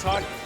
talking.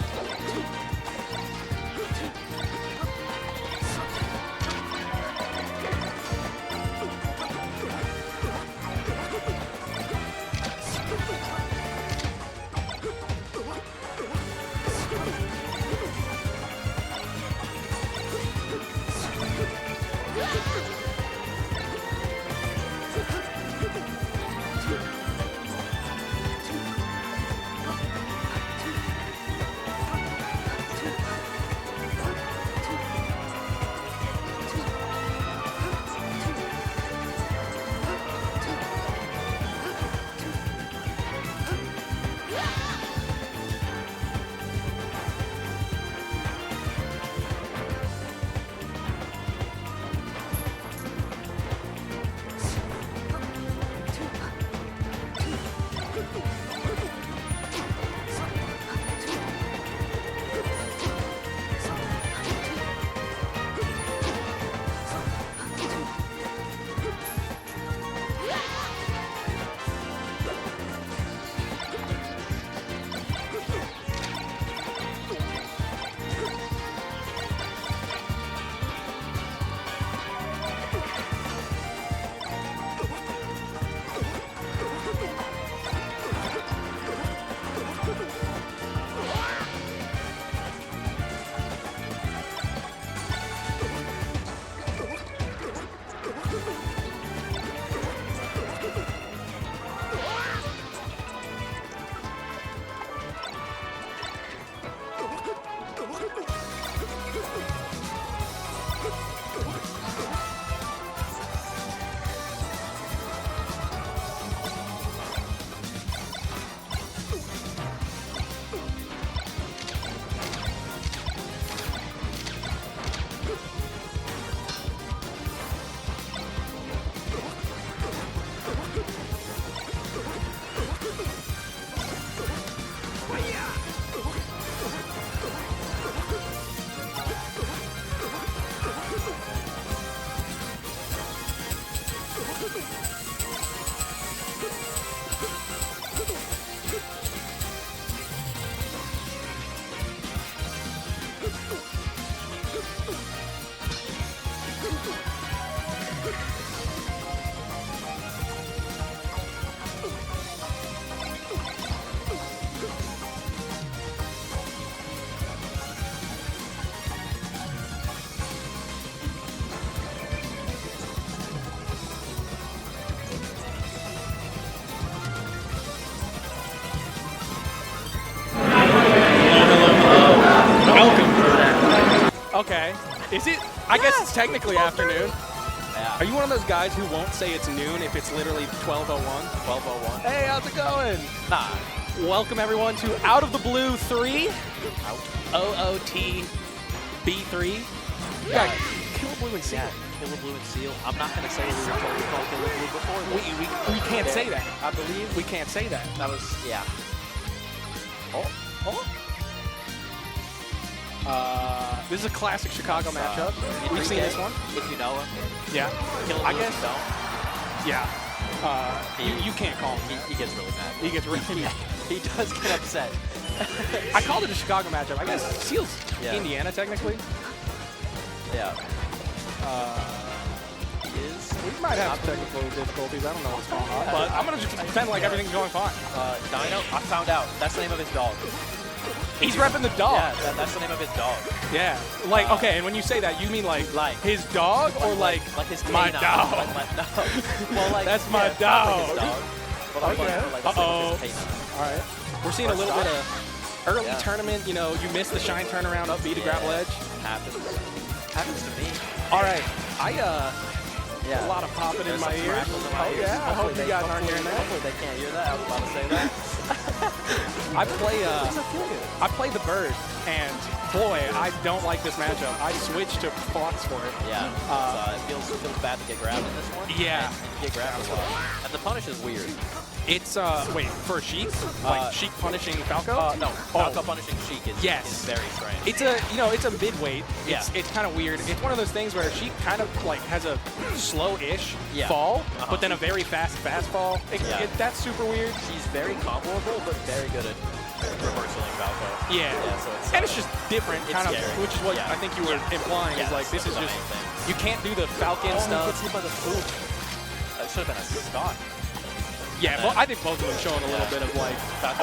Okay. Is it? I guess it's technically afternoon. Yeah. Are you one of those guys who won't say it's noon if it's literally 12:01? 12:01. Hey, how's it going? Nah. Welcome everyone to Out of the Blue 3. Out. OOT B3. Yeah. Kill Blue and Seal. Yeah. Killer Blue and Seal. I'm not gonna say we were told to call Killer Blue before. We can't say that. I believe We can't say that. that was Oh. This is a classic Chicago matchup. We've seen this one. If you know him. Yeah. Killer Blue I guess. if you don't. Yeah. You can't call him. He gets really mad. He gets really mad. He does get upset. I called it a Chicago matchup. I guess Seal's Yeah. Indiana technically. Yeah. We might have some technical difficulties. I don't know what's going on. But I'm going to just pretend like everything's going fine. Dino, I found out. That's the name of his dog. He's repping the dog. Yeah, that's the name of his dog. Yeah. Like, okay, and when you say that, you mean like his dog or like his my canine. dog? No. Well, like, That's my yeah, not like his dog. dog. But like, Okay. like Uh-oh. his canine. All right. We're seeing a little bit of early Yeah. tournament. You know, you missed the shine turnaround up B to grab ledge. Happens. Happens to me. All right. Yeah. A lot of popping in There's my some ears. crackles in my ears. Yeah. I hope you guys aren't hearing that. Hopefully they can't hear that. I was about to say that. I play Does it feel good? I play the bird, and boy, I don't like this matchup. I switched to Fox for it. Yeah. It feels bad to get grabbed in this one. Yeah. And you get grabbed a lot. And the punish is weird. It's, wait, for Sheik? Like Sheik punishing Falco? No, Falco punishing Sheik is very strange. It's a, you know, it's a mid-weight. Yeah. It's kind of weird. It's one of those things where Sheik kind of like has a slow-ish fall, but then a very fast fall. That's super weird. She's very comboable, but very good at reversaling Falco. Yeah. So and it's just different, kind of, which is what I think you were implying, is like, this is just, you can't do the Falcon stuff. By the food. That should have been a stock. Yeah, well, I think both of them showing a little bit of like,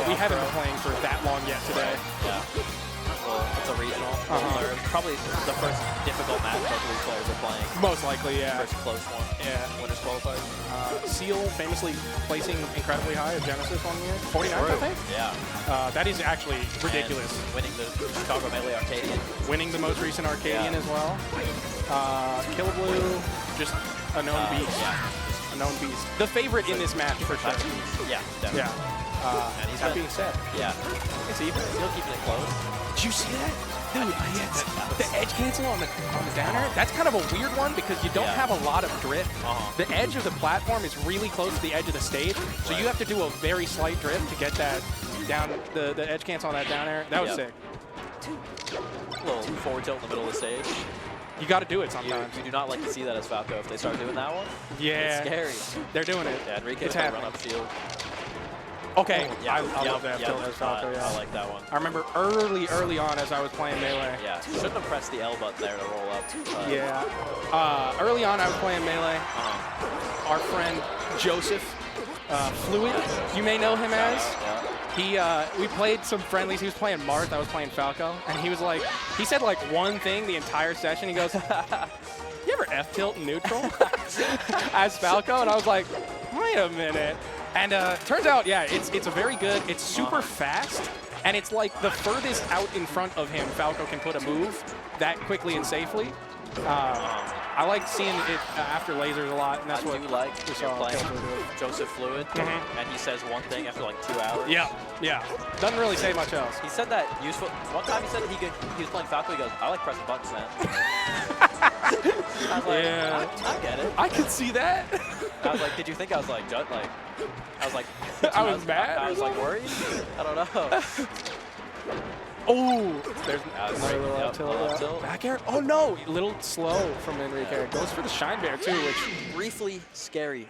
we haven't been playing for that long yet today. Yeah. Well, it's a regional. Probably the first difficult match both of these players are playing. Most likely, yeah. First close one. Yeah. Winners qualifiers. Seal famously placing incredibly high at Genesis 1 year. 49th, I think? Yeah. That is actually ridiculous. And winning the Chicago Melee Arcadian. Winning the most recent Arcadian as well. Killblue, just a known beast. A known beast. The favorite in this match for sure. Yeah, definitely. Yeah. And he's that being said, it's even. Still keeping it close. Did you see that? Dude, the edge cancel on the downer, that's kind of a weird one because you don't have a lot of drift. The edge of the platform is really close to the edge of the stage, so you have to do a very slight drift to get that down, the edge cancel on that down air. That was sick. A little forward tilt in the middle of the stage. You got to do it sometimes. You do not like to see that as Falco if they start doing that one. Yeah. It's scary. They're doing it. Yeah, Enrique it's happening. Run up shield. Okay, I love that tilt as Falco, I like that one. I remember early on as I was playing Melee. Yeah, shouldn't have pressed the L button there to roll up. Early on I was playing Melee. Our friend Joseph Fluid, you may know him as. We played some friendlies. He was playing Marth, I was playing Falco, and he was like, he said like one thing the entire session. He goes, "You ever F-tilt in neutral?" as Falco, and I was like, wait a minute. And turns out, it's a very good, it's super fast, and it's like the furthest out in front of him Falco can put a move that quickly and safely. I like seeing it after lasers a lot, and that's what you like. You're playing Joseph Fluid, and he says one thing after like 2 hours. Yeah. Doesn't really say much else. He said that useful. One time he said that he was playing Falco. He goes, "I like pressing buttons, man." I was like, I get it. I could see that. I was like, did you think I was like, I was like, I was mad. I was like worried. I don't know. Oh, there's another little tilt. Back air. Oh no, a little slow from Enrique. Goes for the Shine Bear too, which briefly scary.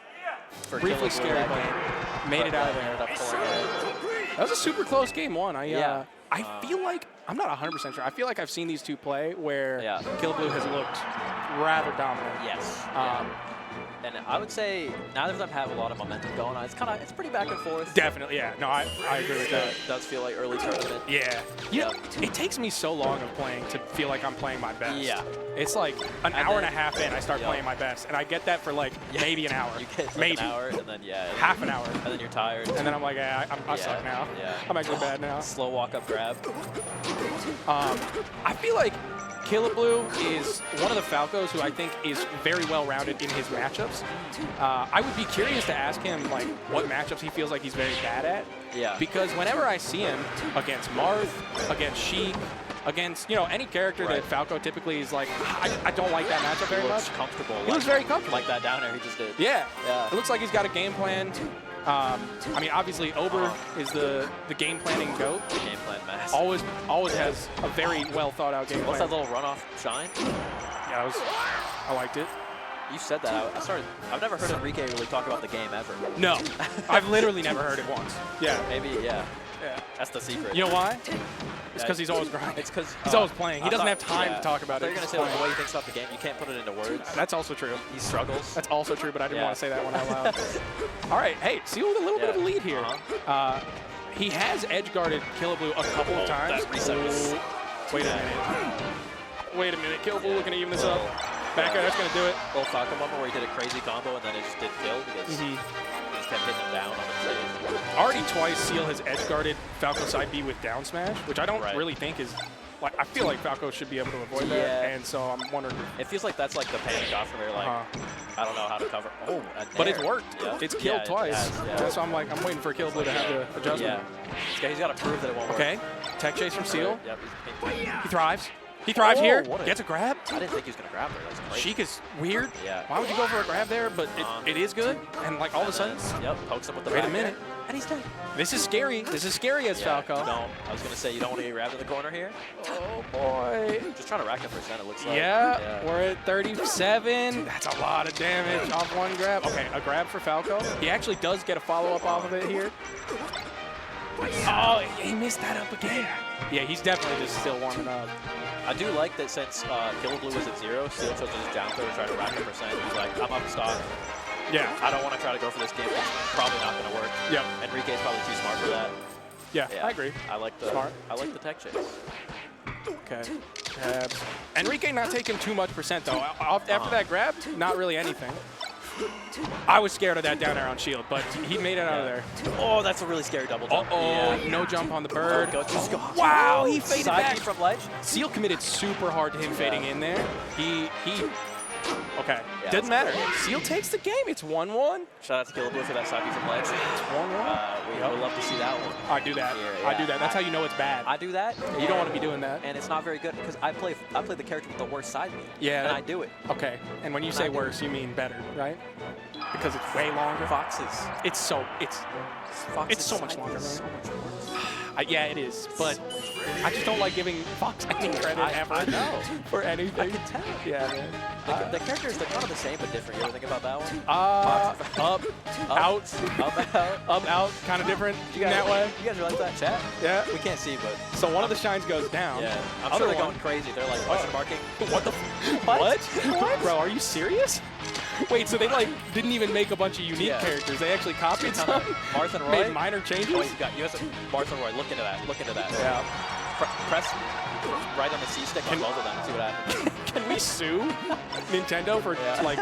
Briefly scary, but made it out of there. That was a super close game one. I feel like, I'm not 100% sure. I feel like I've seen these two play where Killblue has looked rather dominant. Yes. And I would say neither of them have a lot of momentum going on. It's pretty back and forth. Definitely, yeah. No, I agree with that. It does feel like early tournament. Yeah. You know, it takes me so long of playing to feel like I'm playing my best. Yeah. It's like an hour and a half in, I start playing my best, and I get that for like maybe an hour. You get like an hour, and then half an hour. And then you're tired. And then I'm like, I suck now. Yeah. I'm actually bad now. Slow walk up grab. I feel like Killblue is one of the Falcos who I think is very well-rounded in his matchups. I would be curious to ask him like what matchups he feels like he's very bad at. Yeah. Because whenever I see him against Marth, against Sheik, against any character that Falco typically is like, I don't like that matchup very much. Comfortable. He looks very comfortable. Like that down air he just did. Yeah. It looks like he's got a game plan. I mean, obviously, Ober is the game planning goat. Game plan master. Always has a very well thought out game plan. What's that little runoff shine? Yeah, I liked it. You said that. I've never heard Enrique really talk about the game ever. No, I've literally never heard it once. Yeah. Maybe, that's the secret. You know why? It's because he's always grinding. It's because he's always playing. He doesn't have time to talk about it. You're going to say like, the way he thinks about the game. You can't put it into words. That's also true. He struggles. That's also true, but I didn't want to say that one out loud. All right, hey, Seal with a little bit of a lead here. He has edge guarded Killblue a couple of times. That reset was... Wait a minute. Killblue looking to even this up. Back air, that's going to do it. Little Falco moment where he did a crazy combo and then it just didn't kill because he just kept hitting him down on the stage. Already twice, Seal has edge guarded Falco side B with down smash, which I don't really think is. Like, I feel like Falco should be able to avoid that, and so I'm wondering. It feels like that's like the panic off where you're like, I don't know how to cover. Oh, but it's worked. It's killed twice. So I'm like, I'm waiting for Killblue to have the adjustment. Yeah, he's got to prove that it won't work. Okay, tech chase from Seal. Yep. He thrives. He thrives here. What Gets a grab. I didn't think he was going to grab there. That's crazy. Sheik is weird. Yeah. Why would you go for a grab there? But it is good. And like all of a sudden, yep, pokes him with the wait a back minute. air, and he's dead. This is scary. This is scary as Falco. I was going to say, you don't want to get grabbed in the corner here. Oh, boy. Just trying to rack up percent, it looks like. Yeah, we're at 37. That's a lot of damage off one grab. Okay, a grab for Falco. He actually does get a follow-up off of it here. Oh, he missed that up again. Yeah, he's definitely just still warming up. I do like that since Killblue was at 0, Seal chose his down throw to try to rack up percent. He's like, I'm up stock. Yeah. I don't want to try to go for this game. It's probably not going to work. Yep. Enrique's probably too smart for that. Yeah, I agree. I like the Smart. I like the tech chase. Okay. Enrique not taking too much percent, though. After that grab, not really anything. I was scared of that down air on shield, but he made it out of there. Oh, that's a really scary double jump. No jump on the bird. Wow, he faded Side back B from ledge. Seal committed super hard to him fading in there. Okay, Yeah, doesn't matter. Seal takes the game. It's 1-1. Shout out to Killblue for that side B from ledge. It's 1-1. We would love to see that one. I do that. I do that. That's how you know it's bad. I do that. You don't want to be doing that. And it's not very good because I play the character with the worst side B. Yeah. And I do it. Okay. And when you say worse, you mean better, right? Because it's way longer. Foxes. It's so much longer, man. So much worse. Yeah, it is. But I just don't like giving Fox any credit ever. I know. For anything. I can tell. Yeah, man. The characters, they're kind of the same but different. You ever think about that one? Up, out, up, out, kind of different in that way. You guys are like that, chat? Yeah. We can't see, but So one of the shines goes down. yeah. I'm Other sure they're one- going crazy. They're like question marking. What the? What? Bro, are you serious? Wait, so they like didn't even make a bunch of unique characters. They actually copied some, Marth and Roy. made minor changes. Oh, you have Marth and Roy. Look into that. Look into that. Yeah. Press right on the C stick on both of them and see what happens. Can we sue Nintendo for like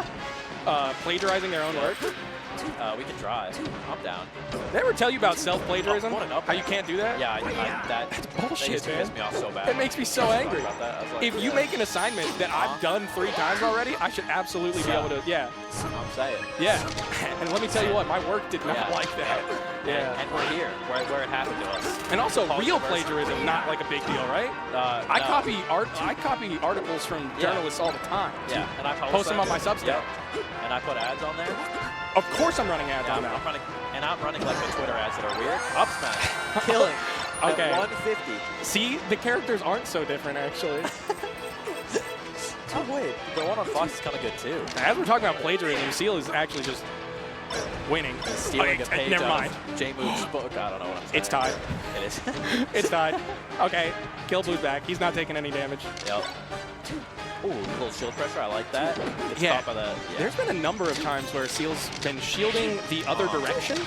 plagiarizing their own work? We can try. I'm down. Did they ever tell you about self-plagiarism? What an up How you can't do that? Yeah, that's bullshit, that used to piss me off so bad. It makes me so angry. About that. I was like, If you make an assignment that I've done 3 times already, I should absolutely be able to, I'm saying. Yeah. And let me tell you what, my work did not like that. Yeah. And we're here, where it happened to us. And also, real plagiarism, not like a big deal, right? I copy articles from journalists all the time. Yeah, and I Post them on my Substack. Yep. And I put ads on there. Of course I'm running ads on that. I'm running like the Twitter ads that are weird. Up smash. Killing. Okay. At 150. See, the characters aren't so different, actually. Oh, wait. The one on Fox is kind of good, too. As we're talking about plagiarism, Seal is actually just winning. Stealing a page never mind. J-Move's book. I don't know what I'm saying. It's tied. It is. It's tied. Okay. Killblue's back. He's not taking any damage. Yep. Ooh, a little shield pressure. I like that. Gets caught by the, There's been a number of times where Seal's been shielding the other direction,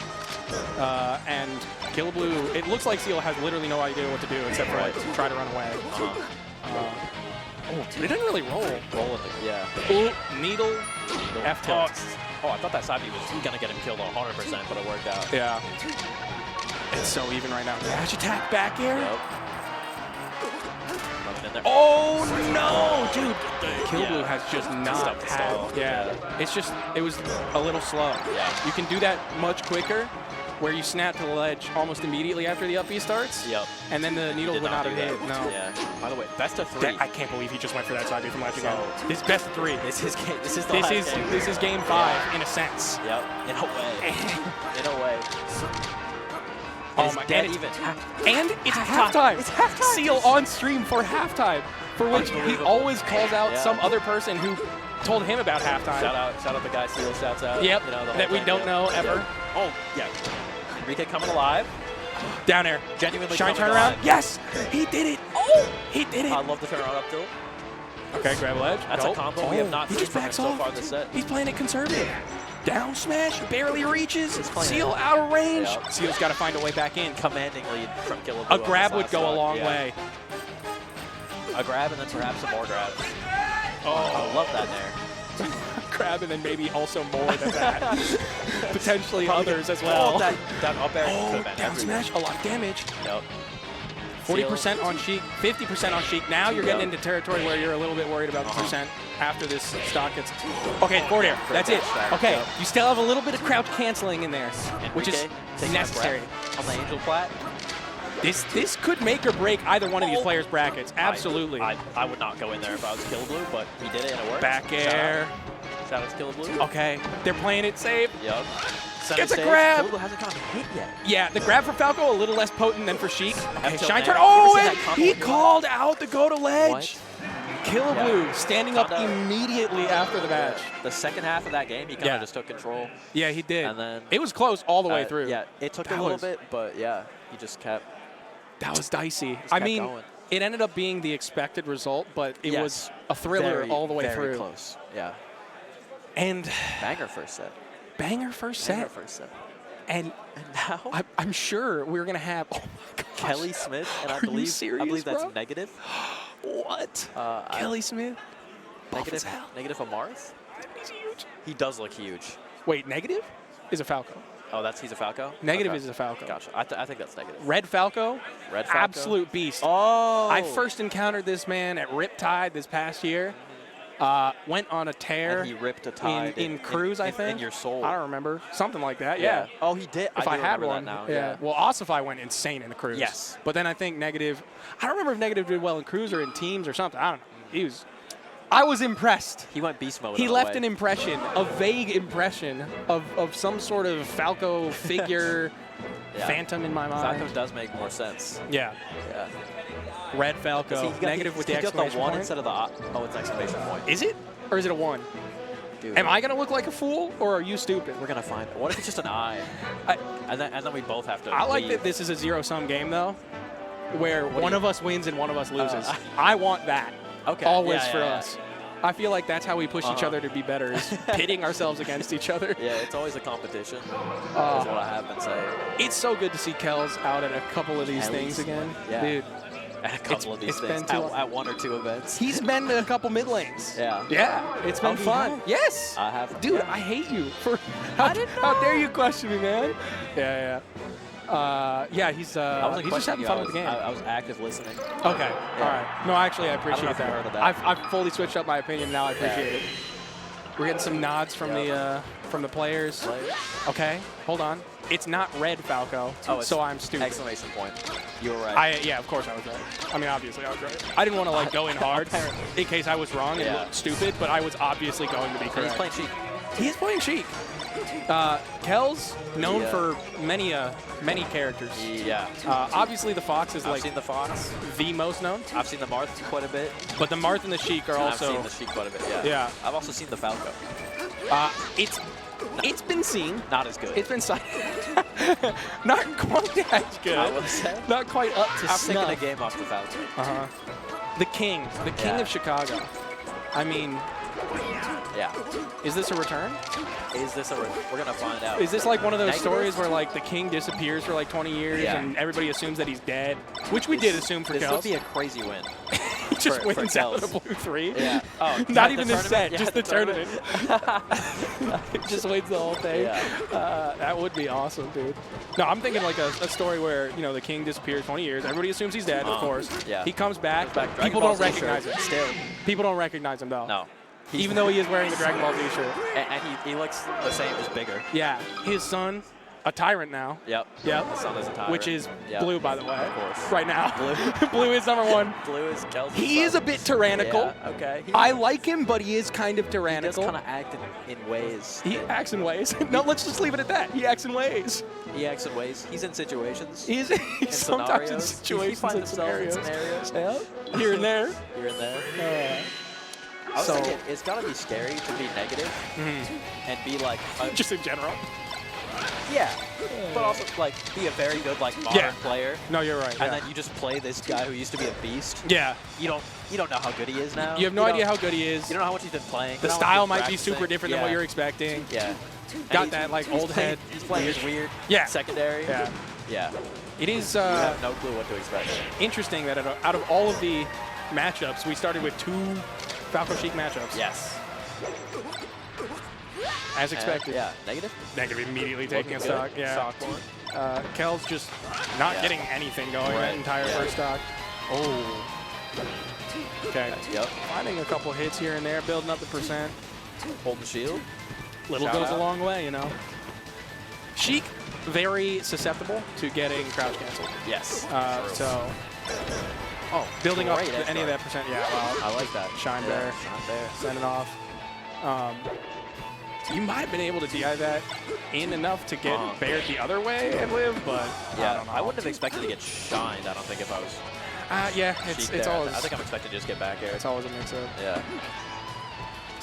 and Killblue, it looks like Seal has literally no idea what to do except for like try to run away. It didn't really roll. Ooh, needle, F tilt. Oh, I thought that side B was going to get him killed 100%, but it worked out. Yeah. It's so even right now. Dash attack back air. Yep. Oh no, dude! Killblue has just not had. It was a little slow. Yeah. You can do that much quicker, where you snap to the ledge almost immediately after the up B starts. Yep. And then the needle would not have hit. No. Yeah. By the way, best of 3. I can't believe he just went for that side B from ledge again. This best of 3. This is game. This is game 5 in a sense. Yep. In a way. In a way. Oh my god. And it's halftime. It's halftime. Seal on stream for halftime, for which he always calls out some other person who told him about halftime. Shout out the guy Seal shouts out. Yep. You know, that we don't know ever. Yep. Oh yeah. Enrique coming alive. Down air. Genuinely shine coming turnaround. alive. Yes, he did it. Oh, he did it. I love the turnaround up tilt. Okay, grab ledge. That's a combo we have not seen from him so far this set. He's playing it conservative. Down smash, barely reaches. Seal out of range. Yep. Seal's got to find a way back in. Commanding lead from Killblue. A grab would go a long way. A grab and then perhaps some more grabs. Oh, I love that there. Grab and then maybe also more than that. Potentially others as well. That up air could have been down smash, a lot of damage. Yep. 40% on Sheik, 50% on Sheik. Now you're getting into territory where you're a little bit worried about the percent after this stock gets. Okay, forward air. That's it. Okay, you still have a little bit of crouch canceling in there, which is necessary. On the angel plat. This could make or break either one of these players' brackets. Absolutely. I would not go in there if I was Kill Blue, but he did it and it worked. Back air. Shout out to Kill Blue. Okay, they're playing it safe. Yep. Gets a grab. Kill Blue hasn't gotten hit yet. Yeah, the grab for Falco a little less potent than for Sheik. Okay, Until Shine now. turn. Oh, Ever and see that combo he he called out the go to ledge. What? Kill Blue standing up Kinda- immediately after the match. The second half of that game, he kind of just took control. Yeah, he did. And then it was close all the way through. Yeah, it took a little bit, but yeah, he just kept. That was dicey. Just I kept mean, going. it ended up being the expected result, but it was a thriller all the way very through. Close. Yeah. And Banger first set. banger first set. Banger first set. And now I'm sure we're gonna have. Oh my gosh. Kelly Smith, and I Are you believe serious, that's bro? negative. What? I- Kelly Smith. Buff as Negative. hell. Negative Amarth. He's huge. He does look huge. Wait, negative is a Falco. Oh, he's a Falco. Negative Okay. is a Falco. Gotcha. I think that's negative. Red Falco. Red Falco. Absolute beast. Oh. I first encountered this man at Riptide this past year. Went on a tear. And he ripped a tide in Cruise, I think. In your soul. I don't remember. Something like that. Yeah. Oh, he did. If I I do had remember one. that now. Yeah. Well, Ossify went insane in the Cruise. Yes. But then I think Negative. I don't remember if Negative did well in Cruise or in teams or something. I don't know. I was impressed. He went beast mode. He on left the an way. impression, a vague impression of some sort of Falco figure, Yeah. phantom in my mind. Falco does make more sense. Yeah. Yeah. Red Falco. He got Negative with the he got exclamation the one point. instead of the oh, it's exclamation point. Is it? Or is it a 1? Dude, Am I going to look like a fool, or are you stupid? We're gonna find. What if it's just an eye? And then we both have to. I like leave. that this is a zero-sum game, though, where What do one you- of us wins and one of us loses. I want that. Okay. Always Yeah, for yeah, us. I feel like that's how we push each Uh-huh. other to be better, is pitting ourselves against each other. Yeah, it's always a competition. Is what I have been saying. It's so good to see Kells out at a couple of these At things least. again. Yeah. Dude, At a couple of these it's things. been too long. At one or two events. he's been to a couple mid lanes. Yeah. Yeah, it's been Oh, he fun. has? Yes. I have. Dude, yeah. I hate you for how dare you question me, man? Yeah. Yeah, he's I wasn't just having questioning you, fun with the game. I was active listening. Okay, all right. No, actually, I I don't know appreciate if you've heard of that. that. I've fully switched up my opinion now. I appreciate it. We're getting some nods from the players. Okay, hold on. It's not Red Falco, Oh, it's so I'm stupid. Exclamation point. You were right. Yeah, of course I was right. I mean, obviously I was right. I didn't want to like go in hard in case I was wrong and Yeah. looked stupid, but I was obviously going to be And correct. he's playing cheap. He is playing Sheik. Kells, known Yeah. for many characters. Yeah. Obviously, the Fox is I've like seen the Fox. the most known, I've seen the Marth quite a bit. but the Marth and the Sheik are And also. I've seen the Sheik quite a bit. Yeah. Yeah. I've also seen the Falco. It's been seen. Not as good. It's been cited. Not quite as good. I would say. Not quite up to I'm taking snuff. a game off the Falco. The king Yeah. of Chicago. I mean, Yeah. is this a return? Is this we're gonna find out. Is this like one of those Negative? stories where like the king disappears for like 20 years Yeah. and everybody assumes that he's dead? Which we did assume for This Kells. would be a crazy win. He just for wins out of Kells. the blue 3. Yeah. Oh, Not the even this set, tournament? just Yeah, the tournament. It just wins the whole thing. Yeah. That would be awesome, dude. No, I'm thinking like a story where, you know, the king disappears 20 years. Everybody assumes he's dead, of course. Yeah. He comes back. Dragon People Ball don't Z recognize shirt. him. Still. People don't recognize him, though. No. Even though he is wearing the Dragon Ball Z shirt. And he looks the same, just bigger. Yeah. His son, a tyrant now. Yep. Yep. The sun is a tyrant. Which is Yep. blue, by the way. Of course. Right now. Blue. Blue is number 1. Blue is Kells. He is a bit tyrannical. Yeah, okay. I like him, but he is kind of He does tyrannical. kind of act in ways. He acts in ways. No, let's just leave it at that. He acts in ways. He acts in ways. He's in situations. He's sometimes in scenarios. situations He finds and himself scenarios. in scenarios. Yeah. Here and there. Here and there. I was So- thinking, it's got to be scary to be negative and be like, Just in general. yeah, but also like be a very good like modern Yeah. player. No, you're right. And Yeah. then you just play this guy who used to be a beast. Yeah. You don't know how good he is now. You have no idea don't- how good he is. You don't know how much he's been playing. The You don't know how style much he's might be super practicing. different than what you're expecting. Yeah. Got And that, like, he's old playing- head He's playing his weird Yeah. secondary. Yeah. Yeah. It is You have no clue what to expect. interesting that out of all of the matchups, we started with 2 Falco Sheik matchups. Yes. As expected. Yeah. Negative. Negative immediately taking a Looking stock. good. Yeah. Stock one. Kel's just not Yeah. getting anything going that Right. entire Yeah. first stock. Oh. Okay. Yep. Finding a couple hits here and there, building up the percent. Holding shield. Little Shout goes out. a long way, you know. Sheik, very susceptible to getting crouch canceled. Yes. So, building up great any of that percent. Yeah, wow. I like that. Shine Yeah, bear. Shine bear. Send it off. You might have been able to DI that in enough to get bared the other way and live, but yeah, I don't know. I wouldn't have expected to get shined, I don't think, if I was Yeah, it's always. I think I'm expected to just get back air. It's always a mix-up. Yeah.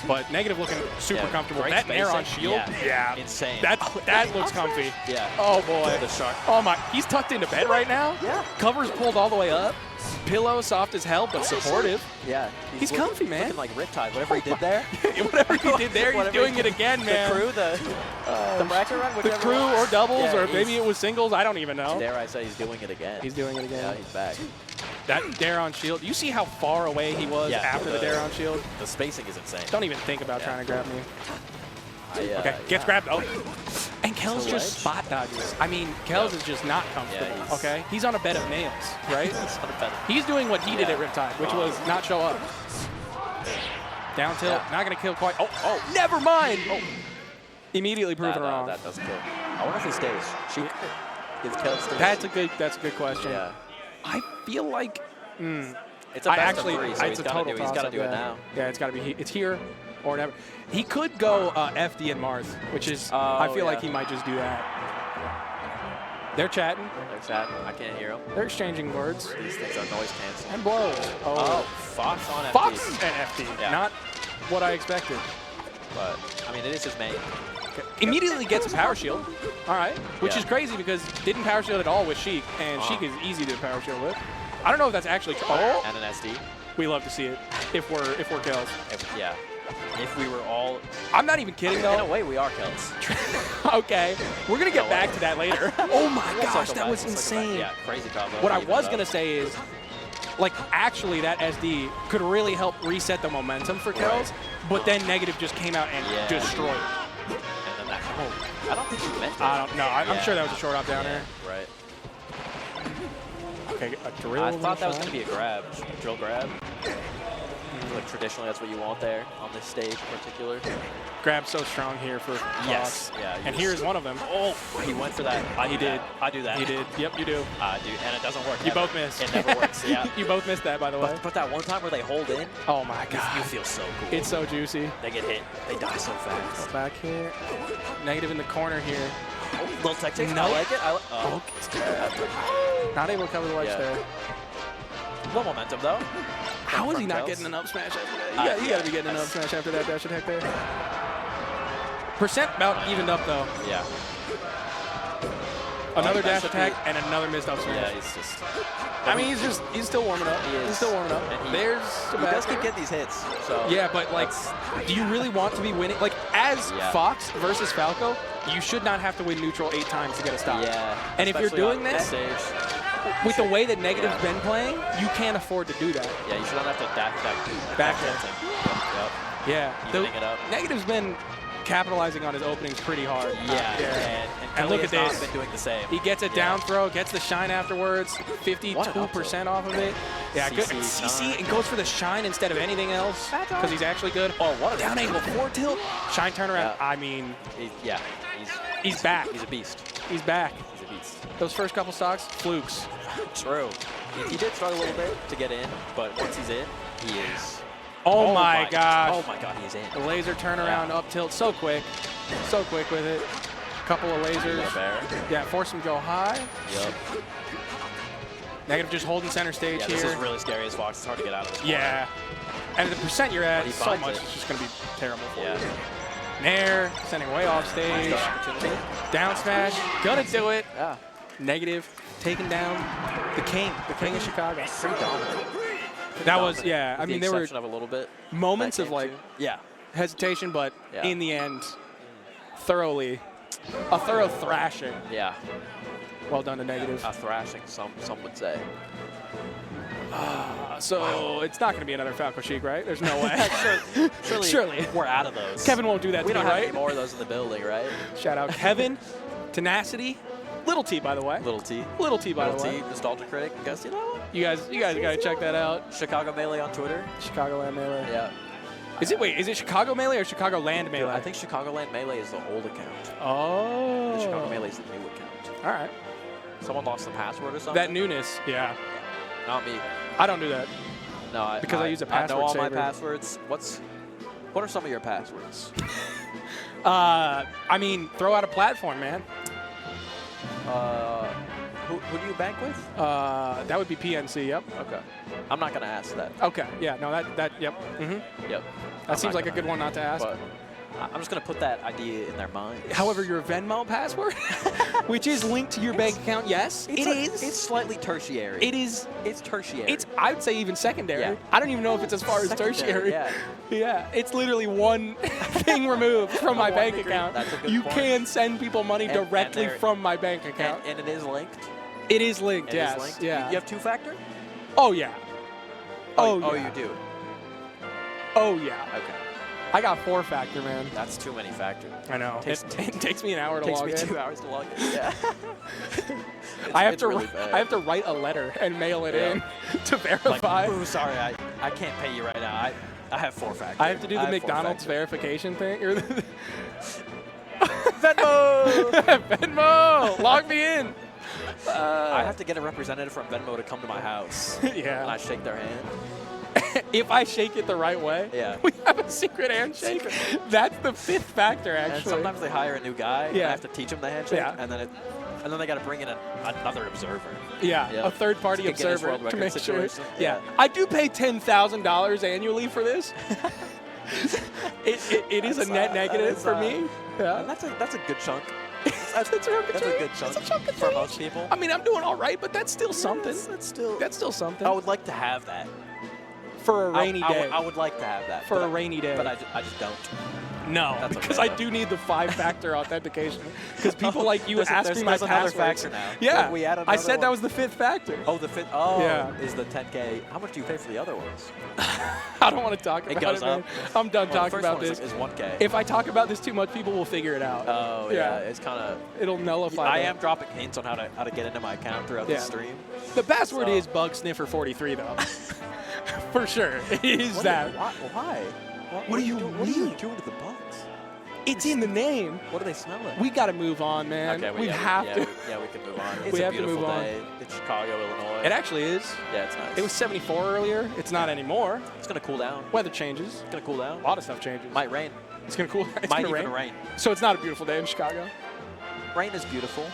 But negative looking super comfortable. Great That nair on spacing. shield, Yeah. Insane. That looks comfy. Yeah. Oh boy. The shark. Oh my, he's tucked into bed right now. Yeah. Covers pulled all the way up. Pillow soft as hell, but supportive. Yeah. He's comfy, man. Looking like Riptide. Whatever he did there. Whatever he did there, he's doing it again, man. The crew, the bracket run, The crew or doubles, yeah, or maybe it was singles. I don't even know. Dare I say he's doing it again. He's doing it again. Yeah, he's back. That dare on shield. You see how far away he was after the dare on shield? The spacing is insane. Don't even think about trying to grab me. Okay, gets grabbed. Oh. And Kells just spot dodges. I mean, Kells is just not comfortable, okay? He's on a bed of nails, right? He's doing what he did at Riptide, which was not show up. Down tilt, not going to kill quite. Oh, never mind. Oh. Immediately proven wrong. That does kill. I wonder if he stays. Is Kells stays? That's a good question. Yeah. I feel like it's a best of three, so it's a total he's got to do it now. Yeah, it's got to be. It's here or never. He could go FD and Marth, which is I feel like he might just do that. They're chatting. I can't hear them. They're exchanging words. These things are noise canceling. And blows. Oh, Fox on FD. Fox and FD. Yeah. Not what I expected. But I mean, it is his main. Immediately gets a power shield. All right, which is crazy because didn't power shield at all with Sheik, and Sheik is easy to power shield with. I don't know if that's actually and an SD. We love to see it if we're Kells. If we were all. I'm not even kidding though. In a way, we are Kells. Okay, we're gonna get back to that later. Oh my gosh, that was insane. Yeah, crazy combo. What I was gonna say is, like, actually that SD could really help reset the momentum for Kells, but then negative just came out and destroyed it. And then that. I don't think he meant it. I don't know. I'm sure that was a short off down there. Right. Okay, a drill. I thought that was going to be a grab, drill grab. Like traditionally, that's what you want there on this stage in particular. Grab so strong here for Fox. Yeah. And here's one of them. Oh, he went for that. He did. I do that. He did. Yep, you do. I do, and it doesn't work. You both missed. It never works. Yeah. You both missed that, by the way. But that one time where they hold in. Oh my God. You feel so cool. It's so juicy. They get hit. They die so fast. Back here. Negative in the corner here. Oh, little tech take. No. I like it. Not able to cover the ledge there. Low momentum though. How is he not getting an up smash after that? You got to be getting an up smash after that dash attack there. Percent about evened up though. Yeah. Another dash attack and another missed up smash. Yeah, he's just. I mean, he's still warming up. He is. He's still warming up. And There's he does keep getting these hits. So yeah, but like, do you really want to be winning? Like, as Fox versus Falco, you should not have to win neutral 8 times to get a stop. Yeah. And if you're doing that, stage, with the way that Negative's been playing, you can't afford to do that. Yeah, you should not have to back Yep. Yeah. Evening it up. Negative's been capitalizing on his openings pretty hard. And look at this. Been doing the same. He gets a down throw, gets the shine afterwards, 52% off of it. Yeah, good. CC and goes for the shine instead of anything else because he's actually good. Oh, what a down angle 4 tilt. Shine turnaround. I mean, he's back. He's a beast. He's back. He's a beast. Those first couple stocks, flukes. True. He did struggle a little bit to get in, but once he's in, he is. Oh my gosh. Oh my God, he's in. The laser turnaround up tilt, so quick with it. Couple of lasers. Yeah, force him to go high. Yep. Negative just holding center stage here. This is really scary as Fox. It's hard to get out of this. Yeah. And the percent you're at, so much, it's just going to be terrible for you. Nair, sending way off stage. Down smash, gonna do it. Yeah. Negative, taking down the king of Chicago. Pretty dominant. That was, I mean, there were of a little bit moments of like hesitation, but in the end, a thorough thrashing. Yeah. Well done to Negative. A thrashing, some would say. So it's not going to be another Falco Sheik, right? There's no way. Surely. We're out of those. Kevin won't do that to me, right? We don't have any more of those in the building, right? Shout out Kevin, Tenacity, Little T, by the way. Little T, by the way. Nostalgia Critic. Guess you know what? You guys got to check that out. Chicago Melee on Twitter. Chicagoland Melee. Yeah. Is it Chicago Melee or Chicago Land Melee? I think Chicagoland Melee is the old account. Oh. The Chicago Melee is the new account. All right. Someone lost the password or something? That newness, yeah. Not me. I don't do that. No, Because I use a password I know all my saver. passwords. What are some of your passwords? I mean, throw out a platform, man. Who do you bank with? That would be PNC, yep. Okay. I'm not going to ask that. Okay, yeah, no, yep. Yep. That seems like a good one not to ask. But I'm just going to put that idea in their mind. However, your Venmo password, which is linked to your bank account, yes, it is. It's slightly tertiary. It is. It's tertiary. It's, I would say, even secondary. Yeah. I don't even know if it's as far as tertiary. Yeah. Yeah, it's literally one thing removed from my bank degree. account. That's a good You point. can send people money And directly they're- from my bank account. And it is linked. It is linked, It is yes. linked. Yeah. You have two-factor? Oh, yeah. Oh, Oh, yeah. you do. Oh, yeah. Okay. I got 4-factor, man. That's too many factors. I know. Takes- It takes me an hour to Takes log me in. 2 hours to log in. Yeah. I have it's to really bad. I have to write a letter and mail it Yeah. in to Like, verify. ooh, sorry, I can't pay you right now. I have 4-factor. I have to do the have McDonald's 4-factor. verification thing. Or the Venmo! Venmo, log me in. I have to get a representative from Venmo to come to my house. And I Yeah. shake their hand. If I shake it the right way, Yeah. we have a secret handshake. That's the 5th factor, And actually. sometimes they hire a new guy. And Yeah. I have to teach him the handshake. Yeah. And then they got to bring in another observer. Yeah, Yeah. a third-party It's a Guinness observer World to Record make sure. situation. Yeah. Yeah. I do pay $10,000 annually for this. it is a That's, net that negative is, for me. Yeah. That's a good chunk. That's a chunk of That's a change. good chunk That's a chunk of for change. most people. I mean, I'm doing all right, but that's still something. That's still. That's still something. I would like to have that. For a rainy day. I would like to have that. For but a rainy day. But I just don't. No, That's because okay, I do need the 5-factor authentication. Because people like you There's ask me my there's another passwords. factor now. Yeah, We added I another said that one. was the 5th factor. Oh, the fifth. Oh, Yeah. is the 10K. How much do you pay for the other ones? I don't want to talk about goes it, man. up. I'm done Well, the talking first about one this. is 1K. If I talk about this too much, people will figure it out. Oh yeah, it's kind of. It'll nullify I that. am dropping hints on how to get into my account throughout Yeah. the stream. The password So- is Bugsniffer43, though. For sure. It is that. Why? What do you What are you mean? doing to the bugs? It's in the name. What do they smell like? We got to move on, man. Okay, we have to. we can move on. It's We a have to beautiful move on. day in Chicago, Illinois. It actually is. Yeah, it's nice. It was 74 earlier. It's not anymore. It's gonna cool down. Weather changes. It's gonna cool down. A lot of stuff changes. Might rain. It's gonna cool. It's Might gonna even rain. So it's not a beautiful day in Chicago. Rain is beautiful.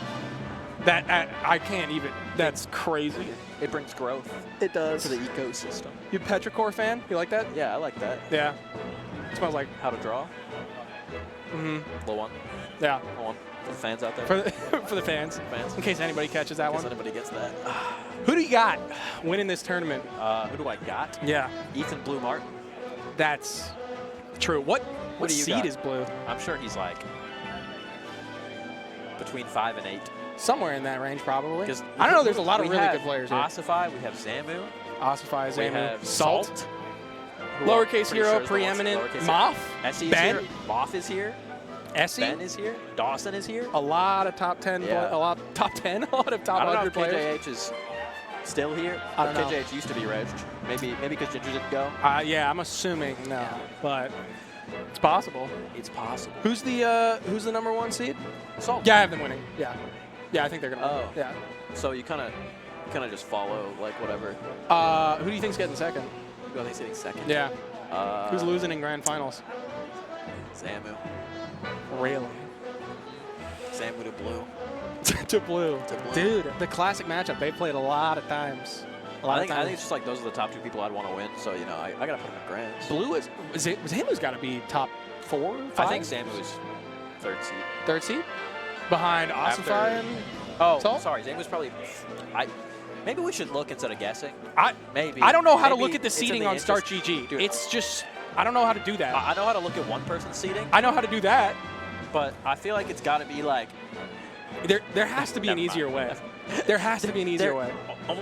That I can't even. That's crazy. It brings growth It does. to the ecosystem. You a Petrichor fan? You like that? Yeah, I like that. Yeah. It smells like. How to draw. Little one. Yeah. Little one. For the fans out there. For the, for the fans. fans. In case anybody catches that In case one. anybody gets that. Who do you got winning this tournament? Who do I got? Yeah. Ethan Blue Martin. That's true. What do you seed got? is blue? I'm sure he's like between 5 and 8. Somewhere in that range, probably. 'Cause I don't know. There's a lot of we really have good players here. Ossify, we have Zamu, Ossify, we Zamu, have Salt, who I'm lowercase pretty hero, sure is the preeminent, lowercase hero. MOF, Essie is Ben, here. Moff is here. Essie. Ben is here. Dawson is here. A lot of top 10, Yeah. a lot top 10, a lot of top I don't know 100 if players. KJH is still here. I But don't know. KJH used to be regged. Maybe because Ginger didn't go. Yeah, I'm assuming no, but it's possible. It's possible. Who's the #1 seed? Salt. Yeah, I have them winning. Yeah, yeah, I think they're gonna win. Oh. Yeah. So you kind of just follow like whatever. Who do you think's getting second? Who are they sitting second? Yeah. Uh, Who's losing in grand finals? Zamu. Really? Zamu to blue. To blue. To blue. Dude, the classic matchup. They played a lot of times. I think it's just like those are the top 2 people I'd want to win. So you know, I gotta put them in grands. Blue is Zamu's got to be top 4, 5. I think Zamu is 3rd seed. 3rd seed, behind Ossify and Oh, Salt? sorry, Zamu's probably. Maybe we should look instead of guessing. I don't know how to Maybe look at the it's in seating the on Start interest- GG. Dude, It's just I don't know how to do that. I know how to look at one person's seating, I know how to do that. but I feel like it's got to be like. There has to be an Never easier mind. way. There has to be an easier way.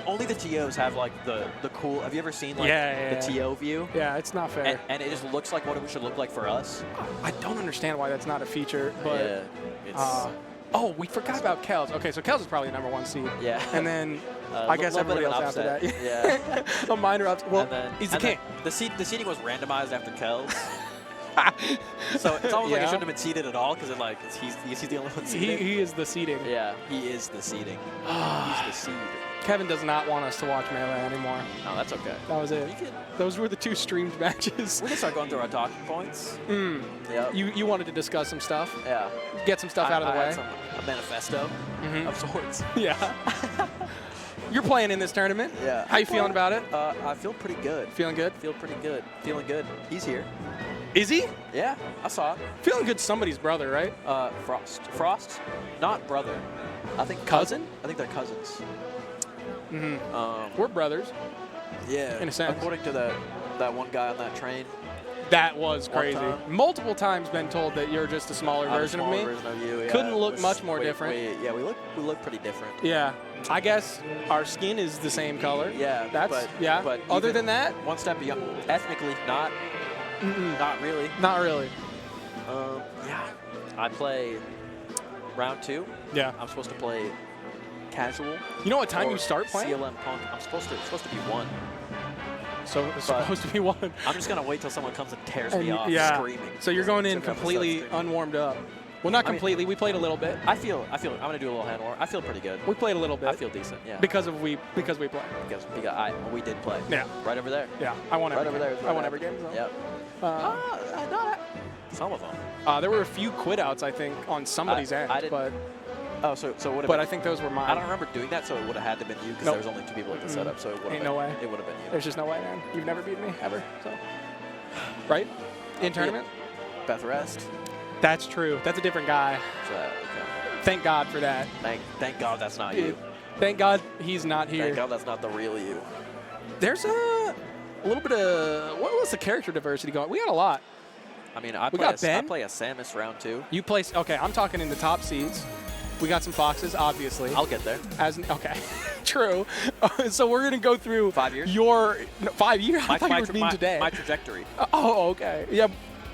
Only the TOs have like the cool. Have you ever seen like Yeah, the TO view? Yeah, it's not fair. And it just looks like what it should look like for us. I don't understand why that's not a feature, but yeah, it's oh, we forgot about Kels. Okay, so Kels is probably the #1 seed. Yeah. And then a I guess little bit everybody of else an after upset. that. Yeah. A minor upset. Well, and then, he's the and then king. The seating was randomized after Kells. So it's almost like Yeah. it shouldn't have been seeded at all because like he's the only one seeded. he is the seeding. Yeah, he is the seeding. He's the seed. Kevin does not want us to watch Melee anymore. No, that's okay. That was it. We can, Those were the 2 streamed matches. we can start going through our talking points. Yeah. You wanted to discuss some stuff, Yeah. get some stuff out of the I way. had a manifesto of sorts. Yeah. You're playing in this tournament. Yeah. How you feeling about it? I feel pretty good. Feeling good? Feel pretty good. Feeling good. He's here. Is he? Yeah, I saw it. Feeling good somebody's brother, right? Frost. Frost? Not brother. I think Cousin? I think they're cousins. We're brothers. Yeah. In a sense. According to that one guy on that train. That was One crazy. time. Multiple times been told that you're just a smaller version of me. Version of you, yeah. Couldn't look It was much more different. Yeah, we look pretty different. Yeah. I guess our skin is the same color. Yeah, That's, but, yeah. But Other even than that, one step beyond, ethnically, not really. not really. Yeah, I play round 2. Yeah. I'm supposed to play casual. You know what time or you start playing? CLM Punk. It's supposed to be 1. So it's But- supposed to be 1. I'm just gonna wait till someone comes and tears me off yeah. screaming. So you're going in So I'm gonna completely start screaming. unwarmed up. Well, not I mean- completely. We played a little bit. I'm gonna do a little hand war. I feel pretty good. We played a little bit. I feel decent. Yeah. because we play. because we did play. Yeah. Right over there. Yeah. I won every Right over game. there. is I where won it every game. happened. So. Yep. Not some of them. There were a few quit outs, I think, on somebody's end, I didn't- but Oh, so it would have. but I think those were mine. I don't remember doing that, so it would have had to been you because Nope. there was only 2 people at the setup, so it would have Ain't been. no way. It would have been you. There's just no way, man. You've never beaten me ever, so right in tournament. Beth Rest. That's true. That's a different guy. So, okay. Thank God for that. Thank God that's not you. Thank God he's not here. Thank God that's not the real you. There's a little bit of what was the character diversity going? We got a lot. I mean, I got Ben. play a Samus round 2. You place okay. I'm talking in the top seeds. We got some foxes, obviously. I'll get there. Okay, true. So we're gonna go through 5 years? Your 5 years. I thought you were mean today. My trajectory. Oh, okay. Yeah,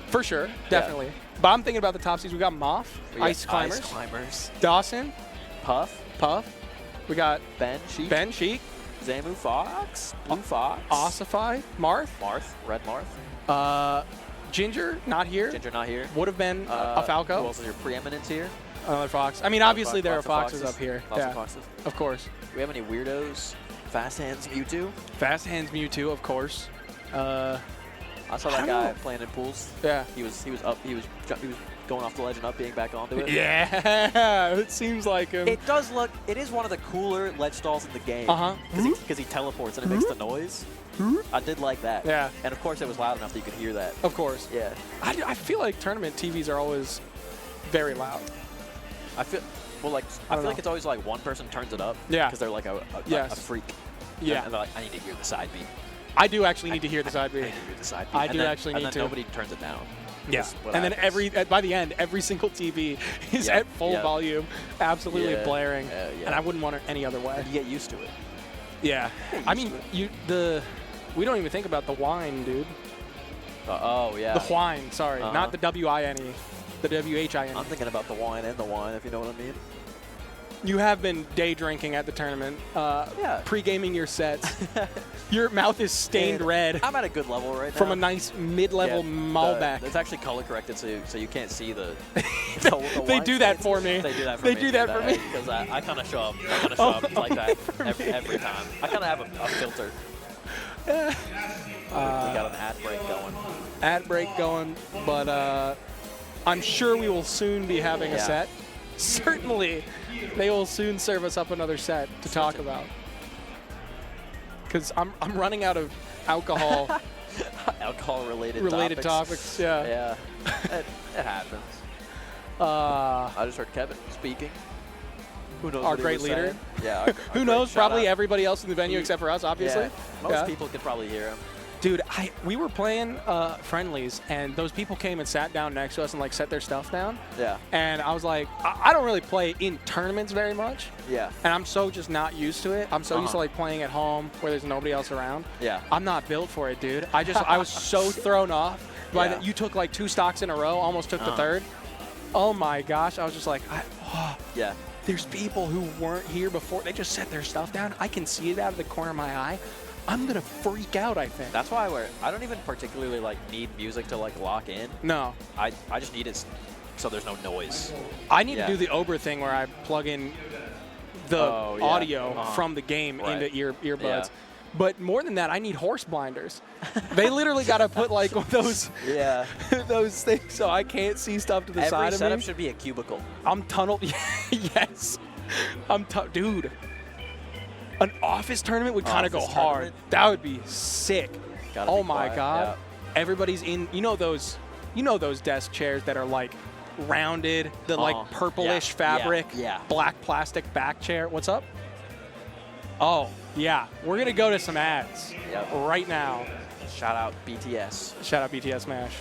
for sure, definitely. But I'm thinking about the top seeds. We got MOF, We got Ice Climbers, Ice Climbers. Dawson, Puff. We got Ben. Sheik. Ben, Sheik, Zamu Fox. Blue Fox. Ossify, Marth, Marth. Red Marth. Ginger, not here. Ginger not here. Would have been a Who Falco, else is your preeminence here? another fox. I mean, obviously there are Lots of foxes up here. Lots Yeah, of foxes. of course. Do we have any weirdos? Fast Hands Mewtwo. Fast Hands Mewtwo, of course. I saw I that don't guy know. playing in pools. Yeah. He was going off the ledge and up, being back onto it. Yeah, it seems like him. It does look. It is one of the cooler ledge stalls in the game. Uh-huh. Because he teleports and it makes the noise. I did like that. Yeah. And of course it was loud enough that you could hear that. Of course. Yeah. I feel like tournament TVs are always very loud. I feel don't know. like it's always like one person turns it up. Yeah. Because they're like a Yes. freak. Yeah. And they're like, I need to hear the side beat. I do actually need to hear the side I beat. need to hear the side beat. I And do then- actually and need then to. nobody turns it down. Yeah. Is what And then happens. by the end, every single TV is Yeah. at full Yeah. volume, absolutely Yeah. blaring. Yeah. And I wouldn't want it any other way. You get used to it. Yeah. Get I used mean, to we don't even think about the wine, dude. Oh yeah. The wine, sorry. Uh-huh. Not the W-I-N-E. The W-H-I-N-E. I'm thinking about the wine and the wine, if you know what I mean. You have been day drinking at the tournament, Yeah. pre-gaming your sets. Your mouth is stained And red I'm at a good level right now. from a nice mid-level Malbec. It's actually color corrected, so you can't see the. They do that for me. They do that for They me. do that for me. Because I kind of show up. I kind of show up like that every time. I kind of have a filter. We got an ad break going. Ad break going, but I'm sure we will soon be having a Yeah. set. Certainly, they will soon serve us up another set to talk about. Because I'm running out of alcohol Alcohol-related topics. Yeah. Yeah, it happens. I just heard Kevin speaking. Who knows Our what he great was leader. saying. Yeah. our Who great knows? shout Probably out. everybody else in the venue He- except for us, obviously. Yeah. Most Yeah. people could probably hear him. Dude, we were playing friendlies, and those people came and sat down next to us and like set their stuff down. Yeah. And I was like, I don't really play in tournaments very much, Yeah. and I'm so just not used to it. I'm so used to Uh-huh. like playing at home where there's nobody else around. Yeah. I'm not built for it, dude. I was so thrown off by Yeah. that. You took like 2 stocks in a row, almost took the third. Oh my gosh, I was just like, Yeah. there's people who weren't here before. They just set their stuff down. I can see it out of the corner of my eye. I'm gonna freak out, I think. That's why I don't even particularly like need music to like lock in. No. I just need it so there's no noise. I need to do the Ober thing where I plug in the audio from the game into earbuds. Yeah. But more than that, I need horse blinders. They literally got to put like those those things so I can't see stuff to the side of me. Every setup should be a cubicle. I'm tunneled. Yes. Dude. An office tournament would kind of go hard. That would be sick. Oh my God. Yeah. Everybody's in, you know those desk chairs that are like rounded, the like purplish fabric, black plastic back chair. What's up? Oh, yeah. We're going to go to some ads right now. Shout out BTS. Shout out BTS Smash.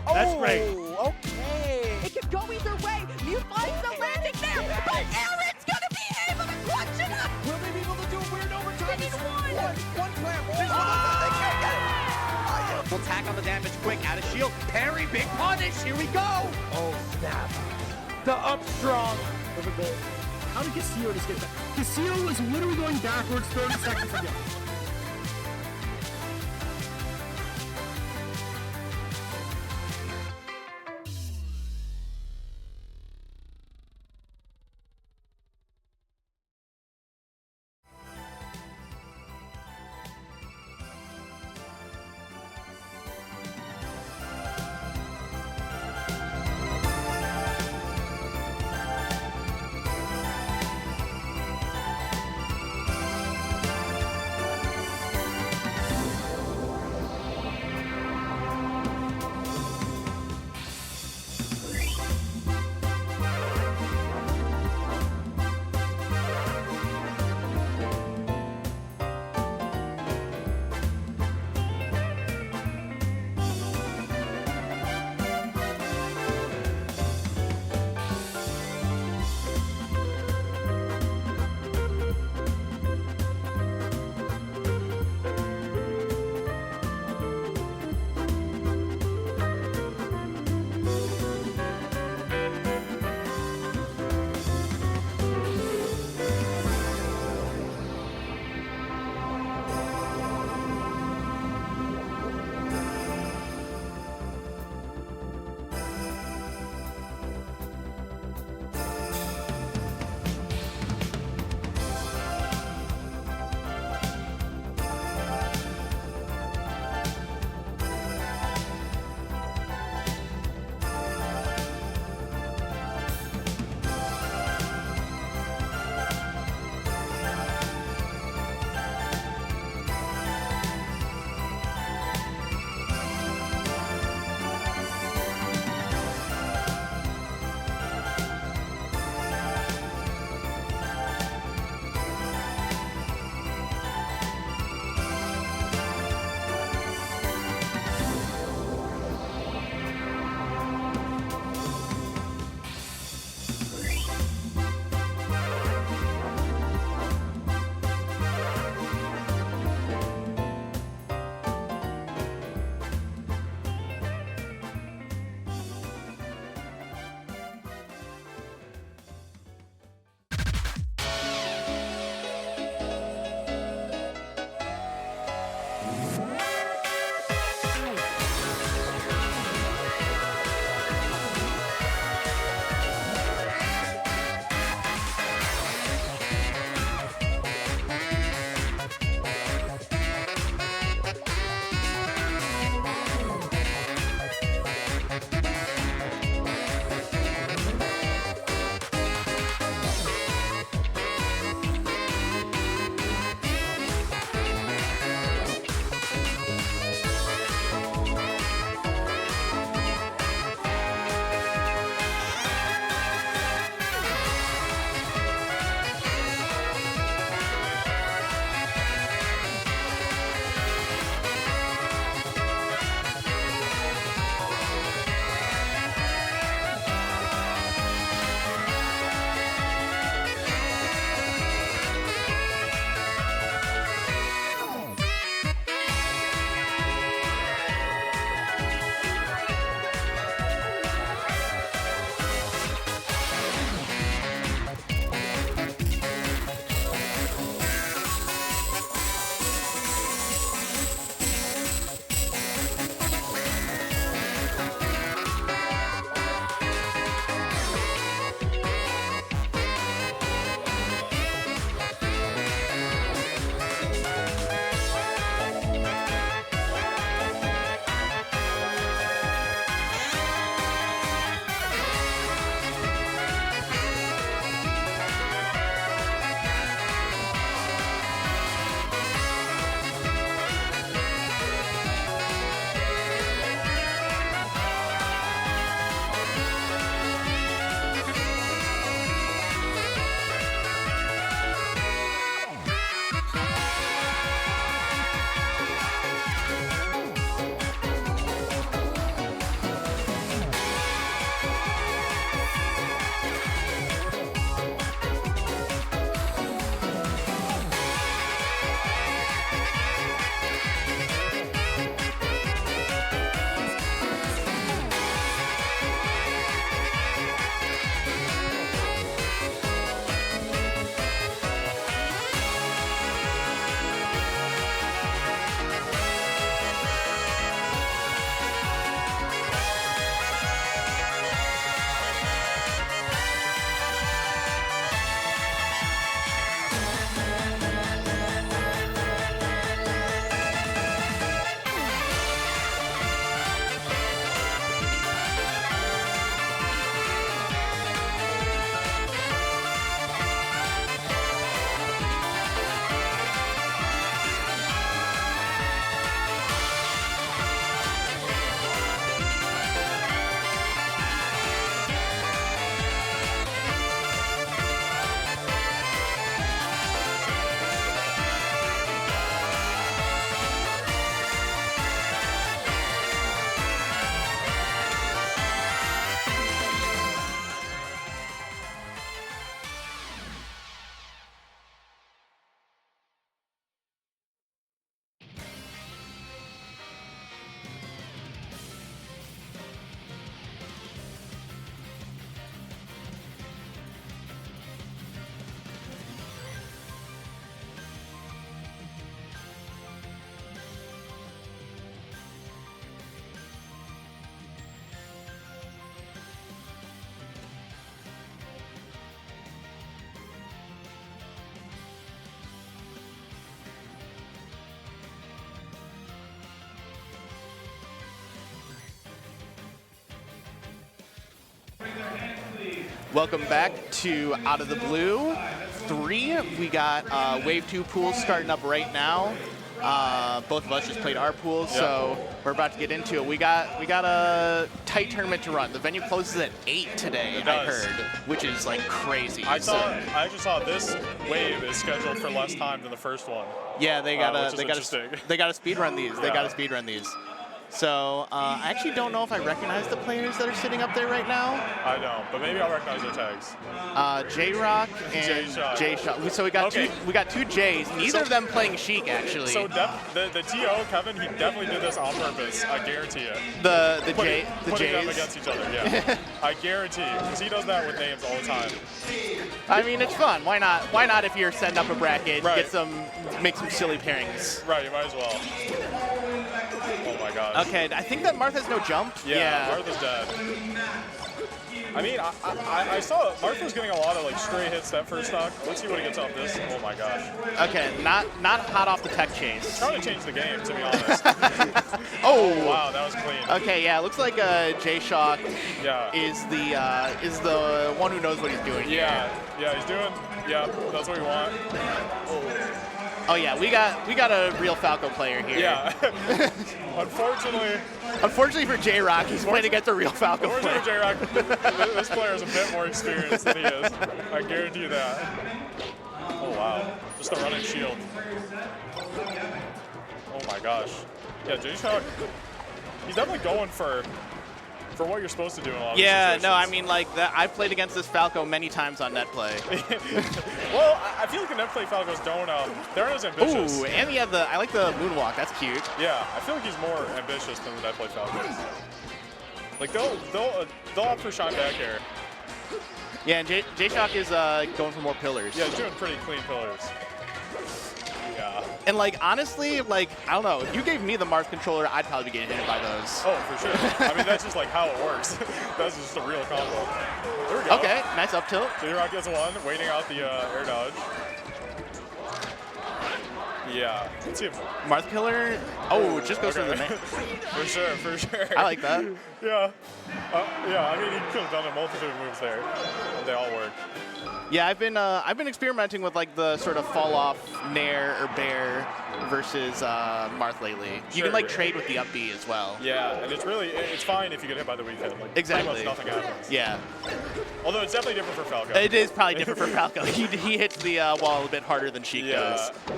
That's great. Okay. It could go either way. Mew finds the landing there, but Aaron's gonna be able to clutch it up. Will they be able to do a weird overtime? They need one. One clamp. They can't get it. We'll tack on the damage quick. Out of shield. Parry, big punish. Here we go. Oh, snap. The up strong. How did Castillo just get that? Castillo was literally going backwards 30 seconds ago. Welcome back to Out of the Blue 3. We got Wave 2 pools starting up right now. Both of us just played our pools, so we're about to get into it. We got a tight tournament to run. The venue closes at 8 today, I heard, which is like crazy. I just saw this wave is scheduled for less time than the first one. Yeah, they gotta speed run these. They gotta speed run these. So I actually don't know if I recognize the players that are sitting up there right now. I don't, but maybe I'll recognize their tags. J-Rock and J-Shock. So we got two J's. Neither of them playing Sheik actually. So the TO Kevin, he definitely did this on purpose. I guarantee it. Putting them against each other. Yeah, I guarantee, because he does that with names all the time. I mean, it's fun. Why not? Why not if you're setting up a bracket, make some silly pairings. Right, you might as well. Oh my gosh. Okay, I think that Marth has no jump. Yeah. Marth is dead. I mean, I saw Marth was getting a lot of like stray hits that first stock. Let's see what he gets off this. Oh my gosh. Okay, not hot off the tech chase. Trying to change the game, to be honest. Oh wow, that was clean. Okay, yeah, looks like J-Shock is the one who knows what he's doing. Yeah, he's doing. Yeah, that's what we want. Oh yeah, we got a real Falco player here. Yeah. Unfortunately for J-Rock, he's playing against a real Falco player. Unfortunately for J-Rock, this player is a bit more experienced than he is. I guarantee you that. Oh wow, just a running shield. Oh my gosh. Yeah, J-Shock, he's definitely going for what you're supposed to do in a lot of situations. No, I mean, like, I've played against this Falco many times on net play. Well, I feel like the net play Falcos don't, they're not as ambitious. Ooh, and I like the moonwalk, that's cute. Yeah, I feel like he's more ambitious than the net play Falcos. Like, they'll opt for shot back air. Yeah, and J-Shock is going for more pillars. Yeah, he's doing pretty clean pillars. Yeah. And like honestly, like I don't know, if you gave me the Marth controller, I'd probably be getting hit by those. Oh, for sure. I mean, that's just like how it works. That's just a real combo. There we go. Okay, nice up tilt. J-Rock gets one, waiting out the air dodge. Yeah. Let's see if Marth killer. Oh, it just goes through the net. For sure. I like that. Yeah. Yeah. I mean, he could have done a multitude of moves there. They all work. Yeah, I've been experimenting with like the sort of fall off Nair or Bear versus Marth lately. You can like trade with the up B as well. Yeah, and it's fine if you get hit by the weak hit. Like, exactly. Pretty much nothing happens. Yeah. Although it's definitely different for Falco. It is probably different for Falco. He hits the wall a bit harder than Sheik does. Ooh.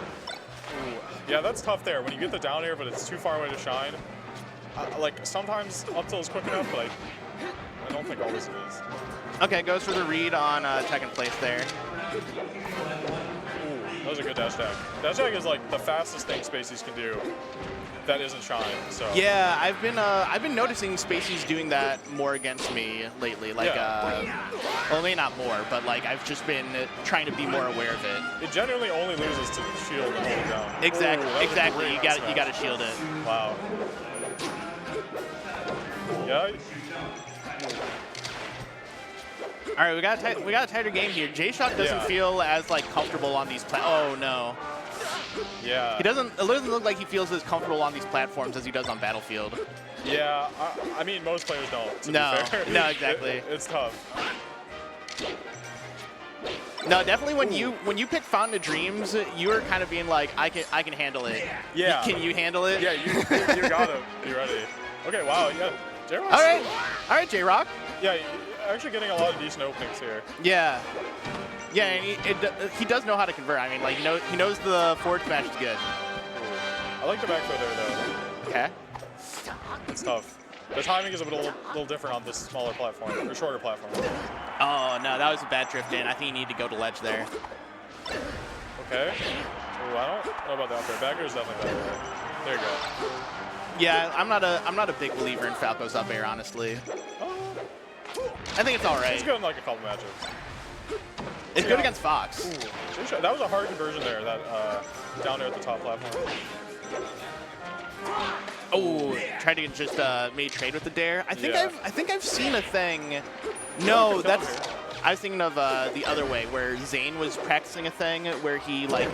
Yeah, that's tough there. When you get the down air, but it's too far away to shine. Like sometimes up tilt is quick enough, but I don't think always it is. Okay, goes for the read on second place there. Ooh, that was a good dash tag. Dash tag is like the fastest thing Spaceys can do that isn't shine. So yeah, I've been noticing Spaceys doing that more against me lately. Like, well, maybe not more, but like I've just been trying to be more aware of it. It generally only loses to shield and hold it down. Exactly, Ooh, exactly. You got to shield it. Wow. Yeah. All right, we got a tighter game here. J-Shock doesn't feel as like comfortable on these oh no. Yeah. It doesn't look like he feels as comfortable on these platforms as he does on Battlefield. Yeah, I mean most players don't. To no, be fair. No, exactly. It's tough. No, definitely when you pick Fountain of Dreams, you were kind of being like, I can handle it. Yeah. Can you handle it? Yeah, you gotta be ready. Okay, wow, yeah. J-Rock's all right, J-Rock. Yeah, actually getting a lot of decent openings here. Yeah. Yeah, and he does know how to convert. I mean, like he knows the forward smash is good. I like the back throw there though. Okay. It's tough. The timing is a little different on this smaller platform, or shorter platform. Oh no, that was a bad drift in. I think you need to go to ledge there. Okay. Ooh, I don't know about the up air. Back air is definitely better. There you go. Yeah, I'm not a big believer in Falco's up air, honestly. I think it's all right. It's good in like a couple matchups. It's good against Fox. Ooh, that was a hard conversion there, that down there at the top platform. Oh, tried to just maybe trade with the dare. I think I've seen a thing. No, I was thinking of the other way, where Zane was practicing a thing where he like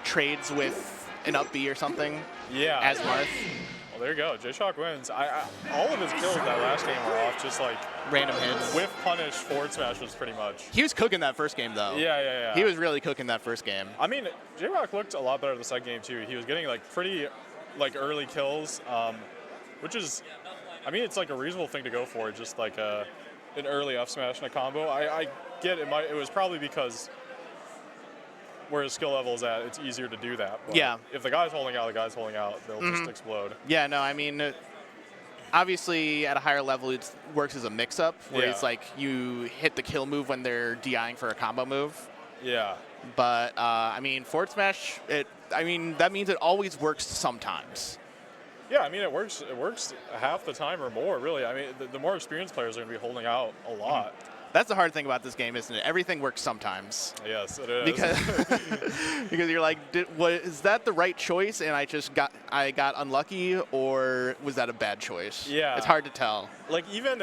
trades with an up B or something. Yeah. As Marth. Well, there you go. J-Shock wins. All of his kills that last game were off just like Random hits. whiff punish forward smashes pretty much. He was cooking that first game, though. Yeah. He was really cooking that first game. I mean, J-Rock looked a lot better the second game too. He was getting like pretty like early kills, which is, I mean, it's like a reasonable thing to go for, just like an early up smash and a combo. I get it. It was probably because where his skill level is at, it's easier to do that. But Yeah. if the guy's holding out, they'll just explode. Yeah, no, I mean, obviously at a higher level, it works as a mix-up, where it's like you hit the kill move when they're DIing for a combo move. Yeah. But, I mean, forward smash, that means it always works sometimes. Yeah, I mean, it works half the time or more, really. I mean, the more experienced players are going to be holding out a lot. That's the hard thing about this game, isn't it? Everything works sometimes. Yes, it is. Because you're like, is that the right choice and I got unlucky, or was that a bad choice? Yeah. It's hard to tell. Like, even,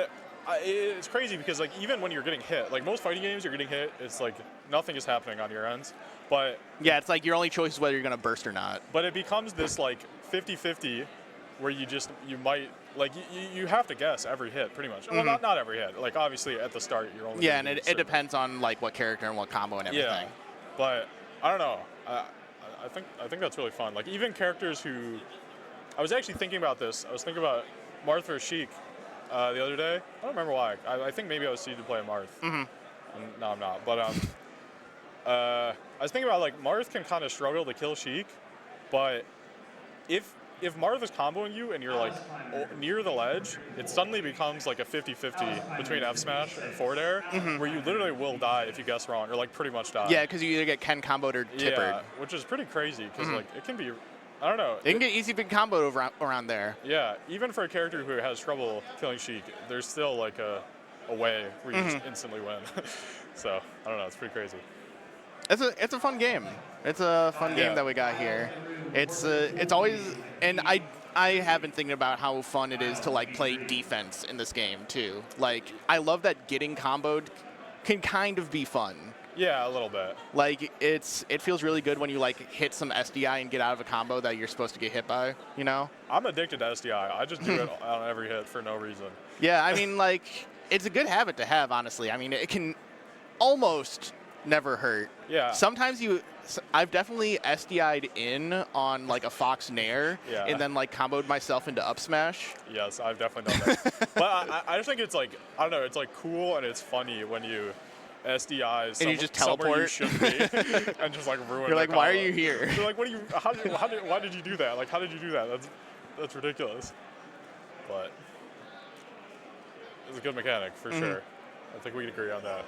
it's crazy because, like, even when you're getting hit, like, most fighting games, you're getting hit, it's like nothing is happening on your end. But yeah, it's like your only choice is whether you're going to burst or not. But it becomes this, like, 50-50 where you might, like, you have to guess every hit, pretty much. Well, not every hit. Like, obviously, at the start, you're only Yeah, and it depends on, like, what character and what combo and everything. Yeah, but I don't know. I think that's really fun. Like, even characters who... I was actually thinking about this. I was thinking about Marth versus Sheik the other day. I don't remember why. I think maybe I was seeded to play Marth. And no, I'm not. But I was thinking about, like, Marth can kind of struggle to kill Sheik, but if Marth is comboing you and you're like near the ledge, it suddenly becomes like a 50-50 between F smash and forward air, where you literally will die if you guess wrong, or like pretty much die. Yeah, because you either get Ken comboed or tippered. Yeah, which is pretty crazy because like it can be, I don't know. It can get easy big comboed around there. Yeah, even for a character who has trouble killing Sheik, there's still like a way where you just instantly win. So I don't know, it's pretty crazy. It's a fun game. It's a fun game that we got here. It's always, and I have been thinking about how fun it is to like play defense in this game too. Like I love that getting comboed can kind of be fun. Yeah, a little bit. Like, it feels really good when you, like, hit some SDI and get out of a combo that you're supposed to get hit by, you know? I'm addicted to SDI. I just do it on every hit for no reason. Yeah, I mean, like, it's a good habit to have, honestly. I mean, it can almost never hurt. Yeah. Sometimes I've definitely SDI'd in on, like, a Fox Nair and then, like, comboed myself into up smash. Yes, I've definitely done that. But I just think it's, like, I don't know, it's, like, cool and it's funny when you SDI and you just teleport. You should be, and just like ruin. You're like, why are you here? You're like, why did you do that? Like, how did you do that? That's ridiculous. But it's a good mechanic for sure. I think we can agree on that.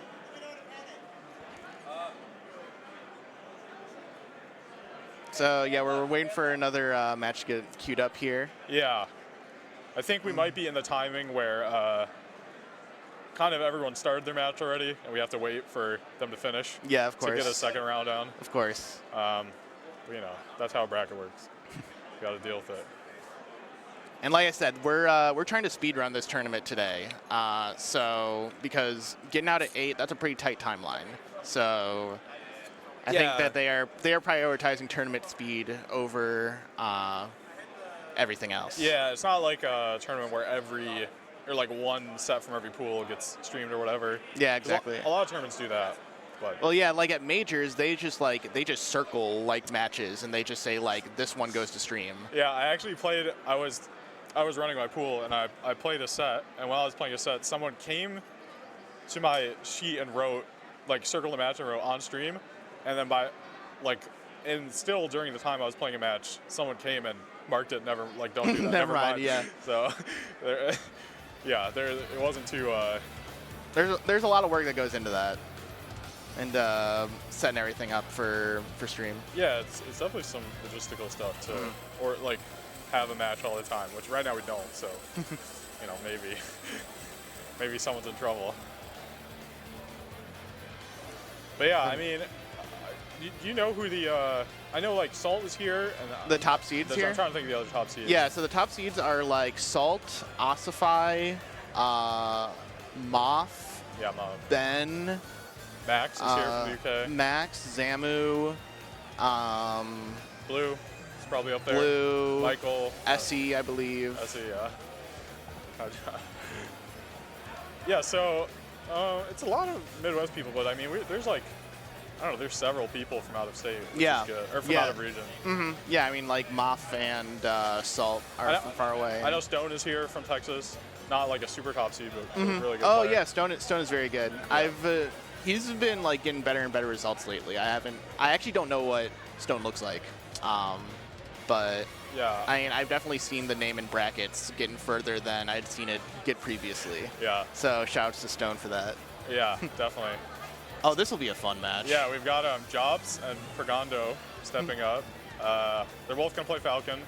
So yeah, we're waiting for another match to get queued up here. Yeah, I think we might be in the timing where. Kind of everyone started their match already, and we have to wait for them to finish. Yeah, of course. To get a second round down. Of course. But, you know, that's how a bracket works. You got to deal with it. And like I said, we're trying to speed run this tournament today. So because getting out at 8, that's a pretty tight timeline. So I think that they are prioritizing tournament speed over everything else. Yeah, it's not like a tournament where or like one set from every pool gets streamed or whatever. Yeah, exactly. A lot of tournaments do that. But well, yeah, like at majors, they just circle like matches and they just say like this one goes to stream. Yeah, I actually played. I was running my pool and I played a set, and while I was playing a set, someone came to my sheet and wrote like circle the match and wrote on stream, and then and still during the time I was playing a match, someone came and marked it. Never don't do that. Never mind. Yeah. So. Yeah, it wasn't too. There's a lot of work that goes into that, and setting everything up for stream. Yeah, it's definitely some logistical stuff to, or like have a match all the time, which right now we don't. So, you know, maybe someone's in trouble. But yeah, I mean, do you know who the? I know like Salt is here and the top seeds here. I'm trying to think of the other top seeds. Yeah, so the top seeds are like Salt, Ossify, MOF. Yeah, MOF. Ben. Max is here from the UK. Max, Zamu. Blue. probably up there. Blue. Michael. SE, I believe. SE, yeah. Yeah, so it's a lot of Midwest people, but I mean, there's like, I don't know, there's several people from out of state, which Yeah. is good, or from Yeah. out of region. Yeah, I mean, like MOF and Salt are from far away. I know Stone is here from Texas, not like a super top seed, but a really good Oh player. yeah, Stone is very good. He's been like getting better and better results lately. I actually don't know what Stone looks like, but Yeah. I mean, I've definitely seen the name in brackets getting further than I'd seen it get previously. Yeah. So shoutouts to Stone for that. Yeah, definitely. Oh, this will be a fun match. Yeah, we've got Jobs and Pergando stepping up. They're both gonna play Falcon,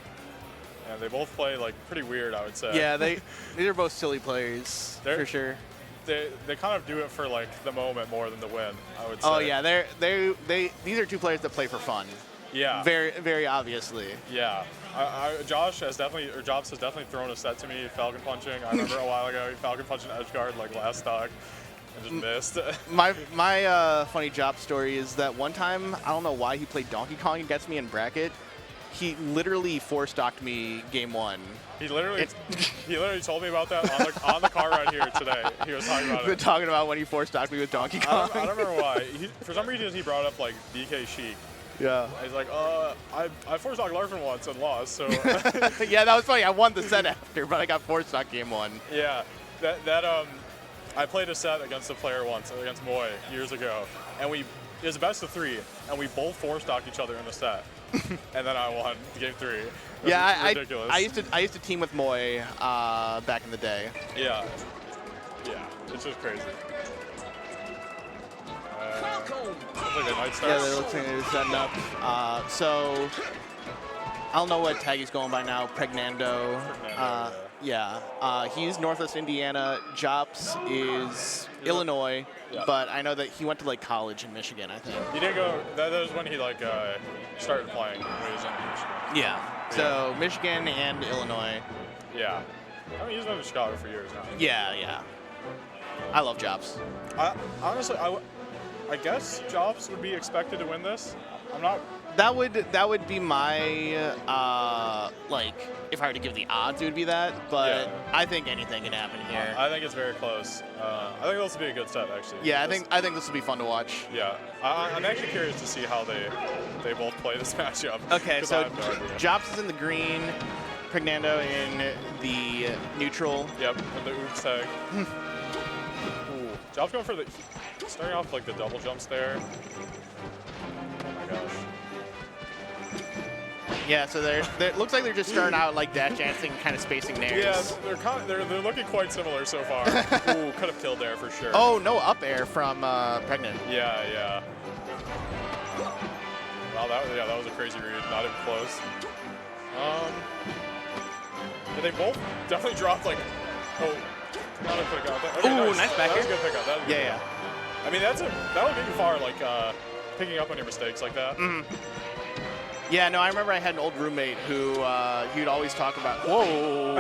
and they both play like pretty weird, I would say. Yeah, these are both silly players for sure. They kind of do it for like the moment more than the win, I would say. Oh yeah, these are two players that play for fun. Yeah. Very very obviously. Yeah. Jobs has definitely thrown a set to me, Falcon punching. I remember a while ago, he Falcon punched an edge guard like last stock and just missed. My funny job story is that one time, I don't know why he played Donkey Kong against me in bracket. He literally four-stocked me game one. He literally told me about that on the car ride here today. He was talking about it. Talking about when he four-stocked me with Donkey Kong. I don't remember why. For some reason, he brought up like DK Sheik. Yeah. He's like, I four-stocked Larfin once and lost, so. Yeah, that was funny. I won the set after, but I got four-stocked game one. Yeah, I played a set against a player once, against Moy, years ago, and it was a best of three, and we both four-stocked each other in the set, and then I won game three. Yeah, ridiculous. I used to team with Moy back in the day. Yeah, it's just crazy. Looks like a night start. Yeah, they look like they're setting up. So I don't know what tag he's going by now. Pregnando. Yeah. He's Northwest Indiana. Jops is Illinois, but I know that he went to like college in Michigan, I think. He didn't go. That was when he like started playing when he was in Michigan. Yeah. So Michigan and Illinois. Yeah. I mean, he's been in Chicago for years now. Yeah. I love Jops. Honestly, I guess Jobs would be expected to win this. I'm not. That would be my like if I were to give the odds, it would be that. But Yeah. I think anything can happen here. I think it's very close. I think this will be a good set, actually. Yeah, I think this will be fun to watch. Yeah, I'm actually curious to see how they both play this matchup. Okay, 'cause so I have no idea. Jops is in the green, Pregnando in the neutral. Yep, with the oops tag. Ooh. Jobs going for starting off like the double jumps there. Oh my gosh. Yeah, so it looks like they're just starting out like dash dancing, kind of spacing nairs. Yeah, they're looking quite similar so far. Ooh, could have killed there for sure. Oh, no up air from Pregnant. Yeah. Wow, that was a crazy read. Not even close. But they both definitely dropped like. Oh, not a pick up. Okay, Ooh, nice back That was a air. good pickup. That was a good Yeah. pickup. I mean, that would get you far, like picking up on your mistakes like that. Yeah, no, I remember I had an old roommate who he would always talk about. Whoa.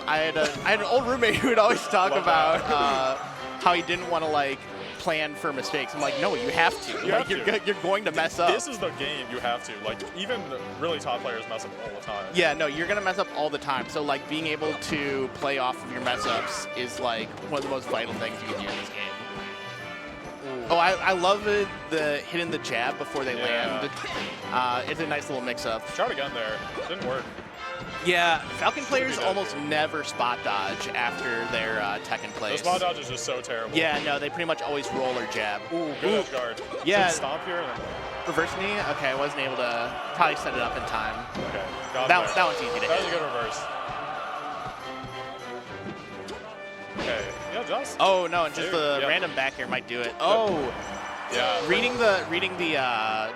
I had an old roommate who would always talk Love about that. how he didn't want to like plan for mistakes. I'm like, no, you have to. You have to. You're going to mess up. This is the game you have to. Like, even the really top players mess up all the time. Yeah, no, you're gonna mess up all the time. So like being able to play off of your mess ups is like one of the most vital things you can do in this game. Oh, I love it, the hitting the jab before they land. It's a nice little mix up. Tried again there. Didn't work. Yeah, Falcon players almost never spot dodge after their Tekken The plays. spot dodge is just so terrible. Yeah, no, they pretty much always roll or jab. Ooh, good edge guard. Yeah. Should stomp here. And then, Reverse knee? Okay, I wasn't able to probably set it up in time. okay. Got him That there. one's easy to That was a hit. good reverse. Okay. Yeah, just. Oh no, and just the Yep. random back air might do it. Oh, Yeah. reading the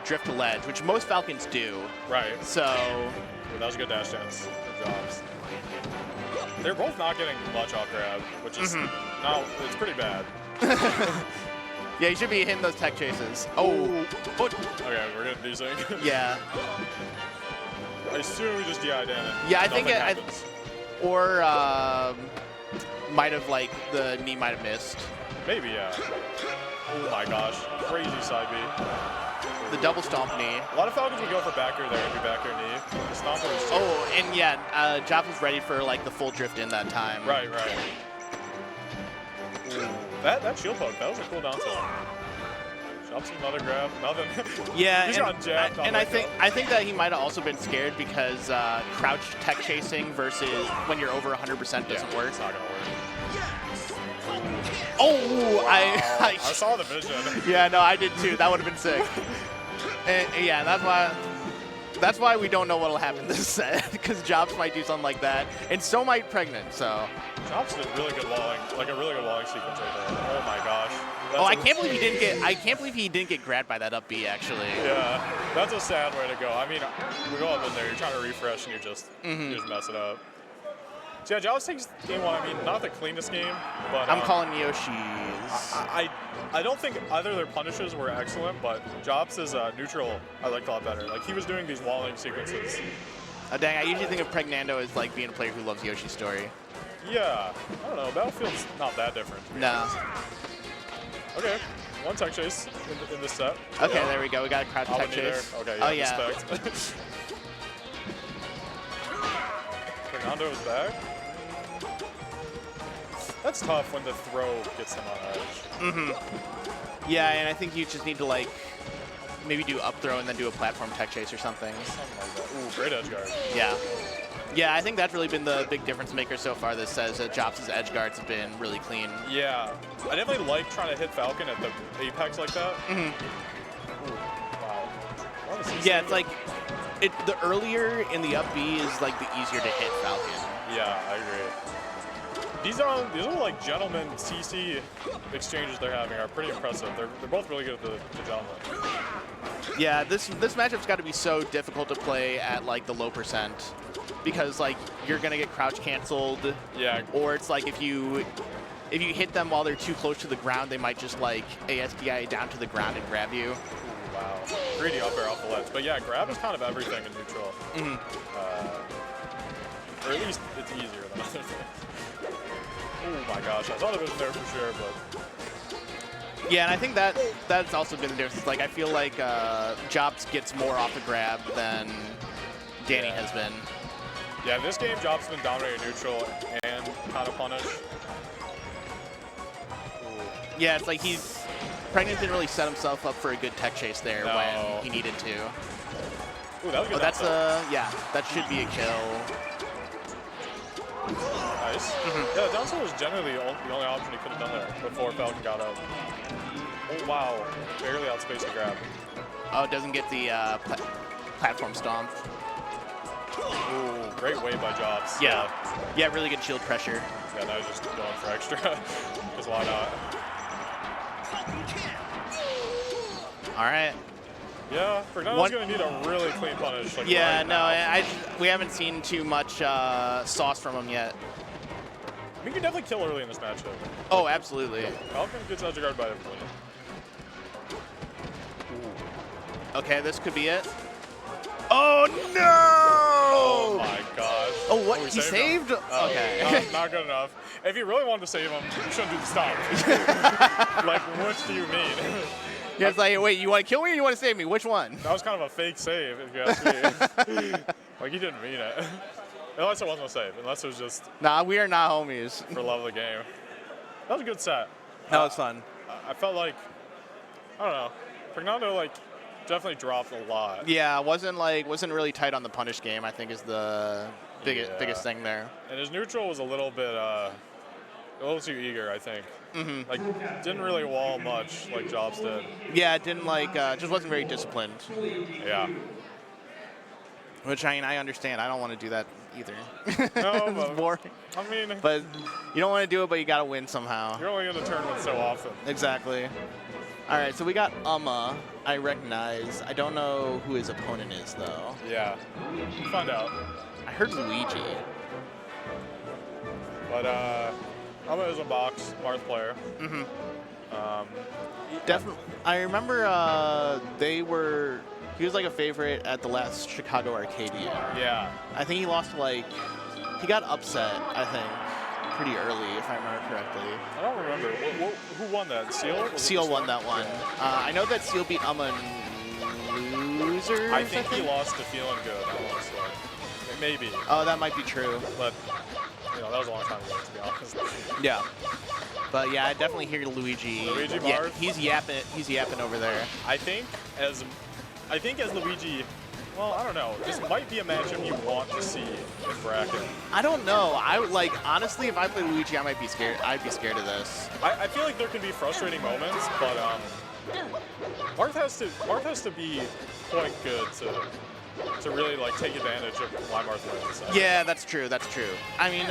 drift to ledge, which most Falcons do. Right. So That was a good dash dance. Good jobs. They're both not getting much off grab, which is it's pretty bad. yeah, you should be hitting those tech chases. Oh, Okay, we're getting decent. yeah. I assume we just DI'd in and Yeah, I think nothing I- happens. Or might have like the knee might have missed. Maybe, yeah. Oh my gosh. Crazy side B. the double stomp knee. A lot of Falcons would go for back air there and do back air knee. The stomper was Oh, and yeah, Jobs was ready for like the full drift in that time. Right. Ooh. That shield poke, that was a cool down tilt. Jumps another grab, nothing. Yeah, He's got jabbed. I think that he might have also been scared because crouch tech chasing versus when you're over 100% doesn't work. It's not gonna work. Oh, Wow. I saw the vision. Yeah, no, I did too. That would have been sick. And, yeah, that's why we don't know what'll happen this set, because Jobs might do something like that, and so might Pregnant. So. Jobs did really good walling, like a really good walling sequence right there. Oh my gosh. Oh, I can't believe he didn't get. I can't believe he didn't get grabbed by that up B actually. Yeah, that's a sad way to go. I mean, we go up in there, you're trying to refresh, and you just mess it up. So yeah, Jobs takes game one. I mean, not the cleanest game, but I'm calling Yoshi's. I don't think either of their punishes were excellent, but Jobs' neutral I liked a lot better. Like he was doing these walling sequences. Dang, I usually think of Pregnando as like being a player who loves Yoshi's story. Yeah, I don't know. Battlefield's not that different. No. Okay, one tech chase in this set. Okay, yeah. There we go. We got a crouch tech chase. There. Okay, oh yeah, yeah. respect. Fernando is back. That's tough when the throw gets him on edge. Yeah, and I think you just need to like maybe do up throw and then do a platform tech chase or something. Something like that. Ooh, great edge guard. Yeah. Yeah, I think that's really been the big difference maker so far. This says that Jobs' edge guards have been really clean. Yeah, I definitely like trying to hit Falcon at the apex like that. Ooh, wow. Yeah, it's like the earlier in the up B is like the easier to hit Falcon. Yeah, I agree. These little like gentleman CC exchanges they're having are pretty impressive. They're both really good at the gentleman. Yeah, this matchup's got to be so difficult to play at like the low percent because like you're gonna get crouch canceled. Yeah. Or it's like if you hit them while they're too close to the ground, they might just like ASDI down to the ground and grab you. Wow. Greedy up air off the ledge. But yeah, grab is kind of everything in neutral. Or at least it's easier than other things. Oh my gosh, I saw the vision there for sure, but. Yeah, and I think that's also been the difference. Like I feel like Jobs gets more off the grab than Danny has been. Yeah, this game Jobs has been dominating neutral and kind of punish. Ooh. Yeah, it's like Pregnant didn't really set himself up for a good tech chase there when he needed to. Ooh, that was good. Oh, that's yeah, that should be a kill. Nice. Yeah, down tilt was generally the only option he could have done there before Falcon got up. Oh, wow. Barely outspaced the grab. Oh, it doesn't get the platform stomp. Ooh, great wave by Jobs. Yeah. Yeah, really good shield pressure. Yeah, now he's just going for extra. Because why not? All right. Yeah, Fernando's going to need a really clean punish. Like yeah, right no, now. we haven't seen too much sauce from him yet. We can definitely kill early in this matchup. Oh, absolutely. Falcon gets edge guard by everybody. Okay, this could be it. Oh, no! Oh, my gosh. Oh, what? Oh, he saved? Okay. Not good enough. If you really wanted to save him, you shouldn't do the stop. Like, what do you mean? Yeah, it's like, wait, you want to kill me or you want to save me? Which one? That was kind of a fake save, if you ask me. Like, he didn't mean it. Unless it wasn't a save. Unless it was just... Nah, we are not homies. For love of the game. That was a good set. That was fun. I felt like... I don't know. Fernando, like, definitely dropped a lot. Yeah, wasn't really tight on the punish game, I think is the biggest thing there. And his neutral was a little bit... a little too eager, I think. Like, didn't really wall much like Jobs did. Yeah, it didn't just wasn't very disciplined. Yeah. Which, I mean, I understand. I don't want to do that either. No, it's boring. I mean... But you don't want to do it, but you got to win somehow. You're only in the tournament so often. Exactly. All right, so we got I recognize. I don't know who his opponent is, though. Yeah. We'll find out. I heard Luigi. But, Amma is a box, Marth player. Definitely. I remember he was like a favorite at the last Chicago Arcadia. Yeah. I think he lost he got upset, I think, pretty early, if I remember correctly. I don't remember. Who won that? Seal? Seal won that one. I know that Seal beat Amma in losers. I think he lost to Feeling Good, honestly. Maybe. Oh, that might be true. But, you know, that was a long time ago, to be honest. Yeah. But yeah, I definitely hear Luigi. Luigi Yeah, Marth? he's yapping over there. I think as Luigi, well, I don't know. This might be a matchup you want to see in bracket. I don't know. I would like honestly, if I play Luigi, I might be scared. I'd be scared of this. I feel like there can be frustrating moments, but Marth has to be quite good to really like take advantage of why Marth wins. Yeah, that's true. That's true. I mean,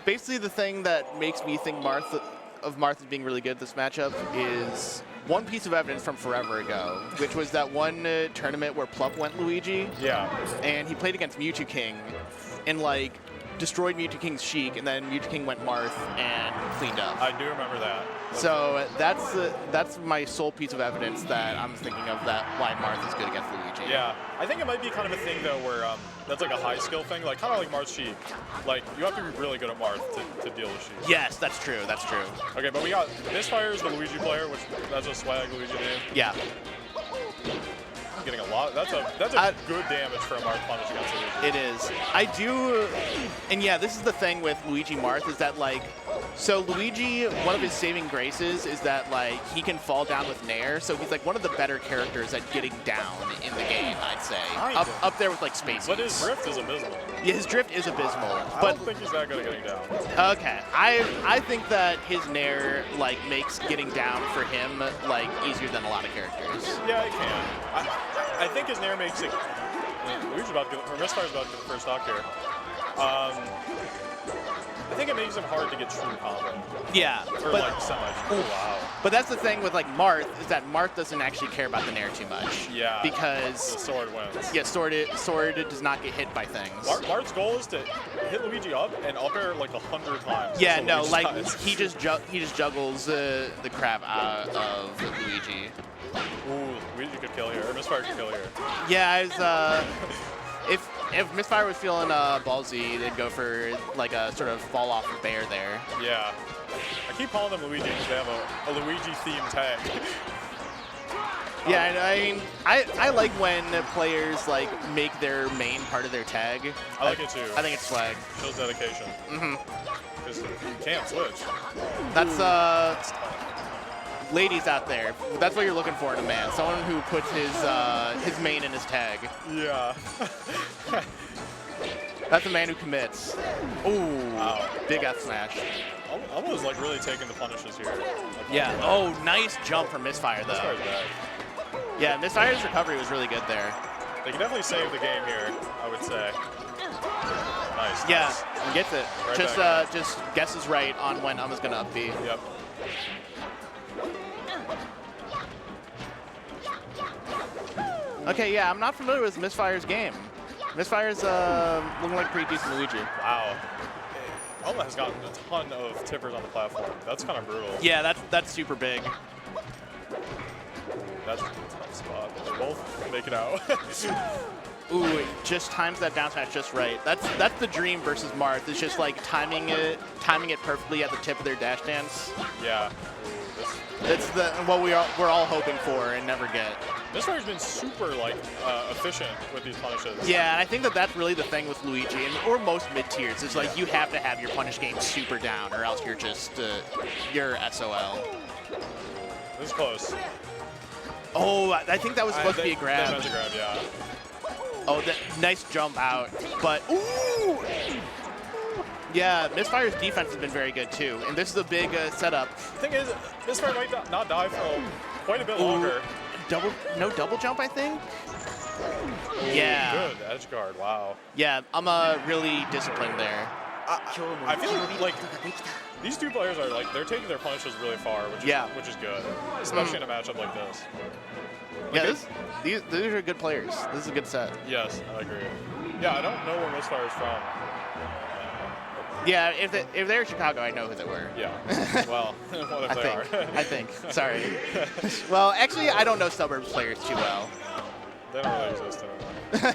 basically the thing that makes me think Marth as being really good at this matchup is one piece of evidence from forever ago, which was that one tournament where Plup went Luigi. Yeah. And he played against Mewtwo King and like destroyed Mewtwo King's Sheik, and then Mewtwo King went Marth and cleaned up. I do remember that. So that's my sole piece of evidence that I'm thinking of that why Marth is good against Luigi. Yeah, I think it might be kind of a thing though where that's like a high skill thing, like kind of like Marth's Sheik. Like you have to be really good at Marth to deal with Sheik. Yes, that's true. That's true. Okay, but we got Misfire is the Luigi player, which that's a swag Luigi name. Yeah. Getting a lot. That's a good damage for a Marth punish against Luigi. It is. I do, and yeah, this is the thing with Luigi Marth is that like, so Luigi, one of his saving graces is that like he can fall down with Nair, so he's like one of the better characters at getting down in the game, I'd say. Up there with like Space. But his drift is abysmal. Yeah, his drift is abysmal. I But don't think he's that good at getting down. okay, I think that his Nair like makes getting down for him like easier than a lot of characters. Yeah, it can. I think his Nair makes it. Luigi's about to get, or Misfire's about to get the first stock here. I think it makes him hard to get true combo. Yeah, Or but like semi. Oh, wow. but that's the thing with like Marth is that Marth doesn't actually care about the Nair too much. Yeah. Because The sword wins. yeah, sword does not get hit by things. Marth's goal is to hit Luigi up and up air like 100 times. Yeah, so no, Luigi like dies. he just juggles the crap out of Luigi. Ooh, Luigi could kill here. Or Misfire could kill here. Yeah, if Misfire was feeling ballsy, they'd go for like a sort of fall off bear there. Yeah. I keep calling them Luigi because they have a Luigi-themed tag. Yeah, and I mean, I like when players like make their main part of their tag. I like it too. I think it's swag. Shows dedication. Because you can't switch. That's ladies out there. That's what you're looking for in a man. Someone who puts his main in his tag. Yeah. That's a man who commits. Ooh, Wow. big F smash. Almost like really taking the punishes here. Like, Yeah. Oh, nice jump from Misfire though. Misfire's bad. Yeah, Misfire's recovery was really good there. They can definitely save the game here, I would say. Nice. Yeah, nice. he gets it. Right Just guesses right on when Umma's gonna up B. Yep. Okay, yeah, I'm not familiar with Misfire's game. Misfire's looking like pretty decent Luigi. Wow. Oma has gotten a ton of tippers on the platform. That's kind of brutal. Yeah, that's super big. That's a tough spot. They both make it out. Ooh, just times that down smash just right. That's the dream versus Marth. It's just like timing it perfectly at the tip of their dash dance. Yeah. That's what we're all hoping for and never get. Misfire's been super like efficient with these punishes. Yeah, and I think that's really the thing with Luigi or most mid tiers. It's like you have to have your punish game super down, or else you're just you're SOL. This is close. Oh, I think that was supposed to be a grab. That was a grab, yeah. Oh, nice jump out, but ooh. Yeah, Misfire's defense has been very good too, and this is a big setup. The thing is, Misfire might not die for quite a bit longer. No double jump, I think. Ooh, Yeah. Good edge guard. Wow. Yeah, I'm really disciplined there. I feel like these two players are like they're taking their punishes really far, which is good, especially in a matchup like this. Yeah, these are good players. This is a good set. Yes, I agree. Yeah, I don't know where Misfire is from. Yeah, if they're Chicago, I know who they were. Yeah. Well, what if they are? I think. Sorry. Well, actually, I don't know suburbs players too well. They don't really exist anymore.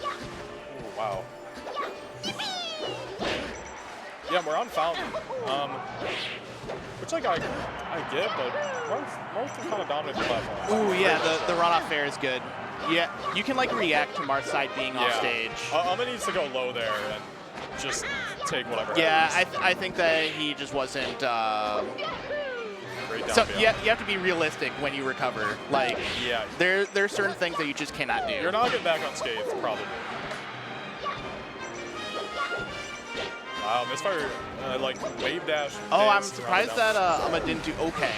Ooh, wow. Yeah, we're on Fountain. which like I get, but Marth can kind of dominate the platform. Ooh, yeah, the runoff fair is good. Yeah, you can like react to Marth's side being off stage. Amma needs to go low there and just take whatever happens. I think that he just wasn't. Great down So beyond. you have to be realistic when you recover. Like, Yeah. there's certain things that you just cannot do. You're not getting back unscathed, probably. Wow, misfire, like wave dash. Oh, I'm danced surprised around that Amma didn't do okay.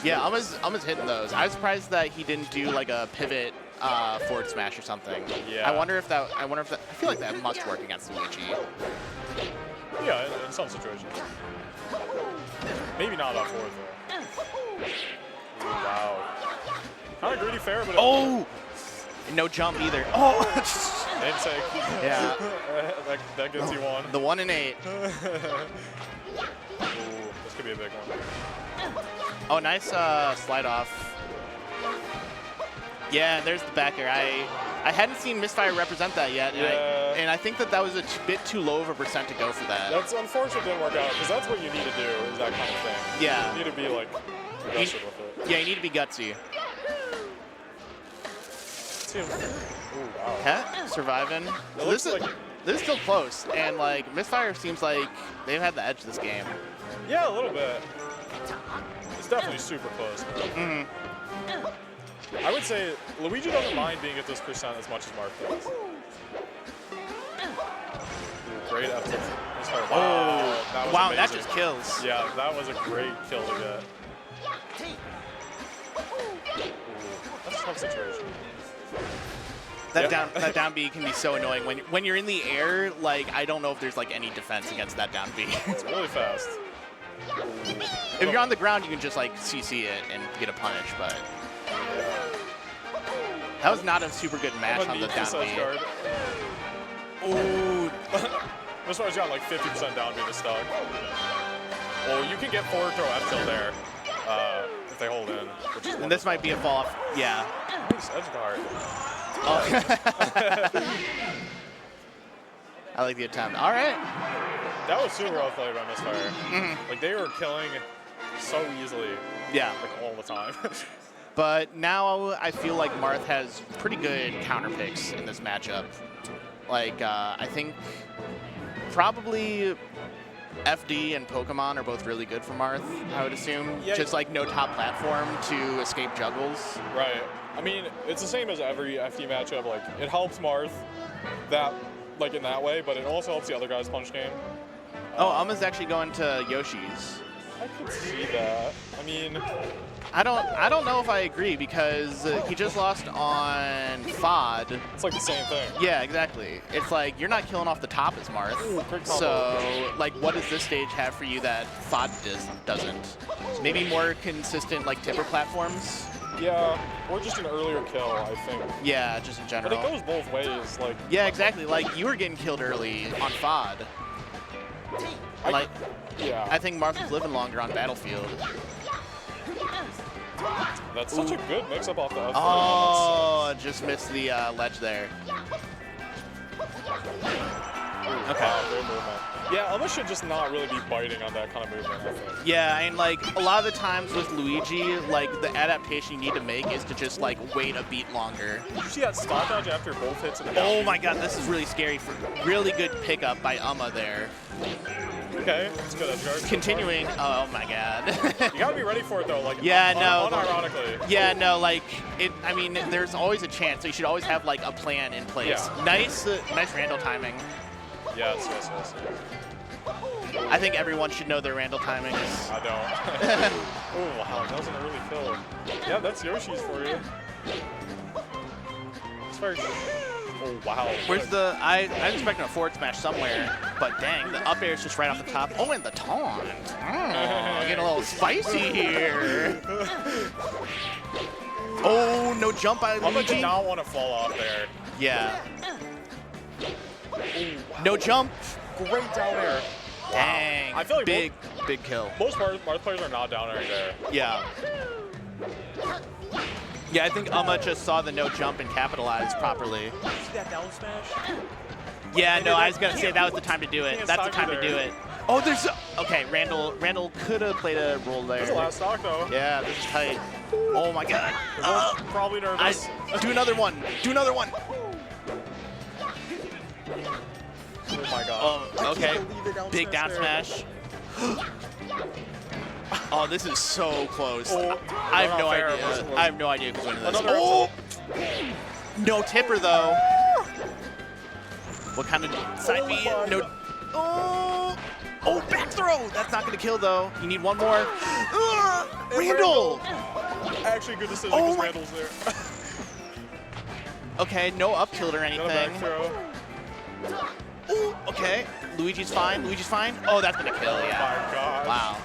Yeah, Amma's hitting those. I was surprised that he didn't do like a pivot forward smash or something. Yeah. I wonder if that. I feel like that must work against Luigi. Yeah, in some situations. Maybe not on fourth though. Ooh, wow. Kind of greedy fair, but Oh, no jump either. Oh, namesake. yeah. that gets you one. The 1 and 8. Ooh, this could be a big one. Oh, nice slide off. Yeah, there's the backer. I hadn't seen Misfire represent that yet, and I think that was a bit too low of a percent to go for that. That's unfortunate it didn't work out, because that's what you need to do, is that kind of thing. Yeah. You need to be like aggressive with it. Yeah, you need to be gutsy. Ooh, wow. Cat surviving. It looks like This is still close, and like Misfire seems like they've had the edge this game. yeah, a little bit. It's definitely super close. I would say Luigi doesn't mind being at this percent as much as Mark does. Ooh, great F tilt. Wow, that was Wow, amazing. that just kills. Yeah, that was a great kill to get. Ooh, that's a tough situation. That down B can be so annoying when you're in the air. Like I don't know if there's like any defense against that down B. It's really fast. If you're on the ground, you can just like CC it and get a punish, but that was not a super good match on the down B. Ooh. This one's got like 50% down B to stock. Well, you can get forward throw F tilt there if they hold in. Which is And this might be a fall off. Yeah. nice edge guard. Oh. I like the attempt. All right. That was super well played by Misfire. Like they were killing so easily, Yeah. like all the time. But now I feel like Marth has pretty good counter picks in this matchup. Like, I think probably FD and Pokemon are both really good for Marth, I would assume. Yeah, Just like no top platform to escape juggles. Right. I mean, it's the same as every FD matchup. Like, it helps Marth that, like in that way, but it also helps the other guy's punch game. Oh, Alma's actually going to Yoshi's. I could see that. I mean, I don't know if I agree because he just lost on FOD. it's like the same thing. Yeah, exactly. It's like you're not killing off the top as Marth. Ooh, quick combo. So, like, what does this stage have for you that FOD doesn't? Maybe more consistent, like, tipper platforms? Yeah, or just an earlier kill, I think. Yeah, just in But general. it goes both ways. Like, Yeah, exactly. Like, you were getting killed early on FOD. yeah, I think Marth was living longer on Battlefield. that's such a good mix-up off the F. Oh, just missed the ledge there. Okay. Wow, great movement. Yeah, Alma should just not really be biting on that kind of movement, I think. Yeah, and like a lot of the times with Luigi, like the adaptation you need to make is to just like wait a beat longer. Did you see that stop dodge after both hits in the Oh my god, this is really scary. For really good pickup by Amma there. Okay, that's good. That's guard. Continuing. Oh my god. You gotta be ready for it though. Like, Yeah, no. unironically. Yeah, no, like it. I mean, there's always a chance, so you should always have like a plan in place. Yeah. Nice Randall timing. Yes. I think everyone should know their Randall timings. I don't. Oh wow, that wasn't a really kill. Yeah, that's Yoshi's for you. It's very. Oh wow. Where's the? I'm expecting a forward smash somewhere, but dang, the up air is just right off the top. Oh, and the taunt. Getting a little spicy here. Oh, no jump by Alma Luigi. did not want to fall off there. Yeah. No jump. Great down air. Dang. I feel like big kill. Most Marth players are not down airing there. Yeah. Yeah, I think Amma just saw the no jump and capitalized properly. See that down smash? Yeah, no, I was gonna say that was the time to do it. That's the time to do it. Oh, there's okay. Randall could have played a role there. That's the last stock though. Yeah, this is tight. Oh my God. Probably nervous. Do another one. Do another one. Oh my God. Oh, okay. believe the down Big down smash smash. Oh, this is so close. Oh, I have no not fair. idea. I have no idea who's winning this. Another Oh! No tipper though. What kind of side B? No. Oh! Oh, back throw. That's not gonna kill though. You need one more. Randall. Actually, good decision Oh because my- Randall's there. Okay, no up tilt or Another back anything. throw. Ooh, okay. Luigi's fine. Luigi's fine. Oh, that's gonna kill. Oh Yeah. my gosh. Wow.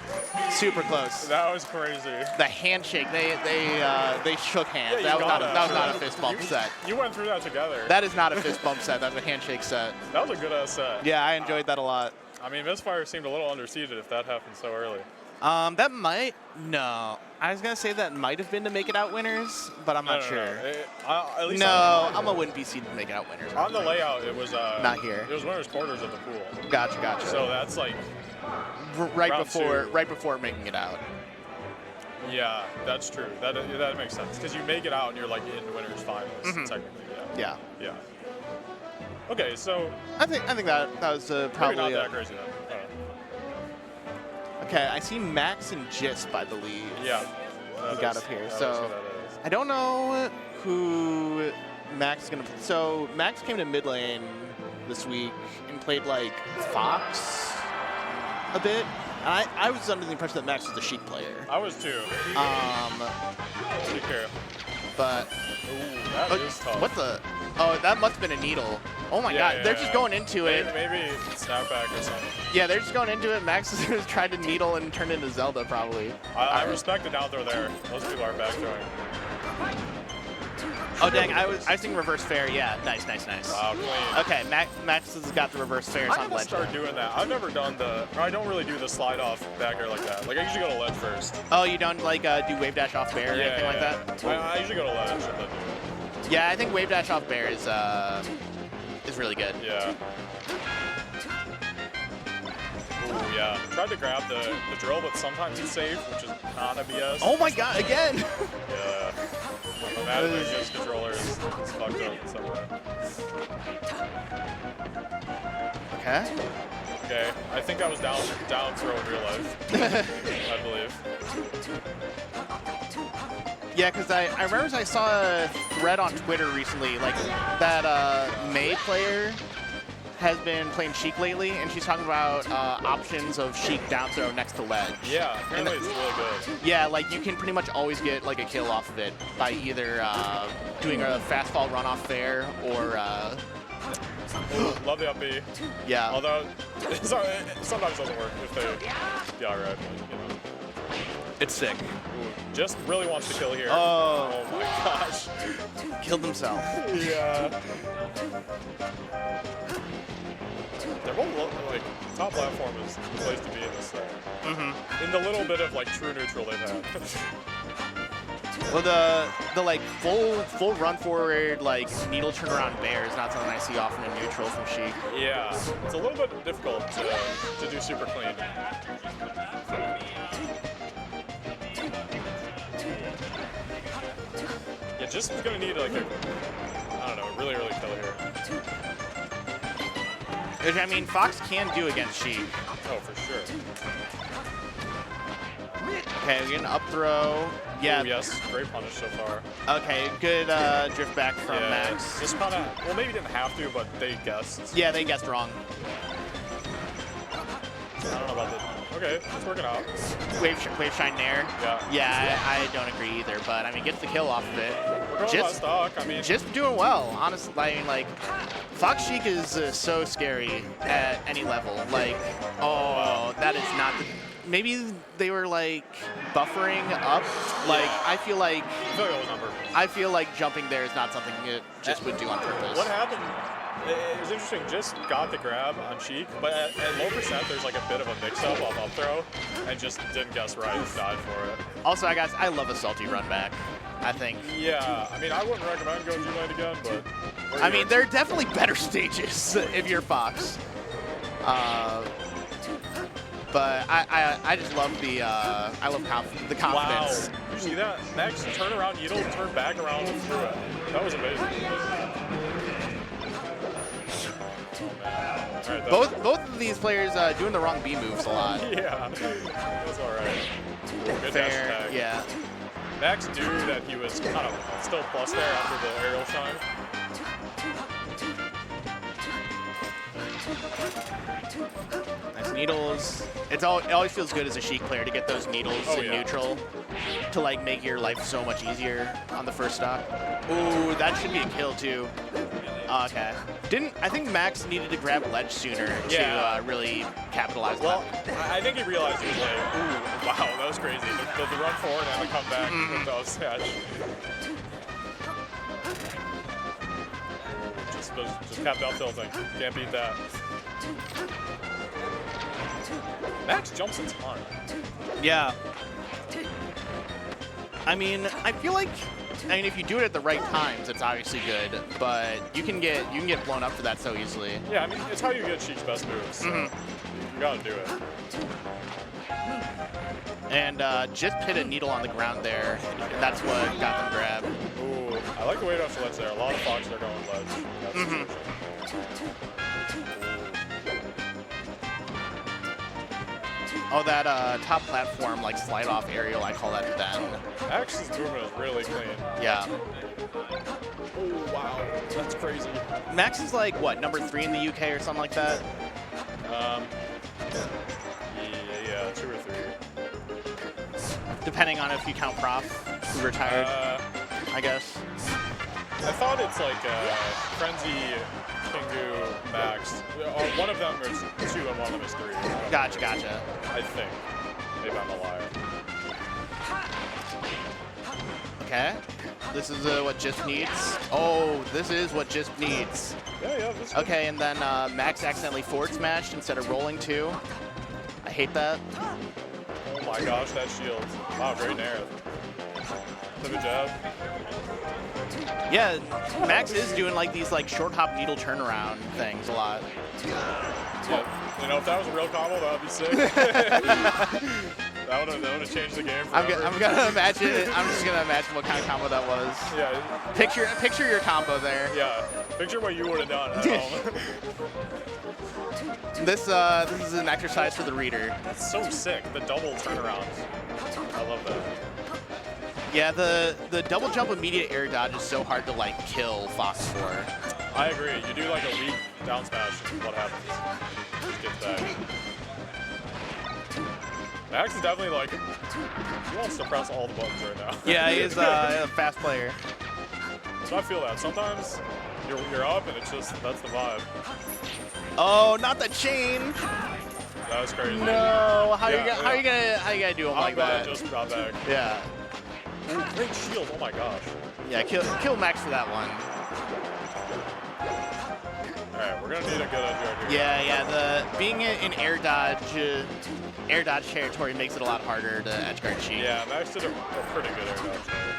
Super close. That was crazy. The handshake. They shook hands. Yeah, that you was gotta. not a fist bump set. You went through that together. That is not a fist bump set. That's a handshake set. That was a good ass set. Yeah, I enjoyed that a lot. I mean, Misfire seemed a little underseeded if that happened so early. That might no. I was gonna say that might have been to make it out winners, but I'm not No, sure. At least No, I'm a wouldn't be seeded to make it out winners. on the layout, it was Not here. It was winners quarters of the pool. Gotcha. So that's like, right round before two. making it out. yeah, that's true. That makes sense because you make it out and you're like in winners finals technically. Yeah. Yeah. Okay, so I think that was maybe probably not that crazy then. Okay. I see Max and Gist by the lead. Yeah. We got up here. That is So who that is. I don't know who Max is gonna. So Max came to mid lane this week and played like Fox a bit. And I was under the impression that Max was the Sheik player. I was too. Take care. But Ooh, that is tough. what the? Oh, that must have been a needle. Oh my God, they're just going into it. Maybe snapback or something. Yeah, they're just going into it. Max is just tried to needle and turn into Zelda probably. I respect the down throw there. Most people are back throwing. Oh dang, I was thinking reverse fair. Yeah, nice. Clean. Okay, Max has got the reverse fairs I on gotta ledge. start now. doing that. I've never done I don't really do the slide off back air like that. Like I usually go to ledge first. Oh, you don't like do wave dash off bear or anything like that? I usually go to ledge and then do Yeah, I think wave dash off bear is really good. it. Yeah. Ooh, yeah. Tried to grab the drill, but sometimes it's safe, which is not a BS. Oh my God, again! Yeah. Imagine this controller is fucked up somewhere. Okay. Okay, I think I was down throw in real life. I believe. Yeah, because I remember I saw a thread on Twitter recently, like that May player has been playing Sheik lately, and she's talking about options of Sheik down throw next to ledge. Yeah, apparently it's really good. Yeah, like you can pretty much always get like a kill off of it by either doing a fast fall run off fair or Love the up B. yeah. Although it sometimes doesn't work if they be alright. It's sick. Just really wants to kill here. Oh. Oh my gosh. Killed himself. Yeah. They're both like top platform is the place to be in this thing. In the little bit of like true neutral they've had. Well, the like full run forward like needle turnaround bear is not something I see often in neutral from Sheik. Yeah, it's a little bit difficult to do super clean. Yeah, just gonna need like a, I don't know, really kill here. Which I mean, Fox can do against Sheik. Oh, for sure. Okay, we get an up throw. Yeah. Ooh, yes, great punish so far. Okay, good drift back from Yeah, Max. just kind of, well, maybe didn't have to, but they guessed. Yeah, they guessed wrong. I don't know about that. Okay, it's working out. Wave shine there. Yeah. Yeah, I don't agree either, but I mean, gets the kill off of it. We're going about stock. I mean, Just doing well, honestly. I mean, like, Fox Sheik is so scary at any level. Like, oh, that is not the. Maybe they were like buffering up. Like, I feel like jumping there is not something it just would do on purpose. what happened? It was interesting. Just got the grab on Sheik, but at low percent, there's like a bit of a mix-up on up throw, and just didn't guess right and died for it. Also, I love a salty run back. I think. Yeah, I mean, I wouldn't recommend going G-Lane again, but. I mean, there are definitely better stages if you're Fox. But I just love the the confidence. Wow. You see that? Max turn around needle, turn back around and threw it. That was amazing. Oh, man. All right, Both of these players doing the wrong B moves a lot. Yeah, that's all right. Good dash Fair, attack. yeah. Max knew that he was kind of still plus there after the aerial shine. Nice needles. It always feels good as a Sheik player to get those needles in neutral to like make your life so much easier on the first stock. Ooh, that should be a kill too. Okay. I think Max needed to grab ledge sooner to really capitalize on that. I think he realized he was like, ooh, wow, that was crazy. The run forward and the comeback with those just kept out tilting. Can't beat that. Max jumps a ton. Yeah. I mean, I feel like, if you do it at the right times, it's obviously good, but you can get blown up for that so easily. Yeah, I mean, it's how you get Sheik's best moves. So you gotta do it. And just hit a needle on the ground there, and that's what got them grabbed. Ooh, I like the way off ledge there. A lot of Fox are going ledge. Oh, that top platform, like slide off aerial, I call that bend. Max's movement is really clean. Yeah. Oh, wow. That's crazy. Max is like, what, number 3 in the UK or something like that? Yeah, 2 or 3. Depending on if you count Prof, who retired, I guess. I thought it's like Frenzy, Kingu, Max. One of them is 2 and one of them is 3. Gotcha. I think. Maybe I'm a liar. Okay. This is what Just needs. Oh, this is what Just needs. Yeah, this is Okay, and then Max accidentally forward smashed instead of rolling 2. I hate that. Oh my gosh, that shield. Wow, great narrative. Good jab. Yeah, Max is doing like these like short hop needle turnaround things a lot. Yeah, you know, if that was a real combo, that would be sick. that would have changed the game forever. I'm gonna imagine. I'm just gonna imagine what kind of combo that was. Yeah. Picture your combo there. Yeah. Picture what you would have done at home. This is an exercise for the reader. That's so sick. The double turnaround. I love that. Yeah, the double jump immediate air dodge is so hard to like kill Fox for. I agree. You do like a weak down smash, and what happens? Just gets back. Max is definitely like, he wants to press all the buttons right now. Yeah, he is a fast player. So I feel that. Sometimes you're up and it's just, that's the vibe. Oh, not the chain. That was crazy. No, how you gonna do him like that? Just got back. Yeah. Ooh, great shield. Oh my gosh. Yeah, kill Max for that one. All right, we're gonna need a good edge right here. Yeah. The being in air dodge territory makes it a lot harder to edge guard Sheik. Yeah, Max did a pretty good air dodge there.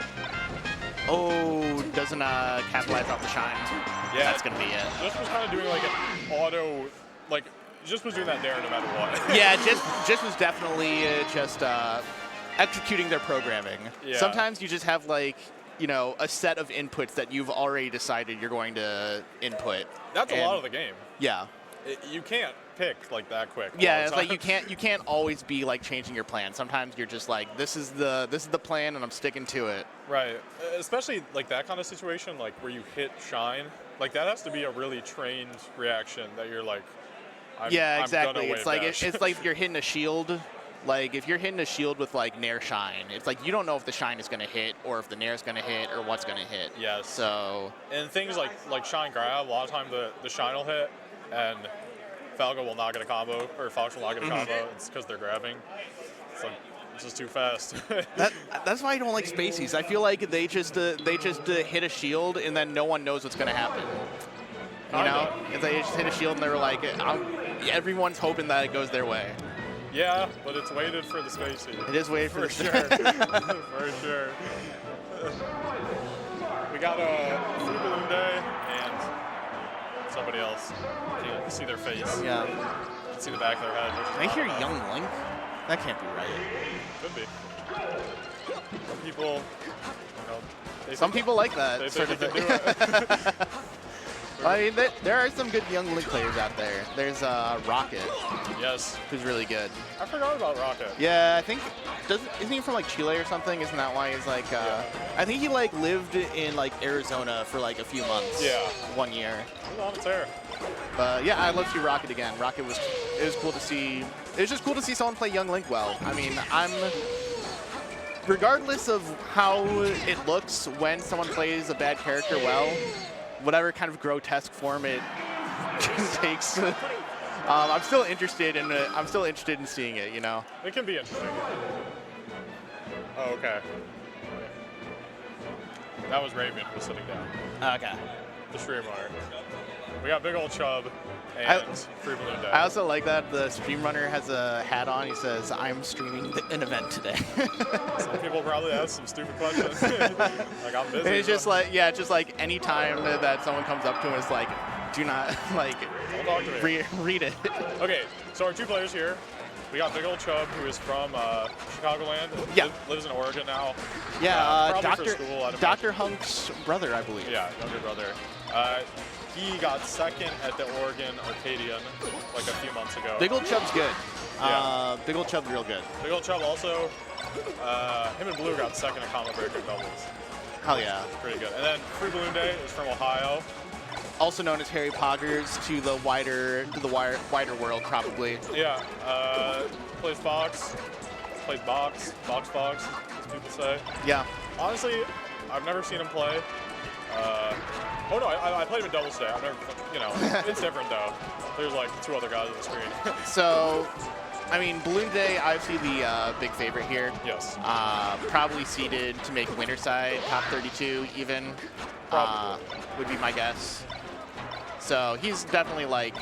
Oh, doesn't capitalize off the shine. Yeah, that's gonna be it. Just was kind of doing like an auto, like just was doing that there no matter what. Yeah, just was definitely just executing their programming. Yeah. Sometimes you just have like, you know, a set of inputs that you've already decided you're going to input. That's a lot of the game. Yeah. You can't pick like that quick. Yeah, it's like you can't always be like changing your plan. Sometimes you're just like, this is the plan and I'm sticking to it. Right. Especially like that kind of situation, like where you hit shine, like that has to be a really trained reaction that you're like, yeah, I'm exactly. gonna It's like dash. it's like you're hitting a shield. Like if you're hitting a shield with like nair shine, it's like you don't know if the shine is gonna hit or if the nair is gonna hit or what's gonna hit. Yes. So. And things like shine grab, a lot of time the shine will hit and Falco will not get a combo or Fox will not get a combo. It's because they're grabbing. It's like it's just too fast. That's why I don't like Spaceys. I feel like they just hit a shield and then no one knows what's gonna happen. You know, if they just hit a shield and they're like, everyone's hoping that it goes their way. Yeah, but it's weighted for the Spacey. It is weighted for sure. For sure. We got a Free Balloon Day and somebody else. You can't see their face. Yeah. can see the back of their head. I hear Young Link. That can't be right. Could be. Some people, you know, Some people like that they sort think of you thing. can do it. I mean, there are some good Young Link players out there. There's Rocket, Yes. who's really good. I forgot about Rocket. Yeah, I think isn't he from like Chile or something? Isn't that why he's like? I think he like lived in like Arizona for like a few months. Yeah. 1 year. Hold on, it's there. But yeah, I'd love to see Rocket again. Rocket was cool to see. It was just cool to see someone play Young Link well. I mean, regardless of how it looks when someone plays a bad character well, whatever kind of grotesque form it takes. I'm still interested in seeing it. You know. It can be interesting. Oh, okay. That was Raven who was sitting down. Okay. The streamer. We got Big Ol' Chub and Free Balloon Day. I also like that the stream runner has a hat on. He says, "I'm streaming an event today." Some people probably ask some stupid questions. Like, I'm busy. And it's just like, yeah, just like any time that someone comes up to him, it's like, do not like Don't talk to me. read it. Okay, so our two players here. We got Big Ol' Chub, who is from Chicagoland. Yeah. Lives in Oregon now. Yeah, Probably for school, I'd imagine. Dr. Hunk's brother, I believe. Yeah, younger brother. He got second at the Oregon Arcadian like a few months ago. Big Ol' Chub's good. Yeah. Big Ol' Chub's real good. Big Ol' Chub also, him and Blue got second at Combo Breaker doubles. Hell yeah. Pretty good. And then Free Balloon Day is from Ohio. Also known as Harry Poggers to the wider world, probably. Yeah, plays Fox, plays Box, as people say. Yeah. Honestly, I've never seen him play. Oh no, I played him in doubles today. I've never, you know, it's different though. There's like two other guys on the screen. So, I mean, Balloon Day, obviously the big favorite here. Yes. Probably seeded to make winner side, top 32 even, would be my guess. So he's definitely like,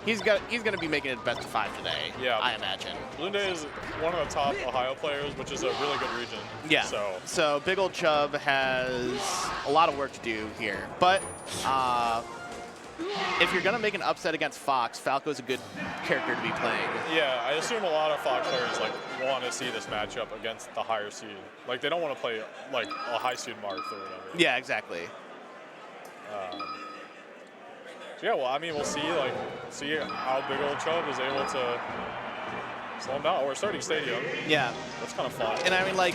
he's gonna be making it best of 5 today. Yeah. I imagine. Balloon Day is one of the top Ohio players, which is a really good region. Yeah. So Big Ol' Chub has a lot of work to do here, but if you're gonna make an upset against Fox, Falco's a good character to be playing. Yeah, I assume a lot of Fox players like want to see this matchup against the higher seed. Like they don't want to play like a high seed Marth or whatever. Yeah, exactly. So yeah, well, I mean, we'll see how Big Ol' Chub is able to slow him down. We're starting Stadium. Yeah. That's kind of fun. And I mean, like,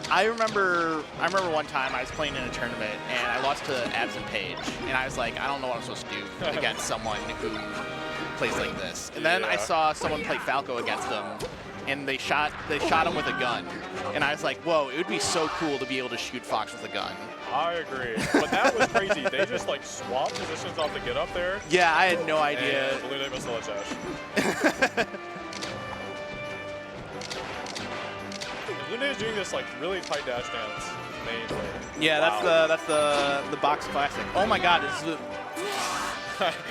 I remember one time I was playing in a tournament and I lost to Absent Page, and I was like, I don't know what I'm supposed to do against someone who plays like this. And then I saw someone play Falco against them, and they shot him with a gun, and I was like, whoa, it would be so cool to be able to shoot Fox with a gun. I agree, but that was crazy. They just like swapped positions off the get up there. Yeah, I had no idea. And Balloon Day missed the ledge dash. Balloon Day is doing this like really tight dash dance mainly. Yeah, Wow. that's the box classic. Oh my God, this is the.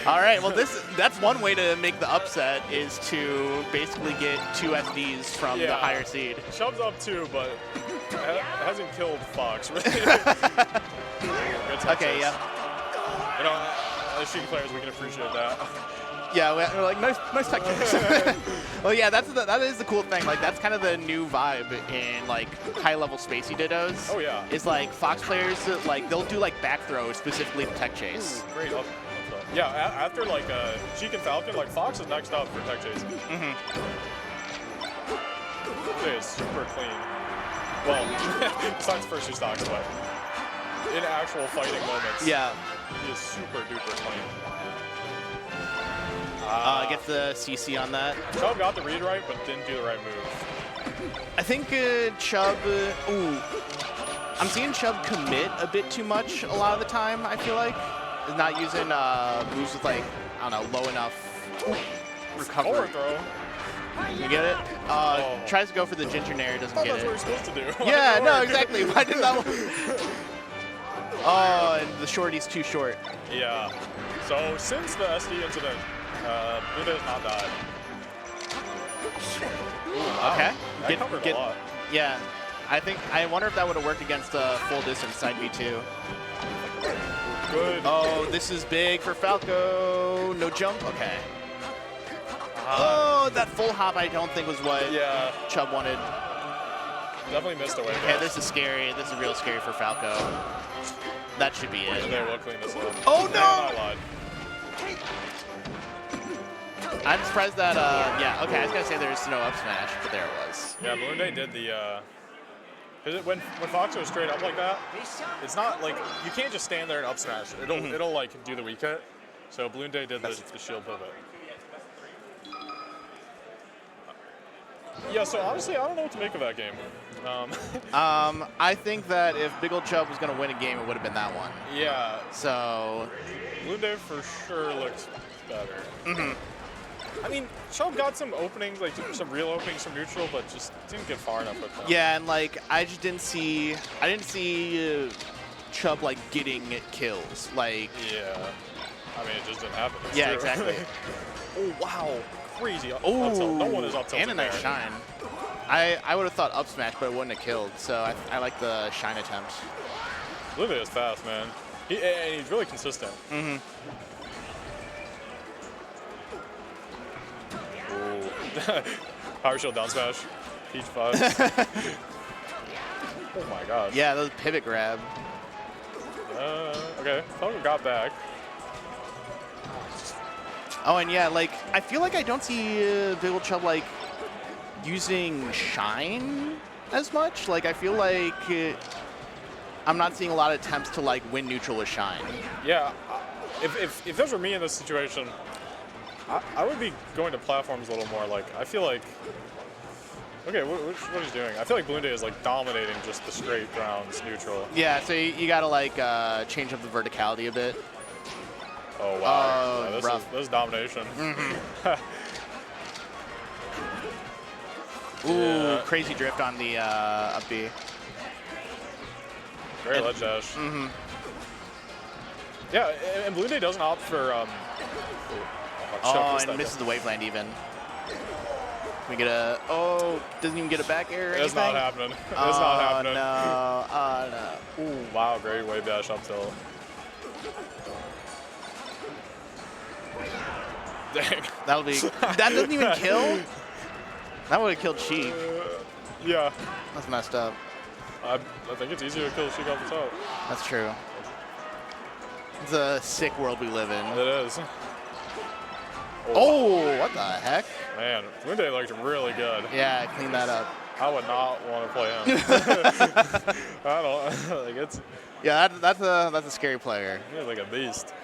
All right, well that's one way to make the upset is to basically get 2 SDs from the higher seed. Chub's up 2, but hasn't killed Fox. Really. Okay, yeah. You know, as Sheik players, we can appreciate that. Yeah, we're like nice tactics. Well, yeah, that is the cool thing. Like that's kind of the new vibe in like high-level spacey dittos. Oh yeah. Is like Fox players like they'll do like back throws specifically to tech chase. Ooh, great up. Yeah, after like Sheik and Falcon, like Fox is next up for tech chasing. It is super clean. Well, besides first 2 stocks, but in actual fighting moments, Yeah. he is super duper clean. Gets the CC on that. Chubb got the read right, but didn't do the right move. I think Chubb. I'm seeing Chubb commit a bit too much a lot of the time. I feel like not using moves with like I don't know low enough recovery. Forward throw. You get it? Tries to go for the ginger nair, doesn't I thought get that's it. what you're supposed to do. Yeah, no, exactly. Why did that? Oh, and the shorty's too short. Yeah. So since the SD incident, Buddha has not died. Ooh, wow. Okay. That covered a lot. Yeah. I wonder if that would have worked against full distance side V2. Good. Oh, this is big for Falco. No jump. Okay. Oh, that full hop I don't think was what Yeah, Chubb wanted. definitely missed away. Okay, this is scary. This is real scary for Falco. That should be it. They will clean this up. Oh, Man, no! I lied. I'm surprised that, yeah, okay, I was going to say there's no up smash, but there it was. Yeah, Balloon Day did the. Cause when Fox goes straight up like that, it's not like you can't just stand there and up smash. It'll like do the weak hit. So Balloon Day did the shield pivot. Yeah, so honestly, I don't know what to make of that game. I think that if Big Ol' Chubb was going to win a game, it would have been that one. Yeah, So, Balloon Day for sure looked better. I mean, Chubb got some openings, like some real openings from neutral, but just didn't get far enough with them. yeah, and like I just didn't see Chubb like getting kills. Like, Yeah. I mean, it just didn't happen. It's yeah, true. exactly. Oh, wow. Crazy. Oh, No one is up tilted and a nice there. shine. I would have thought up smash, but it wouldn't have killed. So I like the shine attempts. Balloon Day is fast, man. And he's really consistent. Ooh. Power shield down smash. Peach fuzz. Oh my gosh. Yeah, those pivot grab. Okay. Falco got back. Oh, and yeah, like I feel like I don't see Big Ol' Chubb like using shine as much. Like I feel like I'm not seeing a lot of attempts to like win neutral with shine. Yeah. If this were me in this situation, I would be going to platforms a little more. Like I feel like. Okay, what he's doing? I feel like Balloon Day is like dominating just the straight grounds neutral. Yeah, so you gotta like change up the verticality a bit. Oh wow! Yeah, rough. this is domination. Ooh, Yeah. crazy drift on the up B. Great ledge dash. Yeah, and Balloon Day doesn't opt for. Oh, and misses the waveland even. We get a doesn't even get a back air or It's anything. not happening. It's not happening. No. Ooh, wow, great wave dash up tilt. Dang. That'll be that doesn't even kill. That would have killed Sheik. Yeah, That's messed up. I think it's easier to kill Sheik off the top. That's true. It's a sick world we live in. It is. Oh, what the heck? Man, Balloon Day looked really good. Yeah, clean that up. I would not want to play him. I don't like it's. Yeah, that's a scary player. He's like a beast.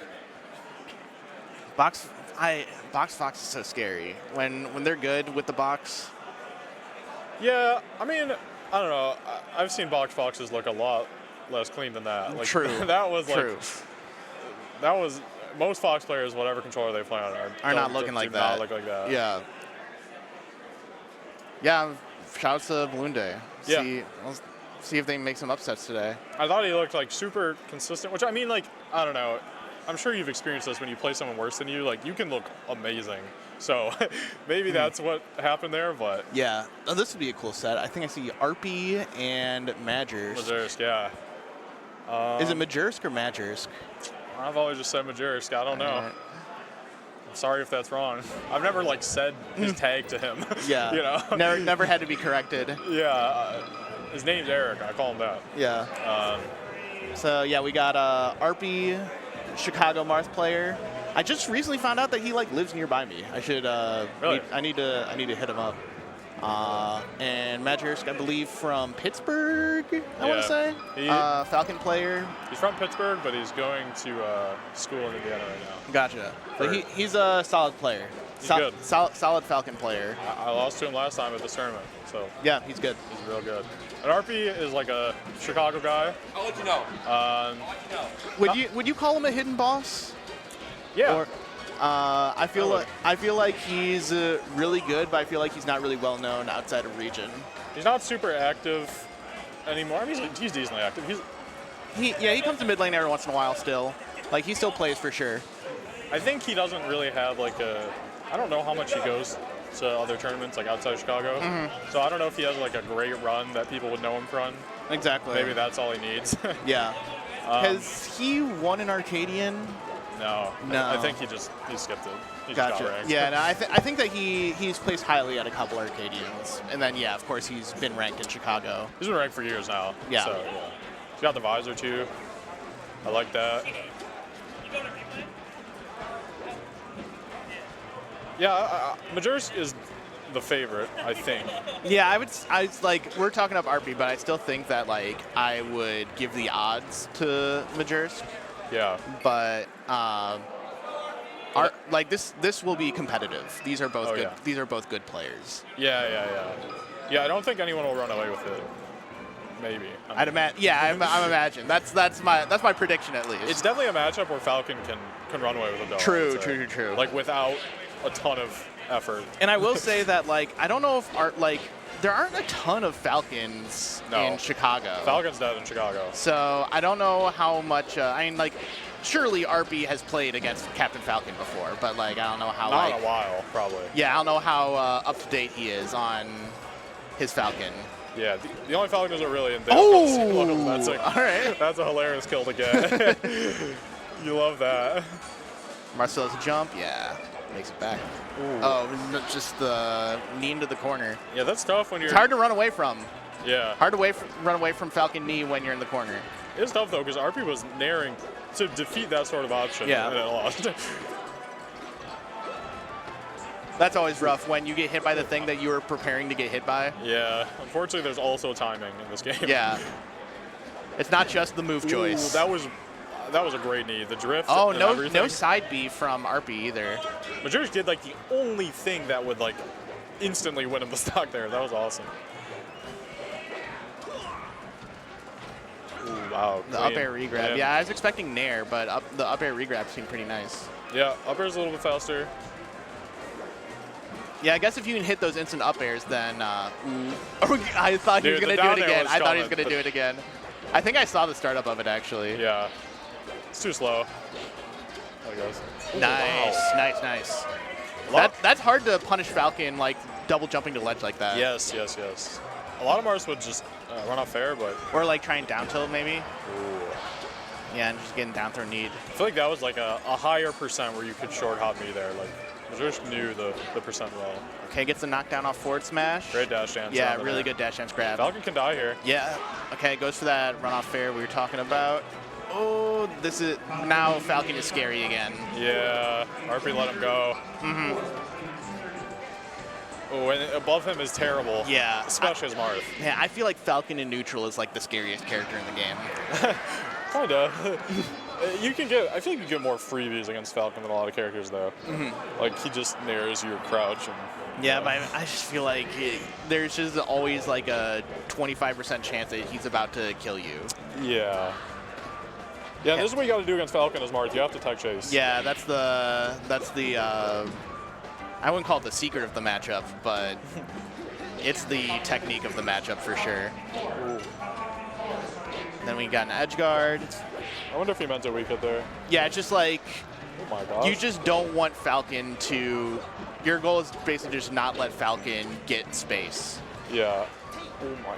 Box Fox is so scary. When they're good with the box. Yeah, I mean, I don't know. I've seen box foxes look a lot less clean than that. Like, True. That was like. True. That was most Fox players, whatever controller they play on, Are not looking like that. Not look like that. Yeah. Yeah. Shout out to Balloon Day. Yeah. Let's see if they make some upsets today. I thought he looked like super consistent, which I mean, like, I don't know. I'm sure you've experienced this when you play someone worse than you. Like, you can look amazing. So maybe that's what happened there, but. Yeah. Oh, this would be a cool set. I think I see Arpy and Majers. Majorsk, yeah. Is it Majorsk or Majorsk? I've always just said Majorsk. I don't know. Alright. I'm sorry if that's wrong. I've never, like, said his tag to him. Yeah. You know? Never had to be corrected. Yeah. His name's Eric. I call him that. Yeah. So yeah, we got Arpy, Chicago Marth player. I just recently found out that he like lives nearby me. I should Really? I need to hit him up. And Majorsk, I believe from Pittsburgh. I want to say Falcon player. He's from Pittsburgh, but he's going to school in Indiana right now. Gotcha. But he's a solid player. He's good. Solid Falcon player. I lost to him last time at this tournament, so Yeah, he's good. he's real good. And RP is like a Chicago guy. I'll let you know. Would you call him a hidden boss? Yeah. Or, I feel like he's really good, but I feel like he's not really well known outside of region. He's not super active anymore. I mean, he's decently active. He comes to mid lane every once in a while still. Like he still plays for sure. I think he doesn't really have like a. I don't know how much he goes to other tournaments like outside of Chicago. So I don't know if he has like a great run that people would know him from. Exactly. Maybe that's all he needs. Yeah. Has he won an Arcadian No. No. I think he skipped it. He just got Gotcha. ranked. Yeah, no, I think that he's placed highly at a couple Arcadians, and then yeah, of course he's been ranked in Chicago. He's been ranked for years now. Yeah. So, yeah. He's got the visor too. I like that. Yeah, Majersk is the favorite, I think. Yeah, I like, we're talking up RP, but I still think that like I would give the odds to Majersk. Yeah. But like this will be competitive. These are both good. Yeah. These are both good players. Yeah. Yeah, I don't think anyone will run away with it. Maybe. I'd imagine. Yeah, I'm imagine. That's my prediction at least. It's definitely a matchup where Falcon can run away with a dog. True. Like without a ton of effort. And I will say that like I don't know if there aren't a ton of Falcons in Chicago. Falcon's dead in Chicago. So I don't know how much. I mean, like, surely RP has played against Captain Falcon before, but like I don't know how. Not in a while, probably. Yeah, I don't know how up to date he is on his Falcon. Yeah, the only Falcons are really in there. Oh! All right. That's a hilarious kill to get. You love that. Marcelo's jump, yeah, makes it back. Ooh. Oh, just the knee into the corner. Yeah, that's tough when you're. It's hard to run away from. Yeah. Hard to run away from Falcon knee when you're in the corner. It's tough though because RP was naring to defeat that sort of option. Yeah. And it lost. That's always rough when you get hit by the thing that you were preparing to get hit by. Yeah. Unfortunately, there's also timing in this game. Yeah. It's not just the move choice. That was a great knee. The drift. Oh, and no everything. side B from RP either. Majersk did like the only thing that would like instantly win him the stock there. That was awesome. Ooh, wow. The up air regrab. Yeah, I was expecting nair, but the up air regrab seemed pretty nice. Yeah, up air's a little bit faster. Yeah, I guess if you can hit those instant up airs, then I thought he was going to do it again. I thought he was going to do it again. I think I saw the startup of it, actually. Yeah. It's too slow, I guess. Ooh, nice, wow. nice. That's hard to punish Falcon, like, double jumping to ledge like that. Yes. A lot of Mars would just run off fair, but... Or, like, try and down tilt, maybe. Ooh. Yeah, and just getting down throw need. I feel like that was, like, a higher percent where you could short hop me there. Like, Majersk knew the percent well. Okay, gets the knockdown off forward smash. Great dash dance. Yeah, really good dash dance grab. Falcon can die here. Yeah. Okay, goes for that run off fair we were talking about. Oh, this is now Falcon is scary again. Yeah, RP let him go. Oh, and above him is terrible. Yeah. Especially as Marth. Yeah, I feel like Falcon in neutral is like the scariest character in the game. Kinda. I feel like you get more freebies against Falcon than a lot of characters, though. Like, he just nairs your crouch. And, yeah, but I just feel like there's just always like a 25% chance that he's about to kill you. Yeah. Yeah, this is what you got to do against Falcon as Marth. You have to tech chase. Yeah, that's the I wouldn't call it the secret of the matchup, but it's the technique of the matchup for sure. Ooh. Then we got an edge guard. I wonder if he meant a weak hit there. Yeah, it's just like, oh my gosh. You just don't want Falcon to, your goal is basically just not let Falcon get space. Yeah. Oh my.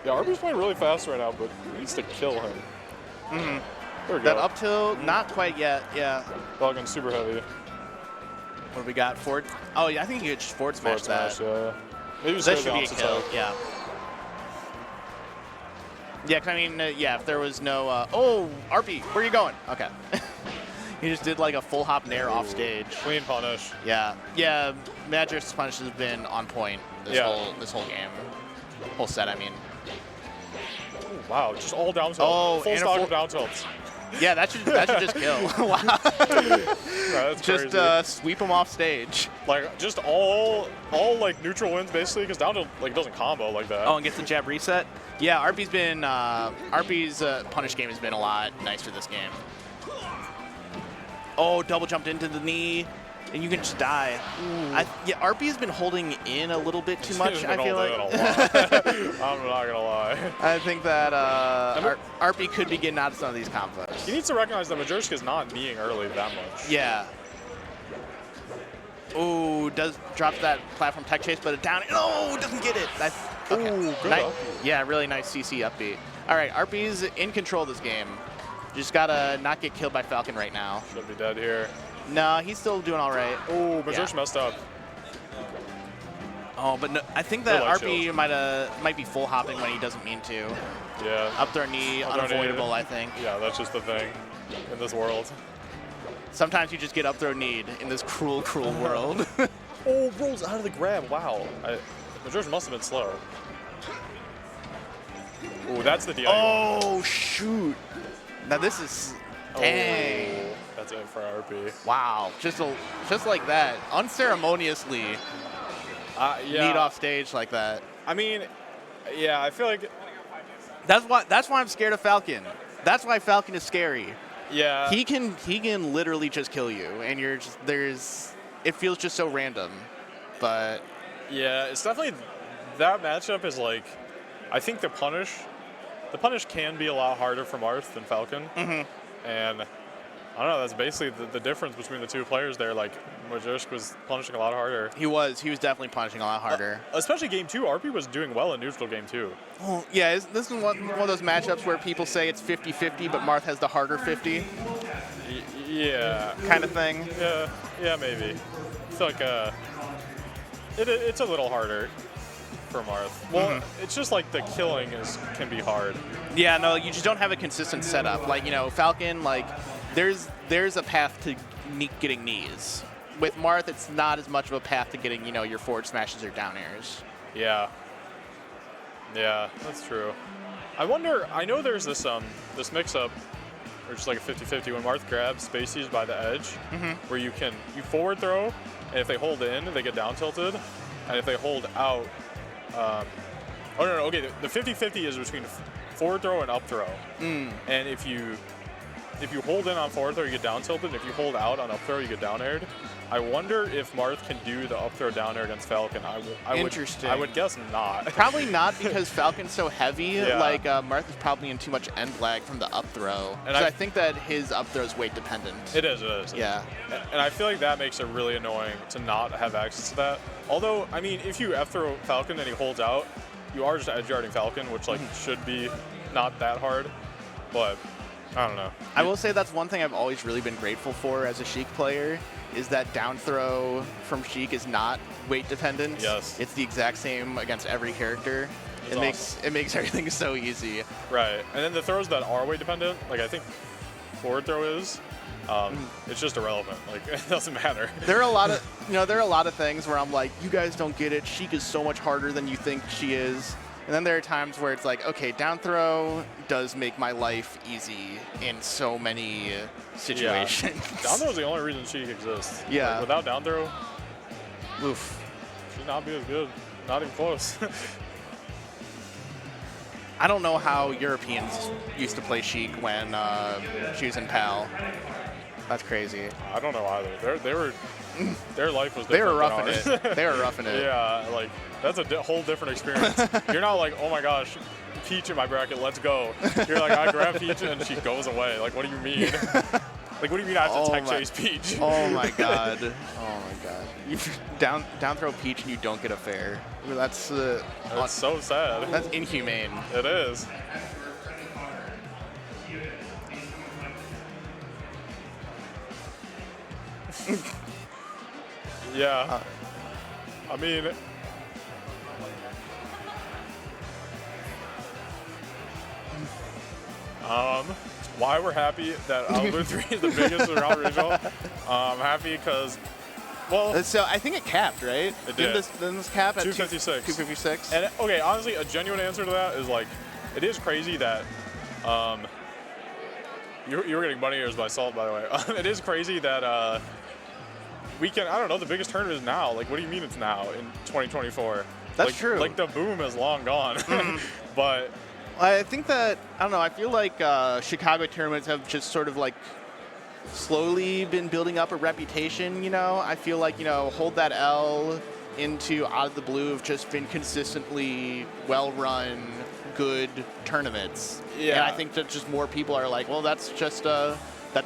Yeah, RB's playing really fast right now, but he needs to kill him. There we go. That up tilt, not quite yet, yeah. Falcon's super heavy. What do we got? Forward? Oh, yeah, I think you could just forward smash that. Yeah. Maybe That should be a kill, yeah. Yeah, cause I mean, yeah, if there was no, oh, RP, where are you going? Okay. He just did like a full hop nair off stage. Clean punish. Yeah, Majersk's punish has been on point this whole game, whole set. I mean. Ooh, wow, just all down tilt. Oh, full stock of down tilts. Yeah, that should just kill. Wow. That's just crazy. Sweep him off stage. Like just all like neutral wins basically because down tilt like doesn't combo like that. Oh, and gets the jab reset. Yeah, RP's punish game has been a lot nicer this game. Oh, double jumped into the knee, and you can just die. Yeah, RP has been holding in a little bit too much, I feel like. I'm not gonna lie. I think that RP could be getting out of some of these combos. He needs to recognize that Majersk is not kneeing early that much. Yeah. Oh, drops that platform tech chase, but it down. Oh, doesn't get it. That's okay. Ooh, good up. Yeah, really nice CC upbeat. All right, RP's in control of this game. Just gotta not get killed by Falcon right now. Should be dead here. No, he's still doing all right. Oh, Major's messed up. Oh, but no, I think that light RP shield. might be full hopping when he doesn't mean to. Yeah. Up throw knee, Up throw knee. unavoidable, I think. Yeah, that's just the thing in this world. Sometimes you just get up throw need in this cruel, cruel world. Oh, rolls out of the grab. Wow. Major's must have been slow. Oh, that's the DI. Oh, shoot. Now this is, dang. Oh, that's it for RP. Wow, just like that, unceremoniously Yeah. need off stage like that. I mean, yeah, I feel like, That's why I'm scared of Falcon. That's why Falcon is scary. yeah. He can literally just kill you, and you're just it feels just so random. But Yeah, it's definitely, that matchup is like, I think the punish can be a lot harder for Marth than Falcon. And I don't know, that's basically the difference between the two players there. Like, Majorsk was punishing a lot harder. he was definitely punishing a lot harder. Especially game 2, RP was doing well in neutral game 2. Well, yeah, this is one of those matchups where people say it's 50-50, but Marth has the harder 50 Yeah. kind of thing. Yeah, maybe. I feel like it's a little harder for Marth. Well, it's just like the killing can be hard. Yeah, no, you just don't have a consistent setup. Like, Falcon, like, there's a path to getting knees. With Marth, it's not as much of a path to getting, your forward smashes or down airs. Yeah. Yeah, that's true. I wonder, I know there's this mix-up, or just like a 50-50, when Marth grabs spacies by the edge, where you forward throw, and if they hold in, they get down tilted, and if they hold out, okay, the 50-50 is between forward throw and up throw. And if you hold in on forward throw, you get down tilted, and if you hold out on up throw, you get down aired. I wonder if Marth can do the up throw down air against Falcon. Interesting. I would guess not. Probably not, because Falcon's so heavy. Yeah. Like, Marth is probably in too much end lag from the up throw. And 'Cause I think that his up throw is weight dependent. It is. Yeah. And I feel like that makes it really annoying to not have access to that. Although, I mean, if you F-throw Falcon and he holds out, you are just edge guarding Falcon, which like should be not that hard. But I don't know. I will say that's one thing I've always really been grateful for as a Sheik player, is that down throw from Sheik is not weight dependent. Yes. It's the exact same against every character. It's It makes everything so easy. Right. And then the throws that are weight dependent, like I think forward throw is, it's just irrelevant. Like it doesn't matter. There are a lot of things where I'm like, you guys don't get it. Sheik is so much harder than you think she is. And then there are times where it's like, okay, down throw does make my life easy in so many situations. Yeah. Down throw is the only reason she exists. Yeah. Like, without down throw, Oof. she'd not be as good. Not even close. I don't know how Europeans used to play Sheik when she was in PAL. That's crazy. I don't know either. Their life was different. They were than roughing ours. it. They were roughing it. Yeah, like that's a whole different experience. You're not like, oh my gosh, Peach in my bracket, let's go. You're like, I grab Peach and she goes away. Like, what do you mean? Like, what do you mean I have to tech chase Peach? Oh my god. Oh my god. You down throw Peach and you don't get a fair. That's so sad. That's inhumane. It is. Yeah. I mean, why we're happy that Blue 3 is the biggest around regional. I'm happy because, well, so I think it capped, right? It did. Didn't this cap at 256. 256. And okay, honestly, a genuine answer to that is like, it is crazy that, you were getting bunny ears by Salt, by the way. It is crazy that we can, I don't know, the biggest tournament is now. Like, what do you mean it's now in 2024? That's true. Like, the boom is long gone. But I think that, I don't know, I feel like Chicago tournaments have just sort of like slowly been building up a reputation, I feel like, Hold That L into Out of the Blue have just been consistently well-run, good tournaments. Yeah. And I think that just more people are like, well, that's a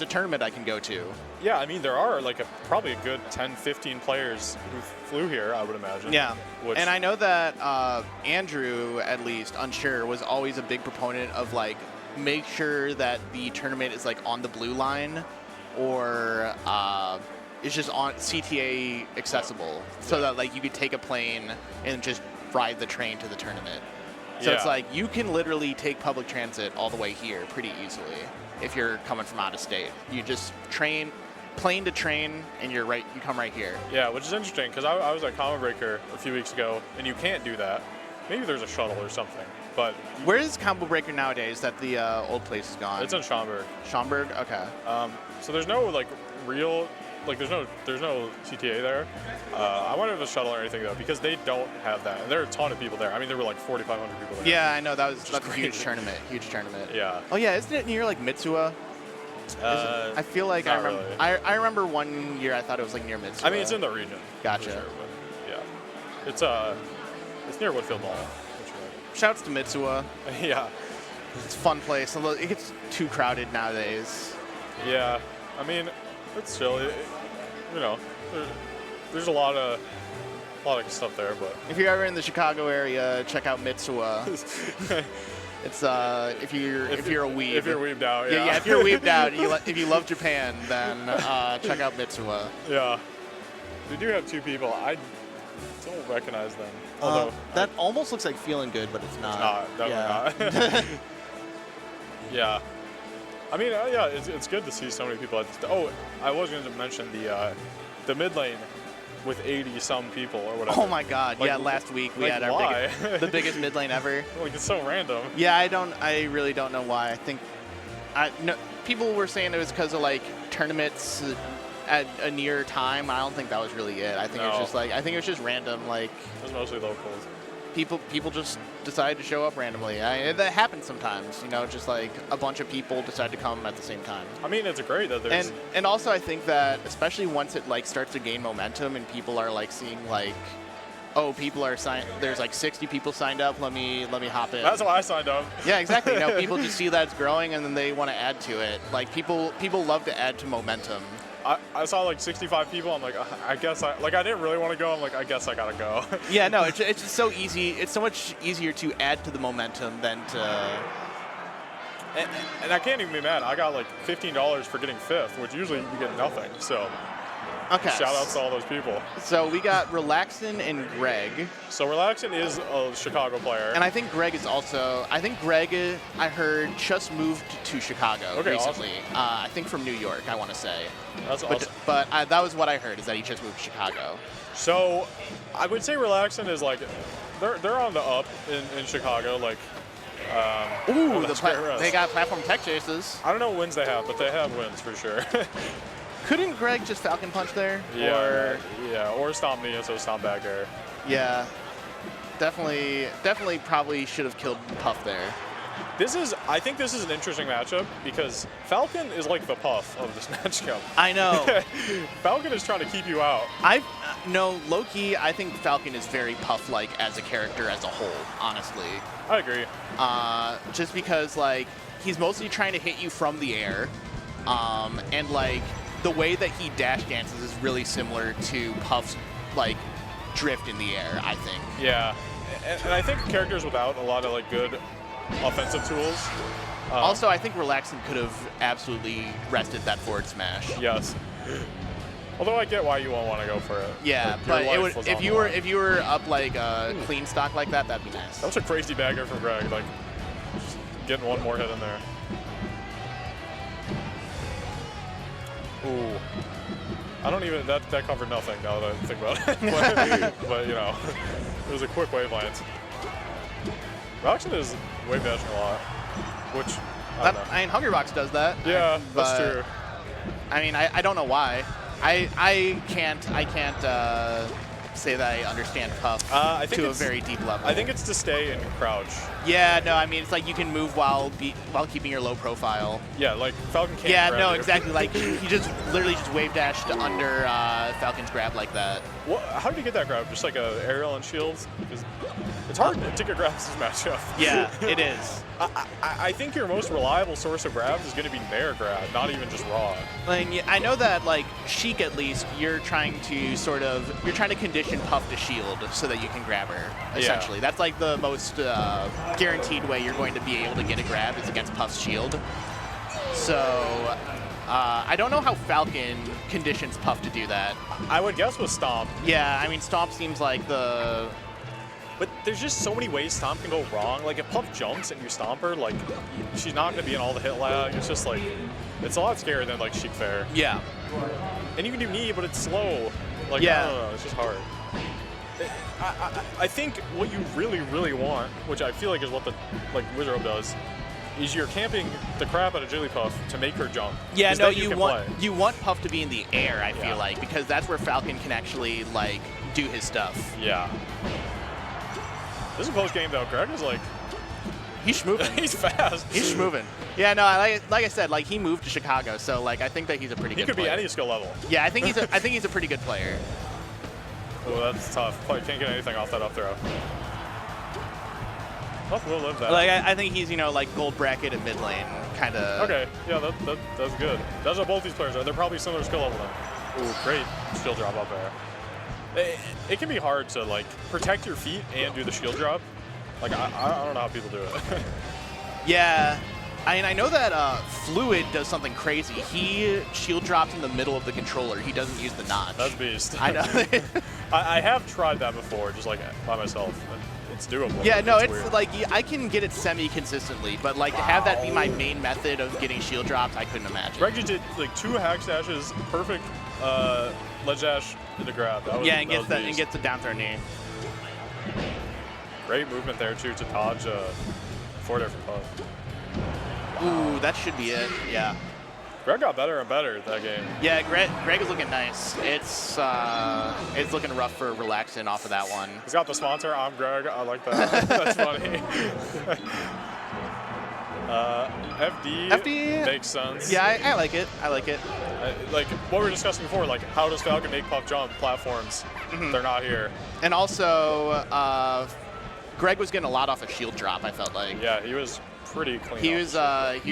tournament I can go to. yeah, I mean, there are like probably a good 10, 15 players who flew here, I would imagine. Yeah. Which, And I know that Andrew, at least, unsure, was always a big proponent of like make sure that the tournament is like on the blue line, or it's just on CTA accessible, so that like you could take a plane and just ride the train to the tournament. So it's like you can literally take public transit all the way here pretty easily if you're coming from out of state. You just plane to train, and you come right here. Yeah, which is interesting because I was at Combo Breaker a few weeks ago, and you can't do that. Maybe there's a shuttle or something, but Where is Combo Breaker nowadays that the old place is gone? it's in Schaumburg. Schaumburg? Okay. So there's no like real, like there's no CTA there. I wonder if there's a shuttle or anything though, because they don't have that. And there are a ton of people there. I mean, there were like 4,500 people there. Yeah, I know, that's a huge tournament. Yeah. Oh yeah, isn't it near like Mitsuwa? I feel like not I remember. really. I remember one year I thought it was like near Mitsuwa. I mean, it's in the region. Gotcha. For sure, but yeah. It's near Woodfield Mall. Which are- Shouts to Mitsuwa. yeah. It's a fun place. Although it gets too crowded nowadays. Yeah. I mean, it's chill. You know, there's a lot of stuff there, but If you're ever in the Chicago area, check out Mitsuwa. It's if you're a weeb. if you're weebed out, yeah. Yeah, if you're weebed out, if you love Japan, then check out Mitsuwa. Yeah. We do have two people. I don't recognize them. Although That almost looks like Feeling Good, but it's not. definitely not. Yeah. I mean, yeah, it's good to see so many people at this. Oh, I was going to mention the mid lane with 80 some people or whatever. Oh my God! Like, yeah, last week we like, had our why? the biggest mid lane ever. Like, it's so random. Yeah, I really don't know why. I think, no, people were saying it was because of like tournaments at a near time. I don't think that was really it. I think it was No. just like, I think it was just random. Like It was mostly locals. people just decided to show up randomly. That happens sometimes. You know, just like a bunch of people decide to come at the same time. I mean, it's great that there's. And also I think that especially once it like starts to gain momentum and people are like seeing like, oh, people are there's like 60 people signed up. Let me hop in. That's why I signed up. Yeah, exactly. You know, people just see that it's growing and then they want to add to it. Like people love to add to momentum. I saw like 65 people. I'm like, I guess I didn't really want to go. I'm like, I guess I gotta go. Yeah, no, it's just so easy. It's so much easier to add to the momentum than to. And I can't even be mad. I got like $15 for getting fifth, which usually you get nothing. So Okay. shout outs to all those people. So we got Relaxin and Greg. So Relaxin is a Chicago player. And I think Greg is also. I think Greg, I heard, just moved to Chicago recently. Awesome. I think from New York, I want to say. That's awesome. But that was what I heard, is that he just moved to Chicago. So I would say Relaxin is like, they're on the up in Chicago. Like, Ooh, that's great for us. they got platform tech chases. I don't know what wins they have, but they have wins for sure. Couldn't Greg just Falcon Punch there? Or stomp me, so stomp back air. Yeah. Definitely probably should have killed Puff there. I think this is an interesting matchup because Falcon is like the Puff of this matchup. I know. Falcon is trying to keep you out. No, low-key, I think Falcon is very Puff-like as a character as a whole, honestly. I agree. Just because, like, he's mostly trying to hit you from the air. And, like, the way that he dash dances is really similar to Puff's, like, drift in the air, I think. Yeah. And I think characters without a lot of, like, good offensive tools. Also, I think Relaxin could have absolutely rested that forward smash. Yes. Although I get why you won't want to go for it. Yeah, Like, but your it life would was if on you the were line. if you were up like clean stock like that, that'd be nice. That was a crazy bagger from Greg. Like, just getting one more hit in there. Ooh. I don't even, that covered nothing now that I think about it. but you know, it was a quick wavelength. Roxon is wave dashing a lot, which, I don't know. I mean, Hungrybox does that. Yeah, that's but, true. I mean, I don't know why. I can't say that I understand Puff I think to a it's- very deep level. I think it's to stay in crouch. Yeah, no, I mean, it's like you can move while keeping your low profile. Yeah, like Falcon can't Yeah, grab no, you. exactly. Like he just literally just wave dashed under Falcon's grab like that. How did you get that grab? Just like a aerial and shields? Because it's hard to get grabs this matchup. Yeah, it is. I think your most reliable source of grabs is going to be Nair grab, not even just raw. I know that like Sheik at least you're trying to condition condition Puff to shield so that you can grab her, essentially. That's like the most guaranteed way you're going to be able to get a grab is against Puff's shield. So I don't know how Falcon conditions Puff to do that. I would guess with Stomp. Yeah, I mean, Stomp seems like the... But there's just so many ways Stomp can go wrong. Like, if Puff jumps and you stomp her, like, she's not going to be in all the hit lag. It's just, like, it's a lot scarier than, like, Sheik Fair. Yeah. And you can do knee, but it's slow. Like, Yeah. I don't know, it's just hard. I think what you really, really want, which I feel like is what the, like, Wizard does, is you're camping the crap out of Jigglypuff to make her jump. Yeah, no, you you want Puff to be in the air, I feel like, because that's where Falcon can actually, like, do his stuff. Yeah. This is a close game, though. Greg is like... He's moving. He's fast. He's moving. Yeah, no, like I said, like, he moved to Chicago, so, like, I think that he's a pretty good player. He could be any skill level. Yeah, I think he's a pretty good player. Oh, that's tough. Probably can't get anything off that up throw. Puff will live that. Like, I think he's, you know, like, gold bracket and mid lane, kind of. Okay, yeah, that's good. That's what both these players are. They're probably similar skill level then. Ooh, great skill drop up there. It can be hard to, like, protect your feet and do the shield drop. Like, I don't know how people do it. Yeah. I know that Fluid does something crazy. He shield drops in the middle of the controller. He doesn't use the notch. That's beast. I know. I have tried that before, just, like, by myself. It's doable. Yeah, no, it's weird. like, I can get it semi-consistently, but, like, to have that be my main method of getting shield drops, I couldn't imagine. Greg just did, like, 2 hack dashes, perfect ledge dash into grab. That was, yeah, and that gets the down throw knee. Great movement there, too, to dodge 4 different Puff. Ooh, that should be it. Yeah. Greg got better and better that game. Yeah, Greg is looking nice. It's looking rough for Relaxin off of that one. He's got the sponsor. I'm Greg. I like that. That's funny. FD makes sense. Yeah, I like it. I like it. Like what we were discussing before, like how does Falcon make Puff jump platforms? They're not here. And also, Greg was getting a lot off a shield drop, I felt like. Yeah, he was pretty clean. He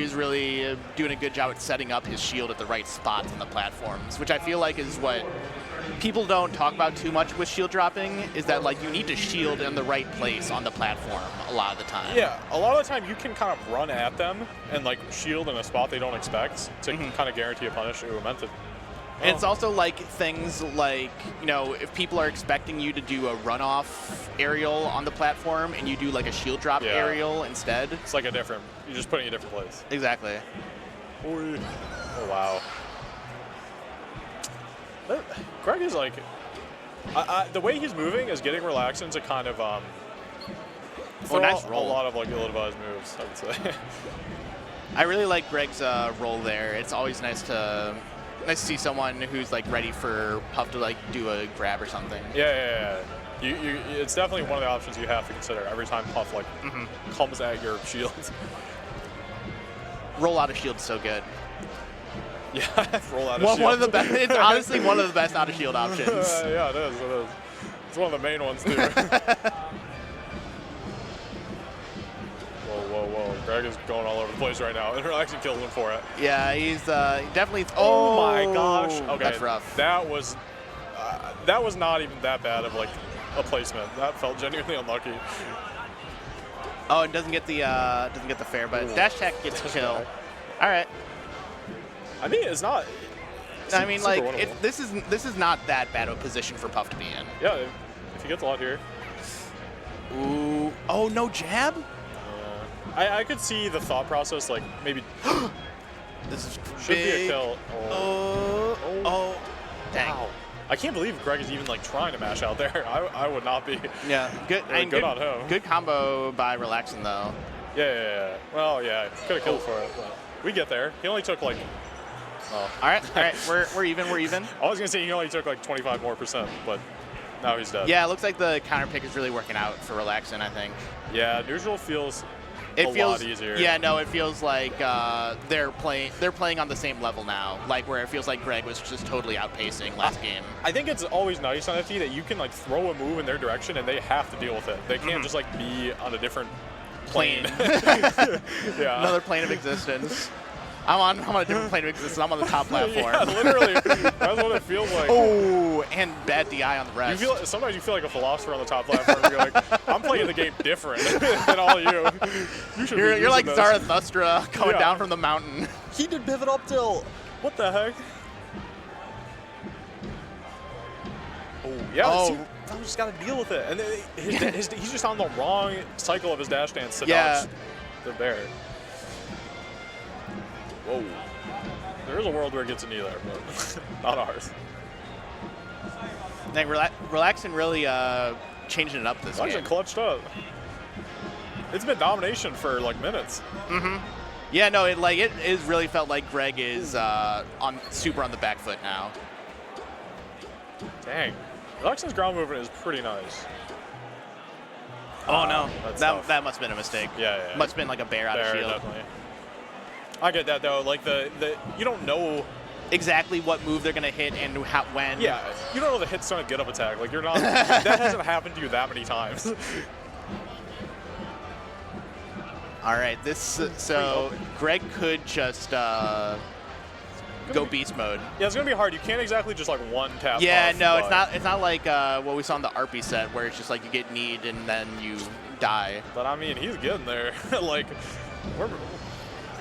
was really doing a good job at setting up his shield at the right spots on the platforms, which I feel like is what people don't talk about too much with shield dropping, is that, like, you need to shield in the right place on the platform a lot of the time. Yeah, a lot of the time you can kind of run at them and, like, shield in a spot they don't expect to kind of guarantee a punish. Ooh, meant to. And it's also like things like, you know, if people are expecting you to do a runoff aerial on the platform and you do like a shield drop aerial instead. It's like a different, you're just putting it in a different place. Exactly. Oh, wow. Greg is like, the way he's moving is getting Relaxin to kind of nice a roll. lot of like ill-advised moves, I would say. I really like Greg's role there. It's always nice to see someone who's like ready for Puff to like do a grab or something. Yeah. It's definitely one of the options you have to consider every time Puff like comes at your shield. Roll out of shield is so good. Yeah, roll out of shield. One of the best. It's honestly one of the best out of shield options. Yeah, it is. It's one of the main ones too. Whoa. Greg is going all over the place right now. And Relaxin kills him for it. Yeah, he's definitely. Oh my gosh. Okay, that's rough. That was not even that bad of like a placement. That felt genuinely unlucky. Oh, it doesn't get the fair, but dash tech gets kill. All right. I mean, it's not. I mean, like, this is not that bad of a position for Puff to be in. Yeah, if he gets a lot here. Ooh. Oh, no jab? I could see the thought process, like, maybe. This is should big. be a kill. Oh. Dang. Wow. I can't believe Greg is even, like, trying to mash out there. I would not be. Yeah, good. Good on him. Good combo by Relaxin, though. Yeah. Well, yeah, could have killed for it. But we get there. He only took, like. Oh. All right. We're even. I was gonna say he only took like 25% more, but now he's dead. Yeah, it looks like the counter pick is really working out for Relaxin, I think. Yeah, neutral feels a lot easier. Yeah, no, it feels like they're playing on the same level now, like where it feels like Greg was just totally outpacing last game. I think it's always nice on FT that you can like throw a move in their direction and they have to deal with it. They can't just like be on a different plane. Yeah. Yeah. Another plane of existence. I'm on a different plane of existence. I'm on the top platform. Yeah, literally. That's what it feels like. Oh, and bad DI on the rest. Sometimes you feel like a philosopher on the top platform. You're like, I'm playing the game different than all you. You're like this. Zarathustra coming down from the mountain. He did pivot up tilt. What the heck? Oh, yeah. Oh. See, I just got to deal with it. And then he's just on the wrong cycle of his dash dance to Yeah. dodge the bear. Whoa. There is a world where it gets a knee there, but not ours. Like, Relaxing really changing it up this Actually game. clutched up. It's been domination for like minutes. Yeah, no, it is really felt like Greg is super on the back foot now. Dang. Relaxing's ground movement is pretty nice. Oh no, That's tough. that must have been a mistake. Yeah. Must have been like a bear out of shield. Definitely. I get that though. Like you don't know Exactly what move they're gonna hit and when. Yeah, you don't know the hit's on a get up attack. Like you're not. That hasn't happened to you that many times. All right, so Greg could just go beast mode. Yeah, it's gonna be hard. You can't exactly just like one tap. Yeah, off, no, but, it's not like what we saw in the RP set where it's just like you get kneed and then you die. But I mean, he's getting there. Like,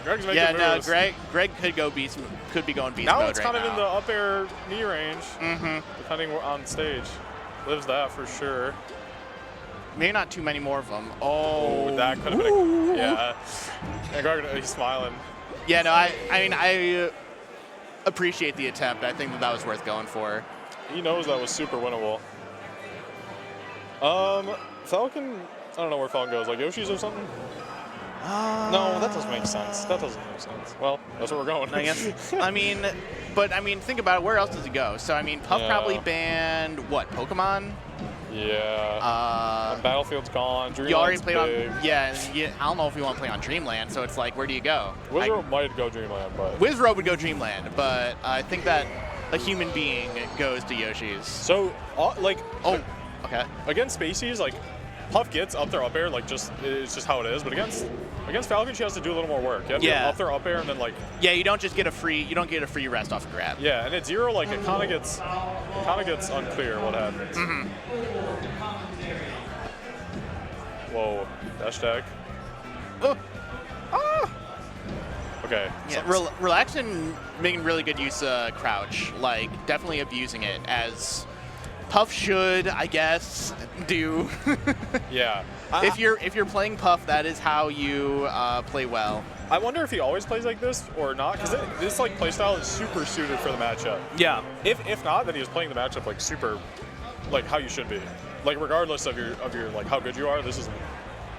Greg's making Yeah, no, moves. Greg could go could be going beast Now mode it's right kind of now. in the up air knee range, depending on stage. Lives that for sure. Maybe not too many more of them. Oh, Ooh, that could have been. Yeah. And Greg, he's smiling. Yeah, no, I mean I appreciate the attempt. I think that was worth going for. He knows that was super winnable. Falcon. I don't know where Falcon goes. Like Yoshi's or something. No, that doesn't make sense. That doesn't make sense. Well, that's where we're going. I guess. I mean, think about it. Where else does he go? So I mean, Puff Yeah. probably banned what? Pokemon. Yeah. Battlefield's gone. Dreamland's You already played big. on. Yeah, I don't know if you want to play on Dreamland. So it's like, where do you go? Wizard might go Dreamland, but. Wizrobe would go Dreamland, but I think that a human being goes to Yoshi's. So, like. Oh, okay. Against Spaceys, like, Puff gets up there, up air, like, it's just how it is. But against Falcon, she has to do a little more work. You have to get up there, up air, and then, like. Yeah, you don't get a free rest off a grab. Yeah, and at zero, like, it kind of gets unclear what happens. Whoa, dash tag. Okay. Yeah, Relaxin making really good use of crouch, like definitely abusing it as Puff should, I guess, do. Yeah. If you're playing Puff, that is how you play well. I wonder if he always plays like this or not, because this like playstyle is super suited for the matchup. Yeah. If not, then he was playing the matchup like super, like how you should be. Like regardless of your like how good you are, this is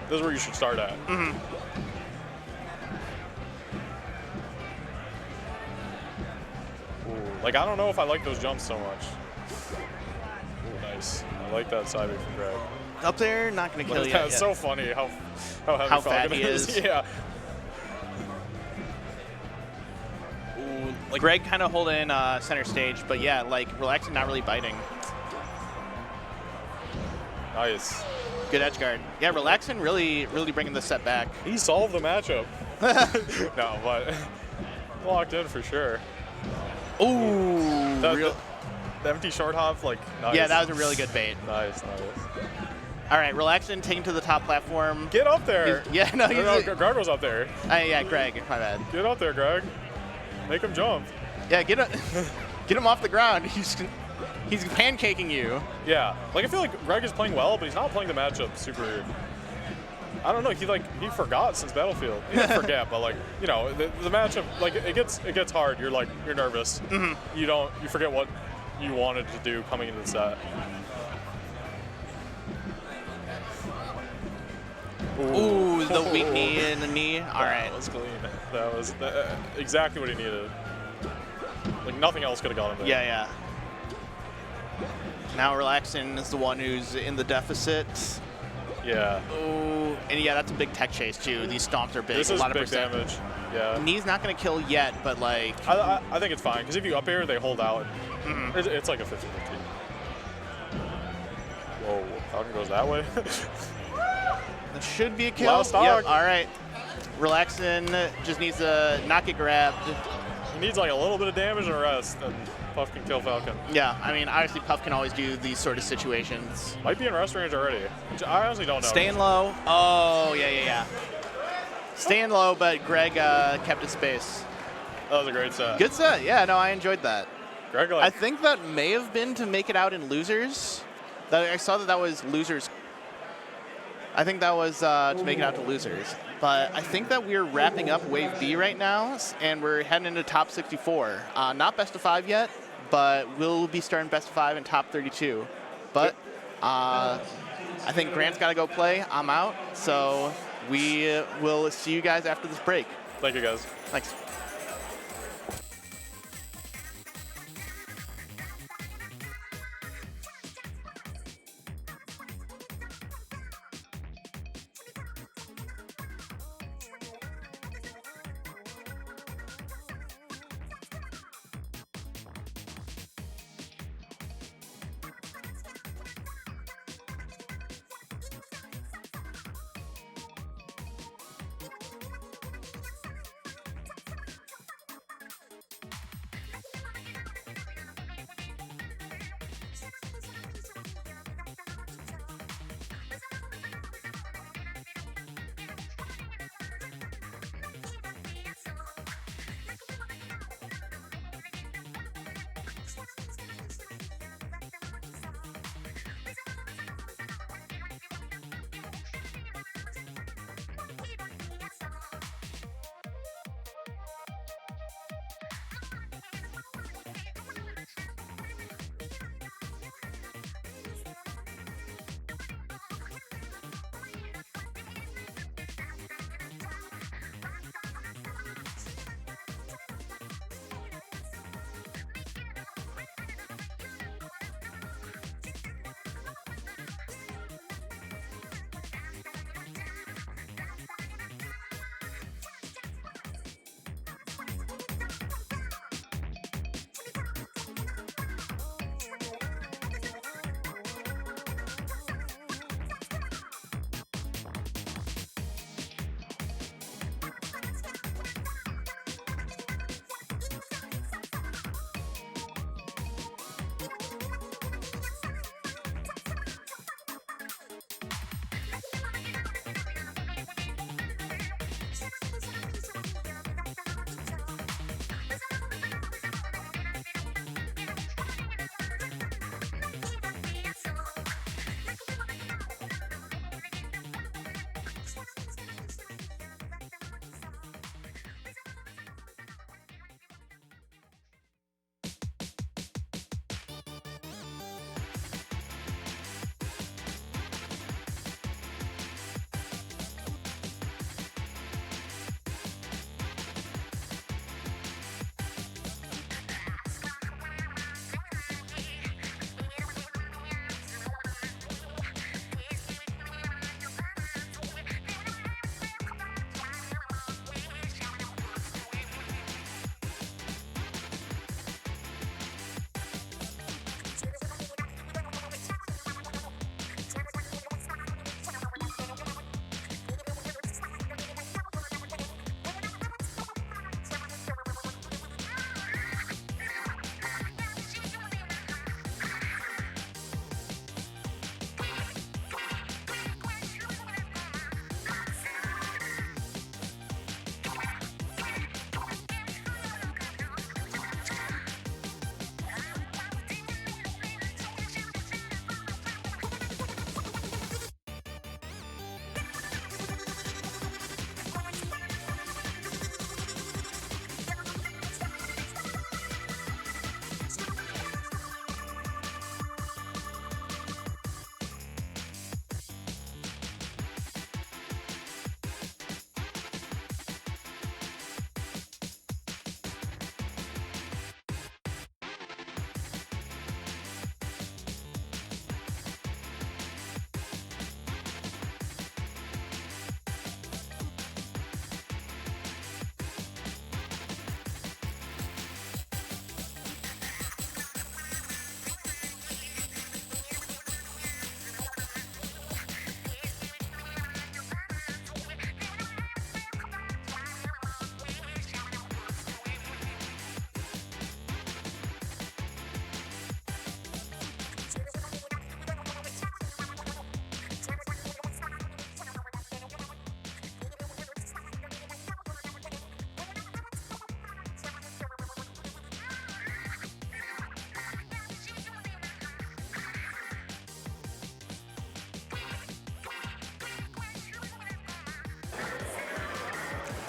where you should start at. Ooh, like I don't know if I like those jumps so much. Ooh, nice. I like that side B from Greg. Up there, not gonna kill you. That's so funny how heavy How Falcon fat he is. Yeah. Ooh, like Greg kind of holding center stage, but yeah, like Relaxin not really biting. Nice. Good edge guard. Yeah, Relaxin really bringing the set back. He solved the matchup. No, but locked in for sure. Ooh, The empty short hop, like, nice. yeah, that was a really good bait. Nice. All right, Relaxin taking to the top platform. Get up there. Yeah, no, he's. Greg was up there. Yeah, Greg, my bad. Get up there, Greg. Make him jump. Yeah, get him off the ground. He's pancaking you. Yeah. Like, I feel like Greg is playing well, but he's not playing the matchup super. I don't know. He forgot since Battlefield. He didn't forget, but like, you know, the matchup, like it gets hard. You're nervous. You forget what you wanted to do coming into the set. Ooh, the weak knee and the knee. All right. That was clean. That was exactly what he needed. Like nothing else could have gone in there. Yeah. Now Relaxin is the one who's in the deficit. Yeah. Oh, and yeah, that's a big tech chase too. These stomps are big. This a is lot big of percent. damage. Yeah. Knee's not going to kill yet, but like. I think it's fine because if you up air, they hold out. It's like a 50-50. Whoa, Falcon goes that way. That should be a kill. Last stock. Yep, all right. Relaxing just needs to not get grabbed. He needs like a little bit of damage and rest, and Puff can kill Falcon. Yeah, I mean, obviously Puff can always do these sort of situations. Might be in rest range already. I honestly don't know. Staying low. Oh, yeah. Staying low, but Greg kept his space. That was a great set. Good set. Yeah, no, I enjoyed that. Greg, I think that may have been to make it out in losers. I saw that was losers. I think that was to make it out to losers. But I think that we're wrapping up Wave B right now, and we're heading into top 64. Not best of 5 yet, but we'll be starting best of 5 and top 32. But I think Grant's got to go play. I'm out. So we will see you guys after this break. Thank you, guys. Thanks.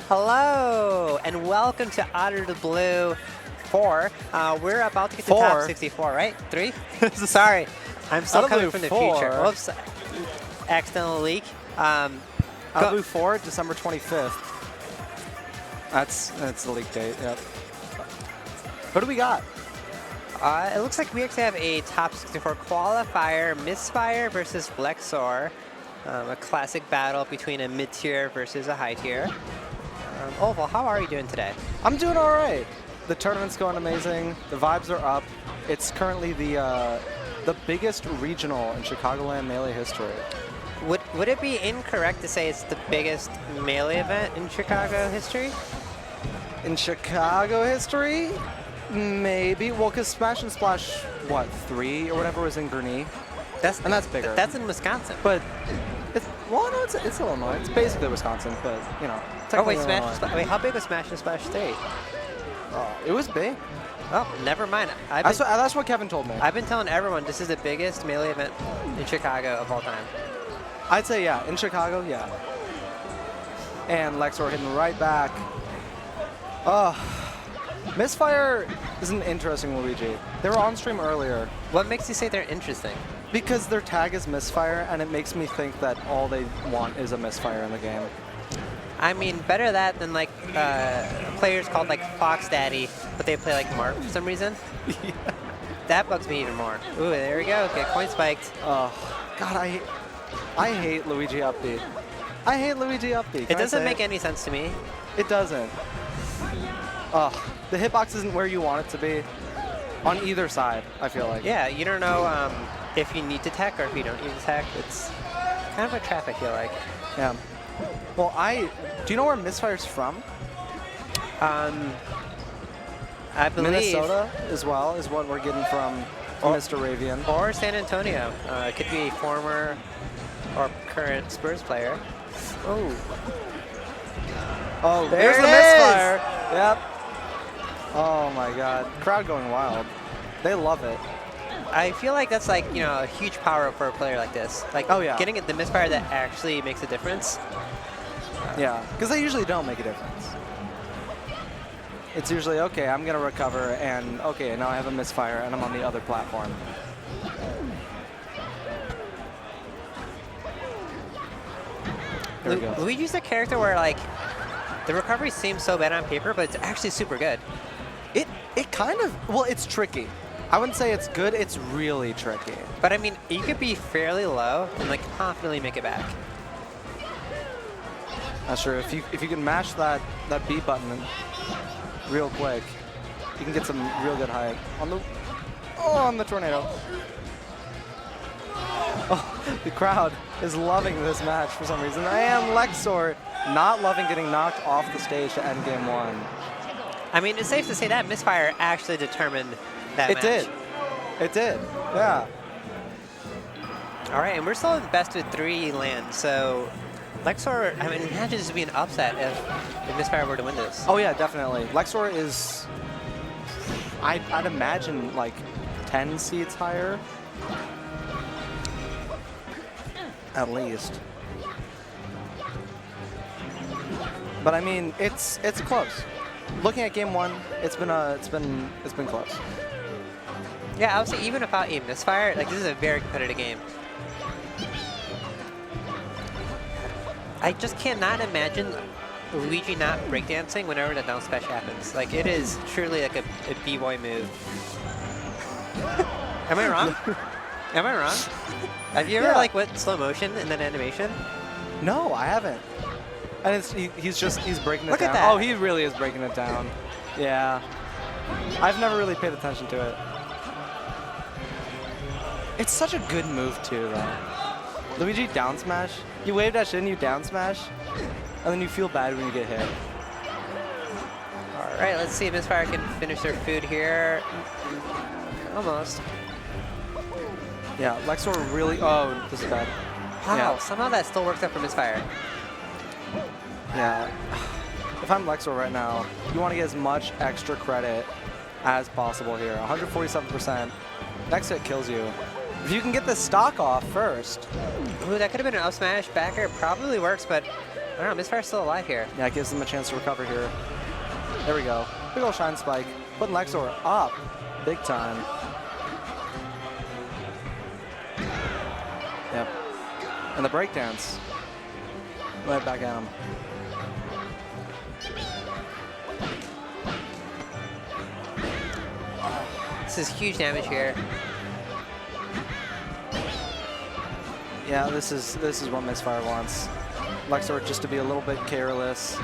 Hello, and welcome to Out of the Blue 4. We're about to get to top 64, right? 3? Sorry, I'm still Out of coming Blue from the 4. future. Whoops, accidental leak. Out of Blue 4, December 25th. That's the leak date, yep. What do we got? It looks like we actually have a top 64 qualifier, Misfire versus Flexor. A classic battle between a mid-tier versus a high-tier. Oval, how are you doing today? I'm doing all right. The tournament's going amazing. The vibes are up. It's currently the biggest regional in Chicagoland Melee history. Would it be incorrect to say it's the biggest Melee event in Chicago history? In Chicago history? Maybe. Well, because Smash and Splash, what, 3 or whatever was in Gurnee? And that's bigger. That's in Wisconsin. But, well, no, it's Illinois. It's basically Wisconsin, but, you know. Oh, wait, Smash and Splash. Wait, how big was Smash and Splash 3? It was big. Oh, never mind. That's what Kevin told me. I've been telling everyone this is the biggest Melee event in Chicago of all time. I'd say, yeah. In Chicago, yeah. And Lexor hitting right back. Misfire is an interesting Luigi. They were on stream earlier. What makes you say they're interesting? Because their tag is Misfire, and it makes me think that all they want is a Misfire in the game. I mean, better that than like players called like Fox Daddy, but they play like Mark for some reason. Yeah. That bugs me even more. Ooh, there we go. Get coin spiked. Oh, God, I hate Luigi up B. I hate Luigi up B. It doesn't make any sense to me. It doesn't. The hitbox isn't where you want it to be on either side, I feel like. Yeah, you don't know if you need to tech or if you don't need to tech. It's kind of a trap, I feel like. Yeah. Well, do you know where Misfire's from? I believe Minnesota as well is what we're getting from Mr. Ravian. Or San Antonio. It could be former or current Spurs player. Oh, there there's it the is! Misfire. Yep. Oh my God. Crowd going wild. They love it. I feel like that's like, you know, a huge power up for a player like this. Like, oh, yeah. Getting the misfire that actually makes a difference. Yeah, because they usually don't make a difference. It's usually, okay, I'm going to recover, and okay, now I have a misfire, and I'm on the other platform. There we go. Luigi's a character where, like, the recovery seems so bad on paper, but it's actually super good. It kind of, well, it's tricky. I wouldn't say it's good, it's really tricky. But I mean, you could be fairly low and like confidently make it back. That's true. If you can mash that B button real quick, you can get some real good height on the tornado. Oh, the crowd is loving this match for some reason. And Lexor not loving getting knocked off the stage to end game 1. I mean, it's safe to say that misfire actually determined that match. It did. Yeah. All right, and we're still in best of 3 land, so Lexor, I mean, imagine this would be an upset if Misfire were to win this. Oh yeah, definitely. Lexor is, I'd imagine like 10 seeds higher, at least. But I mean, it's close. Looking at game 1, it's been close. Yeah, I would say even without a misfire, like this is a very competitive game. I just cannot imagine Luigi not breakdancing whenever the down smash happens. Like it is truly like a b-boy move. Am I wrong? Am I wrong? Have you ever like went slow motion in that animation? No, I haven't. And he's breaking it Look down. at that. Oh, he really is breaking it down. Yeah. I've never really paid attention to it. It's such a good move too, though. Luigi down smash. You wave dash in, you down smash, and then you feel bad when you get hit. All right, let's see if Misfire can finish their food here. Almost. Yeah, Lexor really. Oh, this is bad. Wow, Yeah. somehow that still works out for Misfire. Yeah. If I'm Lexor right now, you want to get as much extra credit as possible here. 147%. Next hit kills you. If you can get the stock off first. Ooh, that could have been an up smash. Backer probably works, but I don't know, Misfire's still alive here. Yeah, it gives them a chance to recover here. There we go. Big ol' Shine Spike. Putting Lexor up big time. Yep. And the breakdance. Right back at him. This is huge damage here. Yeah, this is what Misfire wants. Lexor just to be a little bit careless.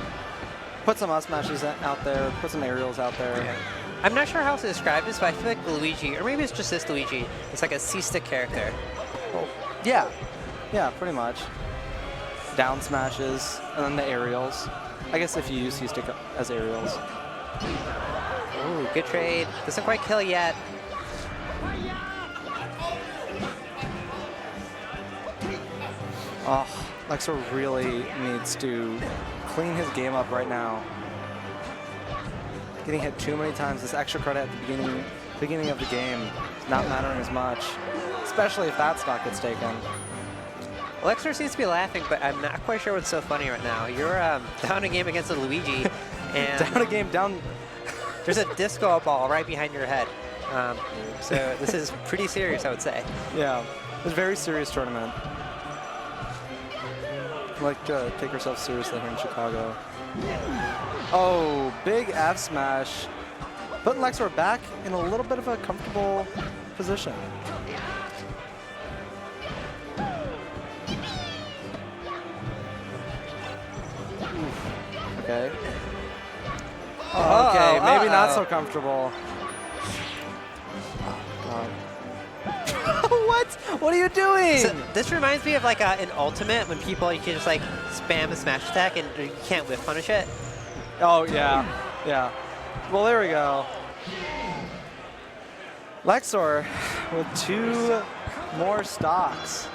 Put some up smashes out there, put some aerials out there. Yeah. I'm not sure how to describe this, but I feel like Luigi, or maybe it's just this Luigi, it's like a C-stick character. Oh. Yeah, yeah, pretty much. Down smashes, and then the aerials. I guess if you use C-stick as aerials. Ooh, good trade. Doesn't quite kill yet. Oh, Lexor really needs to clean his game up right now. Getting hit too many times, this extra credit at the beginning of the game is not mattering as much, especially if that stock gets taken. Lexor seems to be laughing, but I'm not quite sure what's so funny right now. You're down a game against a Luigi, and Down a game, down. there's a disco ball right behind your head. So this is pretty serious, I would say. Yeah, it's a very serious tournament. We like to take ourselves seriously here in Chicago. Oh, big F smash. Putting Lexor back in a little bit of a comfortable position. Okay. Okay, maybe not so comfortable. Oh, God. What? What are you doing? So this reminds me of like an ultimate when people, you can just like spam a smash attack and you can't whiff punish it. Oh, yeah. Yeah. Well, there we go. Lexor with 2 more stocks.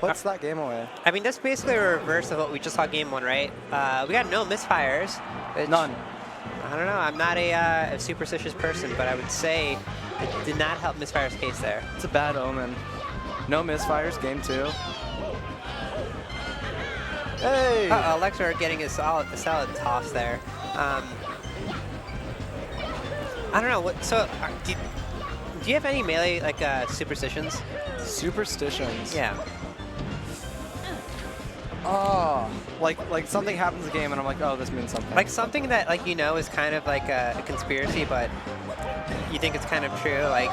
Puts that game away. I mean, that's basically a reverse of what we just saw game 1, right? We got no misfires. Which, None. I don't know. I'm not a superstitious person, but I would say it did not help Misfire's case there. It's a bad omen. No misfires, game 2. Hey! Lexor getting a solid toss there. I don't know. What? So, do you have any melee like superstitions? Superstitions. Yeah. Oh, like something happens in the game and I'm like, oh, this means something. Like something that like you know is kind of like a conspiracy, but you think it's kind of true. Like,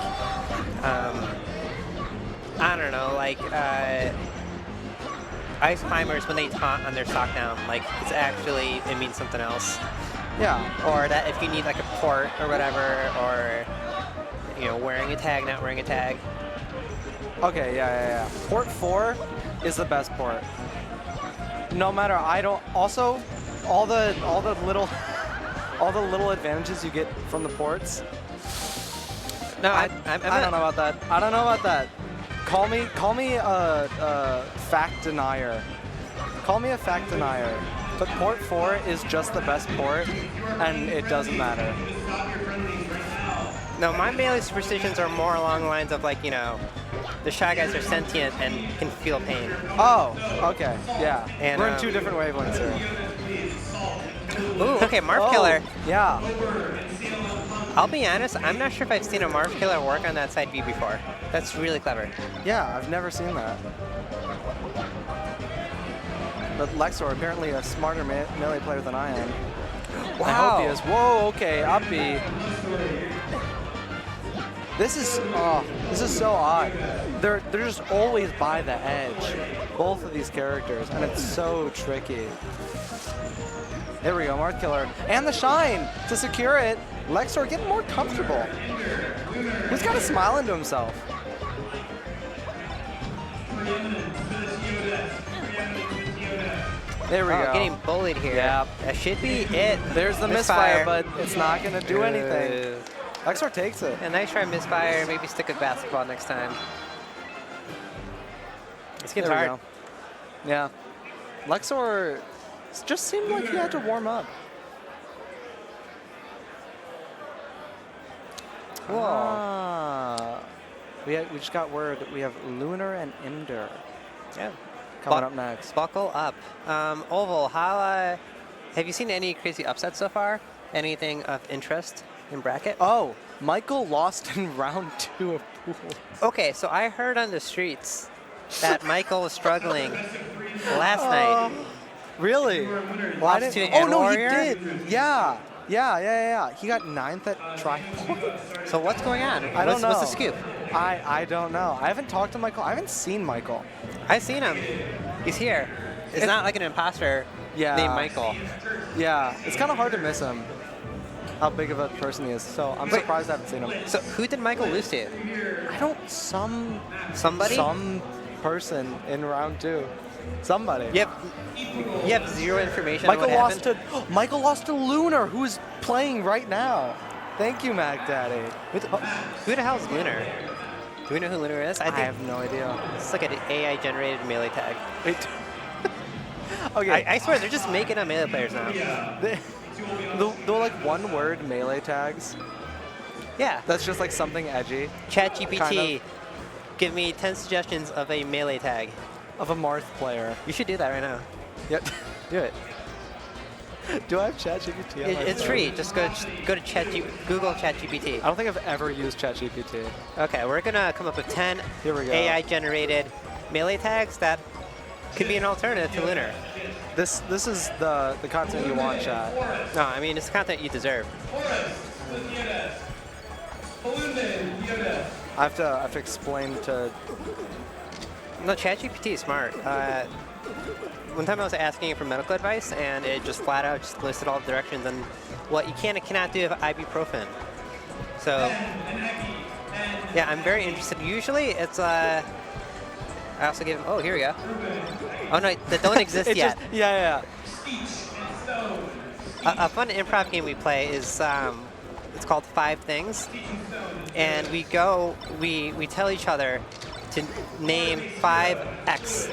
I don't know, like ice climbers when they taunt on their stock down, like it's actually, it means something else. Yeah. Or that if you need like a port or whatever, or you know, wearing a tag, not wearing a tag. Okay, yeah. Port 4 is the best port. No matter, also all the little advantages you get from the ports. No, I don't know about that. I don't know about that. Call me a fact denier. Call me a fact denier. But port 4 is just the best port, and it doesn't matter. No, my melee superstitions are more along the lines of like, you know, the Shy Guys are sentient and can feel pain. Oh, okay, yeah. And, we're in 2 different wavelengths here. Ooh, okay, Marv Killer. Yeah. I'll be honest, I'm not sure if I've seen a Marv Killer work on that side B before. That's really clever. Yeah, I've never seen that. But Lexor, apparently a smarter melee player than I am. Wow. I hope he is. Whoa, okay, up B. This is so odd. They're just always by the edge, both of these characters, and it's so tricky. There we go, Marth Killer. And the shine to secure it. Lexor getting more comfortable. He's got a smile into himself. There we go. Getting bullied here. Yeah. That should be it. There's the misfire, but it's not going to do anything. Lexor takes it. A nice try misfire. Maybe stick with basketball next time. It's getting hard. Go. Yeah. Lexor just seemed like he had to warm up. Cool. Ah. We just got word that we have Lunar and Ender. Yeah. coming up next. Buckle up. Oval, how have you seen any crazy upsets so far? Anything of interest in bracket? Oh, Michael lost in round 2 of pool. Okay, so I heard on the streets that Michael was struggling last night. Really? Lost to Oh an no, warrior? he did. Yeah. He got 9th at tri-point. So what's going on? I don't know. What's the scoop? I don't know. I haven't talked to Michael. I haven't seen Michael. I've seen him. He's here. It's not like an imposter named Michael. Yeah, it's kind of hard to miss him. How big of a person he is. So I'm surprised I haven't seen him. So who did Michael lose to? I don't. Somebody? Some person in round 2. Somebody. You have zero information Michael on what lost happened? to Michael lost to Lunar, who's playing right now. Thank you, Mac Daddy. Who the hell is Lunar? Do we know who Lunar is? I have no idea. It's like an AI-generated melee tag. Okay. I swear, they're just making up melee players now. The like one-word melee tags. Yeah. That's just like something edgy. ChatGPT, Kind of. give me 10 suggestions of a melee tag. Of a Marth player. You should do that right now. Yep. Do it. Do I have ChatGPT? It's free. Just go to Google ChatGPT. I don't think I've ever used ChatGPT. Okay, we're gonna come up with 10 Here we go. AI-generated melee tags that could be an alternative to Lunar. This is the content you want, chat. No, I mean, it's content you deserve. I have to explain to. No, ChatGPT is smart. One time I was asking it for medical advice, and it just flat out just listed all the directions and what you can and cannot do with ibuprofen. So, yeah, I'm very interested. Usually, it's I also give. Oh, here we go. Oh no, that don't exist yet. Yeah. A fun improv game we play is it's called 5 Things, and we tell each other to name 5 X.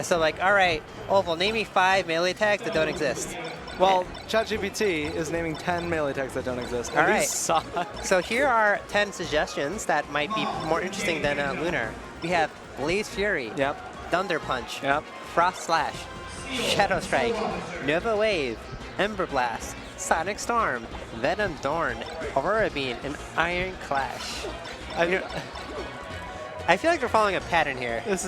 So like, all right, Oval, name me 5 melee tags that don't exist. Well, ChatGPT is naming 10 melee tags that don't exist. All right. These suck. So here are 10 suggestions that might be more interesting than Lunar. We have Blaze Fury. Yep. Thunder Punch. Yep. Frost Slash. Shadow Strike. Nova Wave. Ember Blast. Sonic Storm. Venom Dorn. Aurora Beam. And Iron Clash. I feel like we're following a pattern here. This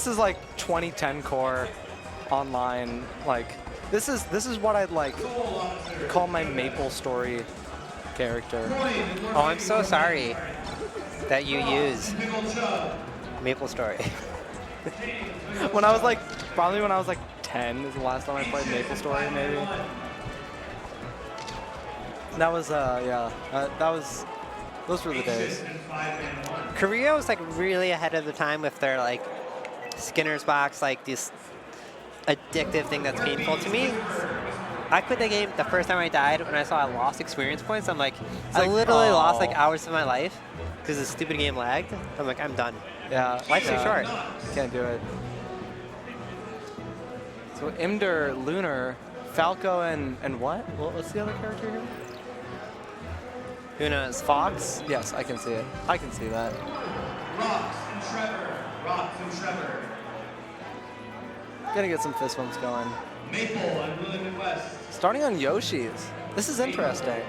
is like 2010 core online. Like this is what I'd like call my Maple Story character. Oh, I'm so sorry that you use Maple Story. When I was like, probably when I was like 10 is the last time I played Maple Story, maybe. That was those were the days. Korea was like really ahead of the time with their like Skinner's box, like this addictive thing that's painful to me. I quit the game the first time I died when I saw I lost experience points. I'm like, I literally lost like hours of my life because the stupid game lagged. I'm like, I'm done. Yeah. Life's too short. Can't do it. So Imder, Lunar, Falco, and what? What's the other character here? Who knows? Fox? Yes, I can see it. I can see that. Rock and Trevor. Gonna get some fist bumps going. Maple and Willie Midwest. Starting on Yoshi's. This is interesting.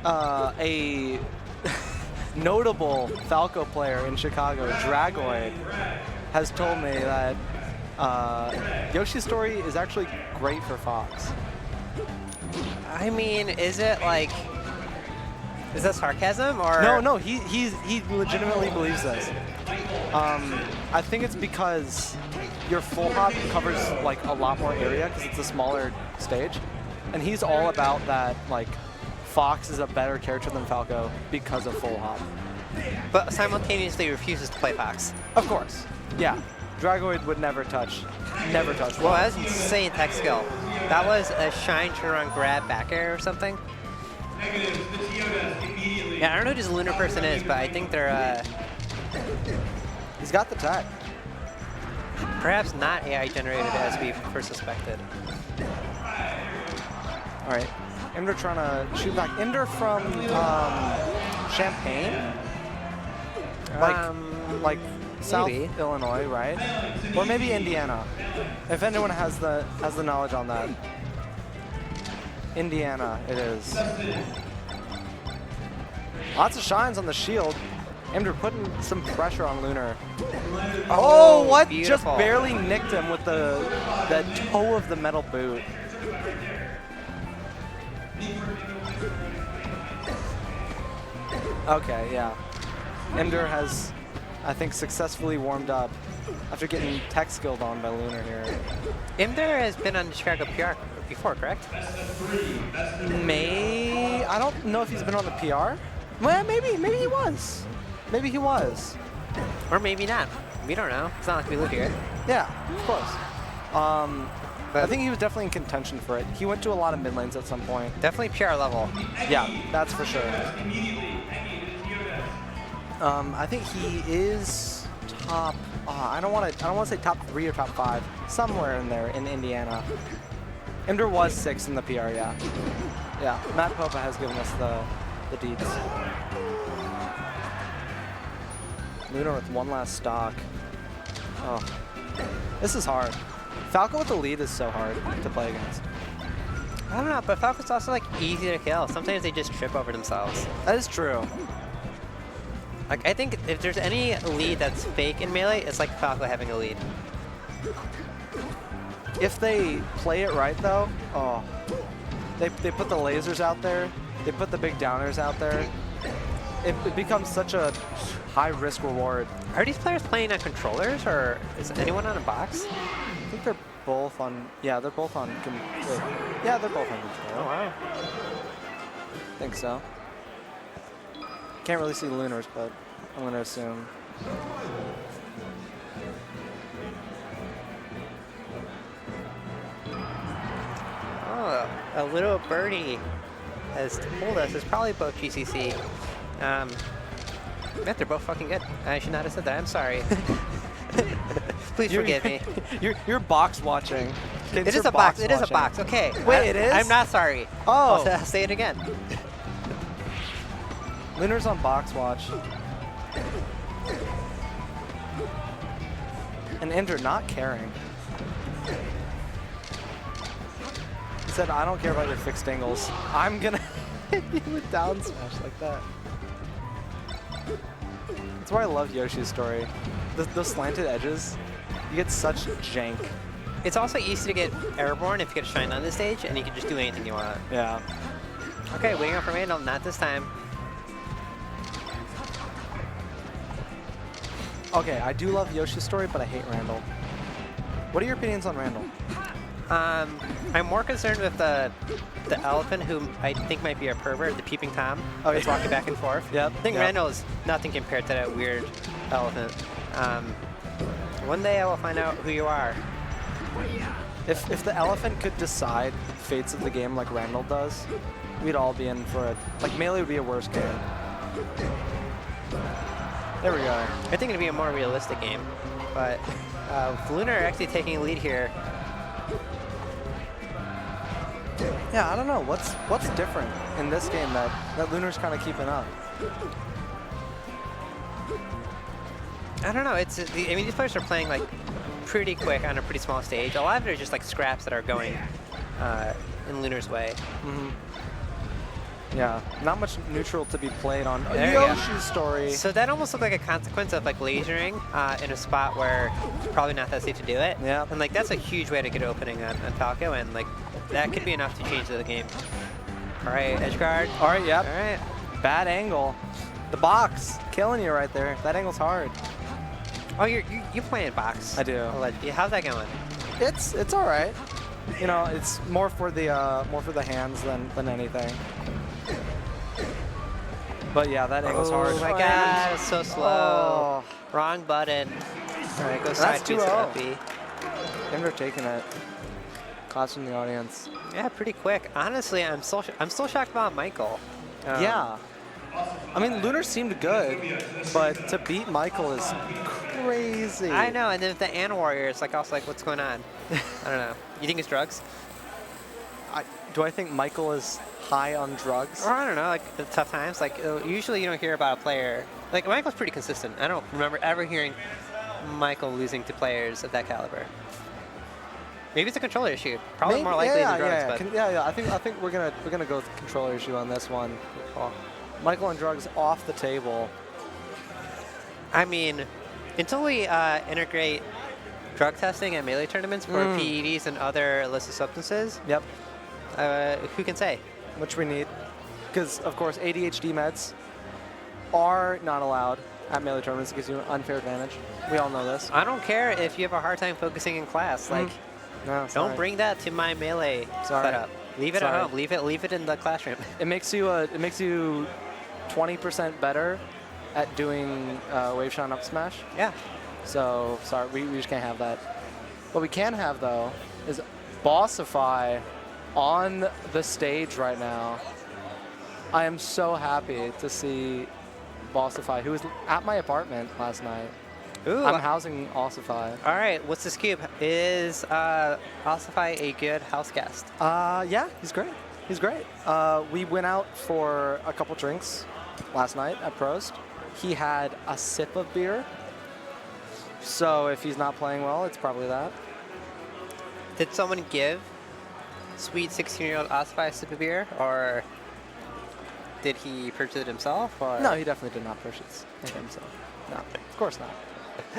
A notable Falco player in Chicago, Dragoid, has told me that Yoshi's story is actually great for Fox. I mean, is it like, is that sarcasm or? No, he legitimately believes this. I think it's because your full hop covers like a lot more area because it's a smaller stage, and he's all about that. Like, Fox is a better character than Falco because of full hop. But simultaneously refuses to play Fox. Of course, yeah. Dragoid would never touch. Well, that was insane tech skill. That was a shine turnaround grab back air or something. Yeah, I don't know who this lunar person is, but I think they're He's got the tech. Perhaps not AI generated as we first suspected. All right, Imder trying to shoot back. Imder from Champaign. Like South maybe. Illinois, right? Or maybe Indiana. If anyone has the knowledge on that. Indiana, it is. Lots of shines on the shield. Imdur putting some pressure on Lunar. Oh, what? Beautiful. Just barely nicked him with the toe of the metal boot. Okay, yeah. Imdur has, I think, successfully warmed up after getting tech skilled on by Lunar here. Imdur has been on the Chicago PR before, correct? I don't know if he's been on the PR. Well, maybe he was. Maybe he was. Or maybe not. We don't know. It's not like we live here. Yeah, of course. I think he was definitely in contention for it. He went to a lot of mid lanes at some point. Definitely PR level. Yeah, that's for sure. I think he is top. I don't want to say top 3 or top 5. Somewhere in there in Indiana. Imdur was 6th in the PR. Yeah. Yeah. Matt Popa has given us the deeds. Lunar with one last stock. Oh, this is hard. Falco with the lead is so hard to play against. I don't know, but Falco's also like easy to kill. Sometimes they just trip over themselves. That is true. Like I think if there's any lead that's fake in Melee, it's like Falco having a lead. If they play it right though, they put the lasers out there, they put the big downers out there, it becomes such a high risk reward. Are these players playing on controllers, or is anyone on a box? I think they're both on, yeah, they're both on, yeah, they're both on control. Oh wow. I think so. Can't really see Lunars, but I'm going to assume. Oh, a little birdie has told us it's probably both GCC. They're both fucking good. I should not have said that. I'm sorry. Please forgive me. You're box watching. It is a box. It is a box. Okay. Wait, it is? I'm not sorry. Oh. I'll say it again. Lunar's on box watch. And Imdur not caring. He said, I don't care about your fixed angles. I'm gonna hit you with down smash like that. That's why I love Yoshi's story. Those slanted edges, you get such jank. It's also easy to get airborne if you get shined on this stage, and you can just do anything you want. Yeah. Okay, waiting up for Randall. Not this time. Okay, I do love Yoshi's story, but I hate Randall. What are your opinions on Randall? I'm more concerned with the elephant, who I think might be a pervert, the peeping Tom. Oh, who's walking back and forth. Yep. I think Randall is nothing compared to that weird elephant. One day I will find out who you are. If the elephant could decide fates of the game like Randall does, we'd all be in for like Melee would be a worse game. There we go. I think it'd be a more realistic game, but Lunar actually taking a lead here. Yeah, I don't know what's different in this game that Lunar's kind of keeping up. I don't know. I mean, these players are playing like pretty quick on a pretty small stage. A lot of it are just like scraps that are going in Lunar's way. Mm-hmm. Yeah, not much neutral to be played on There Yoshi's story. So that almost looked like a consequence of like lasering in a spot where it's probably not that safe to do it. Yeah. And like that's a huge way to get opening on Falco, and like that could be enough to change the game. All right, edge guard. All right, yep. All right. Bad angle. The box killing you right there. That angle's hard. Oh, you playing box? I do. Allegedly. How's that going? It's all right. You know, it's more for the hands than anything. But yeah, that angle's hard. Oh my god, it's so slow. Oh. Wrong button. All right, go side That's B, 2-0. B. Imdur taking it. Claps from the audience. Yeah, pretty quick. Honestly, I'm still shocked about Michael. Yeah. I mean, Lunar seemed good, but to beat Michael is crazy. I know, and then the Ann Warrior, it's like also like, what's going on? I don't know. You think it's drugs? Do I think Michael is high on drugs? Or I don't know, like the tough times. Like usually you don't hear about a player Like, Michael's pretty consistent. I don't remember ever hearing Michael losing to players of that caliber. Maybe it's a controller issue. Probably more likely than drugs, but I think we're gonna go with controller issue on this one. Oh. Michael and drugs off the table. I mean, until we integrate drug testing at Melee tournaments for PEDs and other illicit substances, Yep. Who can say? Which we need, because of course ADHD meds are not allowed at Melee tournaments. It gives you an unfair advantage. We all know this. I don't care if you have a hard time focusing in class. Like, No, don't bring that to my Melee setup. Leave it at home. Leave it in the classroom. It makes you 20% better at doing wave shot and up smash. Yeah. So sorry, we just can't have that. What we can have though is Ossify on the stage right now. I am so happy to see Ossify, who was at my apartment last night. Ooh. I'm housing Ossify. All right, what's the scoop? Is Ossify a good house guest? Yeah, he's great. He's great. We went out for a couple drinks last night at Prost. He had a sip of beer. So if he's not playing well, it's probably that. Did someone give sweet 16-year-old Ossify a sip of beer, or did he purchase it himself? Or? No, he definitely did not purchase it himself. No, of course not.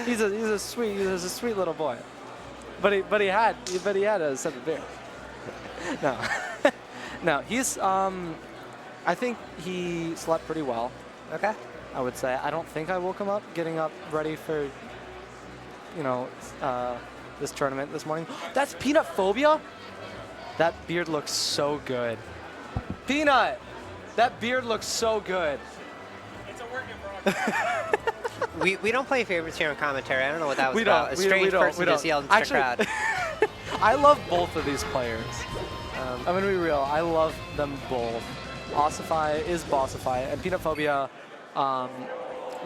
He's a sweet little boy. But he had a sip of beer. No. No, he's I think he slept pretty well. Okay. I would say. I don't think I woke him up getting up ready for this tournament this morning. That's Peanut Phobia? That beard looks so good. Peanut! That beard looks so good. It's a work in progress. We don't play favorites here on commentary. I don't know what that was We about. don't. A strange person just yelled into the crowd. I love both of these players. I'm going to be real. I love them both. Ossify is Bossify, and Peanut Phobia,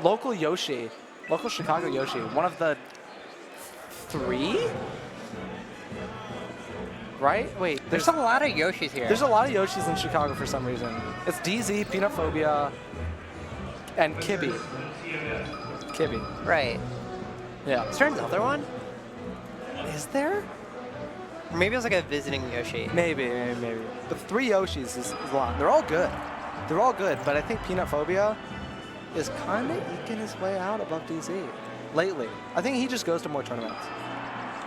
local Yoshi, local Chicago Yoshi, one of the 3? Right? Wait, There's a lot of Yoshis here. there's a lot of Yoshis in Chicago for some reason. It's DZ, Peanut Phobia, and Kibby. Kibby. Right. Yeah. Is there another one? Is there? Or maybe it was like a visiting Yoshi. Maybe. But 3 Yoshis is a lot. They're all good. They're all good, but I think Peanut Phobia is kind of eking his way out above DZ lately. I think he just goes to more tournaments.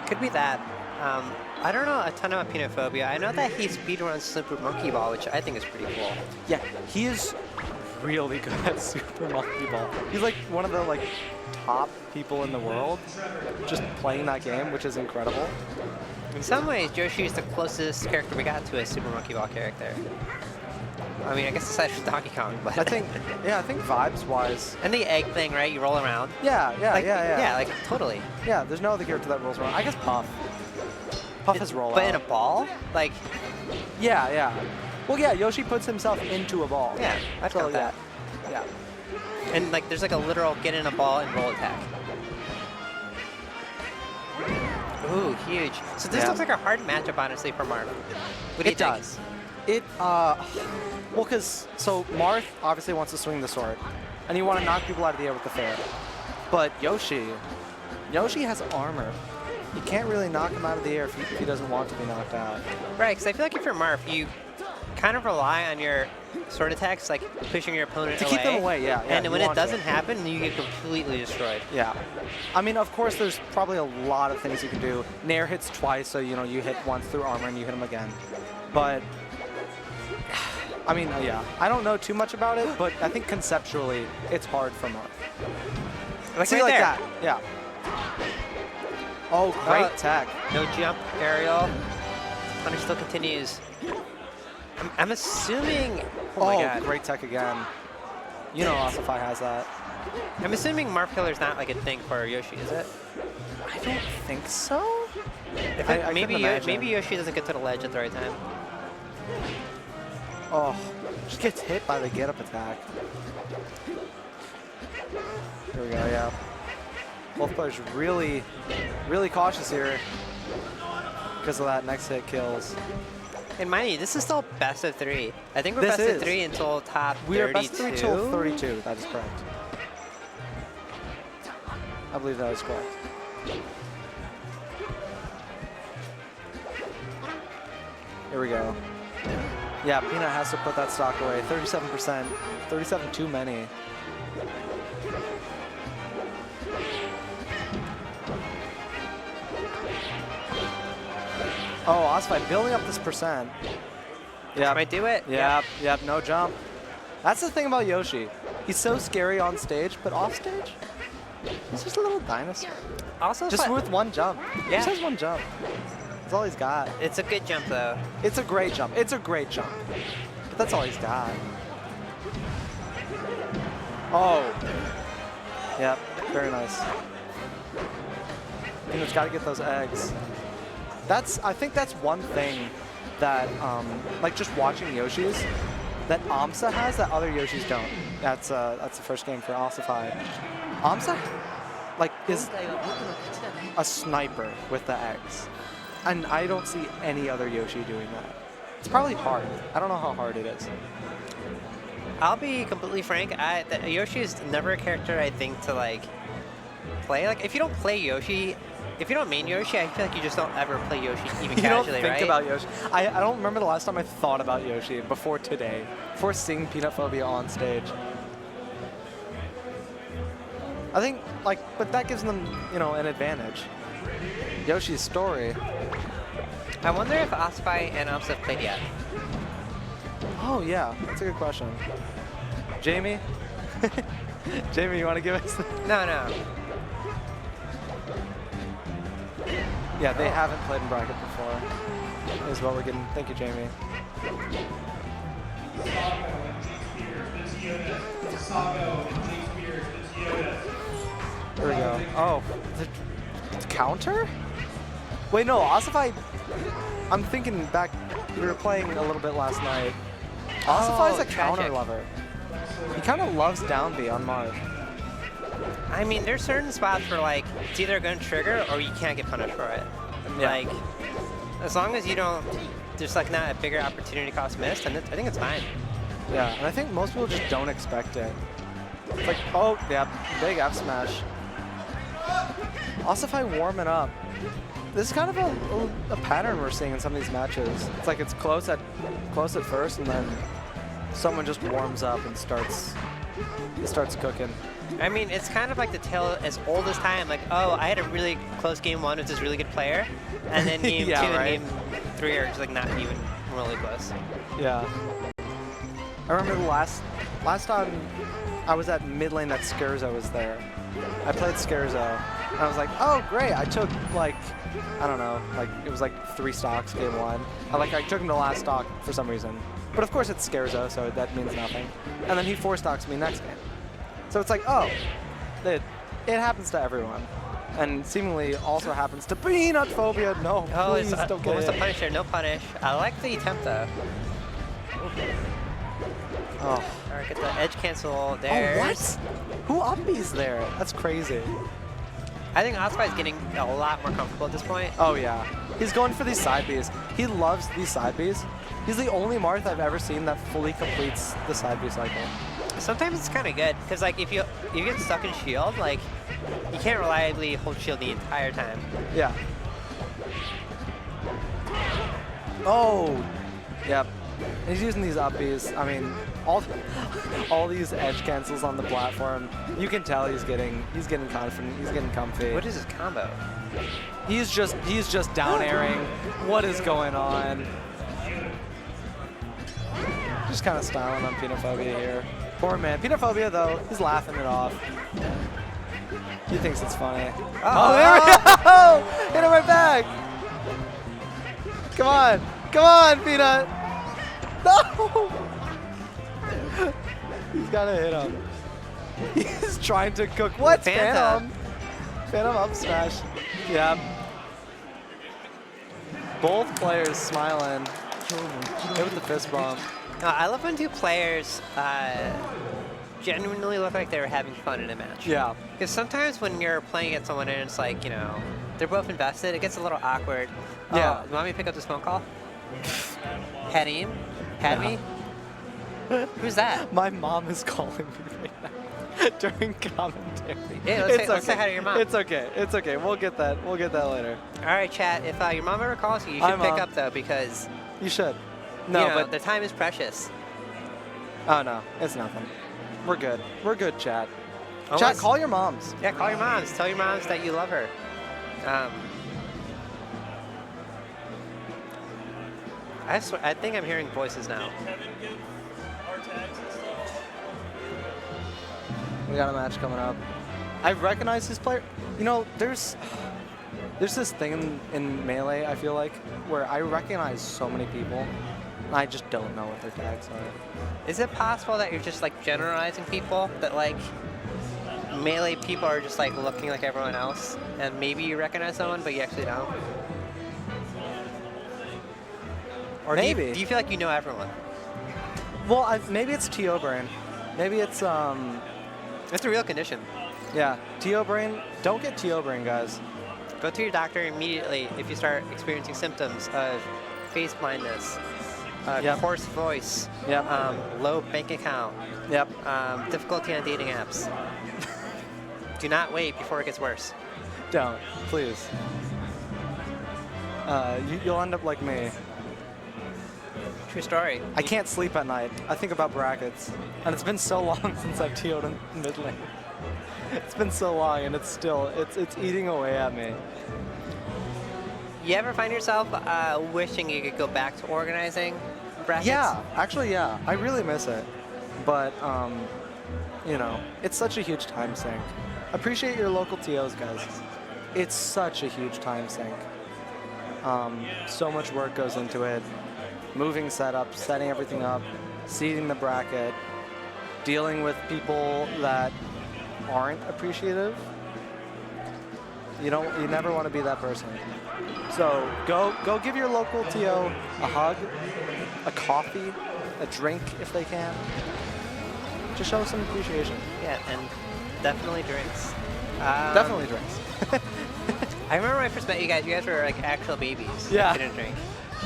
Could be that. I don't know a ton about Peanut Phobia. I know that he speedruns Super Monkey Ball, which I think is pretty cool. Yeah, he is really good at Super Monkey Ball. He's like one of the top people in the world just playing that game, which is incredible. In some ways, Yoshi is the closest character we got to a Super Monkey Ball character. I mean, I guess aside from Donkey Kong, but I think vibes-wise. And the egg thing, right? You roll around. Yeah, Yeah, like totally. Yeah, there's no other character that rolls around. I guess Puff. Puff is roll But out. in a ball? Like, Yeah. Well, yeah, Yoshi puts himself into a ball. yeah, I'd count that. Yeah. And like, there's like a literal get in a ball and roll attack. Ooh, huge. So this looks like a hard matchup, honestly, for Marth. What do you think? It does. Well, because Marth obviously wants to swing the sword, and you want to knock people out of the air with the fair. But Yoshi has armor. You can't really knock him out of the air if he doesn't want to be knocked out. Right, because I feel like if you're Marth, you kind of rely on your sword attacks, like pushing your opponent To away. keep them away, yeah. And when it want to. doesn't happen, you get completely destroyed. Yeah. I mean, of course, there's probably a lot of things you can do. Nair hits twice, so you hit once through armor and you hit him again. But I mean, yeah. I don't know too much about it, but I think conceptually it's hard for Marth. Like See, right like there. that. Yeah. Oh, great tech. No jump, aerial. Hunter still continues. I'm assuming. Oh my god. Great tech again. You know Ossify has that. I'm assuming Marth Killer's not like a thing for Yoshi, is it? I don't think so. Maybe Yoshi doesn't get to the ledge at the right time. Oh, just gets hit by the get-up attack. Here we go, yeah. Both players really, really cautious here because of that next hit kills. And mind you, this is still best of 3. I think we're This best of is. 3 until top 32. We are best of 3 till 32, that is correct. I believe that is correct. Here we go. Yeah, Peanut has to put that stock away. 37%. 37 too many. Oh, Ossify building up this percent. Yeah, Might do it. Yep, no jump. That's the thing about Yoshi. He's so scary on stage, but off stage, he's just a little dinosaur. Also, Just with one jump. Yeah. Just has one jump. That's all he's got. it's a good jump though. It's a great jump. It's a great jump. But that's all he's got. Oh. Yep, very nice. Peanut's got to get those eggs. I think that's one thing that, like just watching Yoshi's, that AMSA has that other Yoshis don't. That's the first game for Ossify. AMSA, like, is a sniper with the eggs. And I don't see any other Yoshi doing that. It's probably hard. I don't know how hard it is. I'll be completely frank. Yoshi is never a character I think to like play. Like if you don't play Yoshi, if you don't main Yoshi, I feel like you just don't ever play Yoshi even You casually, don't think right? about Yoshi. I don't remember the last time I thought about Yoshi before today, before seeing Peanut Phobia on stage. I think, like, but that gives them, you know, an advantage. Yoshi's story. I wonder if Ossify and AMSA have played yet. Oh, yeah, that's a good question. Jamie? Jamie, you want to give us the... No. Yeah, they haven't played in bracket before. Is what we're getting. Thank you, Jamie. There we go. Oh, the counter? Wait, no, Ossify. I'm thinking back. We were playing a little bit last night. Ossify's a counter lover. He kind of loves down B on Marth. I mean, there's certain spots where like it's either going to trigger or you can't get punished for it. Yeah. Like, as long as you don't, there's like not a bigger opportunity cost missed, and I think it's fine. Yeah, and I think most people just don't expect it. It's like, oh, yeah, big F smash. Ossify warming up. This is kind of a pattern we're seeing in some of these matches. It's like it's close at first, and then someone just warms up and starts cooking. I mean, it's kind of like the tale as old as time. Like, oh, I had a really close game 1 with this really good player, and then game 2 right. and game 3 are just like not even really close. Yeah. I remember the last time I was at mid lane that Scherzo was there. I played Scherzo, and I was like, oh, great. I took, like, I don't know, like, it was like 3 stocks game 1. I took him to last stock for some reason. But of course it's Scherzo, so that means nothing. And then he 4 stocks me next game. So it's like, oh, it happens to everyone. And seemingly also happens to Peanut Phobia. No, Oh, please it's don't what was get the it. punish there? No punish. I like the attempt though. Oh. All right, get the edge cancel there. Oh, what? Who up-B's there? That's crazy. I think Ossify is getting a lot more comfortable at this point. Oh, yeah. He's going for these side Bs. He loves these side Bs. He's the only Marth I've ever seen that fully completes the side B cycle. Sometimes it's kind of good because like if you get stuck in shield, like you can't reliably hold shield the entire time. Yeah. Oh, yep. He's using these up Bs. I mean, all these edge cancels on the platform. You can tell he's getting confident. He's getting comfy. What is his combo? He's just down airing. What is going on? Just kind of styling on Peanut Phobia here. Poor man. Peanut Phobia though, he's laughing it off. He thinks it's funny. Oh, there we go! Hit him right back! Come on, Peanut! No! He's gotta hit him. He's trying to cook. What? Phantom up smash. Yeah. Both players smiling. Hit with the fist bump. I love when 2 players genuinely look like they're having fun in a match. Yeah. Because sometimes when you're playing against someone and it's like, you know, they're both invested, it gets a little awkward. Yeah. Oh, you want me to pick up this phone call? Had me? Yeah. Who's that? My mom is calling me right now. during commentary. Yeah, let's say hi to your mom. It's okay. It's okay. We'll get that. We'll get that later. All right, chat. If your mom ever calls you, you should pick up though, because you should. No, you know, but the time is precious. Oh no, it's nothing. We're good. We're good, chat. Unless, Chat, call your moms. Yeah, call your moms. Tell your moms that you love her. I swear, I think I'm hearing voices now. We got a match coming up. I've recognized this player. You know, there's this thing in Melee, I feel like, where I recognize so many people, and I just don't know what their tags are. Is it possible that you're just like generalizing people, that like Melee people are just like looking like everyone else, and maybe you recognize someone, but you actually don't? Or maybe. Do you feel like you know everyone? Well, maybe it's TO brain. Maybe it's It's a real condition. Yeah, TO brain. Don't get TO brain, guys. Go to your doctor immediately if you start experiencing symptoms of face blindness, hoarse voice, low bank account, difficulty on dating apps. Do not wait before it gets worse. Don't, please. You'll end up like me. True story. I can't sleep at night. I think about brackets. And it's been so long since I've TO'd in mid lane. It's been so long, and it's eating away at me. You ever find yourself wishing you could go back to organizing brackets? Yeah, actually, yeah. I really miss it. But, you know, it's such a huge time sink. Appreciate your local TOs, guys. It's such a huge time sink. So much work goes into it. Moving setup, setting everything up, seeding the bracket, dealing with people that aren't appreciative. You never want to be that person. So go give your local TO a hug, a coffee, a drink if they can. Just show some appreciation. Yeah, and definitely drinks. Definitely drinks. I remember when I first met you guys were like actual babies. Yeah. You didn't drink.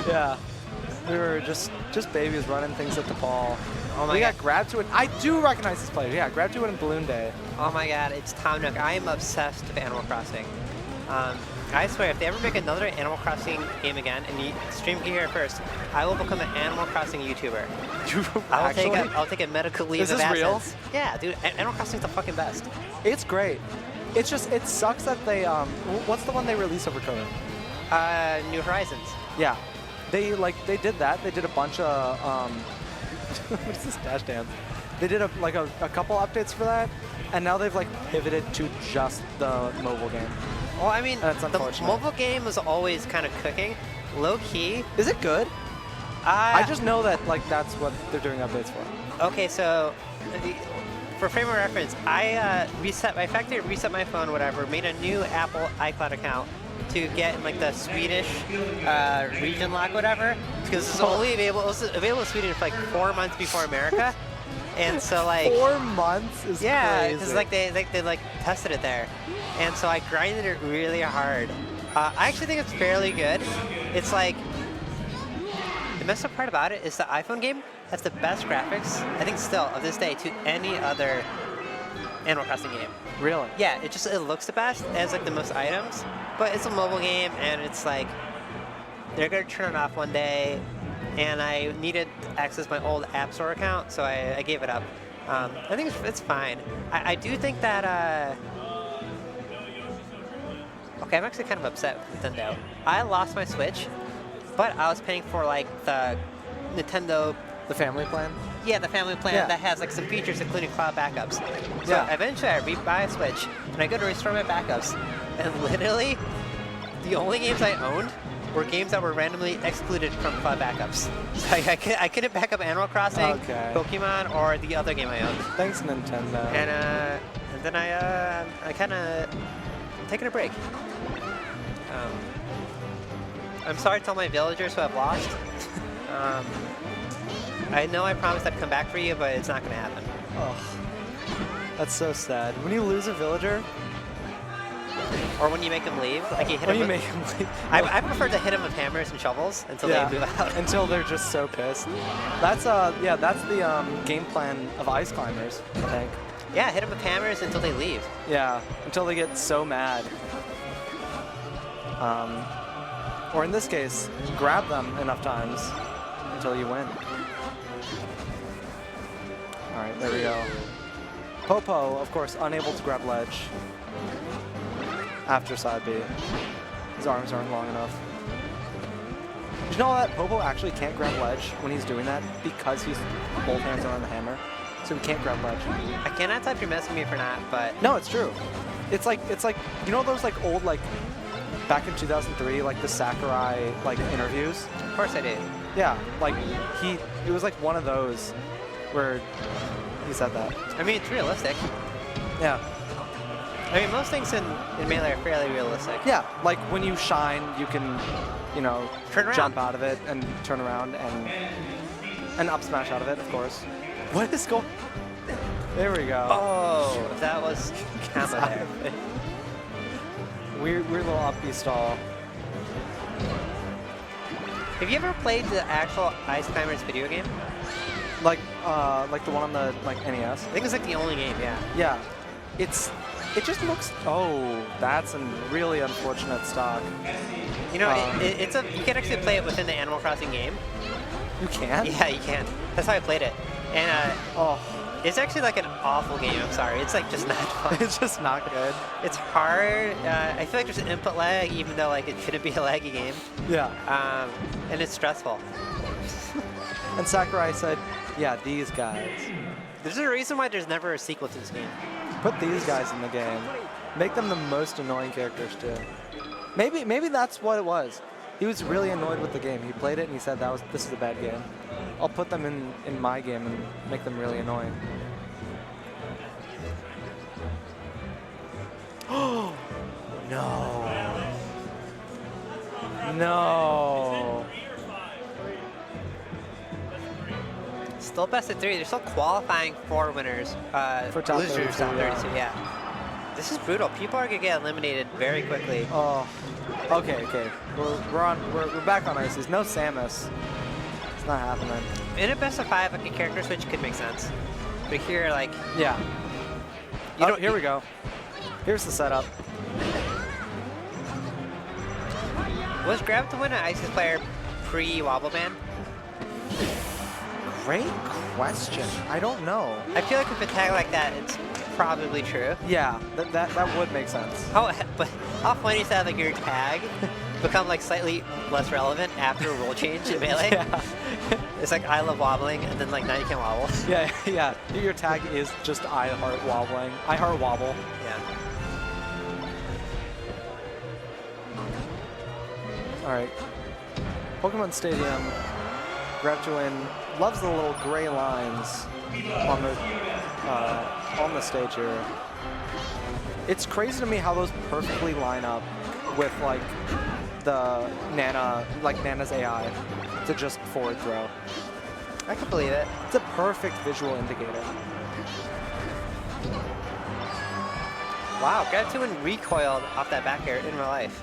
Yeah. We were just babies running things at the ball. Oh my we God. got Grab to It. I do recognize this player. Yeah, Grab to It and Balloon Day. Oh my God, it's Tom Nook. I am obsessed with Animal Crossing. I swear, if they ever make another Animal Crossing game again, and you stream here first, I will become an Animal Crossing YouTuber. I'll take a medical leave of absence. Real? Yeah, dude, Animal Crossing's the fucking best. It's great. It's just, it sucks that they, what's the one they released over COVID? New Horizons. Yeah. They did that. They did a bunch of, what is this dash dance? They did a couple updates for that, and now they've like pivoted to just the mobile game. Well, I mean, that's the unfortunate. mobile game was always kind of cooking. Low key. Is it good? I just know that like that's what they're doing updates for. Okay, so for frame of reference, I factory reset my phone, whatever, made a new Apple iCloud account to get like the Swedish region lock, whatever, because it's only available. It was available in Sweden for like 4 months before America, and so like 4 months is yeah, crazy. because like they tested it there, and so I grinded it really hard. I actually think it's fairly good. It's like the messed up part about it is the iPhone game has the best graphics, I think, still of this day to any other Animal Crossing game. Really? Yeah, it looks the best. It has like the most items, but it's a mobile game, and it's like they're gonna turn it off one day, and I needed to access my old App Store account, so I gave it up. I think it's fine. I do think that. Okay, I'm actually kind of upset with Nintendo. I lost my Switch, but I was paying for like the Nintendo. The family plan? Yeah, the family plan that has like some features, including cloud backups. So eventually I buy a Switch, and I go to restore my backups, and literally, the only games I owned were games that were randomly excluded from cloud backups. So I couldn't back up Animal Crossing, Pokemon, or the other game I owned. Thanks, Nintendo. And then I kind of taking a break. I'm sorry to all my villagers who have lost. I know I promised I'd come back for you, but it's not going to happen. Oh, that's so sad. When you lose a villager, or when you make them leave, like you hit them. Make them leave. I prefer to hit them with hammers and shovels until they move out. Until they're just so pissed. That's the game plan of Ice Climbers, I think. Yeah, hit them with hammers until they leave. Yeah, until they get so mad. Or in this case, grab them enough times until you win. All right, there we go. Popo, of course, unable to grab ledge after side B. His arms aren't long enough. Did you know that Popo actually can't grab ledge when he's doing that because he's both hands are on the hammer, so he can't grab ledge. I cannot tell if you're messing with me for not, but No, it's true. It's like you know those like old like back in 2003 like the Sakurai like interviews. Of course I did. Yeah, like it was like one of those where he said that. I mean, it's realistic. Yeah. I mean, most things in Melee are fairly realistic. Yeah, like when you shine, you can, you know, Turn around. jump out of it and turn around and up smash out of it, of course. What is going? There we go. Oh, that was Kama there. Weird little up B stall. Have you ever played the actual Ice Climbers video game? Like the one on the like NES. I think it's like the only game, yeah. Yeah, it just looks. Oh, that's a really unfortunate stock. You know, you can actually play it within the Animal Crossing game. You can? Yeah, you can. That's how I played it. And Oh, it's actually like an awful game. I'm sorry. It's like just not fun. it's just not good. It's hard. I feel like there's an input lag, even though like it shouldn't be a laggy game. Yeah. And it's stressful. And Sakurai said, "Yeah, these guys. There's a reason why there's never a sequel to this game. Put these guys in the game. Make them the most annoying characters too." Maybe that's what it was. He was really annoyed with the game. He played it and he said, "This is a bad game. I'll put them in my game and make them really annoying." Oh no! No! Still best of 3. They're still qualifying 4 winners. For top losers 32, top 32, yeah. yeah. This is brutal. People are gonna get eliminated very quickly. Oh, okay. We're back on ices. No Samus. It's not happening. In a best of 5, like a character switch could make sense. But here, like, Yeah. Here we go. Here's the setup. was Grab to win an Isis player pre-Wobble Ban? Great question. I don't know. I feel like with a tag like that, it's probably true. Yeah, that would make sense. But how funny is that, like, your tag become like slightly less relevant after a rule change in Melee? Yeah. It's like I love wobbling, and then like now you can't wobble. Yeah. Your tag is just I heart wobbling. I heart wobble. Yeah. All right. Pokemon Stadium. Grab to win. Loves the little gray lines on the stage here. It's crazy to me how those perfectly line up with like the Nana's AI to just forward throw. I can believe it. It's a perfect visual indicator. Wow, Grab 2 and recoiled off that back air in real life.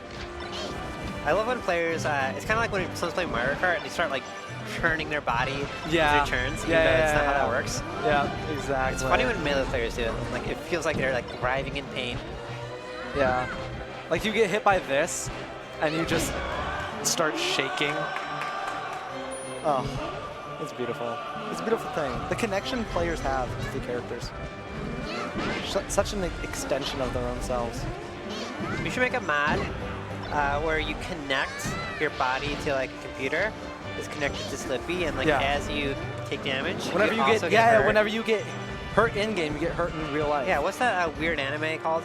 I love when players, it's kind of like when someone's playing Mario Kart and they start like churning their body as it turns, even though that's not how that works. Yeah, exactly. It's funny when Melee players do it. Like, it feels like they're like writhing in pain. Yeah. Like you get hit by this and you just start shaking. Oh, it's beautiful. It's a beautiful thing. The connection players have to the characters. Such an extension of their own selves. You should make a mod where you connect your body to like a computer. It's connected to Slippy, and like as you take damage, whenever you get hurt. Whenever you get hurt in game, you get hurt in real life. Yeah, what's that weird anime called?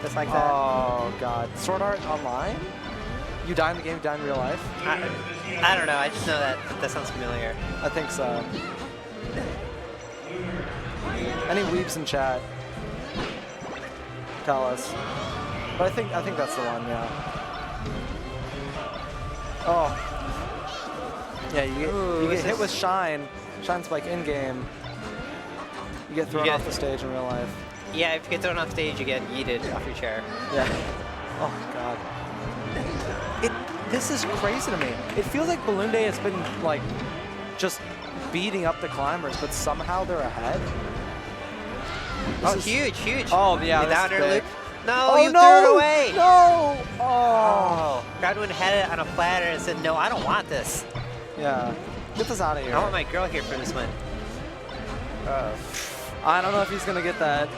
That's like that. Oh god, Sword Art Online. You die in the game, you die in real life. I don't know. I just know that sounds familiar. I think so. Any weebs in chat? Tell us. But I think that's the one. Yeah. Oh. Yeah, you get hit with Shine Spike in game. You get thrown off the stage in real life. Yeah, if you get thrown off stage, you get yeeted off your chair. Yeah. Oh god. This is crazy to me. It feels like Balloon Day has been like just beating up the climbers, but somehow they're ahead. Oh, huge, huge. Oh, yeah. The this down is air big. loop. No, Oh, you no! threw it away. No! Oh. Oh. Godwin had it on a platter and said, no, I don't want this. Yeah. Get this out of here. I want my girl here for this one. I don't know if he's going to get that.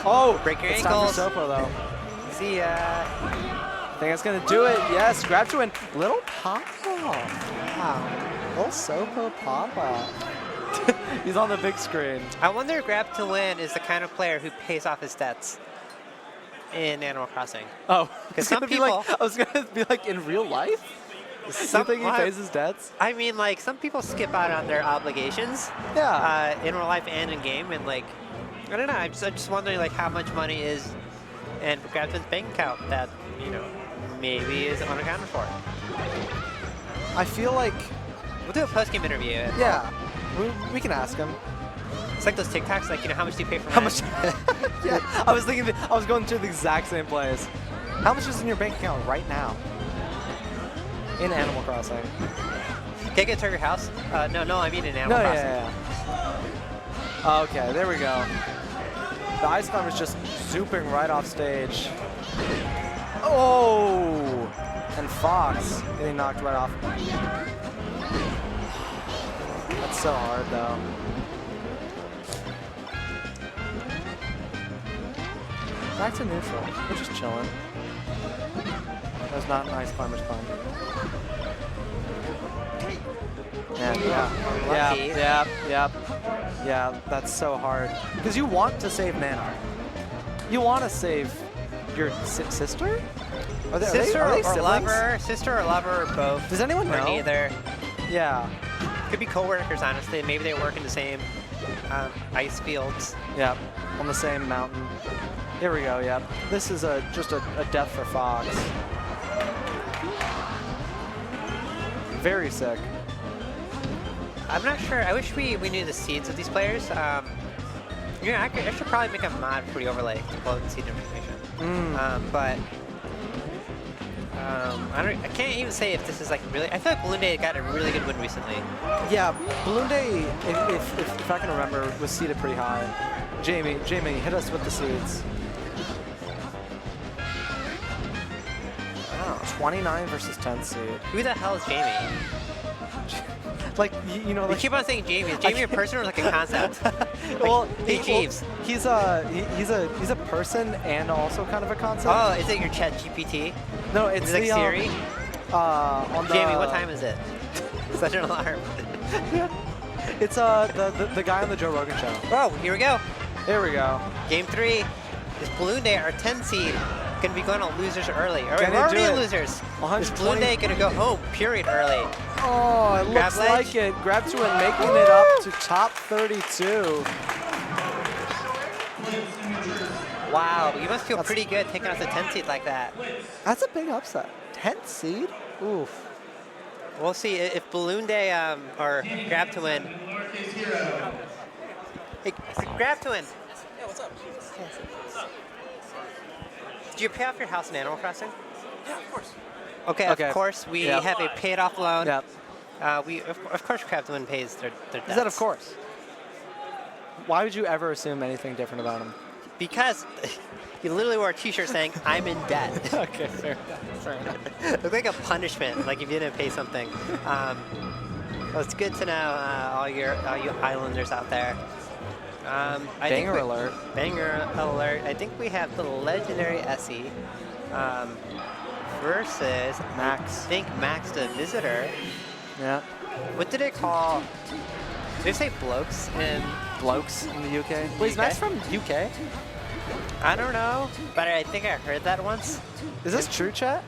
Oh! Break your it's ankles. time for Sopo, though. See ya. I think it's going to do it. Yes, grab to win. Little pop-off. Wow. Little Sopo pop-off. He's on the big screen. I wonder if Grab to Win is the kind of player who pays off his debts in Animal Crossing. Oh, because some some people. people, I was gonna be like, in real life. Something he pays his debts. I mean, like some people skip out on their obligations. Yeah. In real life and in game, and like, I don't know. I'm just wondering like how much money is in Grab to Win's bank account that maybe is unaccounted for. I feel like we'll do a post-game interview. Yeah. We can ask him. It's like those TikToks, like, how much do you pay for How rent? much? Yeah, I was thinking, I was going through the exact same place. How much is in your bank account right now? In Animal Crossing. Can I get to your house? No, I mean in Animal No, Crossing. yeah. Okay, there we go. The Ice Climber's just zooping right off stage. Oh! And Fox getting knocked right off. That's so hard, though. Back to neutral. We're just chilling. That's not an Ice Climber's fun. Yeah, that's so hard. Because you want to save mana. You want to save your sister? Are they, Sister are they or siblings? lover, sister or lover, or both. Does anyone or know? neither. Yeah. Could be co-workers, honestly. Maybe they work in the same ice fields. Yep, on the same mountain. Here we go, yep. This is just a death for Fox. Very sick. I'm not sure. I wish we knew the seeds of these players. I should probably make a mod for the overlay to pull out the seed information. I can't even say if this is like really. I feel like Balloon Day got a really good win recently. Yeah, Balloon Day, if I can remember, was seeded pretty high. Jamie, hit us with the seeds. Oh, 29 versus 10 seed. Who the hell is Jamie? Like, you know, We like, keep on saying Jamie. Is Jamie a person or like a concept? well, hey, Jeeves. He's a person and also kind of a concept. Oh, is it your Chat GPT? No, it's Is it like the, Siri? On the, Jamie, what time is it? Such an alarm. It's the guy on the Joe Rogan show. Oh, here we go. Here we go. Game 3. This Balloon Day, our 10 seed, gonna be going on losers early. All right, Can we're they do already it? losers. 120. This Balloon Day gonna go home, period, early. Oh, it Grab looks ledge. like it. Grab to it, making it up to top 32. Wow, you must feel pretty good taking out the 10 seed like that. That's a big upset. 10th seed? Oof. We'll see if Balloon Day or Grab to Win. Hey, Grab to Win. Yeah, what's up? Did you pay off your house in Animal Crossing? Yeah, of course. Okay, Okay. of course. We Yep. have a paid off loan. Yep. Of course, Grab to Win pays their debts. Is that of course? Why would you ever assume anything different about him? Because you literally wore a t-shirt saying, I'm in debt. Okay, fair enough. It looked like a punishment, like if you didn't pay something. Well, it's good to know all you Islanders out there. Banger alert. Banger alert. I think we have the legendary Essie versus Max. I think Max the Visitor. Yeah. What did they call? Did they say blokes in? Blokes in the UK. Wait, is Max from UK? I don't know, but I think I heard that once. Is this true, chat?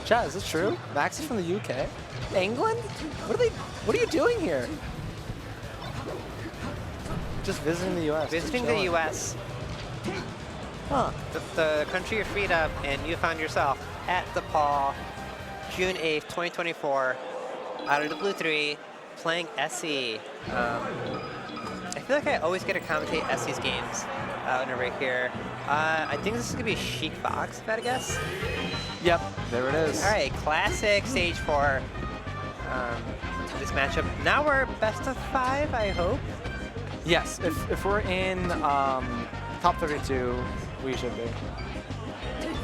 Chat, is this true? Max is from the UK? England? What are you doing here? Just visiting the US. Visiting the U.S. Huh. The country of freedom, and you found yourself at the Paul, June 8th, 2024, out of the Blue 3, playing Essie. I feel like I always get to commentate Essie's games when I'm right here. I think this is going to be Chic Fox, if I had to guess. Yep, there it is. All right, classic stage 4. This matchup. Now we're best of 5, I hope. Yes, if we're in top 32, we should be.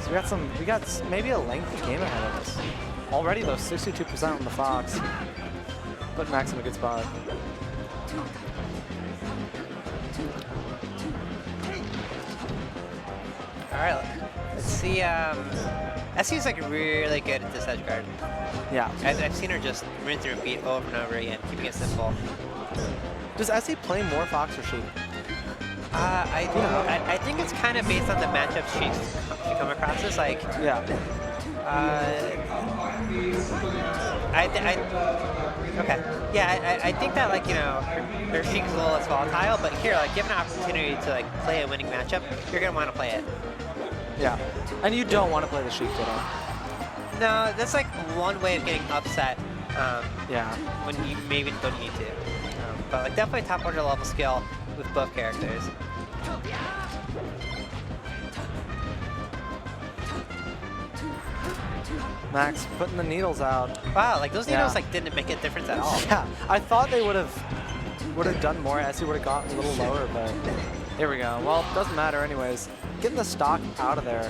So we got maybe a lengthy game ahead of us. Already though, 62% on the Fox. Put Max in a good spot. All right, let's see. Essie's like really good at this edge guard. Yeah. I've seen her just rinse and repeat over and over again, keeping it simple. Does Essie play more Fox or Sheik? I think it's kind of based on the matchups she come across as. Like, yeah. Okay. Yeah, I think that, like, you know, her Sheik's a little less volatile, but here, like, given an opportunity to like play a winning matchup, you're gonna want to play it. Yeah. And you don't want to play the Sheik Ditto. No, that's like one way of getting upset. Yeah. When you maybe don't need to. But like definitely top order level skill with both characters. Max putting the needles out. Wow, like those needles like didn't make a difference at all. Yeah, I thought they would have done more. Essie would have gotten a little lower, but here we go. Well, it doesn't matter anyways. Getting the stock out of there.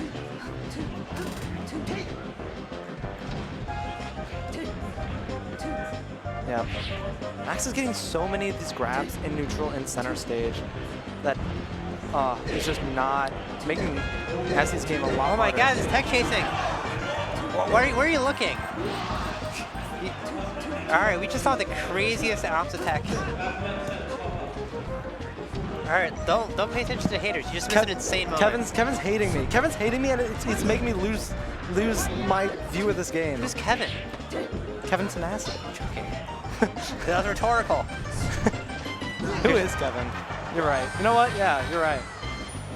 Yeah. Max is getting so many of these grabs in neutral and center stage that it's just not making Essie's game a lot Oh my harder. god, it's tech chasing. Where are you looking? Alright, we just saw the craziest ops attack. Alright, don't pay attention to haters. You just missed an insane moment. Kevin's hating me. Kevin's hating me, and it's making me lose my view of this game. Who's Kevin? Kevin Tenacity. That was rhetorical. Who is Kevin? You're right. You know what? Yeah, you're right.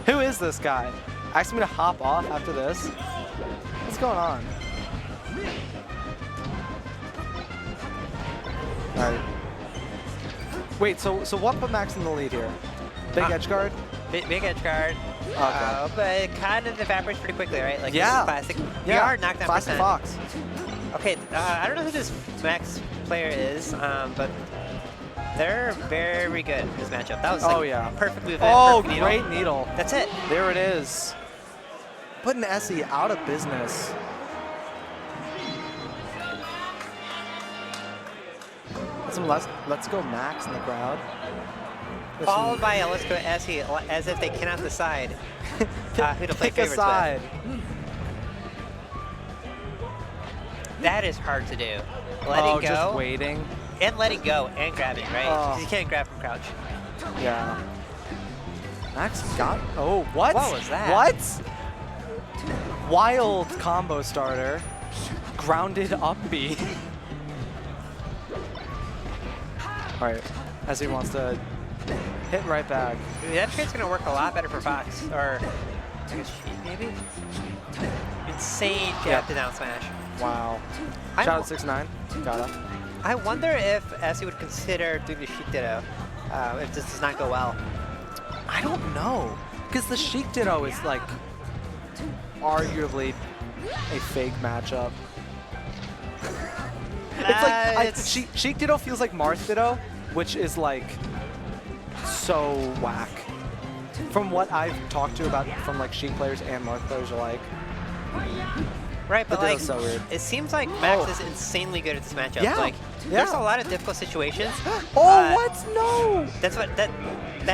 Who is this guy? Asking me to hop off after this? What's going on? All right. Wait, so what put Max in the lead here? Big edge guard? Big edge guard. Okay. But it kind of evaporates pretty quickly, right? Like yeah. This is classic. Yeah. VR knockdown Classic percent. Fox. Okay, I don't know who this Max player is, but they're very good in this matchup. That was like yeah. a perfect move. Oh, perfect great needle. That's it. There it is. Putting Essie out of business. Some let's go Max in the crowd. Followed by a let's go Essie, as if they cannot decide who to play Pick a favorites side. with. That is hard to do. Letting go. Just waiting. And letting go and grabbing, right? Because you can't grab from crouch. Yeah. Max got. Oh, what? What was that? What? Wild combo starter. Grounded up B. All right. As he wants to hit right back. That trade's going to work a lot better for Fox. Or, I guess Sheik, maybe? Insane jab to down smash. Wow. Shout out 6'9". Gotta. I wonder if Essie would consider doing the Sheik Ditto if this does not go well. I don't know. Because the Sheik Ditto is like arguably a fake matchup. It's like Sheik Ditto feels like Marth Ditto, which is like so whack. From what I've talked to about from like Sheik players and Marth players alike. Right, but like, so weird. it seems like Max is insanely good at this matchup. Yeah. Like, there's a lot of difficult situations. Oh, what? No! That's what that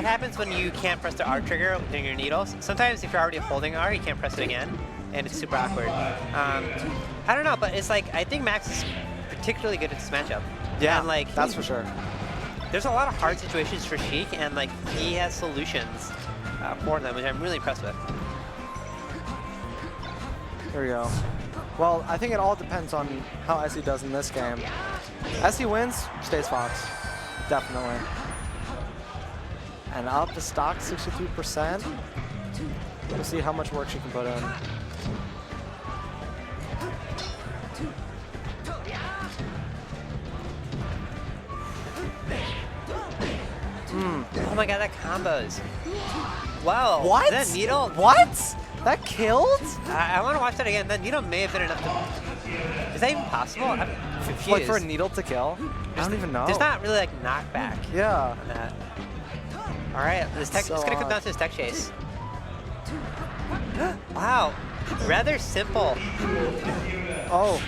happens when you can't press the R trigger during your needles. Sometimes if you're already holding R, you can't press it again, and it's super awkward. I don't know, but it's like I think Max is particularly good at this matchup. Yeah, and like that's for sure. There's a lot of hard situations for Sheik, and like he has solutions for them, which I'm really impressed with. Here we go. Well, I think it all depends on how Essie does in this game. Essie wins, stays Fox. Definitely. And up the stock 63%. We'll see how much work she can put in. Oh my god, that combos. Wow. What? That needle? What? That killed? I want to watch that again. That needle may have been enough to... Is that even possible? I'm confused. Like for a needle to kill? I don't even know. There's not really like knockback yeah. on that. All right, this tech, So it's gonna come odd. down to this tech chase. Wow, rather simple. Oh,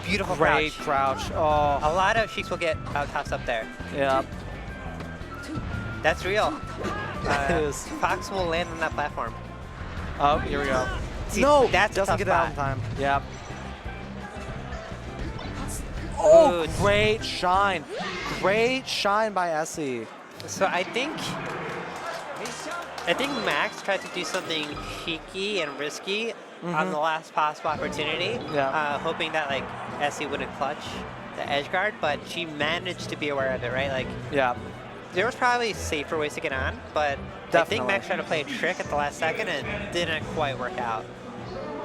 Beautiful great crouch. crouch. Oh, A lot of Sheiks will get tossed up there. yeah. That's real. It is. Fox will land on that platform. Oh, here we go. See, No, that's a doesn't tough get it out in spot. time. Yep. Oh, Oh, great shine. Great shine by Essie. So I think Max tried to do something cheeky and risky on the last possible opportunity, Yeah. hoping that like Essie wouldn't clutch the edge guard, but she managed to be aware of it, right? Like Yeah. there was probably safer ways to get on, but I think Definitely. Max tried to play a trick at the last second and didn't quite work out.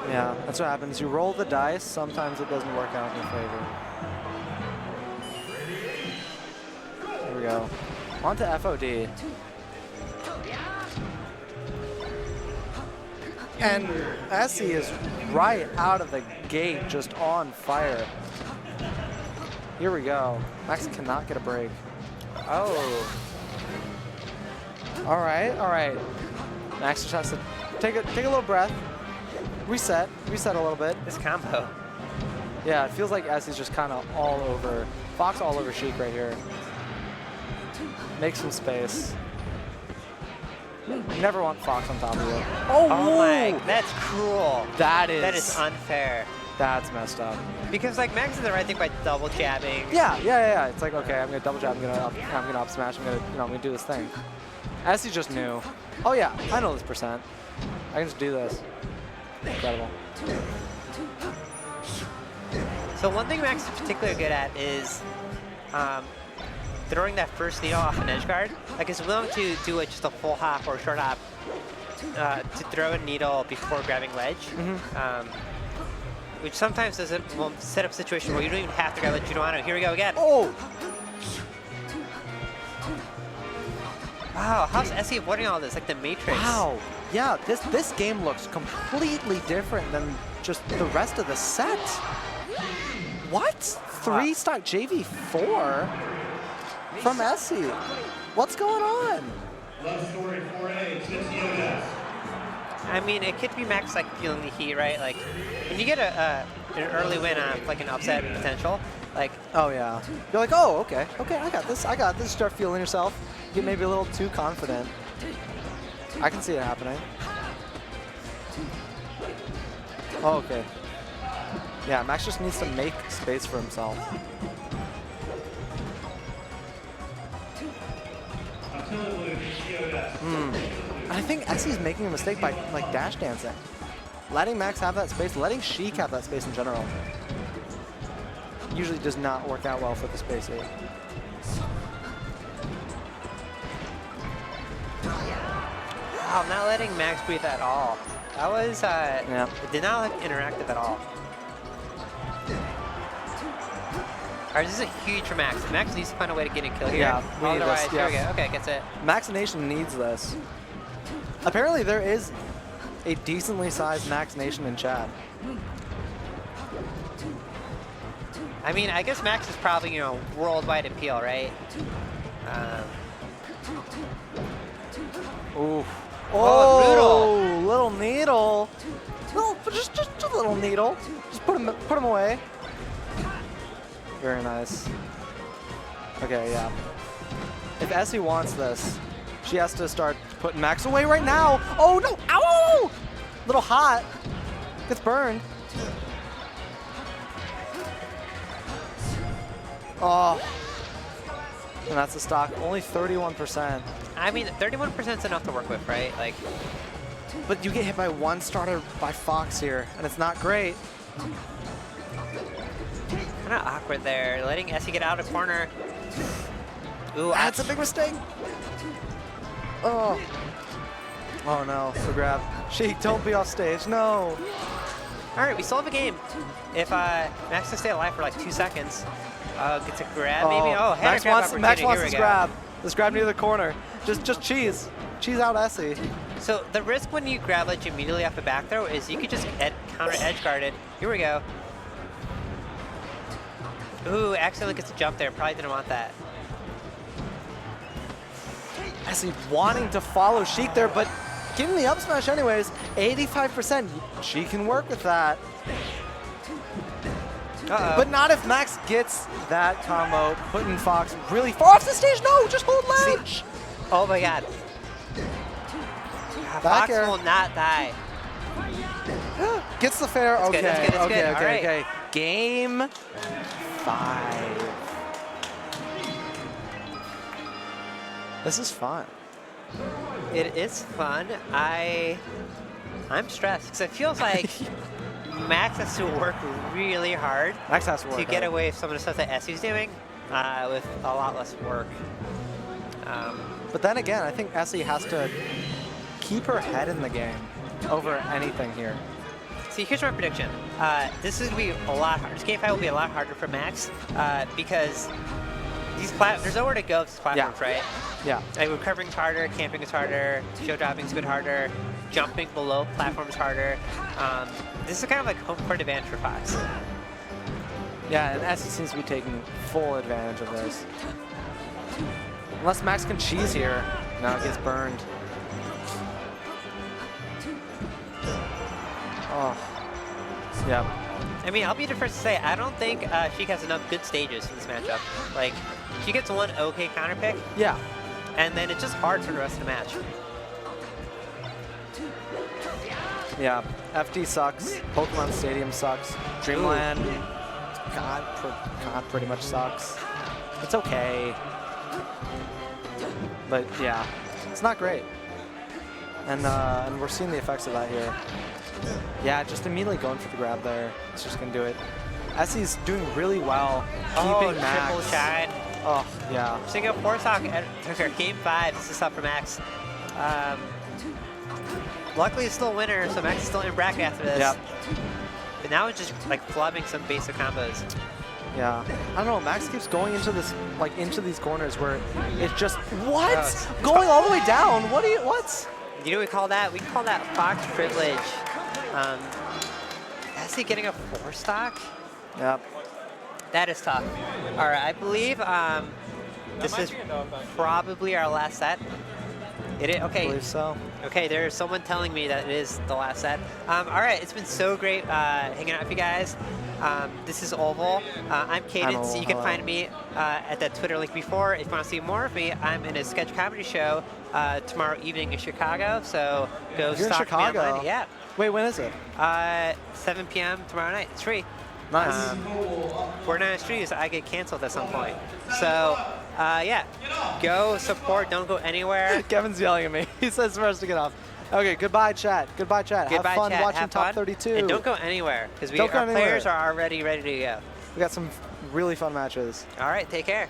Yeah, that's what happens. You roll the dice, sometimes it doesn't work out in your favor. Here we go. On to FOD. And Essie is right out of the gate, just on fire. Here we go. Max cannot get a break. Oh, All right, all right. Max just has to take a little breath, reset a little bit. this combo. Yeah, it feels like Essie's just kind of all over, Fox all over Sheik right here. Make some space. You never want Fox on top of you. Oh whoa! my, that's cruel. That is. That is unfair. That's messed up. Because like Max did the right thing by double jabbing. Yeah. It's like, okay, I'm gonna double jab, I'm gonna up smash, I'm gonna do this thing. Essie just knew. Oh yeah, I know this percent. I can just do this. Incredible. So one thing Max is particularly good at is throwing that first needle off an edge guard. Like he's willing to do just a full hop or a short hop to throw a needle before grabbing ledge. Which sometimes will set up a situation where you don't even have to grab ledge, you don't want to. Here we go again. Oh! Wow, how's Essie avoiding all this? Like the Matrix. Wow. Yeah, this game looks completely different than just the rest of the set. What? 3-stock JV4 from Essie. What's going on? I mean, it could be Max like feeling the heat, right? Like, when you get an early win on like an upset potential, like. Oh yeah. You're like, oh, okay, I got this. Start feeling yourself. Get maybe a little too confident. I can see it happening. Oh, okay. Yeah, Max just needs to make space for himself. I think Essie's making a mistake by like dash dancing. Letting Max have that space, letting Sheik have that space in general. Usually does not work out well for the space 8. Wow, not letting Max breathe at all. That was, it did not look interactive at all. Alright, this is huge for Max. Max needs to find a way to get a kill here. Yeah, we need Otherwise, this, here we yeah. go. Okay, gets it. Max Nation needs this. Apparently there is a decently sized Max Nation in chat. I mean, I guess Max is probably, you know, worldwide appeal, right? Ooh. Oh, little needle. Just a little needle. Just put him away. Very nice. Okay, yeah. If Essie wants this, she has to start putting Max away right now. Oh no! Ow! Little hot. Gets burned. Oh. And that's the stock. Only 31%. I mean, 31% is enough to work with, right? Like, but you get hit by one starter by Fox here, and it's not great. kind of awkward there. Letting Essie get out of corner. Ooh, that's a big mistake. Oh. Oh no, the grab. Sheik, don't be off stage, no. All right, we still have a game. If Max can stay alive for like 2 seconds, gets a grab maybe. Oh, Max wants Here this we grab. This grab near the corner. Just cheese. Cheese out Essie. So the risk when you grab ledge immediately off the back throw is you could just counter edge guarded. Here we go. Ooh, accidentally gets a jump there. Probably didn't want that. Essie wanting to follow Sheik there, but getting the up smash anyways. 85%. She can work with that. But not if Max gets that combo, putting Fox really far off the stage. No, just hold ledge. Oh my god. Fox will not die. Gets the fair. It's Okay, good, it's good, it's okay, good. okay, All right. okay. Game 5. This is fun. It is fun. I'm stressed because it feels like Max has to work really hard Max has to work get hard. away with some of the stuff that Essie's doing with a lot less work. But then again, I think Essie has to keep her head in the game over anything here. See, here's my prediction. This is going to be a lot harder. This game 5 will be a lot harder for Max because there's nowhere to go with these platforms, right? Yeah. Like recovering's harder, camping is harder, show dropping's a bit harder, jumping below platforms harder. This is kind of like home court advantage for Fox. Yeah, and Essie seems to be taking full advantage of this. Unless Max can cheese here. No, it gets burned. Oh. Yeah. I mean, I'll be the first to say, I don't think Sheik has enough good stages in this matchup. Like, she gets one okay counter pick, Yeah. and then it's just hard for the rest of the match. Yeah. FD sucks. Pokemon Stadium sucks. Dreamland, God pretty much sucks. It's okay. But yeah, it's not great. And we're seeing the effects of that here. Yeah, just immediately going for the grab there. It's just gonna do it. Essie's doing really well, keeping Max. Triple shine. Oh, yeah. So you go 4-stock at game 5. This is tough for Max. Luckily, it's still a winner, so Max is still in bracket after this. Yep. But now it's just like flubbing some basic combos. Yeah. I don't know, Max keeps going into this, like into these corners where it's just, what? Oh, Going all the way down, what? You know what we call that? We call that Fox privilege. Essie getting a 4-stock? Yep. That is tough. All right, I believe this is probably our last set. It is, okay. I believe so. Okay, there's someone telling me that it is the last set. All right, it's been so great hanging out with you guys. This is Oval. I'm Cadence. You can find me at that Twitter link before. If you want to see more of me, I'm in a sketch comedy show tomorrow evening in Chicago. So go You're in stalk me Chicago? online. Yeah. Wait, when is it? 7 p.m. tomorrow night. It's free. Nice. 49 Streets, I get canceled at some point. So, yeah, go support. Don't go anywhere. Kevin's yelling at me. He says for us to get off. Okay, goodbye, chat. Goodbye, chat. Goodbye, Have fun chat. watching Have Top fun. 32. And don't go anywhere, because Don't go our anywhere. players are already ready to go. We got some really fun matches. All right, take care.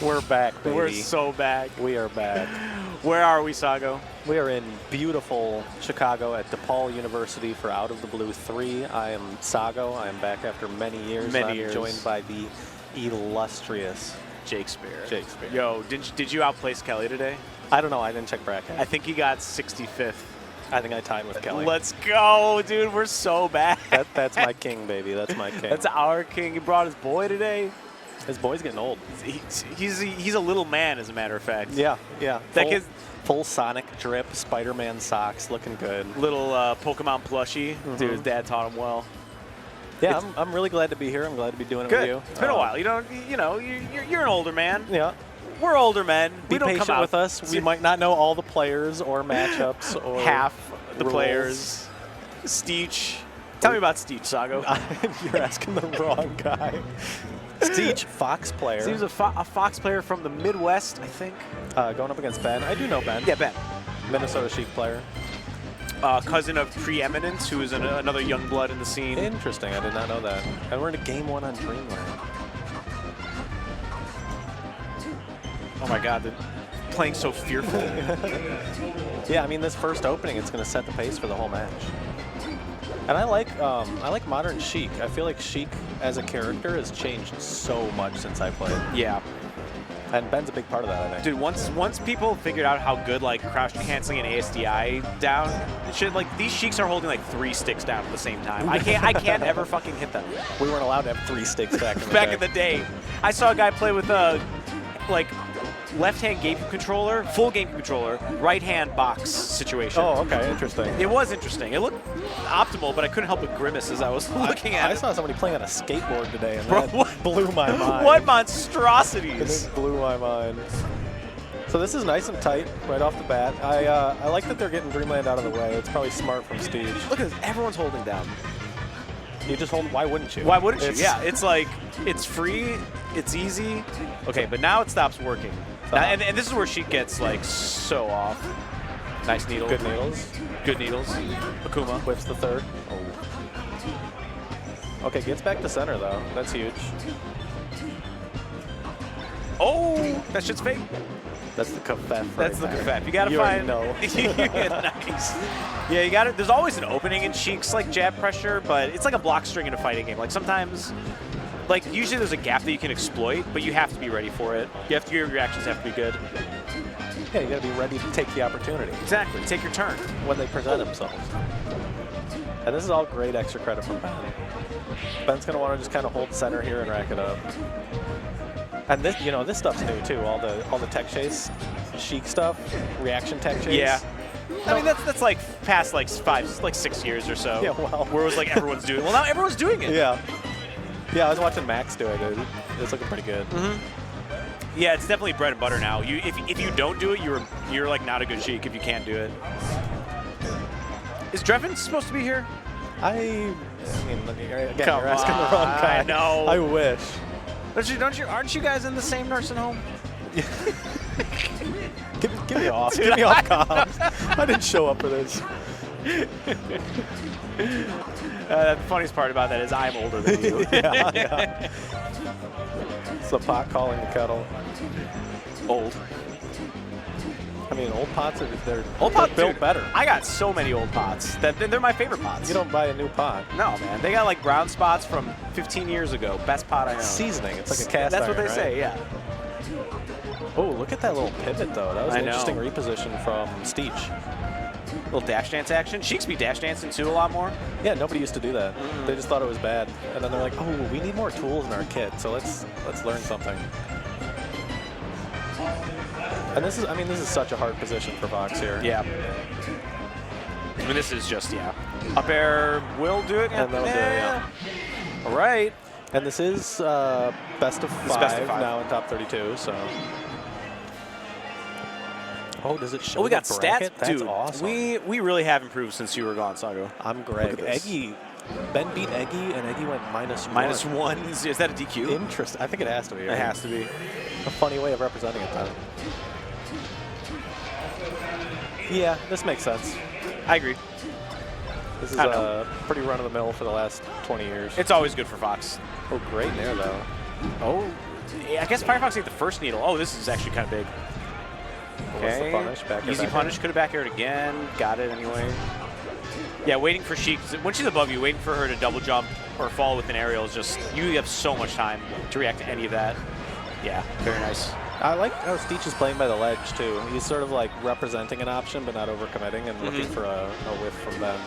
We're back, baby. We're so back. We are back. Where are we, Sago? We are in beautiful Chicago at DePaul University for Out of the Blue 3. I am Sago. I am back after many years. I'm joined by the illustrious Shakespeare. Yo, did you outplace Kelly today? I don't know. I didn't check bracket. I think he got 65th. I think I tied with Kelly. Let's go, dude. We're so back. That's my king, baby. That's my king. That's our king. He brought his boy today. His boy's getting old. He's a little man, as a matter of fact. Yeah. That kid's full Sonic drip, Spider-Man socks, looking good. Little Pokemon plushie. Dude, his dad taught him well. Yeah, I'm really glad to be here. I'm glad to be doing it with you. It's been a while. You're an older man. Yeah. We're older men. Be patient with us. We might not know all the players or matchups or half the rules. players. Steech. Tell me about Steech, Sago. You're asking the wrong guy. Steech, Fox player. Seems a Fox player from the Midwest, I think. Going up against Ben. I do know Ben. Yeah, Ben. Minnesota Sheik player. Cousin of Preeminence, who is another young blood in the scene. Interesting. I did not know that. And we're in a game 1 on Dreamland. Oh my God, they're playing so fearfully. Yeah, I mean, this first opening, it's going to set the pace for the whole match. And I like modern Sheik. I feel like Sheik as a character has changed so much since I played. Yeah. And Ben's a big part of that, I think. Dude, once people figured out how good like crouch canceling and ASDI down and shit, like these Sheiks are holding like 3 sticks down at the same time. I can't ever fucking hit them. We weren't allowed to have 3 sticks back in the back day. in the day. I saw a guy play with like left-hand GameCube controller, full GameCube controller, right-hand box situation. Oh, okay, interesting. It was interesting. It looked optimal, but I couldn't help but grimace as I was looking at it. I saw somebody playing on a skateboard today, and that blew my mind. What monstrosities! This blew my mind. So this is nice and tight right off the bat. I like that they're getting Dreamland out of the way. It's probably smart from Steech. Look at this. Everyone's holding down. You just hold. Why wouldn't you? Why wouldn't you? Yeah, it's like, it's free, it's easy. Okay, but now it stops working. Now, and this is where she gets like so off. Nice needle. Good needles. Good needles. Akuma. Whips the third. Oh. Okay, gets back to center though. That's huge. Oh, that shit's fake. That's the kafef. That's the kafef. You gotta find. Nice. Yeah, you got it. There's always an opening in Sheik's like jab pressure, but it's like a block string in a fighting game. Like sometimes, like usually there's a gap that you can exploit, but you have to be ready for it. Your reactions have to be good. Yeah, you gotta be ready to take the opportunity. Exactly. Take your turn when they present themselves. And this is all great extra credit from Ben. Ben's gonna want to just kind of hold center here and rack it up. And this, this stuff's new too. All the tech chase, Sheik stuff, reaction tech chase. Yeah. I mean that's like past like 6 years or so. Yeah, well, where it was like everyone's doing it. Well, now everyone's doing it. Yeah. Yeah, I was watching Max do it. It's looking pretty good. Yeah, it's definitely bread and butter now. If you don't do it, you're like not a good Sheik if you can't do it. Is Drevin supposed to be here? I mean, again, you're asking the wrong guy. I know. I wish. Aren't you guys in the same nursing home? Give me off. Give me off comms. I didn't show up for this. The funniest part about that is I'm older than you. Yeah. It's the pot calling the kettle. Old. I mean, old pots they're built dude, better. I got so many old pots. They're my favorite pots. You don't buy a new pot. No, man. They got like brown spots from 15 years ago. Best pot I know. Seasoning. It's like a cast That's iron, what they right? say, yeah. Oh, look at that little pivot, though. That was an interesting reposition from Steech. Little dash dance action. Sheiks be dash dancing, too, a lot more. Yeah, nobody used to do that. They just thought it was bad. And then they're like, oh, we need more tools in our kit, so let's learn something. And this is such a hard position for Fox here. Yeah. I mean, this is just, up air will do it. And they'll do it, yeah. All right. And this is best of five now in top 32, so. Oh, does it show? Oh, we got bracket? stats, That's dude. awesome. We really have improved since you were gone, Sago. I'm Greg. Eggy. Ben beat Eggy, and Eggy went -1. -1. Is that a DQ? Interesting. I think it has to be. Right? It has to be. A funny way of representing it, then. Yeah, this makes sense. I agree. This is a pretty run-of-the-mill for the last 20 years. It's always good for Fox. Oh, great nair, though. Oh. I guess Firefox ate the first needle. Oh, this is actually kind of big. What's the Okay. punish? Back air, Easy back punish. air? Could have back aired again. Got it anyway. Yeah, waiting for Sheik. When she's above you, waiting for her to double jump or fall with an aerial is just, you have so much time to react to any of that. Yeah, very nice. I like how Steech is playing by the ledge, too. He's sort of like representing an option, but not overcommitting and looking for a whiff from them.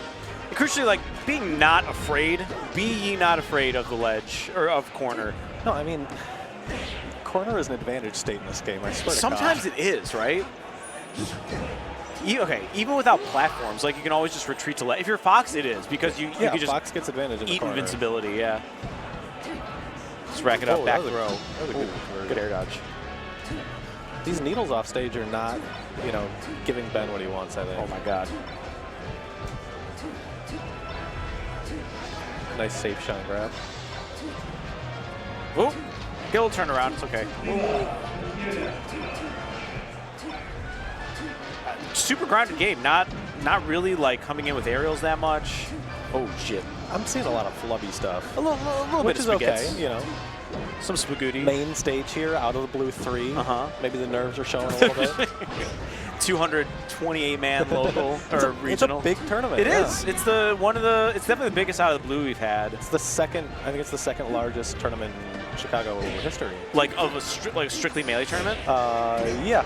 And crucially, like, being not afraid, be ye not afraid of the ledge, or of corner. No, I mean, corner is an advantage state in this game, I swear to Sometimes God. it is, right? Okay, even without platforms, like, you can always just retreat to ledge. If you're Fox, it is, because you can just Fox gets advantage in the eat corner. invincibility, yeah. Just rack it up, back throw. That was a good, Good air dodge. These needles off stage are not, you know, giving Ben what he wants, I think. Oh my God. Nice safe shine grab. Whoop. Get a little turnaround, it's okay. Super grounded game, not really like coming in with aerials that much. Oh shit. I'm seeing a lot of flubby stuff. A little Which bit is of okay, spaghetti. you know. Some spaghetti. Main stage here, out of the blue 3. Maybe the nerves are showing a little bit. 228-man local or regional. It's a big tournament. It is. It's It's definitely the biggest out of the blue we've had. It's the second. I think it's the second largest tournament in Chicago history. Like of a strictly melee tournament. Yeah.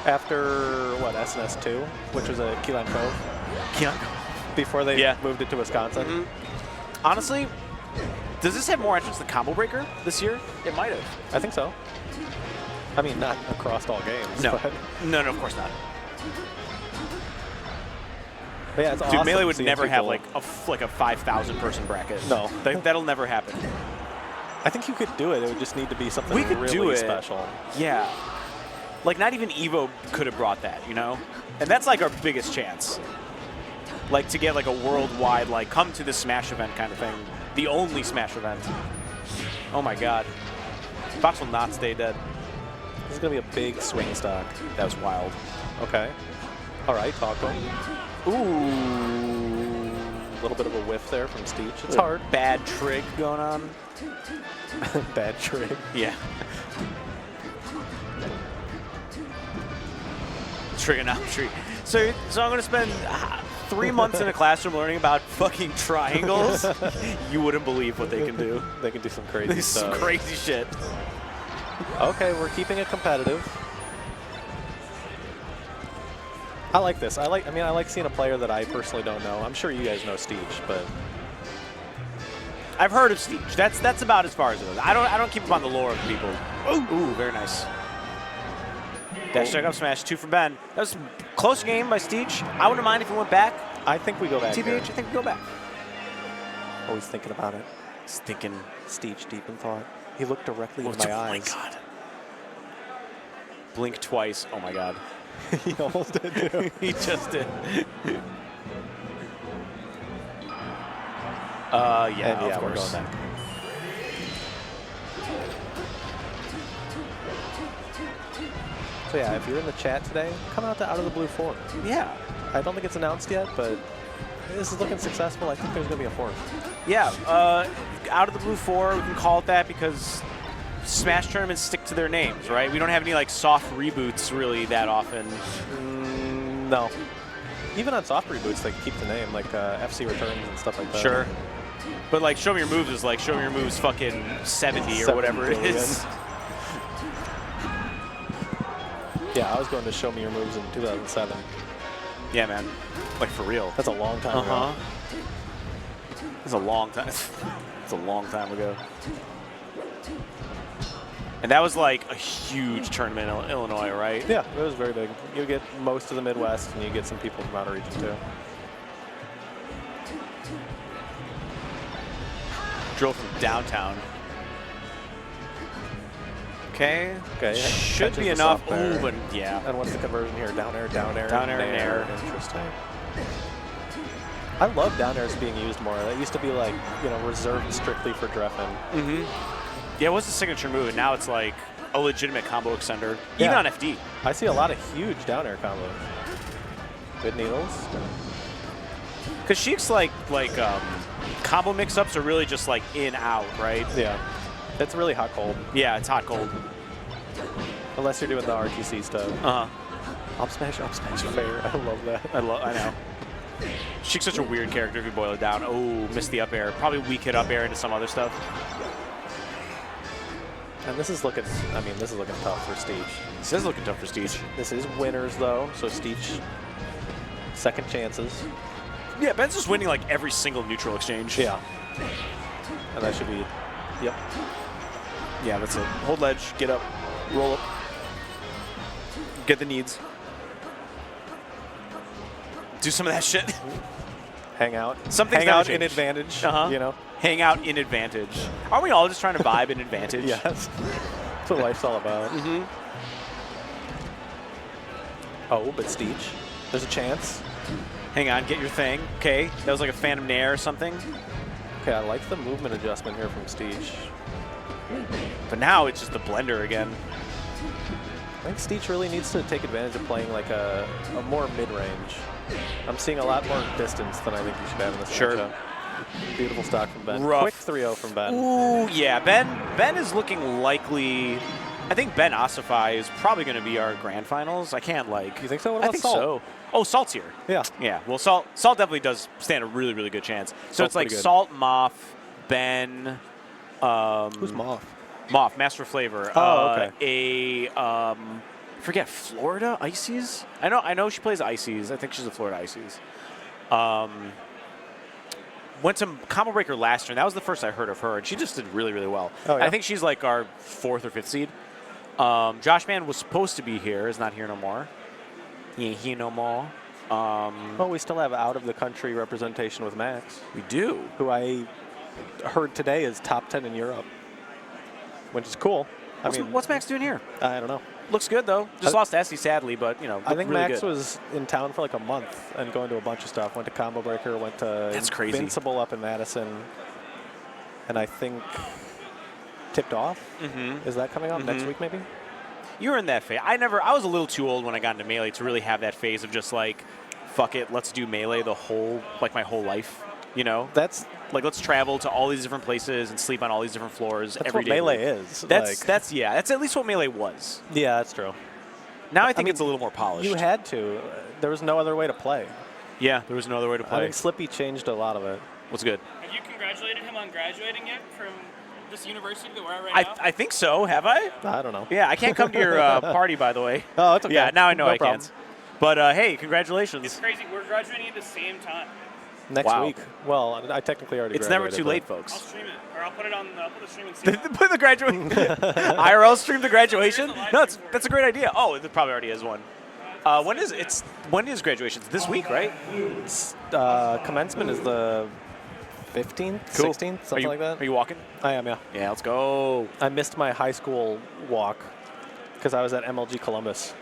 After what, SNS 2, which was a Key Lime Cove. Key Lime Cove. Before they moved it to Wisconsin. Honestly, does this have more entrants than Combo Breaker this year? It might have. I think so. I mean, not across all games. No. But No, of course not. But yeah, it's Dude, awesome Melee would seeing never have people- like a 5,000 person bracket. No. That'll never happen. I think you could do it. It would just need to be something We could really do it. special. Yeah. Like, not even Evo could have brought that, you know? And that's, like, our biggest chance. Like, to get, like, a worldwide, like, come to this Smash event kind of thing. The only Smash event. Oh, my God. Fox will not stay dead. This is going to be a big swing stock. That was wild. Okay. All right, talk to him. Ooh. A little bit of a whiff there from Steech. It's hard. Bad trig going on. Bad trig. Yeah. Trigonometry. So I'm going to spend 3 months in a classroom learning about fucking triangles. You wouldn't believe what they can do. They can do some crazy stuff. Some crazy shit. Okay, we're keeping it competitive. I like this. I like seeing a player that I personally don't know. I'm sure you guys know Steech, but I've heard of Steech. That's about as far as it is. I don't keep up on the lore of people. Ooh, very nice. Dash check up smash, 2 for Ben. That was a close game by Steech. I wouldn't mind if we went back. I think we go back. TBH, here. I think we go back. Always thinking about it. Just thinking. Steech deep in thought. He looked directly into my eyes. Oh my God. Blink twice. Oh my God. He almost did too. He just did. Yeah, And of we're course. going back. So yeah, if you're in the chat today, come out to Out of the Blue 4. Yeah. I don't think it's announced yet, but this is looking successful. I think there's going to be a 4th. Yeah, Out of the Blue 4, we can call it that because Smash tournaments stick to their names, right? We don't have any like soft reboots really that often. No. Even on soft reboots, they keep the name, like FC Returns and stuff like that. Sure. But like Show Me Your Moves is like Show Me Your Moves fucking 70 or whatever it is. Yeah, I was going to Show Me Your Moves in 2007. Yeah, man. Like for real. That's a long time ago. That's a long time. It's a long time ago. And that was like a huge tournament in Illinois, right? Yeah, it was very big. You get most of the Midwest, and you get some people from out of region too. Drill from downtown. Okay. Okay. Should catches be the enough. soft air. Ooh, but yeah. And what's the conversion here? Down air, down air, Down air, nair. Interesting. I love down airs being used more. That used to be like, you know, reserved strictly for Dreffen. Yeah, it was a signature move, and now it's like a legitimate combo extender, even on FD. I see a lot of huge down air combos. Good needles. Because Sheik's like combo mix-ups are really just like in out, right? Yeah. It's really hot cold. Yeah, it's hot cold. Unless you're doing the RTC stuff. Up smash, fair. I love that. I know. Sheik's such a weird character if you boil it down. Oh, missed the up air. Probably weak hit up air into some other stuff. And this is looking, I mean, this is looking tough for Steve. This is looking tough for Steve. This is winners, though, so Steve, second chances. Yeah, Ben's just winning like every single neutral exchange. Yeah. And that should be, yep. Yeah, that's it. Hold ledge, get up, roll up, get the needs. Do some of that shit. Hang out. Something's Hang out never in changed. advantage, you know? Hang out in advantage. Aren't we all just trying to vibe in advantage? Yes. That's what life's all about. Oh, but Steech, there's a chance. Hang on, get your thing. Okay, that was like a Phantom Nair or something. Okay, I like the movement adjustment here from Steech. But now it's just the blender again. I think Steech really needs to take advantage of playing like a more mid-range. I'm seeing a lot more distance than I think you should have in this matchup. Beautiful stock from Ben. Rough. Quick 3-0 from Ben. Ooh, yeah, Ben is looking likely. I think Ben Ossify is probably going to be our grand finals. I can't like. You think so? What I about think Salt? so. Oh, Salt's here. Yeah. Yeah. Well, Salt definitely does stand a really, really good chance. So Salt's it's like pretty good. Salt, MOF, Ben. Who's MOF? MOF, Master Flavor. Oh, okay. Forget Florida Ices. I know she plays Ices. I think she's a Florida Ices. Went to Combo Breaker last year, and that was the first I heard of her, and she just did really, really well. Oh, yeah? I think she's like our 4th or 5th seed. Josh Mann was supposed to be here, is not here no more. He ain't here no more. Well, we still have out-of-the-country representation with Max. We do. Who I heard today is top 10 in Europe, which is cool. What's Max doing here? I don't know. Looks good, though. Just lost to Essie, sadly, but, you know, I think really Max good. was in town for like a month and going to a bunch of stuff. Went to Combo Breaker, went to That's crazy. Invincible up in Madison, and I think Tipped Off. Is that coming up next week, maybe? You were in that phase. I was a little too old when I got into Melee to really have that phase of just like, fuck it, let's do Melee my whole life. You know? That's like, let's travel to all these different places and sleep on all these different floors That's every what day. Melee is. That's at least what Melee was. Yeah, that's true. Now I think it's a little more polished. You had to. There was no other way to play. Yeah, there was no other way to play. I think Slippy changed a lot of it. What's good? Have you congratulated him on graduating yet from this university that we're at right now? I think so. Have I? I don't know. Yeah, I can't come to your party, by the way. Oh, it's okay. Yeah, now I know No I problem. can't. But hey, congratulations. It's crazy. We're graduating at the same time. Next week. Well, I technically already It's never graduated, too late, I'll folks. stream it, or I'll put it on. I'll put the stream and see. Put the graduation. IRL stream the graduation? No, that's a great idea. Oh, it probably already has one. When is graduation? It's this week, right? Commencement is the 15th, Cool. 16th, something like that. Are you walking? I am, yeah. Yeah, let's go. I missed my high school walk because I was at MLG Columbus.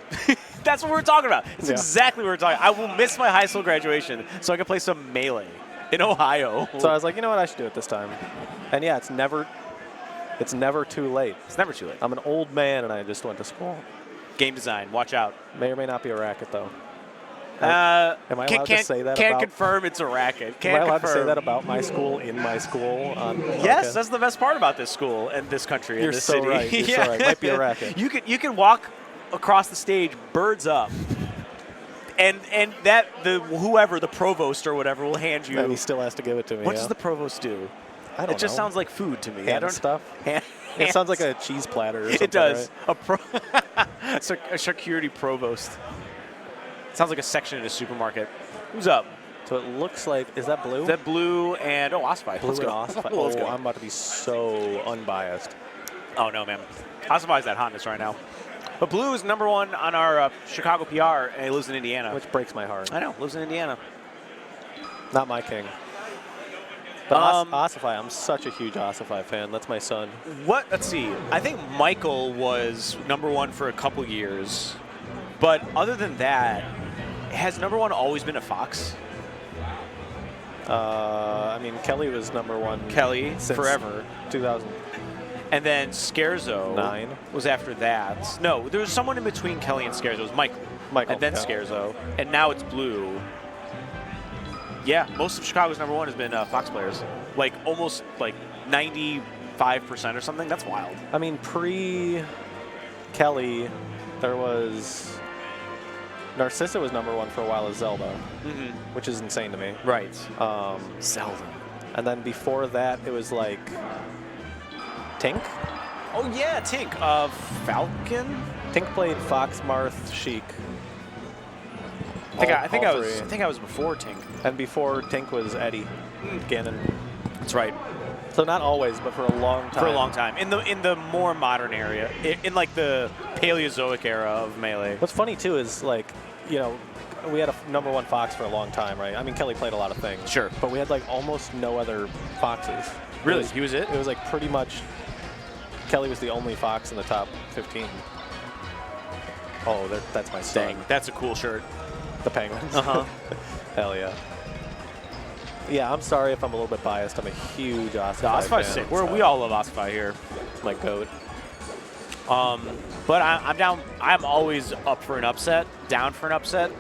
That's what we're talking about. It's Yeah. exactly what we're talking. I will miss my high school graduation so I can play some Melee in Ohio. So I was like, you know what, I should do it this time. And yeah, it's never too late. It's never too late. I'm an old man and I just went to school. Game design, watch out. May or may not be a racket though. Am I allowed to say that Can't about? confirm it's a racket. Am Can't I allowed to say confirm. that about my school in my school? Yes, okay. that's the best part about this school and this country You're and this so city. right. You're so right. Might be a racket. You can walk across the stage, birds up, and that whoever the provost or whatever will hand you. And he still has to give it to me. What yeah. does the provost do? I don't It just know. sounds like food to me. Hand stuff? It sounds like a cheese platter or something. It does. Right? It's a charcuterie provost. Sounds like a section in a supermarket. Who's up? So it looks like, is that blue? Is that blue and Ossify? Blue Let's and go. Ossify. Let's go. I'm about to be so unbiased. Oh, no, man. Ossify's that hotness right now. But Blue is #1 on our Chicago PR, and he lives in Indiana. Which breaks my heart. I know, lives in Indiana. Not my king. But Ossify, I'm such a huge Ossify fan. That's my son. Let's see. I think Michael was #1 for a couple years. But other than that, has #1 always been a Fox? I mean, Kelly was #1. Kelly, since forever. 2000. And then Scherzo 9 was after that. No, there was someone in between Kelly and Scherzo. It was Michael. And then yeah. Scherzo. And now it's Blue. Yeah, most of Chicago's #1 has been Fox players. Like almost like 90, 5% or something. That's wild. I mean, pre-Kelly, there was Narcissa was #1 for a while as Zelda, which is insane to me. Right. Zelda. And then before that, it was like Tink. Oh yeah, Tink. Falcon. Tink played Fox, Marth, Sheik. I think I was before Tink. And before Tink was Eddie Ganon. That's right. So not always, but for a long time. For a long time. In the more modern area, in like the Paleozoic era of Melee. What's funny too is like, you know, we had a #1 Fox for a long time, right? I mean, Kelly played a lot of things. Sure. But we had like almost no other Foxes. Really? He was it? It was like pretty much, Kelly was the only Fox in the top 15. Oh, that's my son. Dang, that's a cool shirt. The Penguins. Uh-huh. Hell yeah. Yeah, I'm sorry if I'm a little bit biased. I'm a huge Ossify Ossify's fan. sick. We all love Ossify here. It's my goat. But I'm down. I'm always up for an upset, down for an upset.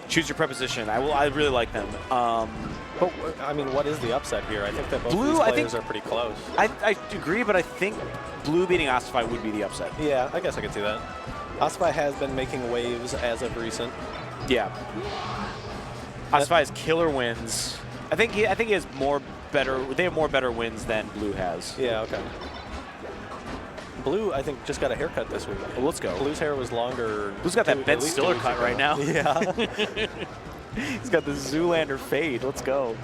Choose your preposition. I really like them. But I mean, what is the upset here? I think that both Blue, these players are pretty close. I agree, but I think Blue beating Ossify would be the upset. Yeah, I guess I could see that. Ossify has been making waves as of recent. Yeah. Ossify has killer wins. I think he has more better. They have more better wins than Blue has. Yeah. Okay. Blue, I think, just got a haircut this week. Well, let's go. Blue's hair was longer. Blue's got that Ben Stiller cut right now. Yeah. He's got the Zoolander fade. Let's go.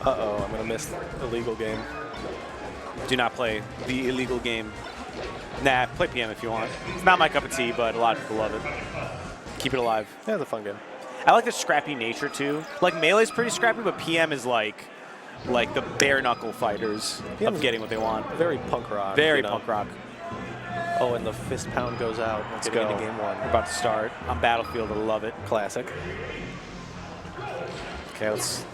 Uh-oh, I'm going to miss the illegal game. Do not play the illegal game. Nah, play PM if you want. It's not my cup of tea, but a lot of people love it. Keep it alive. Yeah, it's a fun game. I like the scrappy nature, too. Like, Melee's pretty scrappy, but PM is like the bare-knuckle fighters of getting what they want. Very punk rock. Very punk rock. Oh, and the fist pound goes out. Let's go. Into game 1. We're about to start on Battlefield. I love it. Classic. Okay, let's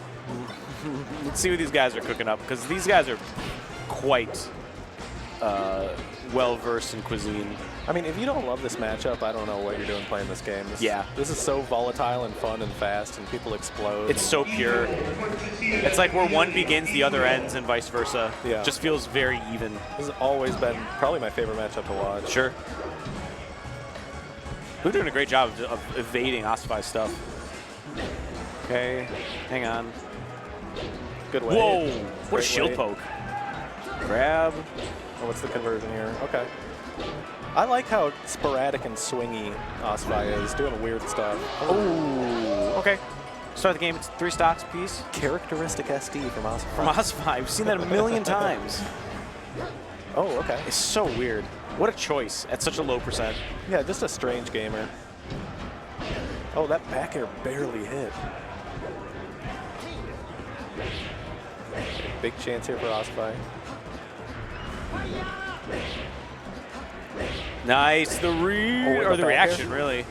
see what these guys are cooking up, because these guys are quite well-versed in cuisine. I mean, if you don't love this matchup, I don't know what you're doing playing this game. This is so volatile and fun and fast, and people explode. It's so pure. It's like where one begins, the other ends, and vice versa. Yeah. Just feels very even. This has always been probably my favorite matchup to watch. Sure. We're doing a great job of evading Ossify stuff. Okay, hang on. Good way. Whoa! What a shield weight. poke. Grab. Oh, what's the conversion here? Okay. I like how sporadic and swingy Ossify is, doing weird stuff. Oh, okay. Start the game, it's 3 stocks apiece. Characteristic SD from Ossify. From Ossify, we've seen that a million times. Oh, okay. It's so weird. What a choice at such a low percent. Yeah, just a strange gamer. Oh, that back air barely hit. Big chance here for Ossify. Nice, the read, or the reaction, air? really.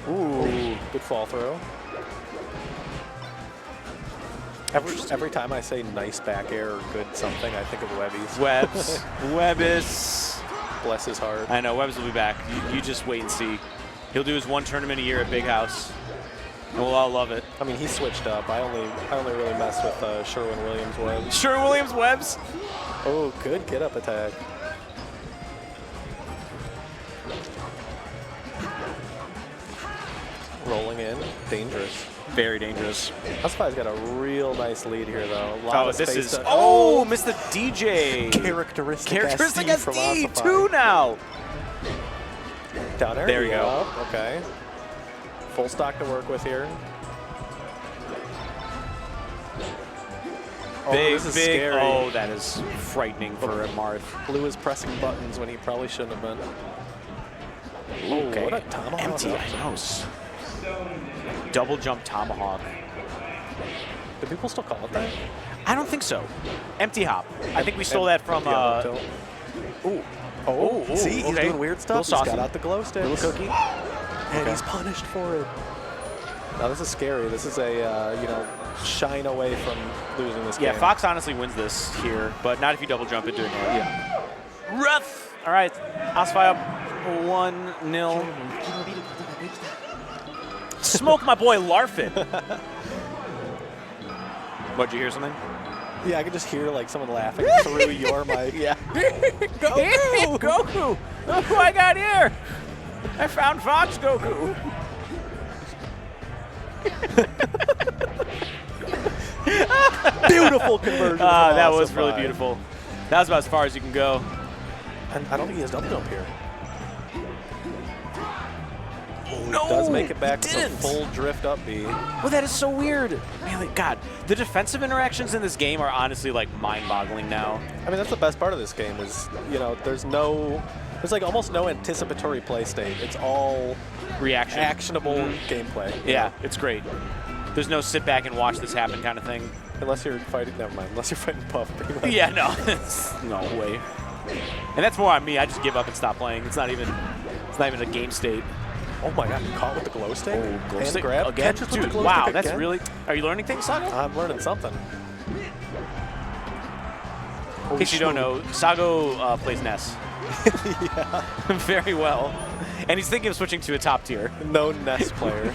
Ooh, good fall throw. Every time I say nice back air or good something, I think of Webbies. Webbs. Webbis. Bless his heart. I know, Webbs will be back. You just wait and see. He'll do his 1 tournament a year at Big House. And we'll all love it. I mean, he switched up. I only really messed with Sherwin-Williams Webbs. Sherwin-Williams Webbs? Oh, good get-up attack. Rolling in, dangerous. Very dangerous. Ossify's got a real nice lead here, though. A lot of this space is... to, Oh, missed the DJ. Characteristic SD, from 2 now. Down air. There you go. Okay. Full stock to work with here. Oh, Big, this is big. scary. Oh, that is frightening for a Marth. Blue is pressing buttons when he probably shouldn't have been. Oh, Okay. what a tomahawk. Empty house. Double jump tomahawk. Do people still call it that? I don't think so. Empty hop. I think we stole that from. Ooh. Oh, see, he's doing weird stuff. Little He's got out the glow sticks. Little cookie. And he's punished for it. Now this is scary. This is a shine away from losing this game. Yeah, Fox honestly wins this here, but not if you double jump into it. Yeah. Rough. All right, Ossify up 1-0. Smoke my boy Larfin. What'd you hear something? Yeah, I could just hear like someone laughing through your mic. Yeah. Goku! Goku! Look who I got here! I found Fox Goku. Beautiful conversion. That was Ossify. really beautiful. That was about as far as you can go. And I don't think he has double jump here. No, does make it back he with a didn't. full drift up B. Well, that is so weird. Man, like, God, the defensive interactions in this game are honestly like mind-boggling now. I mean, that's the best part of this game is, you know, there's like almost no anticipatory play state. It's all Reaction. actionable gameplay. Yeah, it's great. There's no sit back and watch this happen kind of thing. Unless you're fighting, never mind. Unless you're fighting Puff. Yeah, no, no way. And that's more on me. I just give up and stop playing. It's not even a game state. Oh my God! You caught with the glow stick. Oh, glow Hand stick grab again, catches with the dude. glow Wow, stick that's again? really. Are you learning things, Sago? I'm learning something. In case you don't know, Sago plays Ness. Yeah. Very well. And he's thinking of switching to a top tier. No Nest player.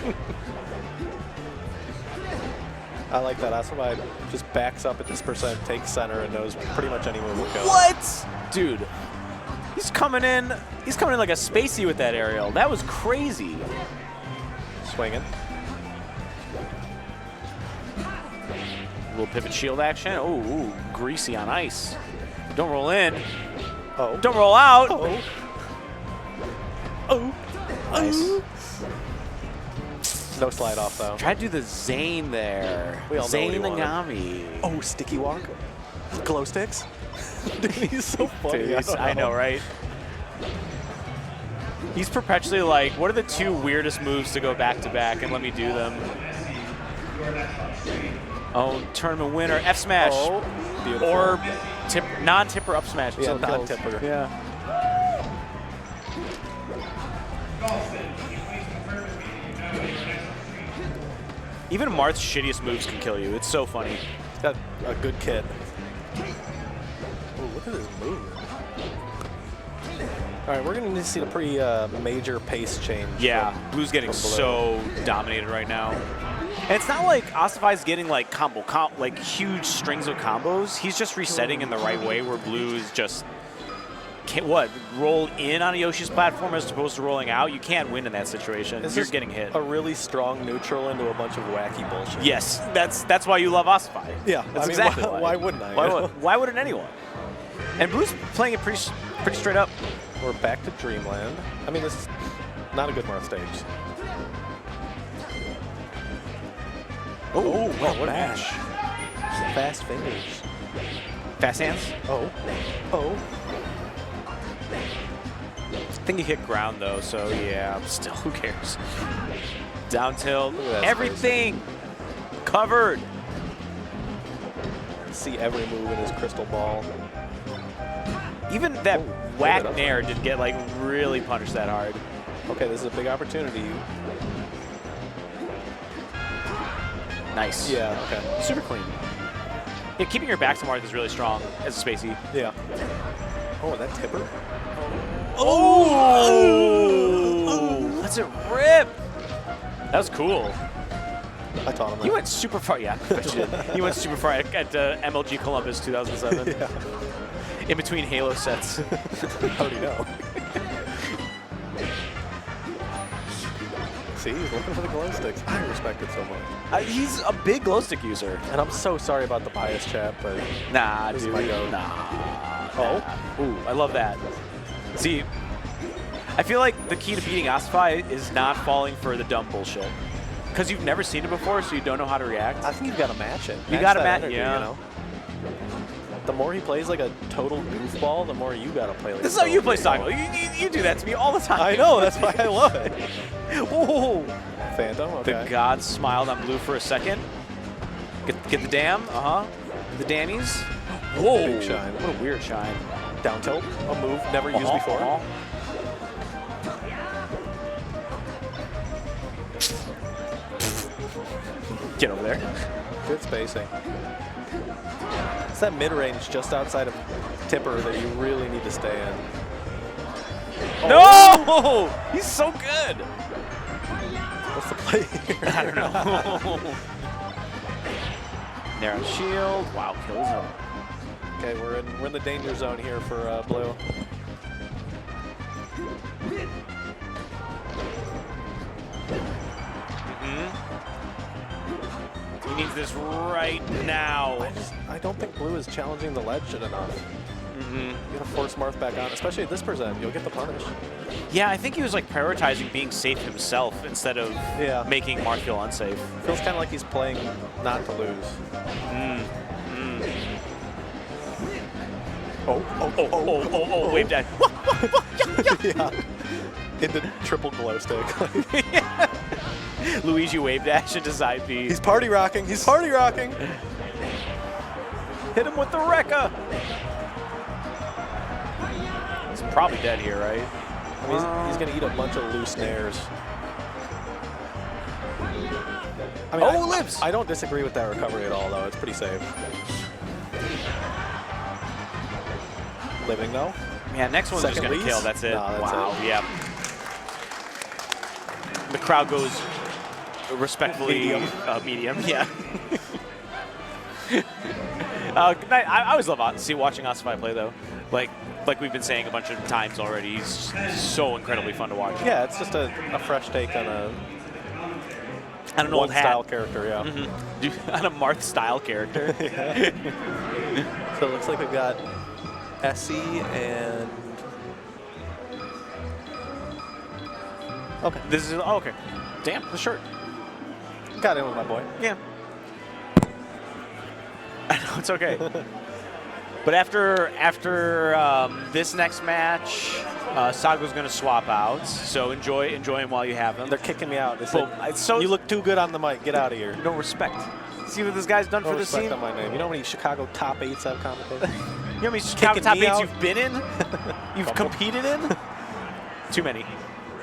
I like that. Ossify just backs up at this percent, takes center, and knows pretty much any move will go. What? Dude. He's coming in like a spacey with that aerial. That was crazy. Swinging. Little pivot shield action. Oh, ooh, greasy on ice. Don't roll in. Oh. Don't roll out. Oh. Oh. Nice. No slide off though. Try to do the Zane there. We all know Zane what he Nagami. Oh, sticky walk. Glow sticks. Dude, he's so funny. Dude, I know, right? He's perpetually like, what are the two weirdest moves to go back to back, and let me do them. Oh, tournament winner, F smash. Oh, beautiful. Or non-tipper up smash. Yeah, So it kills. non-tipper. Yeah. Even Marth's shittiest moves can kill you. It's so funny. He's got a good kit. Ooh, look at his movement. All right, we're going to need to see a pretty major pace change. Yeah, Blue's getting from Blue. so dominated right now. And it's not like Ossify's getting like like huge strings of combos. He's just resetting in the right way where Blue is just, roll in on a Yoshi's platform as opposed to rolling out? You can't win in that situation. You're getting hit. A really strong neutral into a bunch of wacky bullshit. Yes, that's why you love Ossify. Yeah, That's I mean, exactly why wouldn't I? Why wouldn't anyone? And Blue's playing it pretty straight up. We're back to Dreamland. I mean, this is not a good Marth stage. Oh, what a match. Fast fingers. Fast hands? Oh. Oh. I think he hit ground though, so yeah, still, who cares? Down tilt, everything covered. See every move in his crystal ball. Even that whack up. nair didn't get like really punished that hard. Okay, this is a big opportunity. Nice. Yeah, okay. Super clean. Yeah, keeping your back to Marth is really strong as a spacey. Yeah. Oh, that tipper? Oh! Let's it rip! That was cool. I taught him that. You went super far, yeah. You went super far at MLG Columbus 2007. Yeah. In between Halo sets. How do you know? See, he's looking for the glow sticks. I respect it so much. He's a big glow stick user. And I'm so sorry about the bias chat, but Nah, this is dude. my go. Nah. Oh. Ooh, I love that. See, I feel like the key to beating Ossify is not falling for the dumb bullshit. Because you've never seen it before, so you don't know how to react. I think you've got to match it. You got to that match, energy, yeah. You know? The more he plays like a total goofball, the more you got to play like This is a how you total play Sago. You do that to me all the time. I know, that's why I love it. Whoa. Phantom, okay. The god smiled on Blue for a second. Get the dam, the dammies. Whoa. Big shine. What a weird shine. Down tilt, a move never used before. Get over there. Good spacing. It's that mid-range just outside of tipper that you really need to stay in. No! He's so good. What's the play here? I don't know. There on shield. Wow, kill zone. Okay, we're in the danger zone here for blue. He needs this right now. I don't think blue is challenging the ledge enough. You gotta force Marth back on, especially at this percent. You'll get the punish. Yeah, I think he was like prioritizing being safe himself instead of making Marth feel unsafe. Feels kind of like he's playing not to lose. Oh, wave dash. Yeah. Into triple glow stick. Luigi wave dash into side B. He's party rocking. He's party rocking. Hit him with the Rekka. He's probably dead here, right? I mean, he's gonna eat a bunch of loose snares. I mean, lives. I don't disagree with that recovery at all, though. It's pretty safe. Living though. Yeah, next one's just gonna kill. That's it. No, that's wow. it. Yeah. The crowd goes respectfully medium. Yeah. I always love watching Ossify play though. Like we've been saying a bunch of times already, he's so incredibly fun to watch. Yeah, it's just a fresh take on an old style character. Yeah. On a Marth style character. So it looks like we've got Essie and. Okay. This is okay. Damn, the shirt. Got in with my boy. Yeah. I know it's okay. But after this next match, Sago's going to swap out. So enjoy him while you have him. They're kicking me out. They said, you look too good on the mic. Get out of here. No respect. See what this guy's done for this scene? scene? On my name. You know how many Chicago top 8s I've commentated? You know how many Chicago top 8s you've been in? You've competed in? Too many.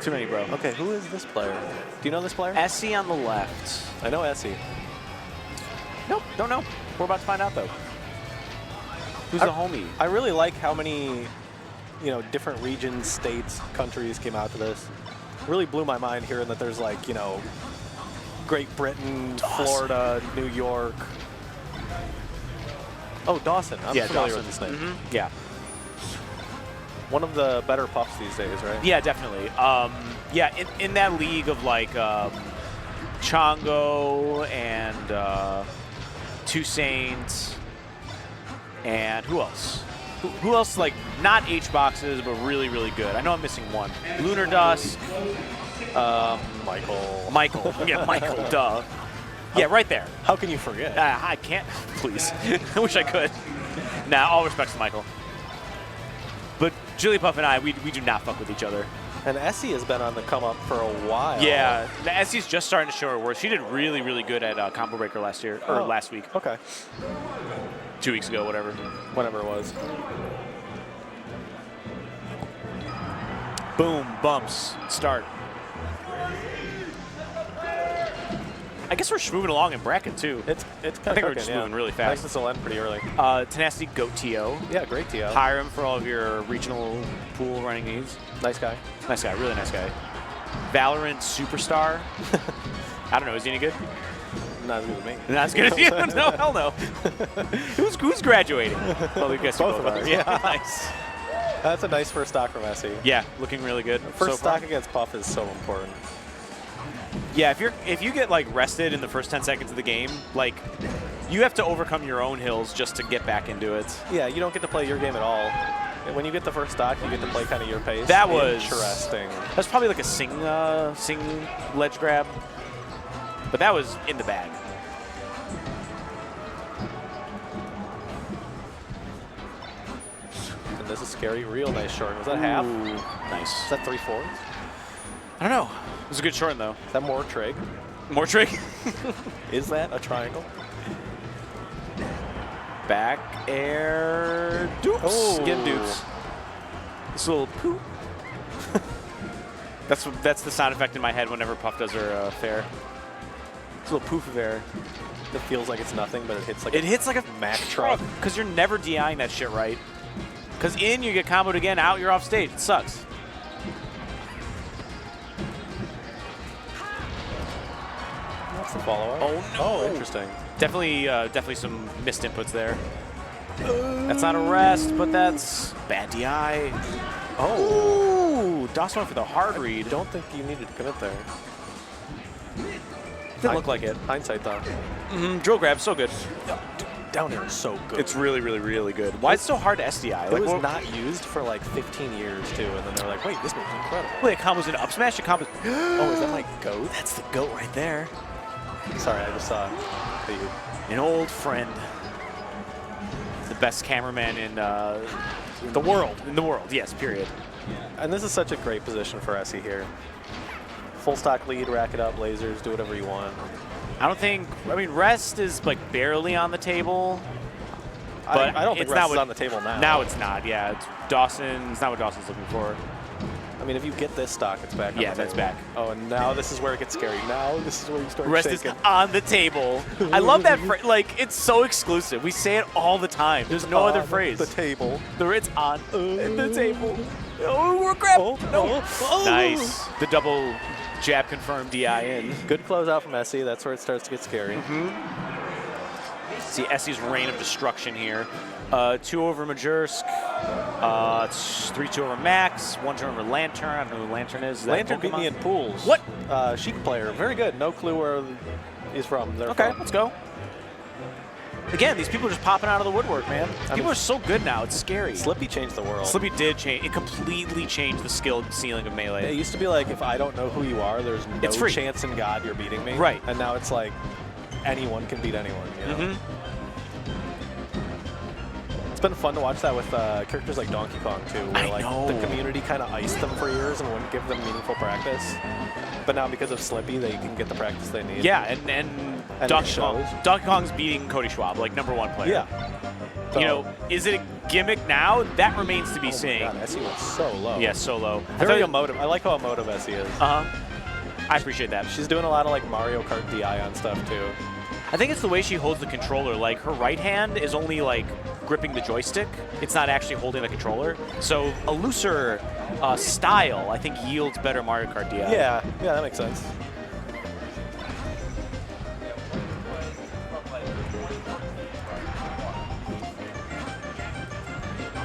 Too many, bro. Okay, who is this player? Do you know this player? Essie on the left. I know Essie. Nope, don't know. We're about to find out, though. Who's the homie? I really like how many, different regions, states, countries came out to this. Really blew my mind hearing that there's like, Great Britain, Florida, New York. Oh, Dawson. I'm familiar with this name. Yeah. One of the better puffs these days, right? Yeah, definitely. Yeah, in that league of like Chongo and Two Saints and who else? Who else, like, not H-boxes, but really, really good? I know I'm missing one. Lunar Dusk. Michael. Yeah, Michael, duh. Yeah, right there. How can you forget? I can't, please. I wish I could. Nah, all respects to Michael. But Jigglypuff and I, we do not fuck with each other. And Essie has been on the come up for a while. Yeah, Essie's just starting to show her worth. She did really, really good at Combo Breaker last week. Okay. 2 weeks ago, whatever. Whatever it was. Boom, bumps, start. I guess we're just moving along in bracket too. It's I think we're just moving really fast. This will end pretty early. Tenacity Goat TO. Yeah, great TO. Hire him for all of your regional pool running needs. Nice guy. Nice guy, really nice guy. Valorant Superstar. I don't know, is he any good? Not as good as me. Not as good as you? No, hell no. Who's graduating? Well, we guess both of us. Yeah, nice. That's a nice first stock from Essie. Yeah, looking really good. First stock against Puff is so important. Yeah, if you get like rested in the first 10 seconds of the game, like you have to overcome your own hills just to get back into it. Yeah, you don't get to play your game at all. When you get the first stock, you get to play kind of your pace. That was interesting. That's probably like a sing ledge grab, but that was in the bag. And this is scary, real nice short. Was that half? Nice. Is that 3/4? I don't know. It was a good short though. Is that more trig? More trig? Is that a triangle? Back air dupes. Oh, Get dupes. This little poop. that's the sound effect in my head whenever Puff does her fair. It's a little poof of air. It feels like it's nothing, but it hits like a Mack truck. Because you're never DIing that shit right. Because in, you get comboed again, out, you're off stage. It sucks. Gets the follow-up. Oh, no. Oh, interesting. Definitely some missed inputs there. That's not a rest, but that's bad DI. Oh, Dawson went for the hard read. I don't think you needed to commit there. Didn't look like it. Hindsight, though. Drill grab, so good. Down air is so good. It's really, really, really good. Why is it so hard to SDI? It was not used for like 15 years, too, and then they're like, wait, this move's incredible. Wait, it combos into up smash? It combos... Oh, is that my goat? That's the goat right there. Sorry, I just saw the... An old friend. The best cameraman in the world. In the world, yes, period. And this is such a great position for Essie here. Full stock lead, rack it up, lasers, do whatever you want. I don't think, I mean, rest is like barely on the table. But I don't think rest is on the table now. Now it's not, yeah. It's not what Dawson's looking for. I mean, if you get this stock, it's back on the table. that's back. Oh, and now this is where it gets scary. Now this is where you start Rest shaking. is on the table. I love that phrase. Like, it's so exclusive. We say it all the time. There's no other phrase. The table. It's on the table. Oh, we're grabbed. No. Nice. The double jab confirmed DI in. Good closeout from Essie. That's where it starts to get scary. See Essie's reign of destruction here. 2 over Majursk. It's 3-2 over Max. 1-2 over Lantern. I don't know who Lantern is. Lantern beat me in pools. What? Sheik player. Very good. No clue where he's from. Okay, let's go. Again, these people are just popping out of the woodwork, man. People are so good now. It's scary. Slippy changed the world. Slippy did change. It completely changed the skill ceiling of Melee. It used to be like, if I don't know who you are, there's no chance in God you're beating me. Right. And now it's like, anyone can beat anyone. You know? It's been fun to watch that with characters like Donkey Kong, too, where the community kind of iced them for years and wouldn't give them meaningful practice. But now, because of Slippy, they can get the practice they need. Yeah, and Donkey Kong's beating Cody Schwab, like #1 player. Yeah. So, you know, is it a gimmick now? That remains to be seen. God, Essie went so low. Yeah, so low. Very emotive. I like how emotive Essie is. I appreciate that. She's doing a lot of like Mario Kart DI on stuff, too. I think it's the way she holds the controller. Like, her right hand is only, like, gripping the joystick. It's not actually holding the controller. So a looser style, I think, yields better Mario Kart DI. Yeah, that makes sense.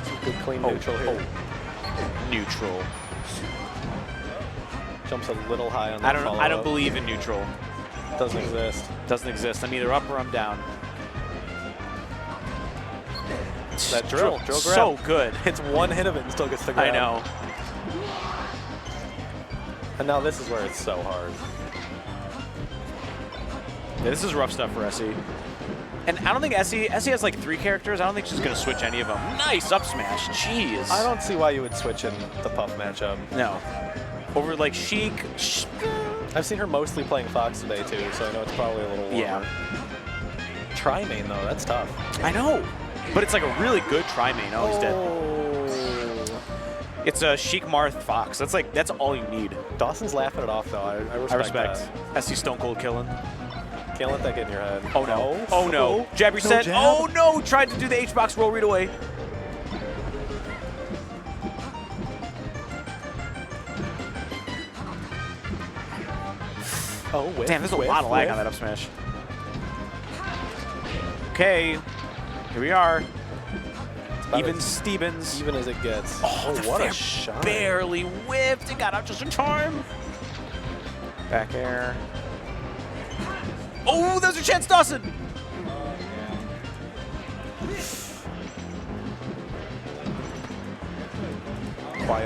Some good clean neutral here. Neutral. Jumps a little high on that I don't believe in neutral. Doesn't exist. Doesn't exist. I'm either up or I'm down. That drill grab. So good. It's one hit of it and still gets the grab. I know. And now this is where it's so hard. Yeah, this is rough stuff for Essie. And I don't think Essie has like 3 characters. I don't think she's going to switch any of them. Nice up smash. Jeez. I don't see why you would switch in the Puff matchup. No. Over like Sheik. I've seen her mostly playing Fox today too, so I know it's probably a little warmer. Yeah. Tri-main though, that's tough. I know. But it's like a really good tri-main. Oh, he's dead. It's a Sheik Marth Fox. That's all you need. Dawson's laughing it off though. I respect that. Essie Stone Cold killing. Can't let that get in your head. Oh no. Oh no. Jab reset. Oh no. Tried to do the H-box roll read away. Oh, damn, there's a lot of lag on that up smash. Okay, here we are. Even Stevens. Even as it gets. Oh, what a shot. Barely whipped. It got out just in time. Back air. Oh, there's a chance, Dawson.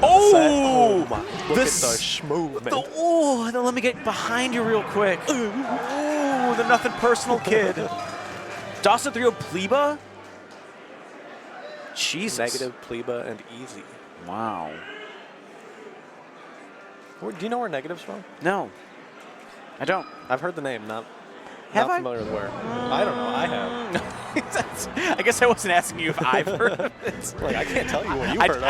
Oh my! Look at the schmoo, man. Oh, then let me get behind you real quick. Ooh, the nothing personal kid. Dawson 3-0 Pleba? Jesus. Negative, Pleba, and easy. Wow. Do you know where Negative's from? No. I don't. I've heard the name, not familiar with where. I don't know. I have. I guess I wasn't asking you if I've heard of it. Like, I can't tell you what you've heard of.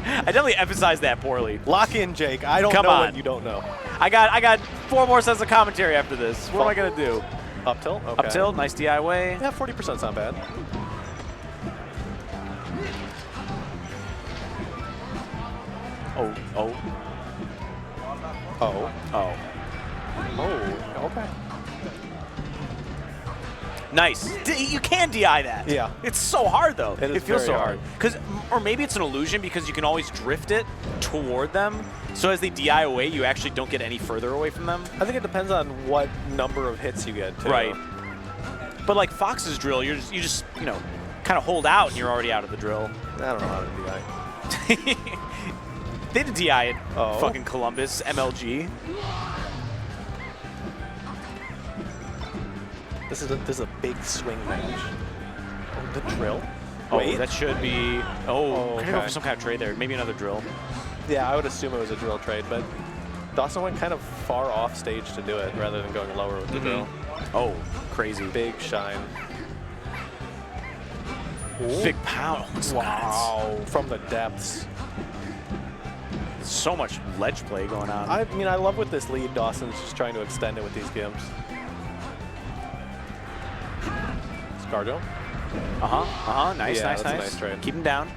I definitely emphasized that poorly. Lock in, Jake. I don't know what you don't know. I got 4 more sets of commentary after this. What am I going to do? Up tilt? Okay. Up tilt, nice DI way. Yeah, 40%'s not bad. Oh. Oh, okay. Nice. You can DI that. Yeah. It's so hard, though. It feels very so hard. Or maybe it's an illusion because you can always drift it toward them. So as they DI away, you actually don't get any further away from them. I think it depends on what number of hits you get, too. Right. But like Fox's drill, you just you know, kind of hold out and you're already out of the drill. I don't know how to DI. They did DI at fucking Columbus, MLG. This is a big swing match. Oh, the drill? Oh, Wait. that should be. Oh, okay. go for some kind of trade there. Maybe another drill. Yeah, I would assume it was a drill trade, but Dawson went kind of far off stage to do it rather than going lower with the drill. Oh, crazy. Big shine. Big pound. Wow. From the depths. So much ledge play going on. I mean, I love with this lead, Dawson's just trying to extend it with these games. Scarjo. Nice, Yeah, nice, that's a nice. nice trade. Keep him down.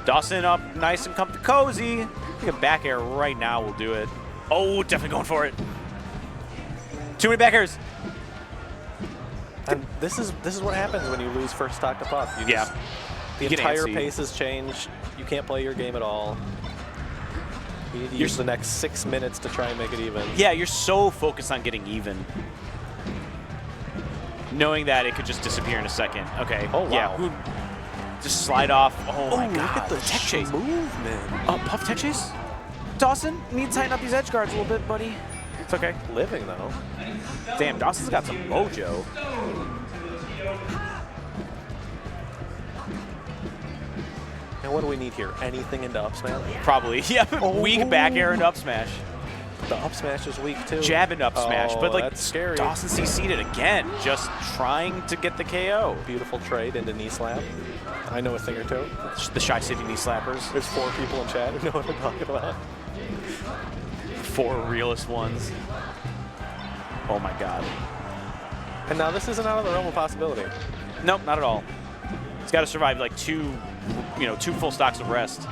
Dawson up nice and comfy cozy. I think a back air right now will do it. Oh, definitely going for it. Too many back airs. And this is what happens when you lose first stock to puff. You just, the You get entire antsy. pace has changed. You can't play your game at all. You need to use the next 6 minutes to try and make it even. Yeah, you're so focused on getting even. Knowing that it could just disappear in a second. Okay. Oh, wow. Yeah. Just slide off. Oh, my God. Look at the tech chase. movement. Puff tech chase? Dawson, you need to tighten up these edge guards a little bit, buddy. It's okay. Living, though. Damn, Dawson's got some mojo. And what do we need here? Anything into up smash? Probably. Yeah, weak back air and up smash. The up smash is weak, too. Jab and up smash. But, like, that's scary. Dawson CC'd it again, just trying to get the KO. Beautiful trade into knee slap. I know a thing or two. The Shy City knee slappers. There's 4 people in chat who know what I'm talking about. 4 realest ones. Oh, my God. And now this isn't out of the realm of possibility. Nope, not at all. He's got to survive like 2 full stocks of rest.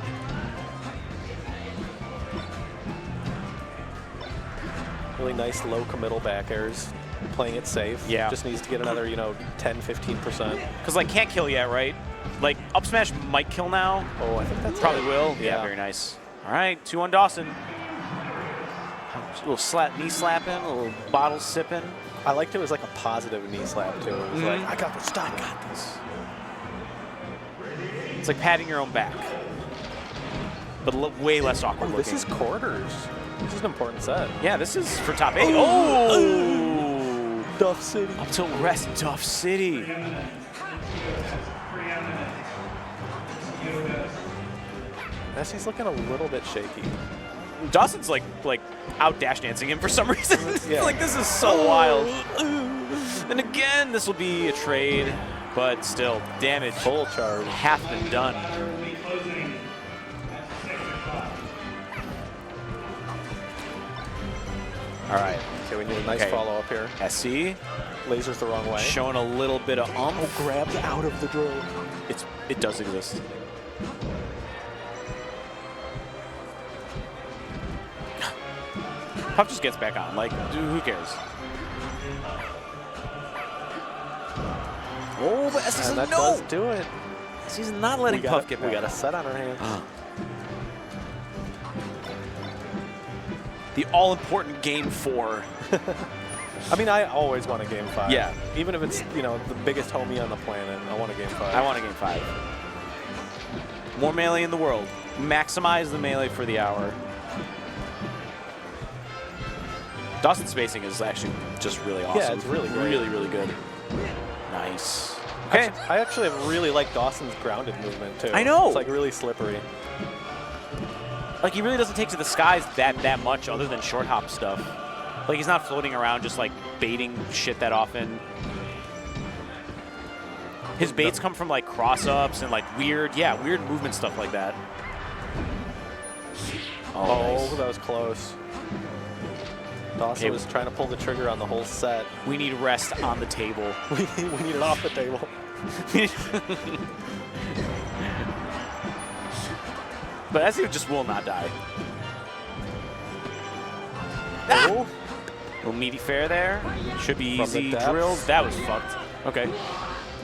Really nice low committal back airs. Playing it safe. Yeah. Just needs to get another, 10, 15%. Because like can't kill yet, right? Like up smash might kill now. Oh, I think that's probably it. will. Yeah. Yeah, very nice. All right, 2-1 Dawson. A little knee slapping, a little bottle sipping. I liked it was like a positive knee slap too. It was like, I got this, I got this. It's like patting your own back, but way less awkward looking. This is quarters. This is an important set. Yeah, this is for top 8. Oh! Duff City. Up till rest, Duff City. He's looking a little bit shaky. Dawson's like out dash dancing him for some reason. Yeah. Like this is so wild. And again, this will be a trade, but still, damage. Full charge. Half been done. All right. Okay, we need a nice follow-up here. SC. Laser's the wrong way. Showing a little bit of umph. Oh, grabs out of the drill. It does exist. Puff just gets back on. Like, who cares? Oh, but SC's that no. does do it. SC's not letting Puff get back. We got a set on our hands. The all-important game 4. I mean, I always want a game 5. Yeah. Even if it's, the biggest homie on the planet, I want a game 5. I want a game 5. More melee in the world. Maximize the melee for the hour. Dawson's spacing is actually just really awesome. Yeah, it's really great. Really, really good. Nice. Okay. I actually really like Dawson's grounded movement, too. I know. It's like really slippery. Like, he really doesn't take to the skies that much other than short hop stuff. Like, he's not floating around just, like, baiting shit that often. His baits come from, like, cross-ups and, like, weird movement stuff like that. Oh, Nice. that was close. Dawson was trying to pull the trigger on the whole set. We need rest on the table. we need it off the table. But SC just will not die. Oh. Little meaty fair there. Should be From the easy depths. drills. That was fucked. Okay.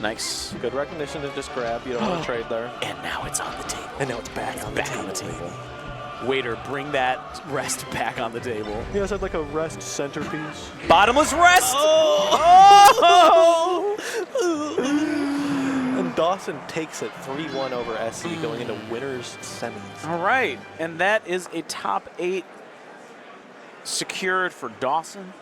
Nice. Good recognition to just grab. You don't want to trade there. And now it's on the table. And now it's back on the table. Waiter, bring that rest back on the table. You guys had like a rest centerpiece. Bottomless rest! And Dawson takes it 3-1 over SC going into winners semis. All right. And that is a top 8 secured for Dawson.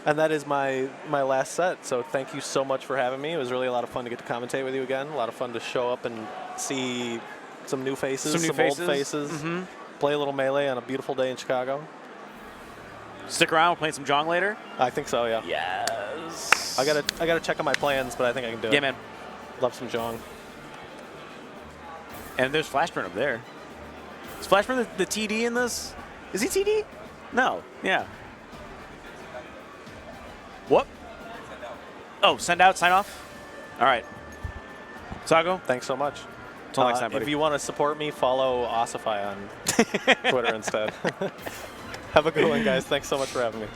And that is my last set. So thank you so much for having me. It was really a lot of fun to get to commentate with you again. A lot of fun to show up and see some new faces, some old faces. Mm-hmm. Play a little Melee on a beautiful day in Chicago. Stick around. We're playing some Jong later. I think so, yeah. Yes. I gotta check on my plans, but I think I can do it. Yeah, man. Love some Jong. And there's Flashburn up there. Is Flashburn the TD in this? Is he TD? No. Yeah. What? Oh, send out, sign off? All right. Sago? Thanks so much. Until next time, buddy. If you want to support me, follow Ossify on Twitter instead. Have a good one, guys. Thanks so much for having me.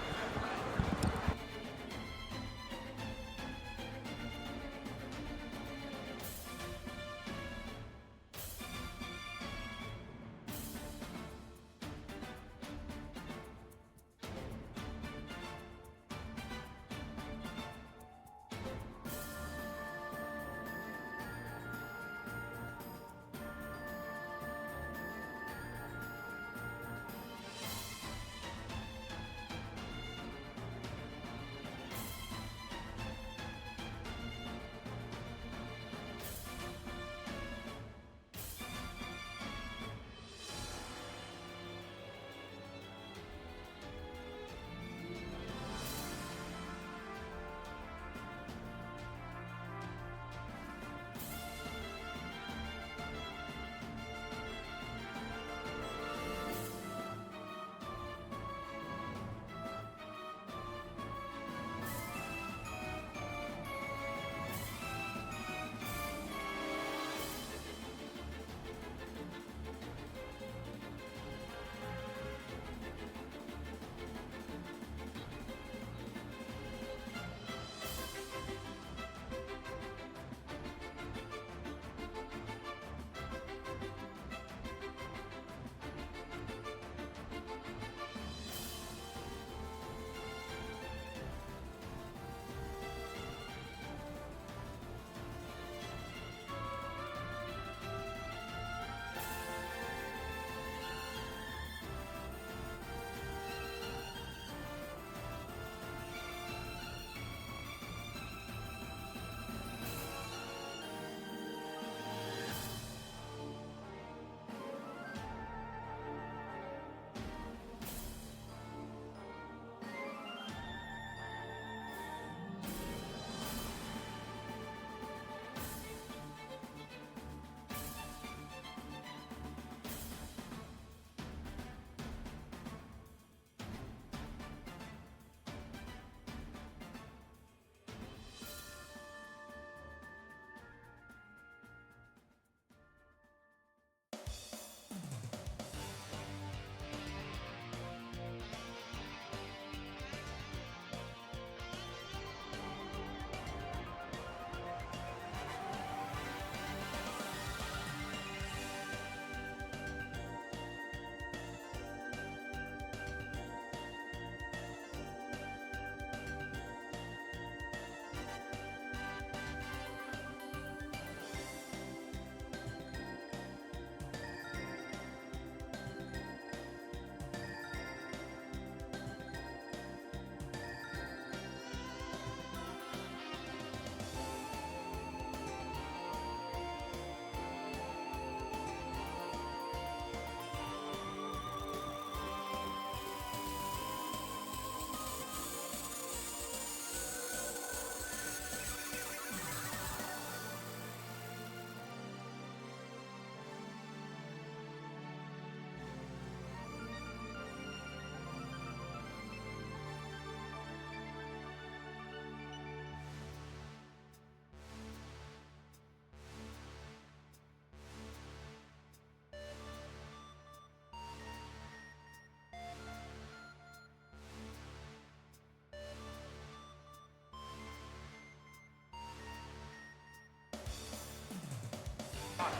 Hi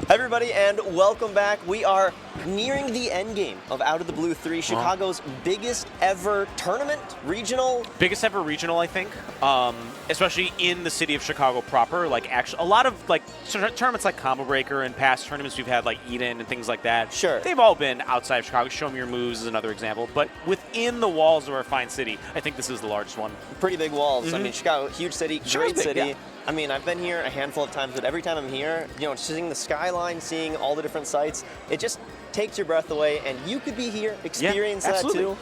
everybody, and welcome back. We are nearing the end game of Out of the Blue 3, Chicago's biggest ever tournament, regional. Biggest ever regional, I think, especially in the city of Chicago proper. Like, actually, a lot of like tournaments like Combo Breaker and past tournaments we've had, like Eden and things like that. Sure. They've all been outside of Chicago. Show Me Your Moves is another example. But within the walls of our fine city, I think this is the largest one. Pretty big walls. I mean, Chicago, huge city, great big, city. yeah. I mean, I've been here a handful of times, but every time I'm here, you know, seeing the skyline, seeing all the different sites, it just takes your breath away, and you could be here, experience that too.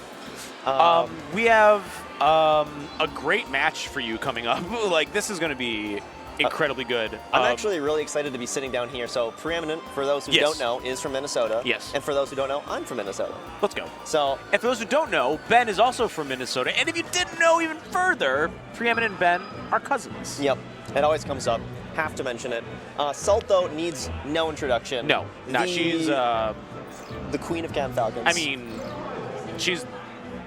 We have a great match for you coming up. Like, this is going to be incredibly good. I'm actually really excited to be sitting down here. So, Preeminent, for those who don't know, is from Minnesota. Yes. And for those who don't know, I'm from Minnesota. Let's go. So, and for those who don't know, Ben is also from Minnesota. And if you didn't know even further, Preeminent and Ben are cousins. Yep. It always comes up. Have to mention it. Salt, though, needs no introduction. No, she's the queen of Cam Falcons. I mean, she's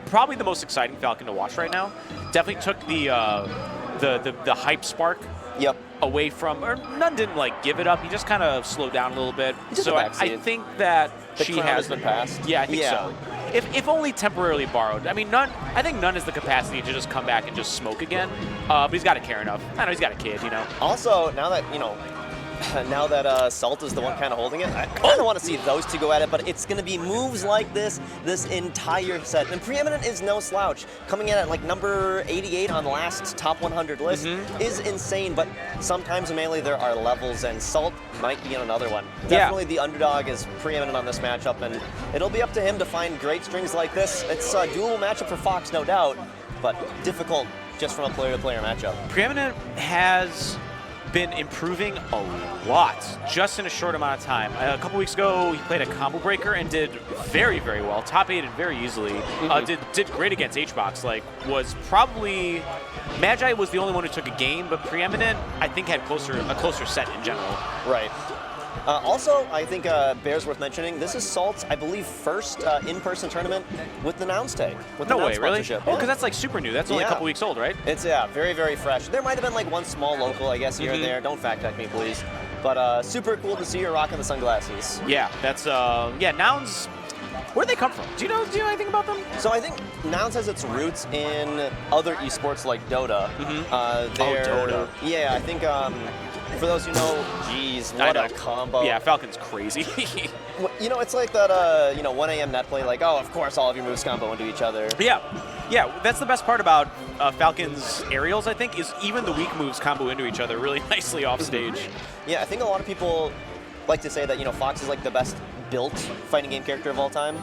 probably the most exciting Falcon to watch right now. Definitely took the hype spark. Yep. Away from, or none didn't like give it up. He just kind of slowed down a little bit. So I think that the she crown has been passed. Yeah, I think so. If only temporarily borrowed. I mean, I think none has the capacity to just come back and just smoke again. But he's got to care enough. I know he's got a kid, you know. Also, now that Salt is the one kind of holding it, I kind of want to see those two go at it, but it's going to be moves like this entire set. And Preeminent is no slouch. Coming in at like number 88 on the last top 100 list is insane, but sometimes in Melee there are levels, and Salt might be in another one. Definitely the underdog is Preeminent on this matchup, and it'll be up to him to find great strings like this. It's a dual matchup for Fox, no doubt, but difficult just from a player-to-player matchup. Preeminent has been improving a lot just in a short amount of time. A couple weeks ago, he played a Combo Breaker and did very, very well. Top 8'd very easily. Did great against HBox. Like, was probably Magi was the only one who took a game, but Preeminent, I think, had a closer set in general. Right. Also, I think bears worth mentioning, this is Salt's, I believe, first in-person tournament with the Nouns tag. No way, really? Oh, because that's like super new. That's only a couple weeks old, right? It's, very, very fresh. There might have been like one small local, I guess, here and there. Don't fact check me, please. But super cool to see you rocking the sunglasses. Yeah, that's, Nouns, where'd they come from? Do you know anything about them? So I think Nouns has its roots in other esports like Dota. Dota. Yeah, I think for those who know, geez, what a combo. Yeah, Falcon's crazy. You know, it's like that, 1 a.m. net play, like, oh, of course, all of your moves combo into each other. Yeah, that's the best part about Falcon's aerials, I think, is even the weak moves combo into each other really nicely off stage. Yeah, I think a lot of people like to say that, Fox is like the best built fighting game character of all time.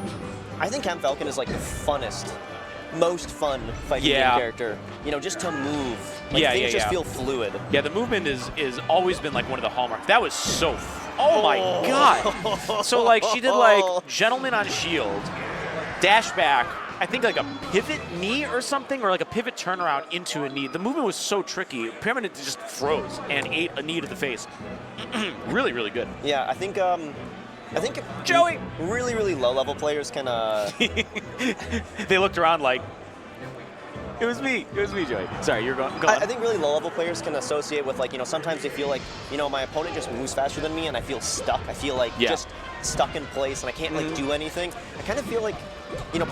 I think Cam Falcon is like the funnest, most fun fighting game character. Just to move. Like, things just feel fluid. Yeah, the movement is always been like one of the hallmarks. That was so oh my god. So like she did like Gentleman on Shield, dash back, I think like a pivot knee or something, or like a pivot turnaround into a knee. The movement was so tricky. Preeminent just froze and ate a knee to the face. Really, really good. Yeah, I think Joey, really, really low-level players can. They looked around like, it was me, Joey. Sorry, you're going. Go on. I think really low-level players can associate with like, sometimes they feel like, my opponent just moves faster than me, and I feel stuck. I feel like just stuck in place, and I can't like do anything. I kind of feel like,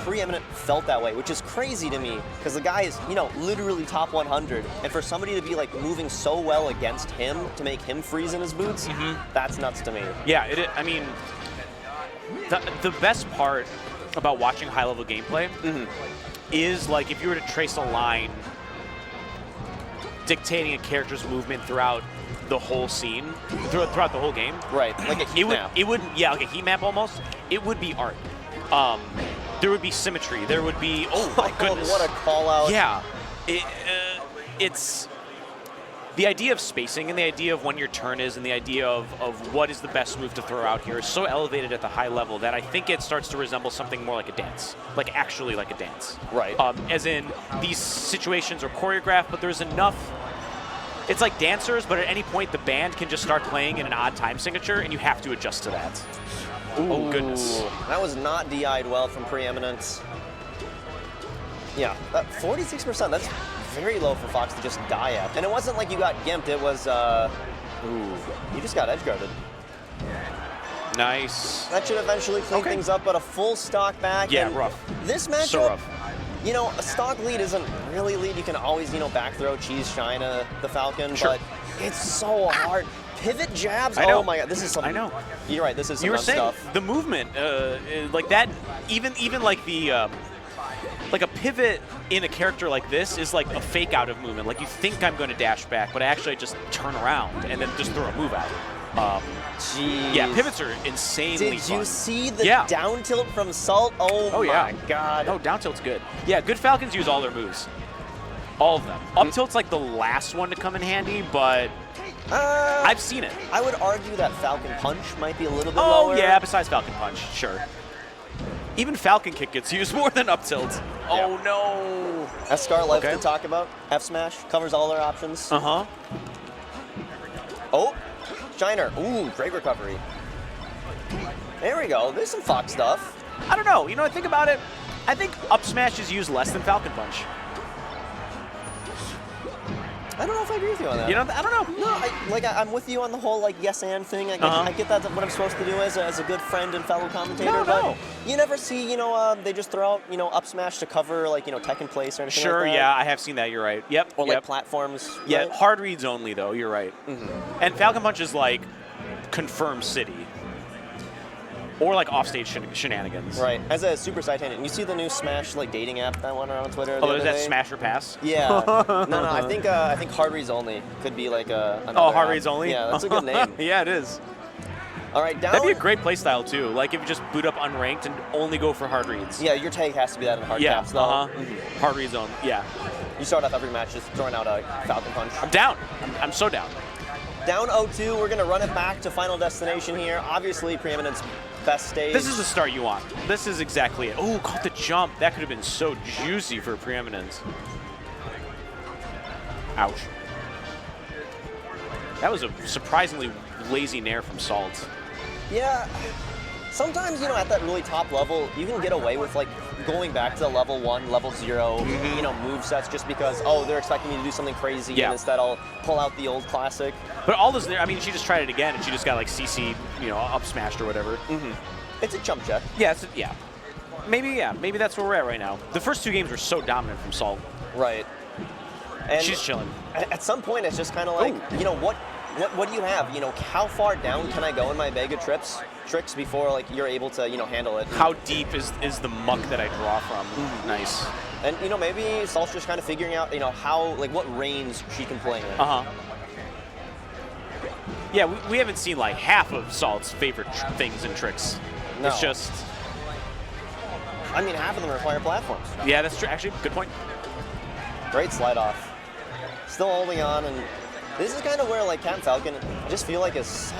Preeminent felt that way, which is crazy to me, because the guy is, literally top 100, and for somebody to be like moving so well against him to make him freeze in his boots, that's nuts to me. Yeah, I mean, the best part about watching high-level gameplay is like if you were to trace a line dictating a character's movement throughout the whole scene, throughout the whole game. Right, like a heat map. It would, like a heat map almost. It would be art. There would be symmetry. There would be, oh my goodness. What a call out. Yeah. It's the idea of spacing and the idea of when your turn is and the idea of what is the best move to throw out here is so elevated at the high level that I think it starts to resemble something more like a dance. Like actually like a dance. Right. As in these situations are choreographed, but there's enough. It's like dancers, but at any point the band can just start playing in an odd time signature and you have to adjust to that. Ooh, goodness. That was not DI'd well from Preeminent. Yeah, 46%, that's very low for Fox to just die at. And it wasn't like you got gimped, it was Ooh. He just got edge guarded. Nice. That should eventually clean things up, but a full stock back. Yeah, and rough. This matchup, So rough. you know, a stock lead isn't really lead. You can always, you know, back throw, cheese China, the Falcon, Sure. but it's so hard. Pivot jabs. I know. Oh my God, this is some. I know. You're right. This is some You were dumb saying stuff. the movement, like that, even like the, like a pivot in a character like this is like a fake out of movement. Like you think I'm going to dash back, but I actually just turn around and then just throw a move out. Jeez. Yeah, pivots are insanely Did fun. you see the Yeah. down tilt from Salt? Oh yeah. my God. Oh, down tilt's good. Yeah, good Falcons use all their moves. All of them. Up tilt's like the last one to come in handy, but I've seen it. I would argue that Falcon Punch might be a little bit Oh, lower. yeah, besides Falcon Punch, sure. Even Falcon Kick gets used more than up tilt. Oh, no. As Scar loves to talk about, F Smash covers all their options. Uh-huh. Oh, Shiner. Ooh, great recovery. There we go. There's some Fox stuff. I don't know. You know, I think about it. I think up smash is used less than Falcon Punch. I don't know if I agree with you on that. You know, I don't know. No, I'm with you on the whole like yes and thing. I get that's what I'm supposed to do as a good friend and fellow commentator. No, but no. you never see, you know, they just throw out, you know, up smash to cover like, you know, tech in place or anything Sure, like that. yeah, I have seen that. You're right. Yep. Or yep. like platforms. Yeah, right? hard reads only, though. You're right. And Falcon Punch is like confirm city. Or like offstage shenanigans. Right. As a super side tangent, you see the new Smash like dating app that went around on Twitter? Oh, is that Smash or Pass? Yeah. no, I think hard reads only could be like another hard app. reads only? Yeah, that's a good name. Yeah, it is. All right, down. That'd be a great playstyle too. Like if you just boot up unranked and only go for hard reads. Yeah, your tag has to be that in hard Yeah. caps though. Hard reads only. Yeah. You start off every match just throwing out a Falcon Punch. I'm down. I'm so down. Down 0-2, we're gonna run it back to Final Destination here. Obviously, Preeminence best stage. This is the start you want. This is exactly it. Oh, caught the jump. That could have been so juicy for Preeminence. Ouch. That was a surprisingly lazy nair from Salt. Yeah. Sometimes, you know, at that really top level, you can get away with like going back to the level 1, level 0, you know, move sets just because, oh, they're expecting me to do something crazy, and instead I'll pull out the old classic. But all those, I mean, she just tried it again, and she just got like CC, you know, up smashed or whatever. It's a jump check. Yeah, maybe that's where we're at right now. The first two games were so dominant from Salt. Right. And she's chilling. At some point, it's just kind of like, you know, what do you have? You know, how far down can I go in my Vega tricks before like you're able to, you know, handle it? How deep is the muck that I draw from? Nice. And you know, maybe Salt's just kind of figuring out, you know, how like what range she can play in. Yeah, we haven't seen like half of Salt's favorite things and tricks. No. It's just. I mean, half of them require platforms. Yeah, that's true. Actually, good point. Great slide off. Still holding on, and this is kind of where like Captain Falcon, I just feel like it's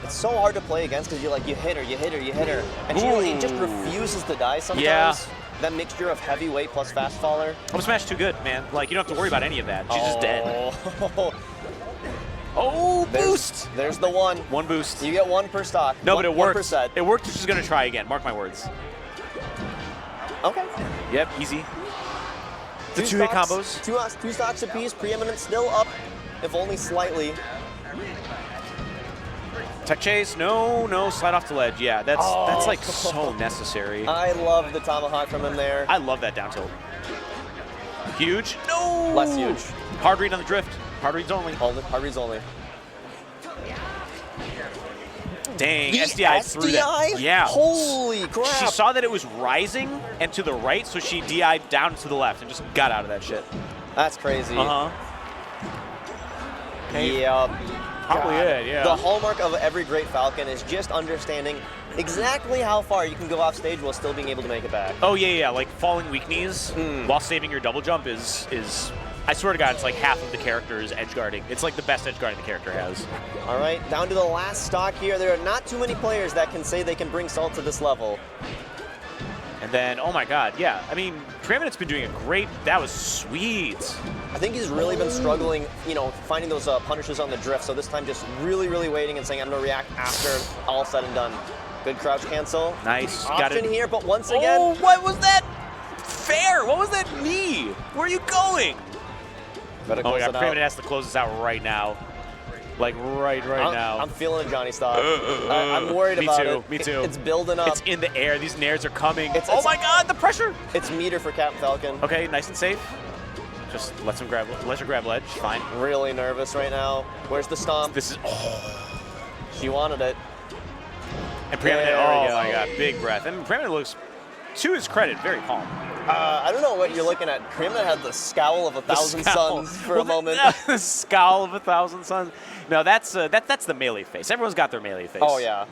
so hard to play against because you hit her, and she just refuses to die sometimes. Yeah. That mixture of heavyweight plus fast faller. Up smash too good, man. Like you don't have to worry about any of that. She's just dead. Oh, boost! There's the one. One boost. You get one per stock. No, but it worked. 1%. It worked. She's gonna try again. Mark my words. Okay. Yep, easy. The two-hit combos. Two stocks apiece. Preeminent still up, if only slightly. Tech chase, no, slide off the ledge. Yeah, that's like so necessary. I love the tomahawk from him there. I love that down tilt. Huge, no. Less huge. Hard read on the drift. Hard reads only. Hard reads only. Dang, The SDI threw that. Yeah. Holy crap. She saw that it was rising and to the right, so she DI'd down to the left and just got out of that shit. That's crazy. Okay. Yeah. Probably it, yeah. The hallmark of every great Falcon is just understanding exactly how far you can go off stage while still being able to make it back. Oh, yeah, like falling weak knees while saving your double jump is I swear to God, it's like half of the character's edge guarding. It's like the best edge guarding the character has. All right, down to the last stock here. There are not too many players that can say they can bring Salt to this level. And then, oh my God, yeah. I mean, Preeminent's been doing a great, that was sweet. I think he's really been struggling, you know, finding those punishes on the drift. So this time just really, really waiting and saying, I'm going to react after all said and done. Good crouch cancel. Nice. Option here, but once again. Oh, what was that? Fair. What was that knee? Where are you going? Better Oh my close God, it out. Preeminent has to close this out right now. Like right now. I'm feeling it, Johnny Stop. I'm worried about it. Me too. It's building up. It's in the air. These nairs are coming. Oh my God, the pressure! It's meter for Captain Falcon. Okay, nice and safe. Just let her grab ledge. Fine. Really nervous right now. Where's the stomp? This is. She wanted it. And Preeminent, oh my God, big breath. And Preeminent looks, to his credit, very calm. I don't know what you're looking at. Preeminent had the scowl of 1,000 suns for a moment. The scowl of 1,000 suns. No, that's the melee face. Everyone's got their melee face. Oh yeah,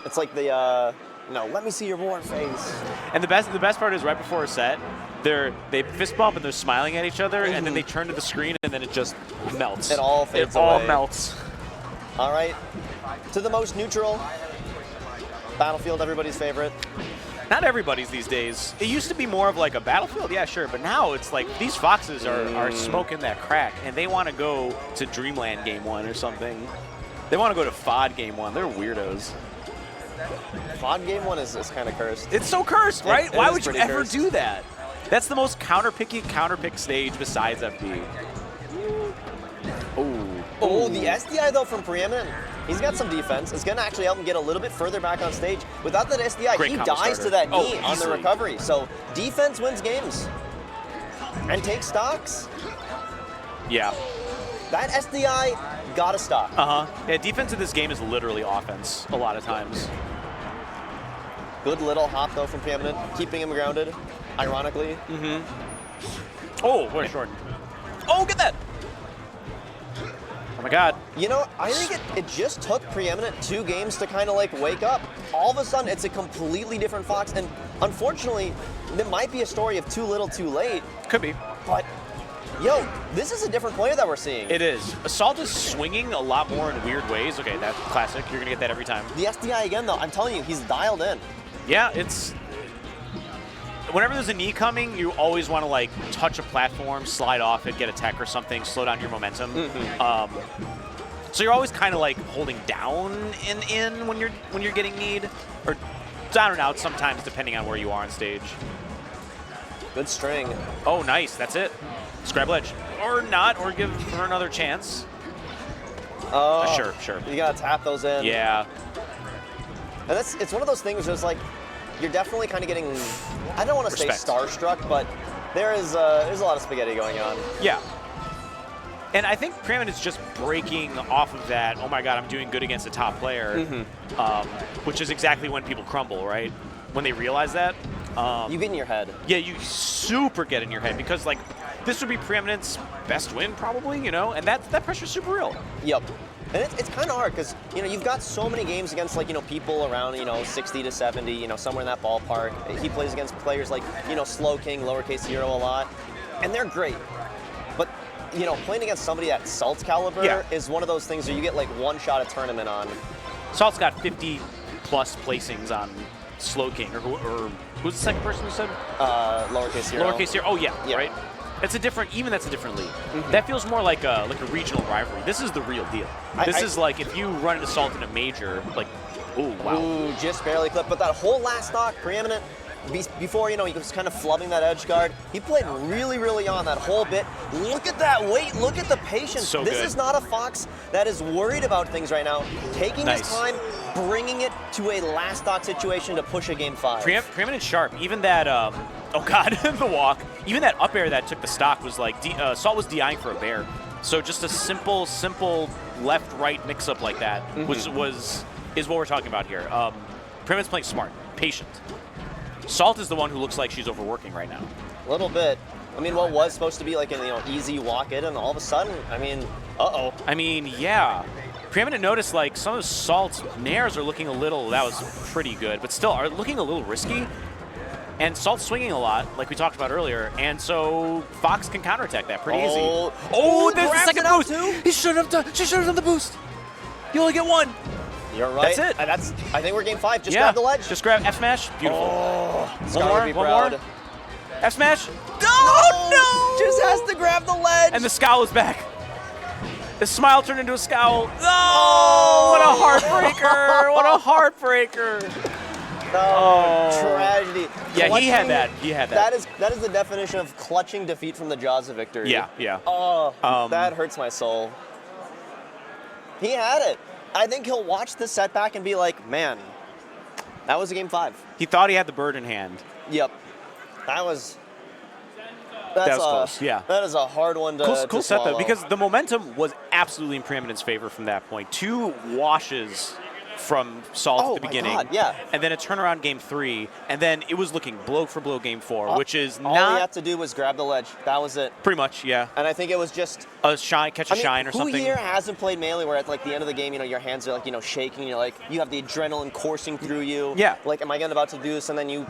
it's like the no, let me see your war face. And the best part is right before a set, they fist bump and they're smiling at each other, and then they turn to the screen and then it just melts. It all fades It all away. melts. All right, to the most neutral. Battlefield, everybody's favorite. Not everybody's these days. It used to be more of like a Battlefield, yeah, sure, but now it's like these foxes are smoking that crack, and they want to go to Dreamland Game 1 or something. They want to go to FOD Game 1. They're weirdos. FOD Game 1 is kind of cursed. It's so cursed, right? It Why is would you pretty ever cursed. do that? That's the most counterpick stage besides FB. Oh, the SDI though from Preeminent, he's got some defense. It's going to actually help him get a little bit further back on stage. Without that SDI, Great he combo dies starter. to that knee on the Easily. recovery. So defense wins games and takes stocks. Yeah. That SDI got a stock. Yeah, defense in this game is literally offense a lot of times. Good little hop though from Preeminent, keeping him grounded, ironically. Oh, what a short. Oh, get that! Oh my God. You know, I think it just took Preeminent 2 games to kind of like wake up. All of a sudden, it's a completely different Fox, and unfortunately, there might be a story of too little, too late. Could be. But, yo, this is a different player that we're seeing. It is. Assault is swinging a lot more in weird ways. Okay, that's classic. You're going to get that every time. The SDI again, though, I'm telling you, he's dialed in. Yeah, it's... Whenever there's a knee coming, you always want to like touch a platform, slide off it, get a tech or something, slow down your momentum. So you're always kind of like holding down in when you're getting kneed, or down and out sometimes depending on where you are on stage. Good string. Oh, nice. That's it. Scrap ledge, or not, or give her another chance. Sure. You gotta tap those in. Yeah. And it's one of those things where it's like, you're definitely kind of getting, I don't want to say starstruck, but there's a lot of spaghetti going on. Yeah. And I think Preeminent is just breaking off of that, oh my God, I'm doing good against a top player, which is exactly when people crumble, right? When they realize that. You get in your head. Yeah, you super get in your head because like this would be Preeminent's best win probably, you know, and that pressure's super real. Yep. And it's kind of hard because, you know, you've got so many games against, like, you know, people around, you know, 60 to 70, you know, somewhere in that ballpark. He plays against players like, you know, Slow King, Lowercase Hero a lot, and they're great. But, you know, playing against somebody at Salt's caliber is one of those things where you get, like, one shot at tournament on. Salt's got 50-plus placings on Slow King, or who's the second person who said? Lowercase Hero. Lowercase Hero, oh yeah. Right? That's a different league. That feels more like a regional rivalry. This is the real deal. This is like if you run into Salt in a major, like, oh wow. Ooh, just barely clipped. But that whole last stock, Preeminent, before, you know, he was kind of flubbing that edge guard, he played really, really on that whole bit. Look at that weight. Look at the patience. So this good. is not a Fox that is worried about things right now. Taking his time, bringing it to a last stock situation to push a game 5. Preeminent sharp. Even that, oh God, the walk. Even that up air that took the stock was like, Salt was DIing for a bear. So just a simple left-right mix-up like that is what we're talking about here. Preeminent's playing smart, patient. Salt is the one who looks like she's overworking right now. A little bit. I mean, what was supposed to be like an, you know, easy walk in, and all of a sudden, I mean, uh-oh. I mean, yeah. Preeminent noticed like some of Salt's nairs are looking a little, that was pretty good, but still are looking a little risky. And Salt's swinging a lot, like we talked about earlier, and so Fox can counterattack that pretty easy. Oh, there's the second boost! She should have done the boost! You only get one! You're right. That's it. I think we're game 5. Just grab the ledge. Just grab F smash. Beautiful. Oh, one more. F smash. No! Just has to grab the ledge. And the scowl is back. The smile turned into a scowl. Oh, what a heartbreaker! What a heartbreaker! Oh, tragedy. Yeah, Clutching, he had that. That is the definition of clutching defeat from the jaws of victory. Yeah. Oh, that hurts my soul. He had it. I think he'll watch the setback and be like, man, that was a game 5. He thought he had the bird in hand. Yep. That was close, yeah. That is a hard one to Cool set, though, swallow. because the momentum was absolutely in Preeminent's favor from that point. 2 washes from Salt at the beginning. God, yeah. And then a turnaround game 3, and then it was looking blow for blow game 4, which is all not... he had to do was grab the ledge. That was it. Pretty much, yeah. And I think it was just... A shine, catch a shine or who something. Who here hasn't played Melee where at like the end of the game, your hands are like, shaking, you're like, you have the adrenaline coursing through you. Yeah. Like, am I about to do this? And then you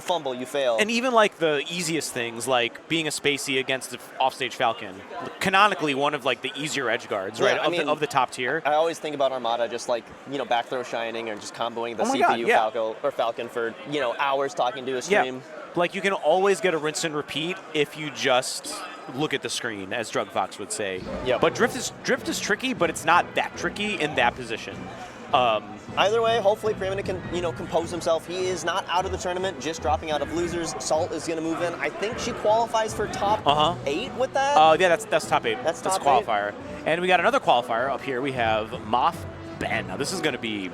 fumble, you fail. And even like the easiest things, like being a Spacey against the offstage Falcon, canonically one of like the easier edge guards, right, of the top tier. I always think about Armada just like, back throw shining or just comboing the CPU Falcon for, hours talking to a stream. Yeah. Like you can always get a rinse and repeat if you just look at the screen, as Drug Fox would say. Yep. But drift is tricky, but it's not that tricky in that position. Either way, hopefully Preeminent can, compose himself. He is not out of the tournament, just dropping out of losers. Salt is going to move in. I think she qualifies for top 8 with that. Yeah, that's top 8. That's top qualifier. 8. And we got another qualifier up here. We have MOF Ben. Now this is going to be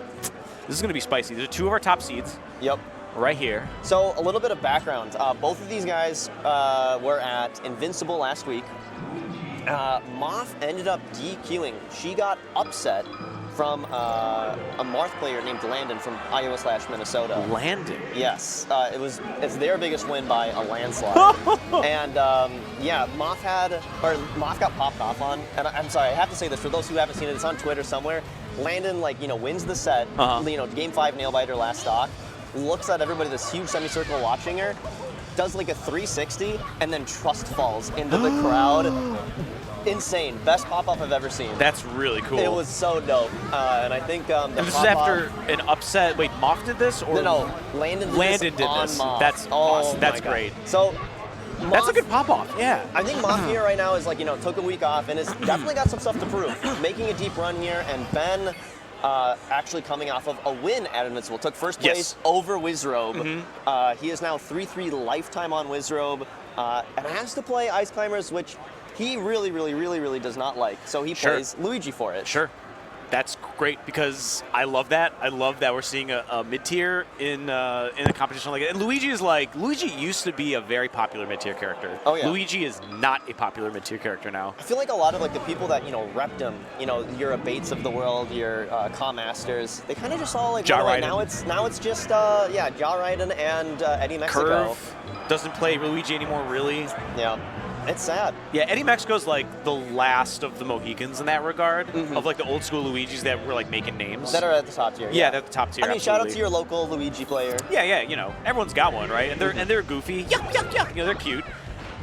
spicy. These are 2 of our top seeds. Yep. Right here. So a little bit of background. Both of these guys were at Invincible last week. MOF ended up DQing. She got upset from a Marth player named Landon from Iowa/Minnesota. Landon? Yes. It's their biggest win by a landslide. And MOF got popped off on. And I'm sorry, I have to say this for those who haven't seen it. It's on Twitter somewhere. Landon wins the set. Game 5 nail biter last stock. Looks at everybody, this huge semicircle watching her, does like a 360, and then trust falls into the crowd. Insane. Best pop-up I've ever seen. That's really cool. It was so dope. And I think and this is after an upset. Wait, MOF did this? Or No, Landon did this. MOF. That's awesome. That's great. So MOF, that's a good pop-off, yeah. I think MOF here right now is took a week off and has definitely got some stuff to prove. Making a deep run here, and Ben actually coming off of a win at Invincible. Took first place over Wizrobe. He is now 3-3 lifetime on Wizrobe and has to play Ice Climbers, which he really does not like. So he plays Luigi for it. Sure. That's great because I love that. I love that we're seeing a mid-tier in a competition like that. And Luigi used to be a very popular mid-tier character. Oh, yeah. Luigi is not a popular mid-tier character now. I feel like a lot of the people that repped him, your Bates of the world, your Calm Masters, they kind of just all now it's just Jaw Raiden and Eddie Mexico. Curve doesn't play Luigi anymore, really. Yeah. It's sad. Yeah, Eddie Mexico's like the last of the Mohicans in that regard, of like the old school Luigis that were like making names. That are at the top tier. Yeah, they're at the top tier. I mean, shout out to your local Luigi player. Yeah, everyone's got one, right? And they're goofy. Yuck. They're cute.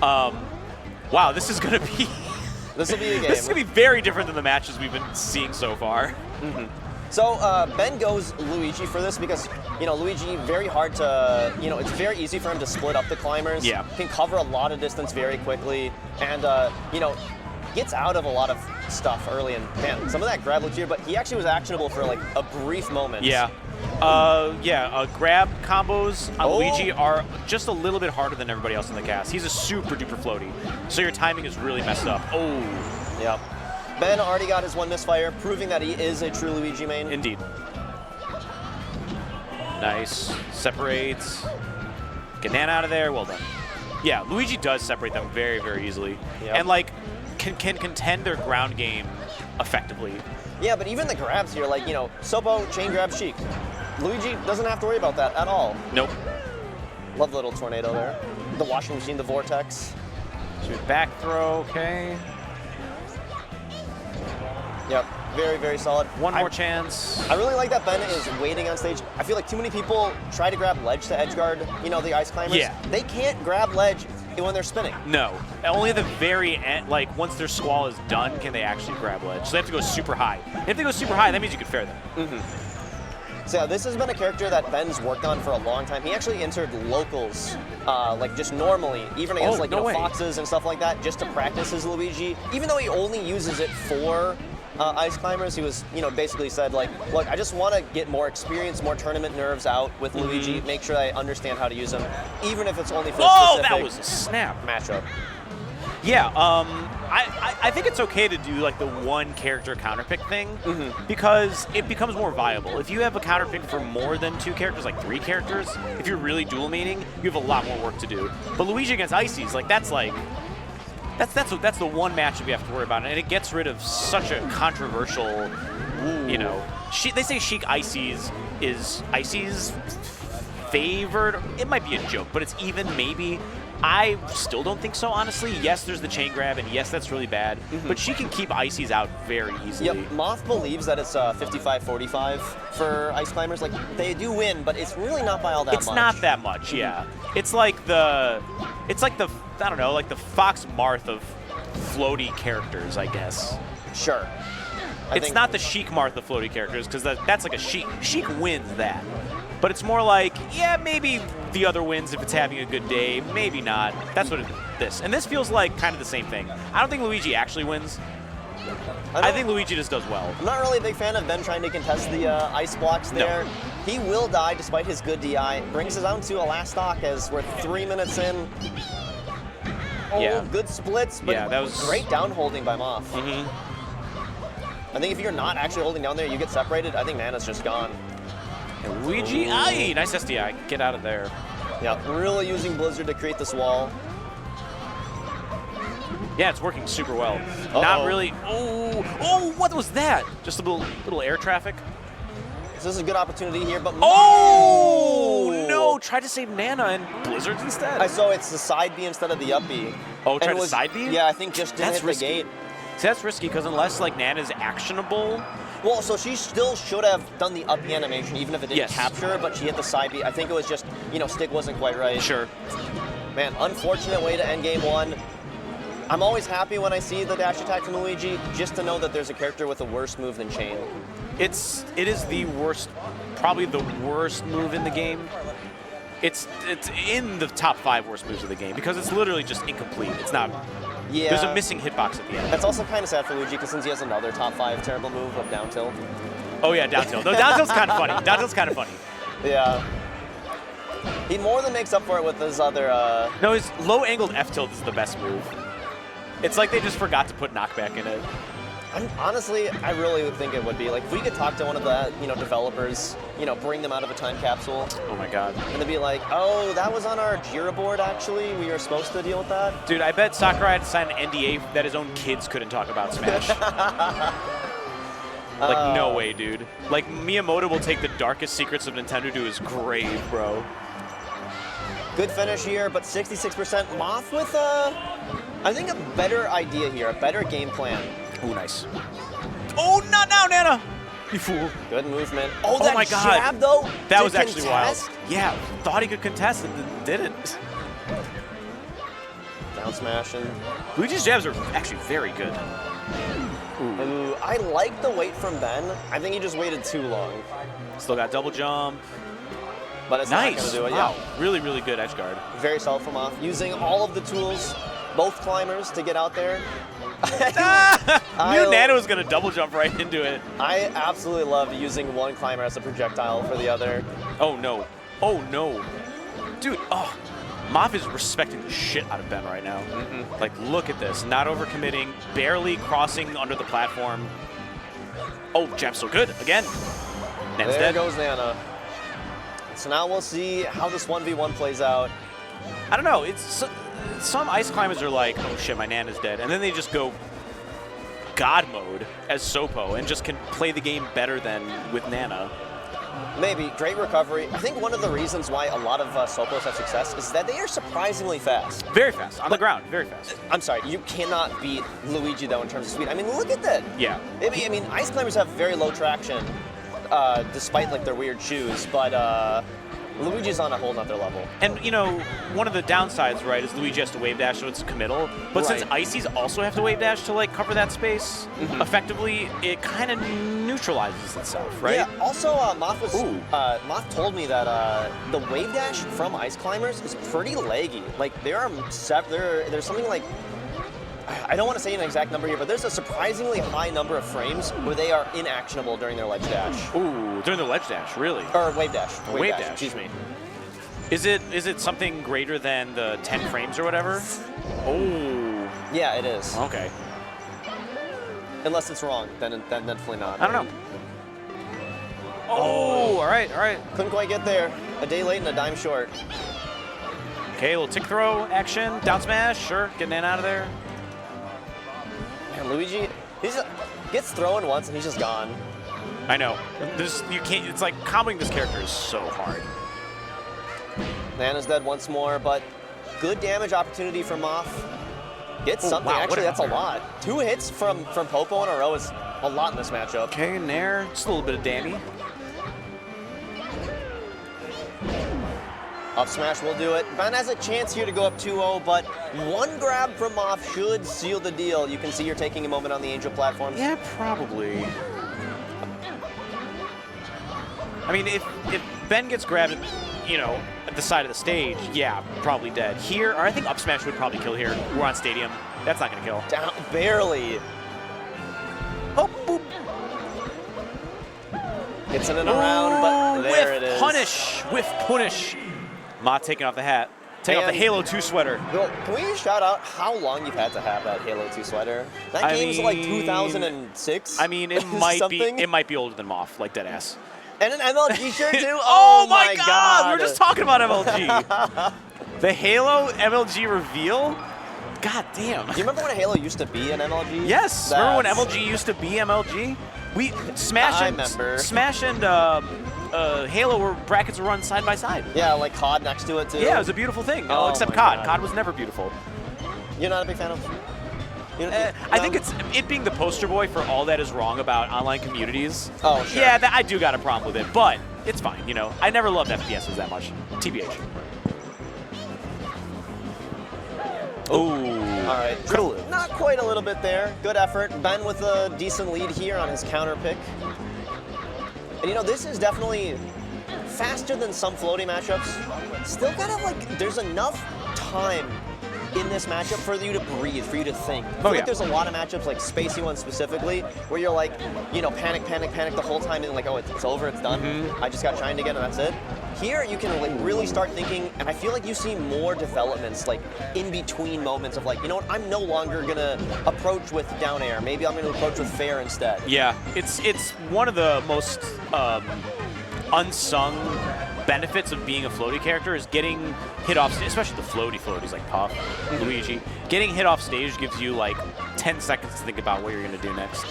Wow, this is gonna be. This will be a game. This is gonna be very different than the matches we've been seeing so far. So Ben goes Luigi for this because, Luigi, very hard to, it's very easy for him to split up the climbers. Yeah. Can cover a lot of distance very quickly and, gets out of a lot of stuff early. And, man, some of that grab looked here, but he actually was actionable for, a brief moment. Yeah. Grab combos on Luigi are just a little bit harder than everybody else in the cast. He's a super duper floaty, so your timing is really messed up. Oh. Yep. Ben already got his one misfire, proving that he is a true Luigi main. Indeed. Nice. Separates. Get Nan out of there. Well done. Yeah, Luigi does separate them very, very easily. Yep. And, can contend their ground game effectively. Yeah, but even the grabs here, Sopo, chain grab, Sheik. Luigi doesn't have to worry about that at all. Nope. Love the little tornado there. The washing machine, the vortex. Shoot back throw, okay. Yep, very, very solid. One more chance. I really like that Ben is waiting on stage. I feel like too many people try to grab ledge to edge guard, the ice climbers. Yeah. They can't grab ledge when they're spinning. No. Only at the very end, once their squall is done, can they actually grab ledge. So they have to go super high. If they go super high, that means you can fair them. So yeah, this has been a character that Ben's worked on for a long time. He actually entered locals, just normally, even against foxes and stuff like that, just to practice his Luigi. Even though he only uses it for ice climbers, he was, basically said look, I just want to get more experience, more tournament nerves out with Luigi, make sure I understand how to use him, even if it's only for a specific that was a snap matchup. Yeah, I think it's okay to do like the one character counterpick thing because it becomes more viable. If you have a counterpick for more than 2 characters, like 3 characters, if you're really dual meaning, you have a lot more work to do. But Luigi against Ices, like that's the one matchup you have to worry about, and it gets rid of such a controversial, you know. They say Sheik Ices is Ices favored. It might be a joke, but it's even maybe. I still don't think so, honestly. Yes, there's the chain grab, and yes, that's really bad, but she can keep Ices out very easily. Yep, MOF believes that it's 55-45 for Ice Climbers. Like, they do win, but it's really not by all that much. It's not that much, yeah. It's like the, I don't know, like the Fox Marth of floaty characters, I guess. Sure. It's not the Sheik Marth of floaty characters, because that's like a Sheik. Sheik wins that. But it's more like, yeah, maybe the other wins if it's having a good day, maybe not. That's what this. And this feels like kind of the same thing. I don't think Luigi actually wins. I think Luigi just does well. I'm not really a big fan of Ben trying to contest the ice blocks there. No. He will die despite his good DI. Brings us down to a last stock as we're 3 minutes in. Oh, yeah. Good splits, but yeah, that was great down holding by MOF. I think if you're not actually holding down there, you get separated. I think Nana's just gone. And Luigi, aye, nice SDI. Get out of there. Yeah, really using Blizzard to create this wall. Yeah, it's working super well. Not really. Oh, what was that? Just a little air traffic. So this is a good opportunity here, but no! Tried to save Nana and Blizzards instead. I saw it's the side B instead of the up B. Oh, tried to side B? Yeah, I think just didn't hit the gate. See, that's risky because unless like Nana's actionable. Well, so she still should have done the up B animation even if it didn't capture, but she hit the side B. I think it was just, you know, stick wasn't quite right. Sure. Man, unfortunate way to end game 1. I'm always happy when I see the dash attack from Luigi, just to know that there's a character with a worse move than Chain. It is the worst, probably the worst move in the game. It's in the top 5 worst moves of the game because it's literally just incomplete. It's not. Yeah. There's a missing hitbox at the end. That's also kind of sad for Luigi because since he has another top 5 terrible move of down tilt. Oh yeah, down tilt. No, down tilt's kind of funny. Down tilt's kind of funny. Yeah. He more than makes up for it with his other. No, his low angled F tilt is the best move. It's like they just forgot to put knockback in it. Honestly, I really would think it would be. Like, if we could talk to one of the, developers, bring them out of a time capsule. Oh my god. And they'd be like, oh, that was on our Jira board, actually. We were supposed to deal with that. Dude, I bet Sakurai had to sign an NDA that his own kids couldn't talk about Smash. Like, no way, dude. Like, Miyamoto will take the darkest secrets of Nintendo to his grave, bro. Good finish here, but 66%. MOF with, I think, a better idea here, a better game plan. Oh, nice. Oh, not now, Nana! You fool. Good movement. Oh, that my god. jab, though? That was actually wild. Yeah, thought he could contest and didn't. Down smashing. Luigi's jabs are actually very good. Ooh, I like the wait from Ben. I think he just waited too long. Still got double jump. But it's nice. not going to do it. Wow. Yeah. Really, really good edge guard. Very solid from off. Using all of the tools, both climbers, to get out there. Knew Nana was going to double jump right into it. I absolutely love using one climber as a projectile for the other. Oh, no. Oh, no. Dude, MOF is respecting the shit out of Ben right now. Like, look at this. Not overcommitting, barely crossing under the platform. Oh, jab's so good. Again. Nana's there dead. Goes Nana. So now we'll see how this 1v1 plays out. I don't know. It's some ice climbers are like, oh shit, my Nana's dead. And then they just go God mode as Sopo and just can play the game better than with Nana. Maybe. Great recovery. I think one of the reasons why a lot of Sopos have success is that they are surprisingly fast. Very fast. On the ground. Very fast. I'm sorry. You cannot beat Luigi, though, in terms of speed. I mean, look at that. Yeah. I mean, ice climbers have very low traction, despite, like, their weird shoes. But Luigi's on a whole nother level. And, one of the downsides, right, is Luigi has to wave dash, so it's committal. But since Ices also have to wave dash to, like, cover that space, effectively, it kind of neutralizes itself, right? Yeah, also, MOF told me that the wave dash from ice climbers is pretty laggy. Like, there's something like, I don't want to say an exact number here, but there's a surprisingly high number of frames where they are inactionable during their ledge dash. Ooh, during their ledge dash, really? Or wave dash. Wave dash. Excuse me. Is it something greater than the 10 frames or whatever? Oh. Yeah, it is. Okay. Unless it's wrong, then definitely not. I don't know. Oh, all right, all right. Couldn't quite get there. A day late and a dime short. Okay, a little tick throw action, down smash, sure, getting in out of there. And Luigi, gets thrown once and he's just gone. I know. You can't. It's like comboing this character is so hard. Nana's dead once more, but good damage opportunity from MOF. Gets something. Wow, actually, that's a lot. 2 hits from Popo in a row is a lot in this matchup. Okay, Nair, just a little bit of Danny. Up smash will do it. Ben has a chance here to go up 2-0, but one grab from MOF should seal the deal. You can see you're taking a moment on the Angel platforms. Yeah, probably. I mean, if Ben gets grabbed, at the side of the stage, yeah, probably dead. Here, or I think up smash would probably kill here. We're on Stadium. That's not going to kill. Down, barely. Oh, boop. It's in and around, but there it is. Whiff punish. Ma taking off the hat. Taking off the Halo 2 sweater. Bill, can we shout out how long you've had to have that Halo 2 sweater? That game's like 2006. I mean, it might be older than MOF, like deadass. And an MLG shirt too? Oh my God! We were just talking about MLG. The Halo MLG reveal? God damn. Do you remember when Halo used to be an MLG? Yes. Remember when MLG used to be MLG? Smash and Halo were brackets run side by side. Yeah, like COD next to it too. Yeah, it was a beautiful thing. Oh, except COD. COD was never beautiful. You're not a big fan of? I think it being the poster boy for all that is wrong about online communities. Oh, sure. Yeah, I do got a problem with it, but it's fine. I never loved FPSs that much. TBH. Oh, all right. Not quite a little bit there. Good effort. Ben with a decent lead here on his counter pick. And this is definitely faster than some floaty matchups. Still kind of like there's enough time in this matchup for you to breathe, for you to think. I feel like there's a lot of matchups, like Spacey one specifically, where you're like, panic the whole time and like, oh, it's over, it's done. I just got shined again and that's it. Here, you can like really start thinking, and I feel like you see more developments like in between moments of like, you know what, I'm no longer gonna approach with down air. Maybe I'm gonna approach with fair instead. Yeah, it's one of the most unsung benefits of being a floaty character is getting hit off stage, especially the floaties like Puff, Luigi. Getting hit off stage gives you like 10 seconds to think about what you're gonna do next.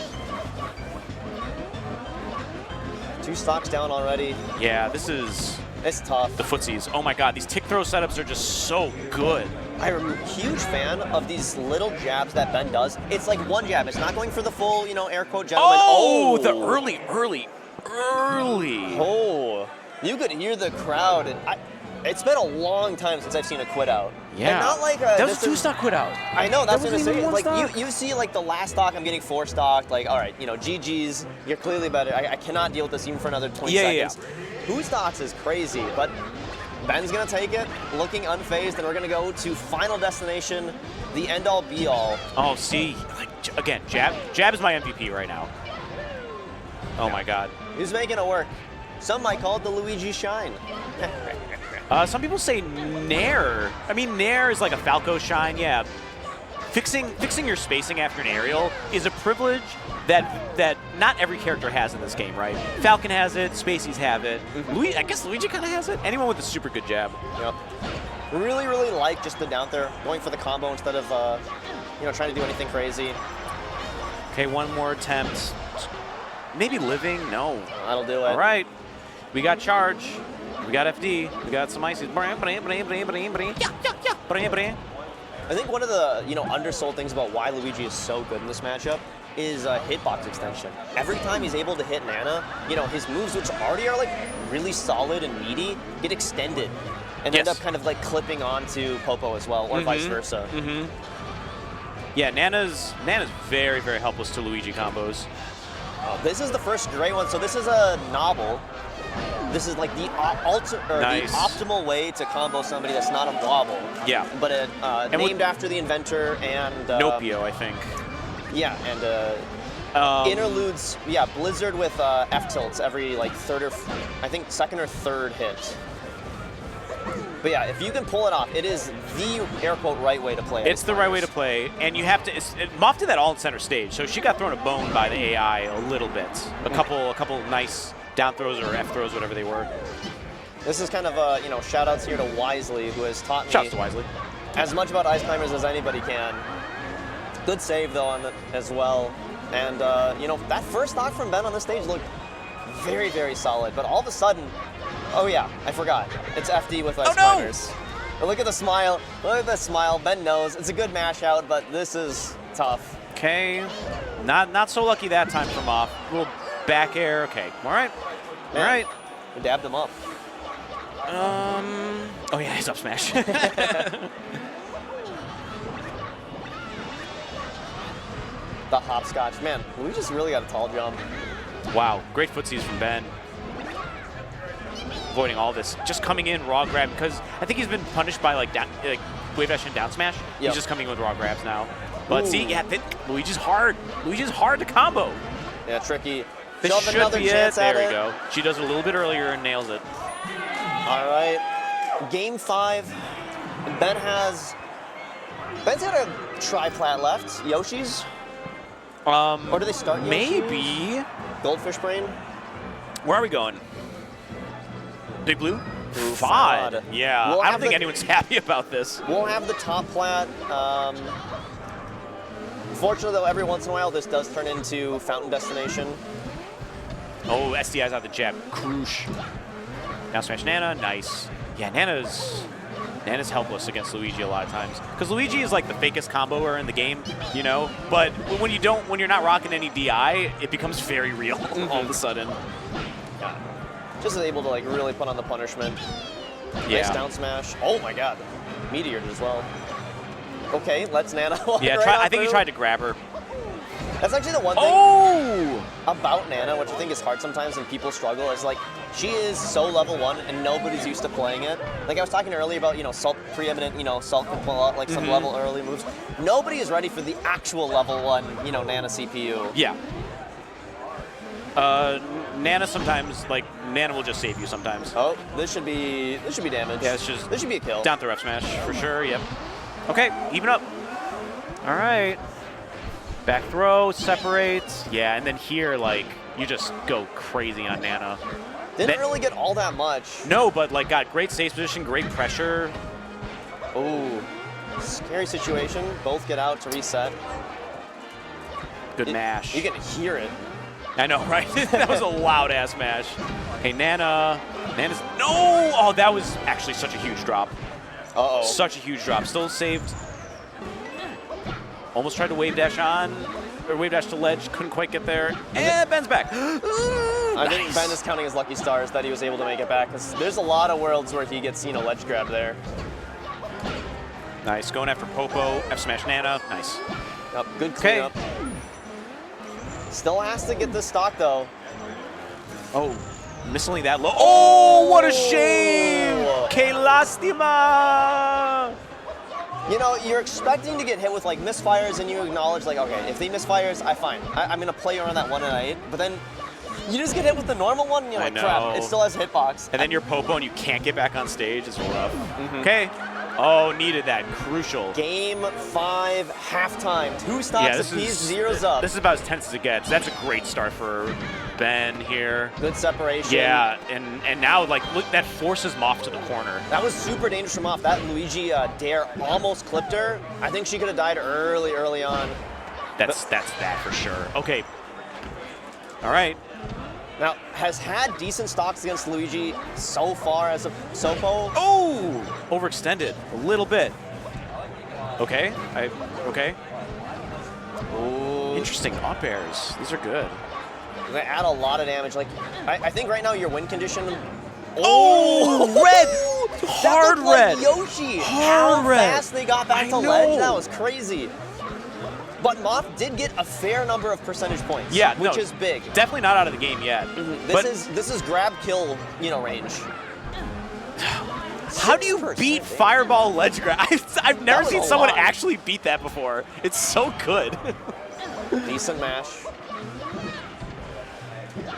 2 stocks down already. Yeah, it's tough. The footsies. Oh my God, these tick throw setups are just so good. I'm a huge fan of these little jabs that Ben does. It's like one jab. It's not going for the full, air quote gentleman. Oh, the early. Oh, you could hear the crowd. It's been a long time since I've seen a quit out. Yeah. And not like that was a 2-stock quit out. I know, that's what I'm saying. Like stock. you see like the last stock I'm getting 4 stocked, like, all right, GG's, you're clearly better. I cannot deal with this even for another 20 seconds. 2 stocks is crazy, but Ben's gonna take it, looking unfazed, and we're gonna go to final destination, the end all be all. Oh, see, again, Jab is my MVP right now. Oh my God. He's making it work. Some might call it the Luigi shine. Some people say Nair. I mean, Nair is like a Falco shine, yeah. Fixing your spacing after an aerial is a privilege that not every character has in this game, right? Falcon has it, Spacey's have it. I guess Luigi kind of has it. Anyone with a super good jab. Yep. Really, really like just the down there, going for the combo instead of, trying to do anything crazy. Okay, one more attempt. Maybe living? No. That'll do it. All right. We got charge. We got FD. We got some ices. I think one of the undersold things about why Luigi is so good in this matchup is hitbox extension. Every time he's able to hit Nana, his moves, which already are like really solid and meaty, get extended and end up kind of like clipping onto Popo as well, or vice versa. Yeah, Nana's very, very helpless to Luigi combos. This is the first gray one, so this is a novel. This is like the the optimal way to combo somebody that's not a wobble. Yeah. But named after the inventor and Nopio, I think. Yeah, and interludes. Yeah, Blizzard with F tilts every like second or third hit. But yeah, if you can pull it off, it is the air quote right way to play it. It's the right way to play, and you have to. MOF did that all in center stage, so she got thrown a bone by the AI a little bit. A couple nice down throws or F throws, whatever they were. This is kind of you know, shout outs here to Wisely, who has taught me Shouts to Wisely. as much about ice climbers as anybody can. Good save though on the, as well, and you know, that first stock from Ben on this stage looked very, very solid. But all of a sudden, oh yeah, I forgot. It's FD with ice climbers. But look at the smile. Look at the smile. Ben knows it's a good mash out, but this is tough. Okay, not so lucky that time from off. Little back air. Okay, all right, Man, all right. We dabbed him up. Oh yeah, he's up smash. The hopscotch. Man, we just really got a tall jump. Wow, great footsies from Ben. Avoiding all this, just coming in raw grab because I think he's been punished by like wave dash and down smash. Yep. He's just coming with raw grabs now. But Ooh. see, yeah, Luigi's hard. Luigi's hard to combo. Yeah, tricky. This Shove should another be it. chance at There we it. go. She does it a little bit earlier and nails it. All right, game 5. Ben's got a tri-plat left. Yoshi's? Or do they start Yoshi? Maybe. Goldfish Brain? Where are we going? Big Blue? FOD. Yeah, We'll I don't have think the- anyone's happy about this. We'll have the top plat. Fortunately, though, every once in a while, this does turn into Fountain Destination. Oh, SDI's out the jab. Crush. Now smash Nana. Nice. Yeah, Nana's helpless against Luigi a lot of times. Because Luigi is like the fakest comboer in the game, you know? But when you're not rocking any DI, it becomes very real all of a sudden. Yeah. Just able to like really put on the punishment. Yeah. Nice down smash. Oh my god. Meteored as well. Okay, let's Nana walk Yeah, right on I think he through. tried to grab her. That's actually the one thing about Nana, which I think is hard sometimes and people struggle, is like, she is so level 1 and nobody's used to playing it. Like I was talking earlier about, you know, Salt preeminent, you know, Salt can pull out like some level early moves. Nobody is ready for the actual level 1, you know, Nana CPU. Yeah. Nana sometimes, like, Nana will just save you sometimes. Oh, this should be damage. Yeah, it's just this should be a kill. Down throw F smash, for sure, yep. Okay, even up. All right. Back throw, separates. Yeah, and then here, like, you just go crazy on Nana. Didn't really get all that much. No, but, like, got great stage position, great pressure. Ooh, scary situation. Both get out to reset. Good mash. You can hear it. I know, right? That was a loud-ass mash. Hey, Nana's... No! Oh, that was actually such a huge drop. Uh-oh. Such a huge drop. Still saved. Almost tried to wave dash on, or wave dash to ledge, couldn't quite get there. And Ben's back. I think Ben is counting his lucky stars that he was able to make it back, because there's a lot of worlds where he gets, you know, ledge grab there. Nice, going after Popo, F smash Nana, nice. Yep, good cleanup. Still has to get this stock though. Oh, missing that low. Oh, what a shame! Que lastima! You know, you're expecting to get hit with like misfires and you acknowledge like, okay, if he misfires, I'm gonna play around that 1 and 8, but then you just get hit with the normal one and you're like, crap, it still has hitbox. And then you're Popo and you can't get back on stage, it's rough. Okay. Oh, needed that, crucial. Game 5, halftime. 2 stocks apiece, 0's up. This is about as tense as it gets. That's a great start for Ben here. Good separation. Yeah, and now, like, look, that forces MOF to the corner. That was super dangerous from off. That Luigi dare almost clipped her. I think she could have died early on. That's that for sure. Okay. All right. Now, has had decent stocks against Luigi so far as a Sopo. Oh! Overextended a little bit. Okay. Okay. Ooh. Interesting up airs. These are good. They add a lot of damage. Like, I think right now your win condition. Oh, red! Hard that red. Like Yoshi. Hard How red. fast they got back to ledge. That was crazy. But MOF did get a fair number of percentage points. Yeah, which is big. Definitely not out of the game yet. This is grab kill, you know, range. How do you beat Fireball ledge grab? I've never was seen a someone lot. actually beat that before. It's so good. Decent mash.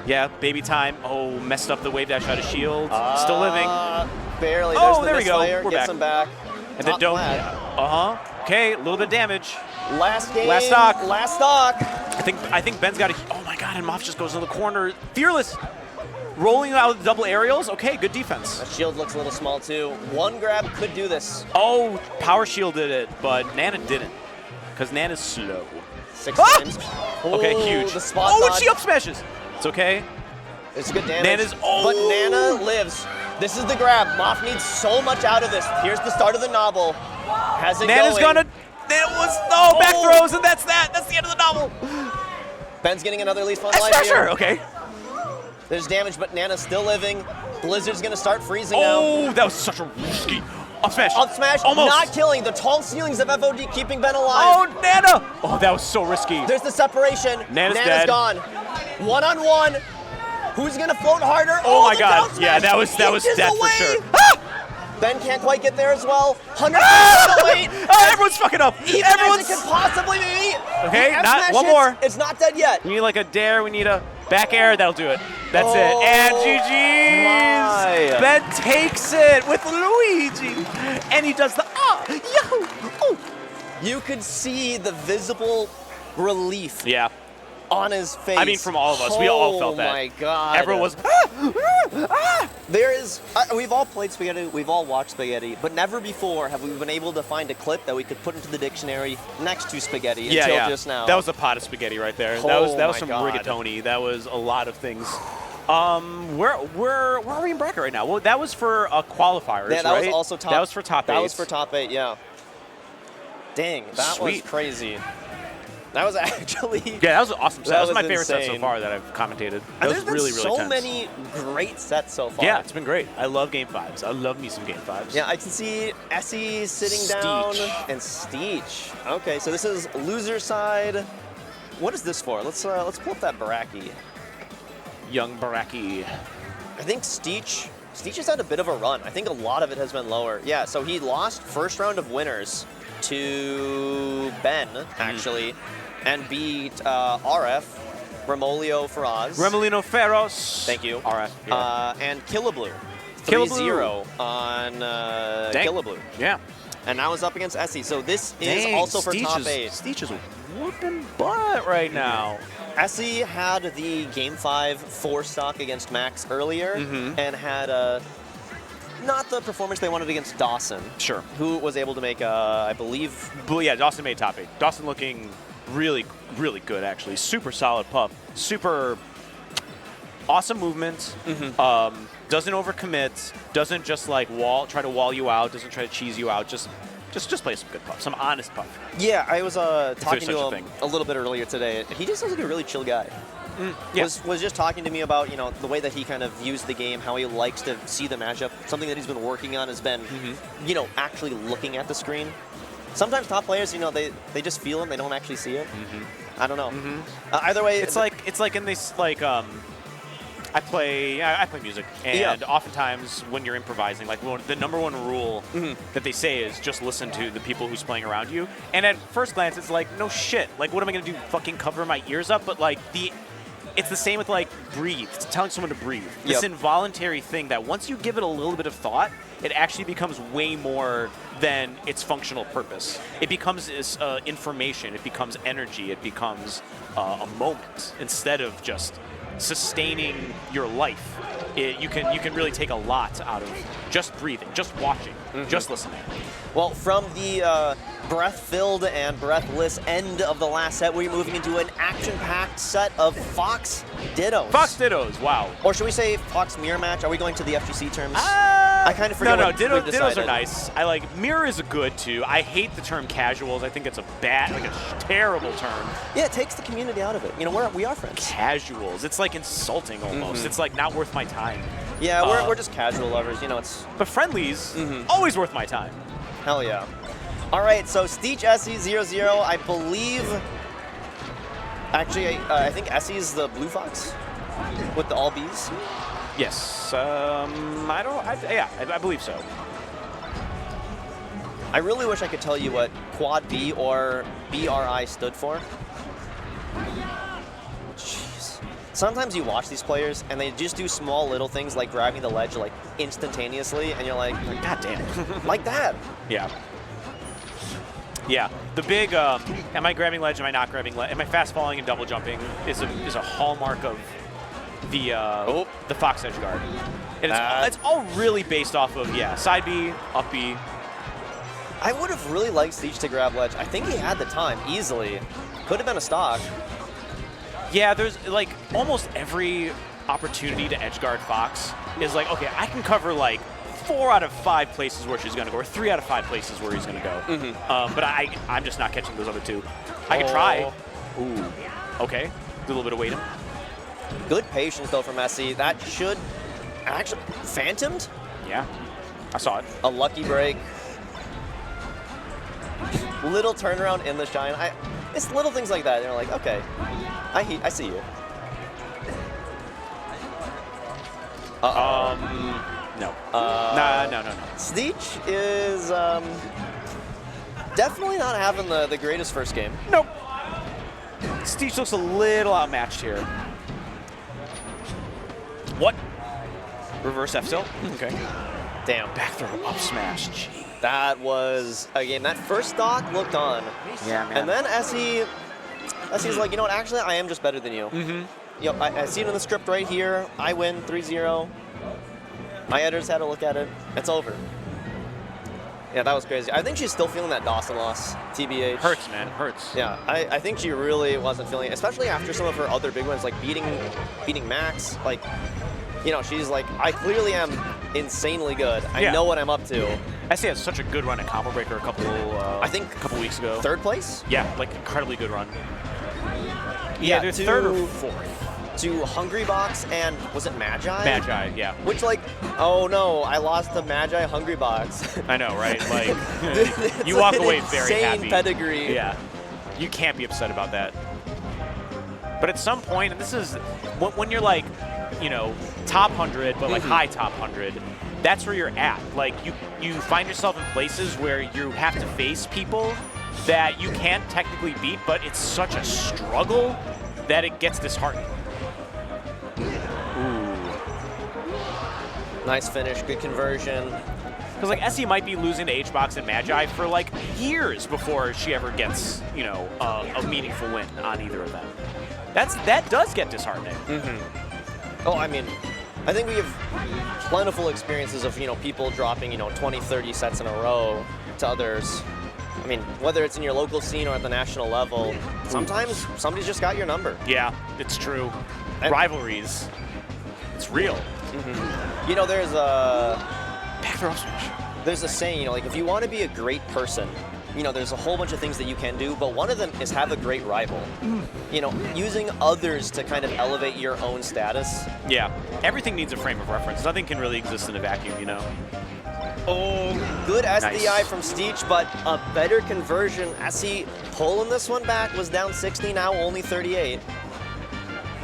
Yeah, baby time. Oh, messed up the wave dash out of shield. Still living. Barely. Oh, There's the there we go. Slayer. We're Gets back. him back. And then don't. Okay, a little bit of damage. Last game. Last stock. Last stock. I think Ben's got a. Oh my God! And MOF just goes in the corner. Fearless, rolling out double aerials. Okay, good defense. That shield looks a little small too. One grab could do this. Oh, power shield did it, but Nana didn't, because Nana's slow. 6 times. Okay, Oh, huge. The spot and dodge. she up smashes. It's okay. It's good damage. Nana's. But Nana lives. This is the grab. MOF needs so much out of this. Here's the start of the novel. Has it Nana's going. gonna. That was no back throws, and that's that. That's the end of the novel. Ben's getting another leaf on That's life here. sure. Okay. There's damage, but Nana's still living. Blizzard's gonna start freezing Oh, now. that was such a risky up smash. Up smash, Almost. not killing. The tall ceilings of FOD keeping Ben alive. Oh, Nana! Oh, that was so risky. There's the separation. Nana's dead. Gone. One-on-one. Who's gonna float harder? Oh my the God! down Yeah, smash that was inches dead for away. sure. Ben can't quite get there as well. 100% weight. Oh, everyone's fucking up. Even Everyone's. as it could possibly be. Okay, The F not smash one hits, more. It's not dead yet. We need like a dare. We need a back air. That'll do it. That's it. Oh, And GG's. my. Ben takes it with Luigi, and he does the yahoo. Oh. You could see the visible relief Yeah. on his face. I mean, from all of us, we all felt that. Oh my God. Everyone was. There is, we've all played Spaghetti, we've all watched Spaghetti, but never before have we been able to find a clip that we could put into the dictionary next to Spaghetti until just now. That was a pot of spaghetti right there. Oh that was my some God. rigatoni. That was a lot of things. Where are we in bracket right now? Well, that was for qualifiers, Yeah, that right? was also top. That was for top 8. That was for top 8, yeah. Dang, that Sweet. was crazy. That was actually. Yeah, that was an awesome set. That was my favorite set so insane. far that I've commentated. That And was there's been really, so really tense. many great sets so far. Yeah, it's been great. I love game 5s. I love me some game 5s. Yeah, I can see Essie sitting down and Steech. Okay, so this is loser side. What is this for? Let's pull up that Baraki. Young Baraki. I think Steech has had a bit of a run. I think a lot of it has been lower. Yeah, so he lost first round of winners to Ben, actually, and beat RF, Remolio Faraz. Remolino Ferros. Thank you. RF. Yeah. And Killablue. Killablue. 3-0 on Dang. Killablue. Yeah. And now is up against Essie. So this is also for top 8. Steech is whooping butt right now. Essie had the Game 5 4 stock against Max earlier and had not the performance they wanted against Dawson. Sure. Who was able to make, I believe... But yeah, Dawson made top 8. Dawson looking really, really good, actually. Super solid pup. Super awesome movement. Doesn't overcommit. Doesn't just like try to wall you out. Doesn't try to cheese you out. Just play some good puff. Some honest puff. Yeah, I was talking such to a him thing. a little bit earlier today. He just sounds like a really chill guy. Yeah. Was just talking to me about, the way that he kind of views the game, how he likes to see the matchup. Something that he's been working on has been, actually looking at the screen. Sometimes top players, they just feel it, they don't actually see it. I don't know. Either way, It's like in this I play music, and oftentimes when you're improvising, like the number one rule that they say is just listen to the people who's playing around you. And at first glance, it's like, no shit. Like, what am I gonna do? Fucking cover my ears up? But like it's the same with like breathe. It's telling someone to breathe. This involuntary thing that once you give it a little bit of thought, it actually becomes way more than its functional purpose. It becomes this information. It becomes energy. It becomes a moment instead of just sustaining your life. You can really take a lot out of just breathing, just watching, just listening. Well, from the breath-filled and breathless end of the last set, we're moving into an action-packed set of Fox Dittos. Fox Dittos, wow. Or should we say Fox Mirror Match? Are we going to the FGC terms? I kind of forget. No, what we've Dittos decided. are nice. I like Mirror is good too. I hate the term casuals. I think it's a terrible term. Yeah, it takes the community out of it. We are friends. Casuals. It's like insulting almost. It's like not worth my time. Yeah, we're just casual lovers. It's. But friendlies, always worth my time. Hell yeah. All right, so Steech Essie 0-0, I believe. Actually, I think Essie is the Blue Fox with the all Bs. Yes. I believe so. I really wish I could tell you what Quad B or BRI stood for. Jeez. sometimes you watch these players and they just do small little things like grabbing the ledge like instantaneously, and you're like God damn, like that. Yeah. Yeah. The big, am I grabbing ledge? Am I not grabbing ledge? Am I fast falling and double jumping? Is a hallmark of the Fox edge guard. And it's all really based off of side B, up B. I would have really liked Siege to grab ledge. I think he had the time easily. Could have been a stock. Yeah, there's like almost every opportunity to edge guard Fox is like, okay, I can cover like 4 out of 5 places where she's gonna go, or 3 out of 5 places where he's gonna go. But I'm just not catching those other 2. I can try. Ooh. Okay. Do a little bit of waiting. Good patience though from Essie. That should actually phantomed. Yeah, I saw it. A lucky break. Little turnaround in the shine. It's little things like that. You're like, okay, I see you. No. No. Stitch is definitely not having the greatest first game. Nope. Stitch looks a little outmatched here. What? Reverse F tilt? Okay. Damn. Back throw up smash. Gee. That was, again, that first stock looked on. Yeah, man. And then Essie's like, you know what, actually, I am just better than you. You know, I see it in the script right here. I win 3-0. My editors had a look at it. It's over. Yeah, that was crazy. I think she's still feeling that Dawson loss, TBH. Hurts, man. Hurts. Yeah, I think she really wasn't feeling it, especially after some of her other big ones, like beating Max. Like, you know, she's like, I clearly am insanely good. I know what I'm up to. Essie had such a good run at Combo Breaker I think a couple weeks ago. 3rd place? Yeah, like incredibly good run. Yeah, they're 3rd or 4th. To Hungry Box and, was it Magi? Magi, yeah. Which, like, oh no, I lost to Magi Hungry Box. I know, right? Like, you walk away very happy. Insane pedigree. Yeah. You can't be upset about that. But at some point, and this is when you're like, you know, top 100, but like high top 100, that's where you're at. Like, you find yourself in places where you have to face people that you can't technically beat, but it's such a struggle that it gets disheartening. Nice finish, good conversion. Because like Essie might be losing to HBox and Magi for like years before she ever gets, you know, a meaningful win on either of them. That does get disheartening. Oh, I mean, I think we have plentiful experiences of, you know, people dropping, you know, 20, 30 sets in a row to others. I mean, whether it's in your local scene or at the national level, sometimes somebody's just got your number. Yeah, it's true. And rivalries, it's real. You know, there's a back throw smash. There's a saying, you know, like if you want to be a great person, you know, there's a whole bunch of things that you can do, but one of them is have a great rival. You know, using others to kind of elevate your own status. Yeah, everything needs a frame of reference. Nothing can really exist in a vacuum, you know. Oh, good SDI from Stitch, but a better conversion. Essie pulling this one back, was down 60, now only 38.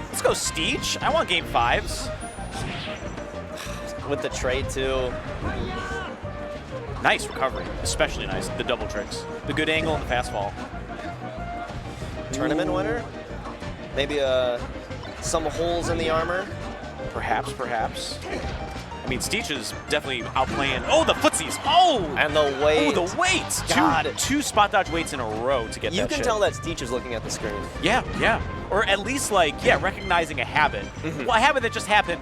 Let's go Stitch. I want game 5s. With the trade too. Nice recovery, especially nice. The double tricks, the good angle and the fast fall. Tournament winner? Maybe some holes in the armor? Perhaps. I mean, Stitch is definitely outplaying. Oh, the footsies. Oh! And the weight. Oh, the weight. God. Two spot dodge weights in a row to get that You can shit. tell that Stitch is looking at the screen. Yeah. Or at least, like, recognizing a habit. Well, a habit that just happened,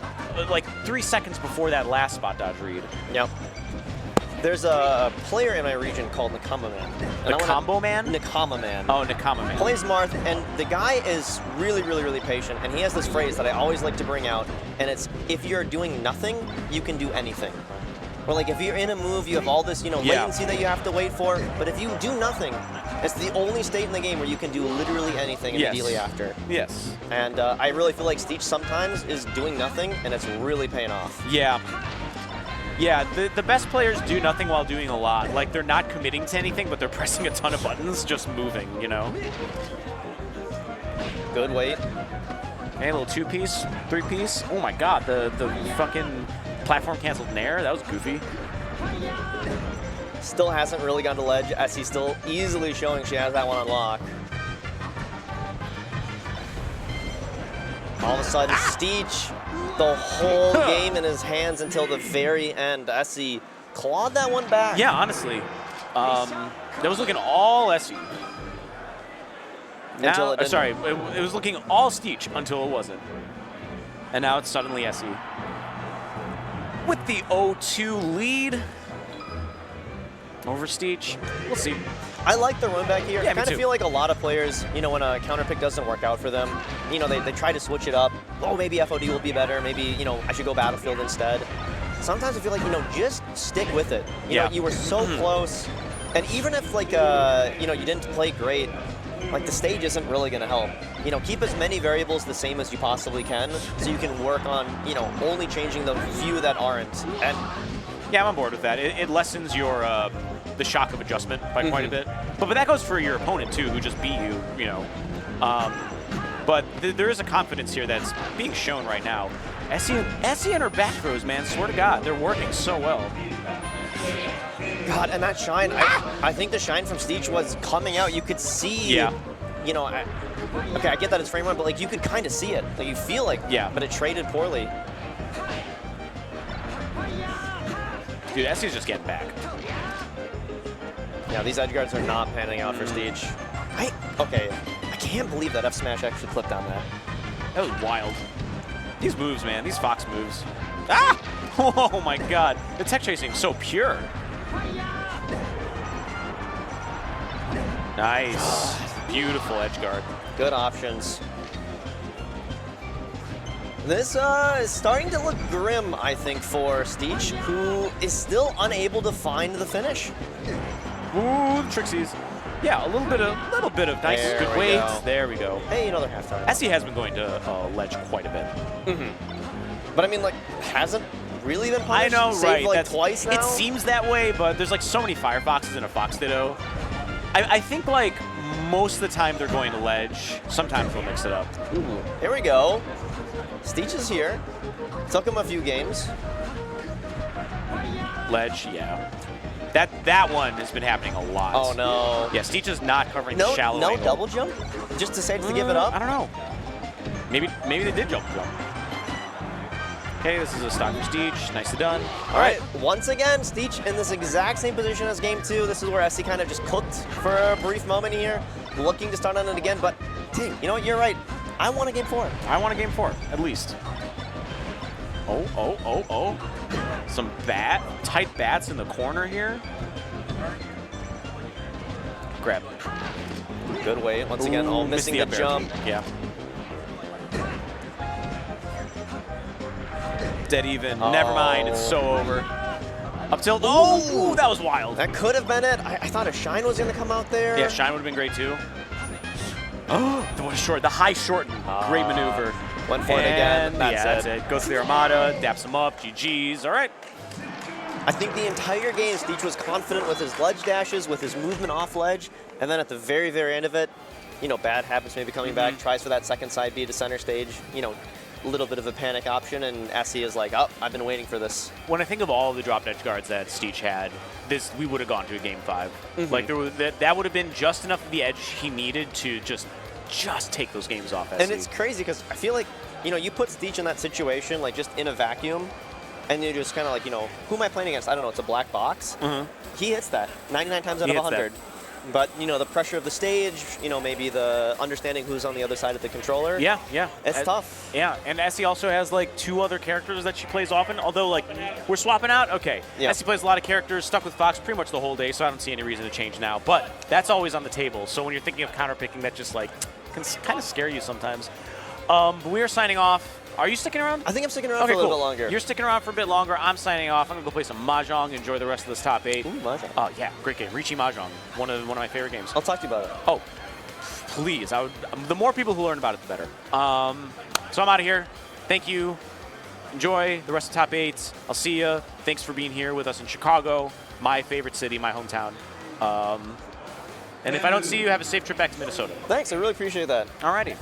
like, 3 seconds before that last spot dodge read. Yep. There's a player in my region called Nakama Man. The Combo Man? Nakama Man. Oh, Nakama Man. Plays Marth, and the guy is really, really, really patient, and he has this phrase that I always like to bring out, and it's, if you're doing nothing, you can do anything. Or like, if you're in a move, you have all this, you know, latency that you have to wait for, but if you do nothing, it's the only state in the game where you can do literally anything immediately after. Yes. And I really feel like Stitch sometimes is doing nothing, and it's really paying off. Yeah, the best players do nothing while doing a lot. Like, they're not committing to anything, but they're pressing a ton of buttons, just moving, you know? Good weight. Hey, a little 2-piece, 3-piece. Oh my god, the fucking platform canceled nair. That was goofy. Still hasn't really gone to ledge, as he's still easily showing she has that one on lock. All of a sudden, Steech, the whole game in his hands until the very end. Essie clawed that one back. Yeah, honestly. That was looking all Essie. Until it didn't. Sorry, it was looking all Steech until it wasn't. And now it's suddenly Essie. With the 0-2 lead over Steech. We'll see. I like the run back here. Yeah, I kind of feel like a lot of players, you know, when a counter pick doesn't work out for them, you know, they try to switch it up. Oh, maybe FOD will be better. Maybe, you know, I should go Battlefield instead. Sometimes I feel like, you know, just stick with it. You know, you were so close. And even if, like, you know, you didn't play great, like, the stage isn't really going to help. You know, keep as many variables the same as you possibly can so you can work on, you know, only changing the few that aren't. And yeah, I'm on board with that. It lessens your the shock of adjustment by quite a bit. But that goes for your opponent, too, who just beat you, you know. But there is a confidence here that's being shown right now. Essie and her back throws, man, swear to God, they're working so well. God, and that shine, I think the shine from Steech was coming out. You could see, you know, okay, I get that it's frame run, but like you could kind of see it. Like you feel like, but it traded poorly. Dude, Essie's just getting back. Yeah, these edge guards are not panning out for Steech. Okay, I can't believe that F smash actually clipped on that. That was wild. These moves, man, these Fox moves. Ah! Oh my God, the tech chasing so pure. Nice, beautiful edge guard. Good options. This is starting to look grim, I think, for Steech, who is still unable to find the finish. Ooh, the Trixies. Yeah, a little bit of nice, good weight. There we go. Hey, another halftime. Essie has been going to ledge quite a bit. But I mean, like, hasn't really been punished? I know, Saved, right? like, twice now? It seems that way, but there's like so many Firefoxes in a Fox Ditto. I think like most of the time they're going to ledge. Sometimes they'll mix it up. Ooh, here we go. Steech is here. Took him a few games. Ledge, yeah. That one has been happening a lot. Oh no. Yeah, Steech is not covering the shallow No angle. double jump? Just decided to give it up? I don't know. Maybe they did jump. Okay, this is a stock for Steech. Nicely done. All right, once again, Steech in this exact same position as game 2. This is where Essie kind of just cooked for a brief moment here, looking to start on it again, but dang, you know what, you're right. I want a game 4. I want a game 4, at least. Oh. Some tight bats in the corner here. Grab. Good weight, once again, missing the jump. Yeah. Dead even. Never mind, it's so over. Up tilt. Oh, that was wild. That could have been it. I thought a shine was going to come out there. Yeah, shine would have been great too. Oh, the high shorten. Great maneuver. Went for it again. That's it. Goes to the Armada, daps him up. GG's. All right. I think the entire game, Steech was confident with his ledge dashes, with his movement off ledge, and then at the very, very end of it, you know, bad habits maybe coming back, tries for that second side B to center stage, you know, a little bit of a panic option, and Essie is like, oh, I've been waiting for this. When I think of all the dropped edge guards that Steech had, we would have gone to a game 5. Like that would have been just enough of the edge he needed to just take those games off Essie. And it's crazy because I feel like, you know, you put Steech in that situation, like just in a vacuum, and you're just kind of like, you know, who am I playing against? I don't know, it's a black box. He hits that 99 times out of 100. But, you know, the pressure of the stage, you know, maybe the understanding who's on the other side of the controller. Yeah. It's tough. Yeah, and Essie also has, like, 2 other characters that she plays often, although, like, we're swapping out. Okay, Essie plays a lot of characters, stuck with Fox pretty much the whole day, so I don't see any reason to change now. But that's always on the table, so when you're thinking of counterpicking, that just, like, can kind of scare you sometimes. But we are signing off. Are you sticking around? I think I'm sticking around for a little bit longer. You're sticking around for a bit longer. I'm signing off. I'm going to go play some Mahjong, enjoy the rest of this top 8. Ooh, Mahjong. Oh, yeah, great game. Riichi Mahjong, one of my favorite games. I'll talk to you about it. Oh, please. The more people who learn about it, the better. So I'm out of here. Thank you. Enjoy the rest of top 8. I'll see you. Thanks for being here with us in Chicago, my favorite city, my hometown. And if I don't see you, have a safe trip back to Minnesota. Thanks. I really appreciate that. All righty.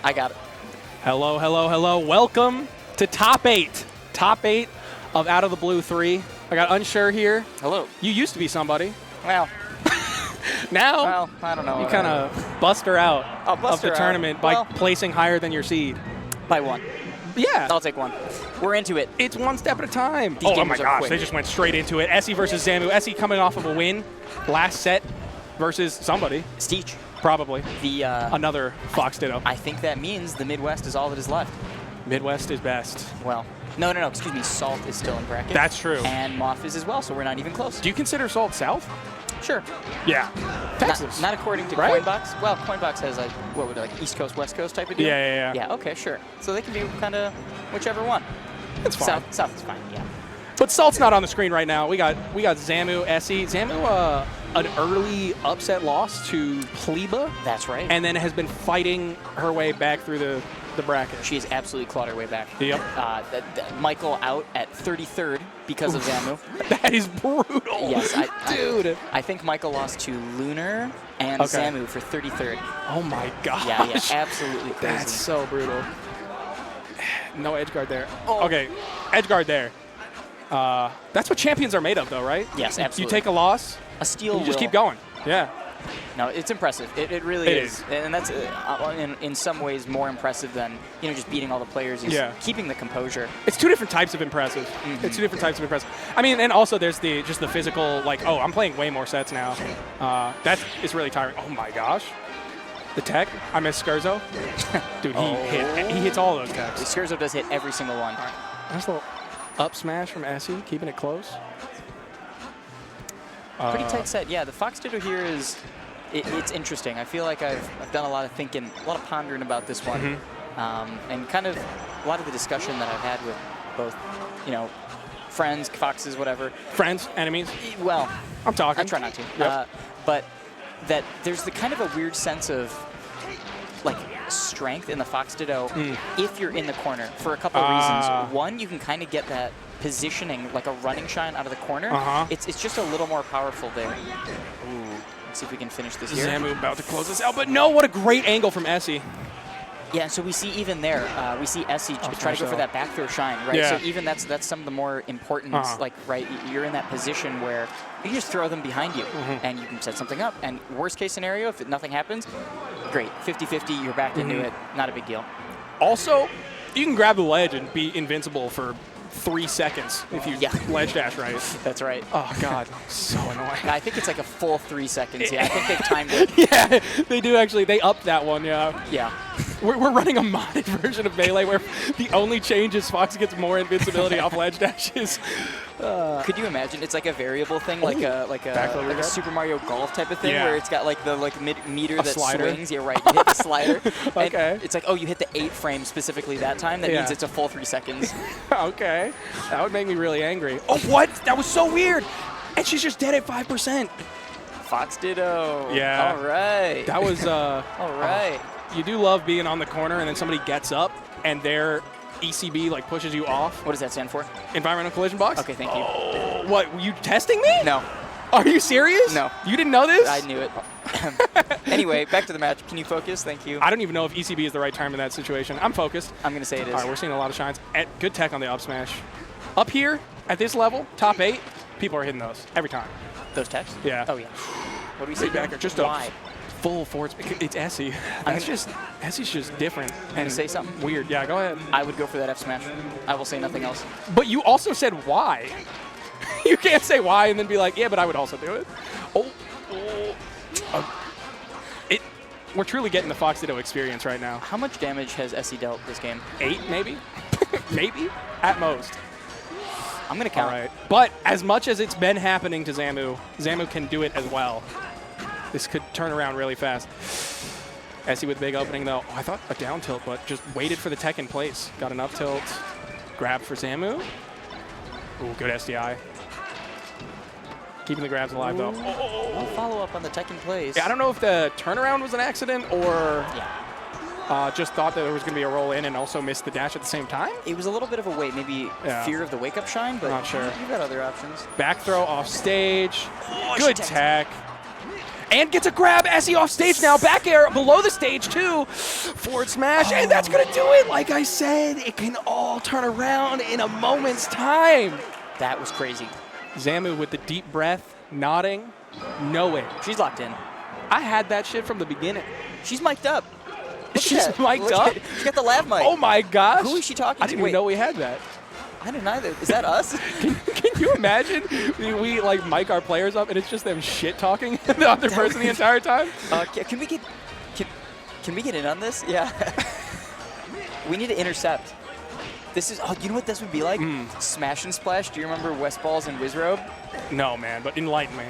I got it. Hello, hello, hello. Welcome to Top 8. Top 8 of Out of the Blue 3. I got Unsure here. Hello. You used to be somebody. Well. Now, well, I don't know. You kind of bust her out of the tournament by placing higher than your seed. By 1. Yeah. I'll take 1. We're into it. It's one step at a time. These Oh my gamers are gosh, quick. they just went straight into it. Essie versus Zamu. Essie coming off of a win last set versus somebody. Steech. Probably. The another Fox Ditto. I think that means the Midwest is all that is left. Midwest is best. Well, no, excuse me. Salt is still in bracket. That's true. And MOF is as well, so we're not even close. Do you consider Salt South? Sure. Yeah. Texas. Not according to right? Coinbox. Well, Coinbox has East Coast, West Coast type of deal? Yeah. Yeah, okay, sure. So they can be kind of whichever one. It's fine. South is fine, yeah. But Salt's not on the screen right now. We got Zamu, Essie. Zamu, an early upset loss to Pleba. That's right. And then has been fighting her way back through the bracket. She has absolutely clawed her way back. Yep. Michael out at 33rd because of Zamu. That is brutal. Yes, dude. I think Michael lost to Lunar and Zamu for 33rd. Oh my gosh. Yeah, absolutely crazy. That's so brutal. No edge guard there. Oh. Okay, edge guard there. That's what champions are made of, though, right? Yes, absolutely. You take a loss, a steal. You just keep going. Yeah. No, it's impressive. It really is. And that's in some ways more impressive than just beating all the players. Is keeping the composure. It's two different types of impressive. Mm-hmm. It's two different types of impressive. I mean, and also there's just the physical, like, oh, I'm playing way more sets now. That is really tiring. Oh my gosh. The tech, I miss Skurzo. Dude, he hits all those techs. Skurzo does hit every single one. Nice little up smash from Essie, keeping it close. Pretty tight set. Yeah, the Fox Ditto here is, it's interesting. I feel like I've done a lot of thinking, a lot of pondering about this one. Mm-hmm. And kind of a lot of the discussion that I've had with both, friends, Foxes, whatever. Friends, enemies? Well, I'm talking. I try not to. Yep. But that there's the kind of a weird sense of like strength in the Fox Ditto if you're in the corner for a couple of reasons. One, you can kind of get that positioning like a running shine out of the corner. It's just a little more powerful there. Ooh, let's see if we can finish this here. Zamu about to close this out, but no, what a great angle from Essie. Yeah, so we see even there, we see Essie try to go for that back throw shine, right? Yeah. So even that's some of the more important, like, right, you're in that position where you can just throw them behind you, and you can set something up. And worst case scenario, if nothing happens, great, 50-50, you're back into it, not a big deal. Also, you can grab the ledge and be invincible for 3 seconds if you ledge dash right. That's right. Oh, God. So annoying. I think it's like a full 3 seconds. Yeah, I think they've timed it. Yeah, they do actually. They upped that one, yeah. Yeah. We're running a modded version of Melee where the only change is Fox gets more invincibility off ledge dashes. Could you imagine? It's like a variable thing, like a Super Mario Golf type of thing, where it's got like the meter that swings. Yeah, right. You hit the slider. Okay. It's like, oh, you hit the 8 frame specifically that time. That means it's a full 3 seconds. Okay. That would make me really angry. Oh, what? That was so weird. And she's just dead at 5%. Fox Ditto. Yeah. All right. That was. All right. You do love being on the corner and then somebody gets up and their ECB like pushes you off. What does that stand for? Environmental collision box. Okay, thank you. Oh, what? Were you testing me? No. Are you serious? No. You didn't know this? I knew it. Anyway, back to the match. Can you focus? Thank you. I don't even know if ECB is the right term in that situation. I'm focused. I'm going to say it is. All right, we're seeing a lot of shines. Good tech on the up smash. Up here, at this level, top 8, people are hitting those every time. Those techs? Yeah. Oh, yeah. What do we say? Backer, just why? Full forward. It's Essie. Essie's just different. And say something? Weird. Yeah, go ahead. I would go for that F smash. I will say nothing else. But you also said why. You can't say why and then be like, yeah, but I would also do it. We're truly getting the Fox Ditto experience right now. How much damage has Essie dealt this game? 8, maybe? Maybe? At most. I'm going to count. All right. But as much as it's been happening to Zamu, Zamu can do it as well. This could turn around really fast. Essie with big opening, though. Oh, I thought a down tilt, but just waited for the tech in place. Got an up tilt. Grab for Zamu. Ooh, good SDI. Keeping the grabs alive, though. I'll follow up on the tech in place. Yeah, I don't know if the turnaround was an accident or just thought that there was going to be a roll in and also missed the dash at the same time. It was a little bit of a wait, maybe fear of the wake-up shine, but not sure. You've got other options. Back throw off stage. Good tech. and gets a grab. Essie off stage now. Back air below the stage, too. Forward smash, and that's going to do it. Like I said, it can all turn around in a moment's time. That was crazy. Zamu with the deep breath, nodding. No way. She's locked in. I had that shit from the beginning. She's mic'd up. She's mic'd up? She got the lav mic. Oh, my gosh. Who is she talking to? I didn't even know we had that. I didn't either. Is that us? Can you imagine we like mic our players up and it's just them shit talking the other person the entire time? Can we get in on this? Yeah. We need to intercept. This is, you know what this would be like? Smash and Splash. Do you remember West Balls and Wizrobe? No, man, but enlighten me.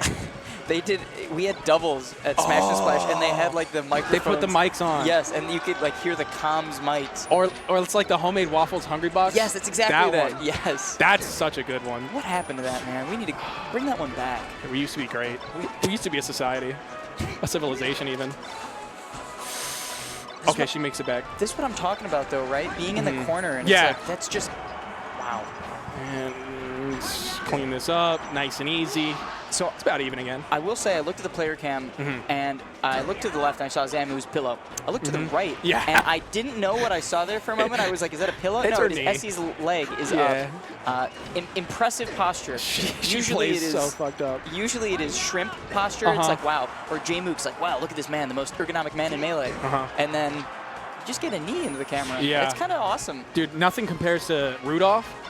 We had doubles at Smash and Splash, and they had like the microphones. They put the mics on. Yes, and you could like hear the comms mics. Or it's like the homemade waffles Hungry Box. Yes, that's exactly that. One. Yes. That's such a good one. What happened to that, man? We need to bring that one back. We used to be great. We used to be a society, a civilization even. Okay, she makes it back. This is what I'm talking about, though, right? Being in the corner, and it's like, that's just, wow. And let's clean this up, nice and easy. So it's about even again. I will say, I looked at the player cam, and I looked to the left, and I saw Zamu's pillow. I looked to the right, and I didn't know what I saw there for a moment. I was like, is that a pillow? It's no, her it is knee. Essie's leg is up. Impressive posture. Usually it is so fucked up. Usually it is shrimp posture. It's like, wow. Or J-Mook's like, wow, look at this man, the most ergonomic man in Melee. And then you just get a knee into the camera. Yeah. It's kind of awesome. Dude, nothing compares to Rudolph.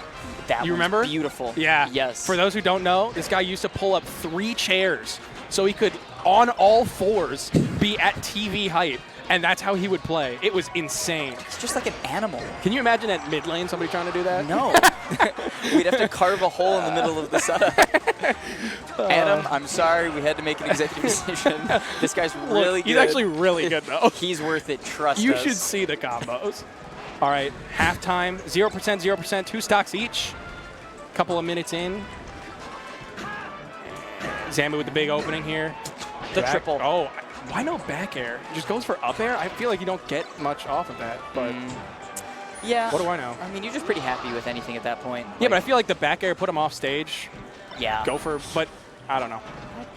That you remember? Beautiful. Yeah. Yes. For those who don't know, this guy used to pull up 3 chairs so he could, on all 4s, be at TV height. And that's how he would play. It was insane. It's just like an animal. Can you imagine at mid lane somebody trying to do that? No. We'd have to carve a hole in the middle of the setup. Adam, I'm sorry. We had to make an executive decision. This guy's really good. He's actually really good, though. He's worth it. Trust us. You should see the combos. All right, halftime, 0%, 0%, 2 stocks each. Couple of minutes in. Zamu with the big opening here. The triple. Oh, why no back air? It just goes for up air? I feel like you don't get much off of that, but yeah. What do I know? I mean, you're just pretty happy with anything at that point. Yeah, but I feel like the back air put him off stage. Yeah. Go for, but I don't know.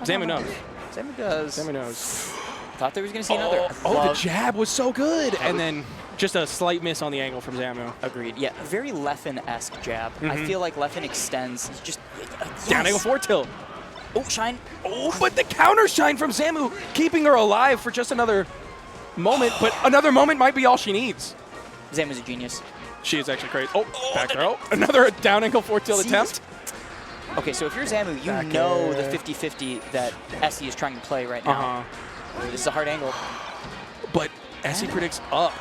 Zamu knows. Zamu does. Zamu knows. Thought there was going to see another. Oh, the jab was so good. And then just a slight miss on the angle from Zamu. Agreed. Yeah, very Leffen-esque jab. I feel like Leffen extends. He's just down angle forward tilt. Oh, shine. Oh, but the counter shine from Zamu, keeping her alive for just another moment. But another moment might be all she needs. Zamu's a genius. She is actually crazy. Oh, back throw. Another down angle forward tilt attempt. Okay, so if you're Zamu, you know the 50-50 that Essie is trying to play right now. This is a hard angle. But Essie predicts up.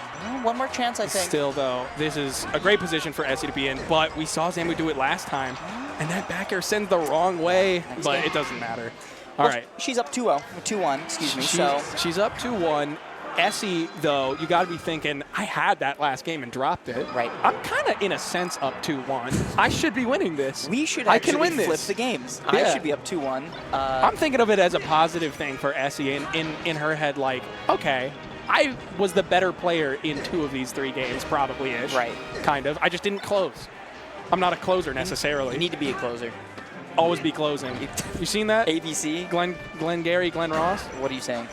One more chance, I think. Still, though, this is a great position for Essie to be in, but we saw Zamu do it last time, and that back air sends the wrong way, but it doesn't matter. All right. She's up 2-0, 2-1, excuse me. She's up 2-1. Essie, though, you got to be thinking, I had that last game and dropped it. Right. I'm kind of, in a sense, up 2-1. I should be winning this. We should I actually can win flip this. the games. Yeah. I should be up 2-1. I'm thinking of it as a positive thing for Essie in her head, like, okay, I was the better player in 2 of these 3 games, probably-ish. Right. Kind of. I just didn't close. I'm not a closer, necessarily. You need to be a closer. Always be closing. You seen that? ABC? Glenn Gary, Glenn Ross? What are you saying?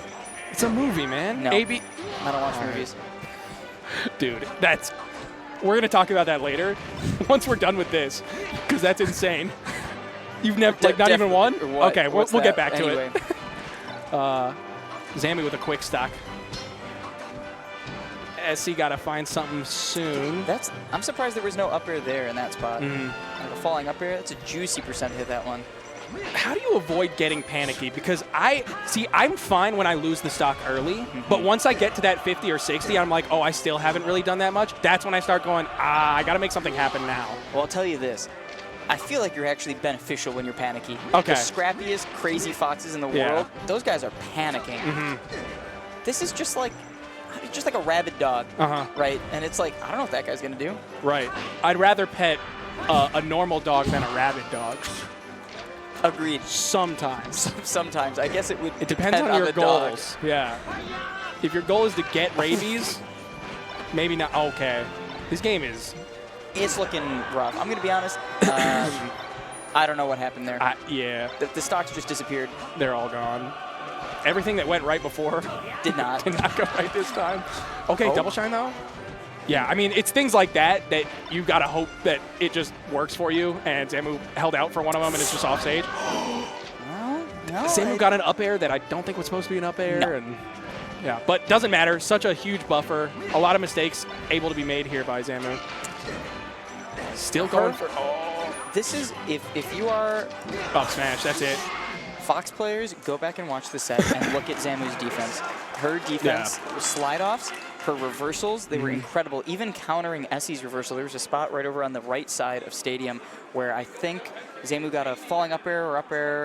It's a movie, man. No. I don't watch movies. Dude, we're going to talk about that later, once we're done with this, because that's insane. You've never, not even one? Okay, we'll get back to it. Zamu with a quick stock. Essie got to find something soon. I'm surprised there was no up air there in that spot. Like a falling up air, that's a juicy percent to hit that one. How do you avoid getting panicky? Because I'm fine when I lose the stock early, but once I get to that 50 or 60, I'm like, oh, I still haven't really done that much. That's when I start going, I got to make something happen now. Well, I'll tell you this. I feel like you're actually beneficial when you're panicky. Okay. The scrappiest, crazy foxes in the world, those guys are panicking. This is just like a rabid dog, right? And it's like, I don't know what that guy's going to do. Right. I'd rather pet a normal dog than a rabid dog. Agreed. Sometimes. Sometimes. I guess it would It depends on your goals. Yeah. If your goal is to get rabies, maybe not. Okay. This game is... It's looking rough. I'm going to be honest. I don't know what happened there. Yeah. The stocks just disappeared. They're all gone. everything that went right before did not go right this time. Okay, Oh. double shine though. Yeah, I mean, it's things like that that you gotta hope that it just works for you. And Zamu held out for one of them, and it's just off stage. No, Zamu got an up air that I don't think was supposed to be an up air, and yeah, but doesn't matter. Such a huge buffer. A lot of mistakes able to be made here by Zamu. Still going for. This is if you are up smash. That's it. Fox players, go back and watch the set and look at Zamu's defense. Her defense, slide offs, her reversals, they were incredible. Even countering Essie's reversal, there was a spot right over on the right side of Stadium where I think Zamu got a falling up air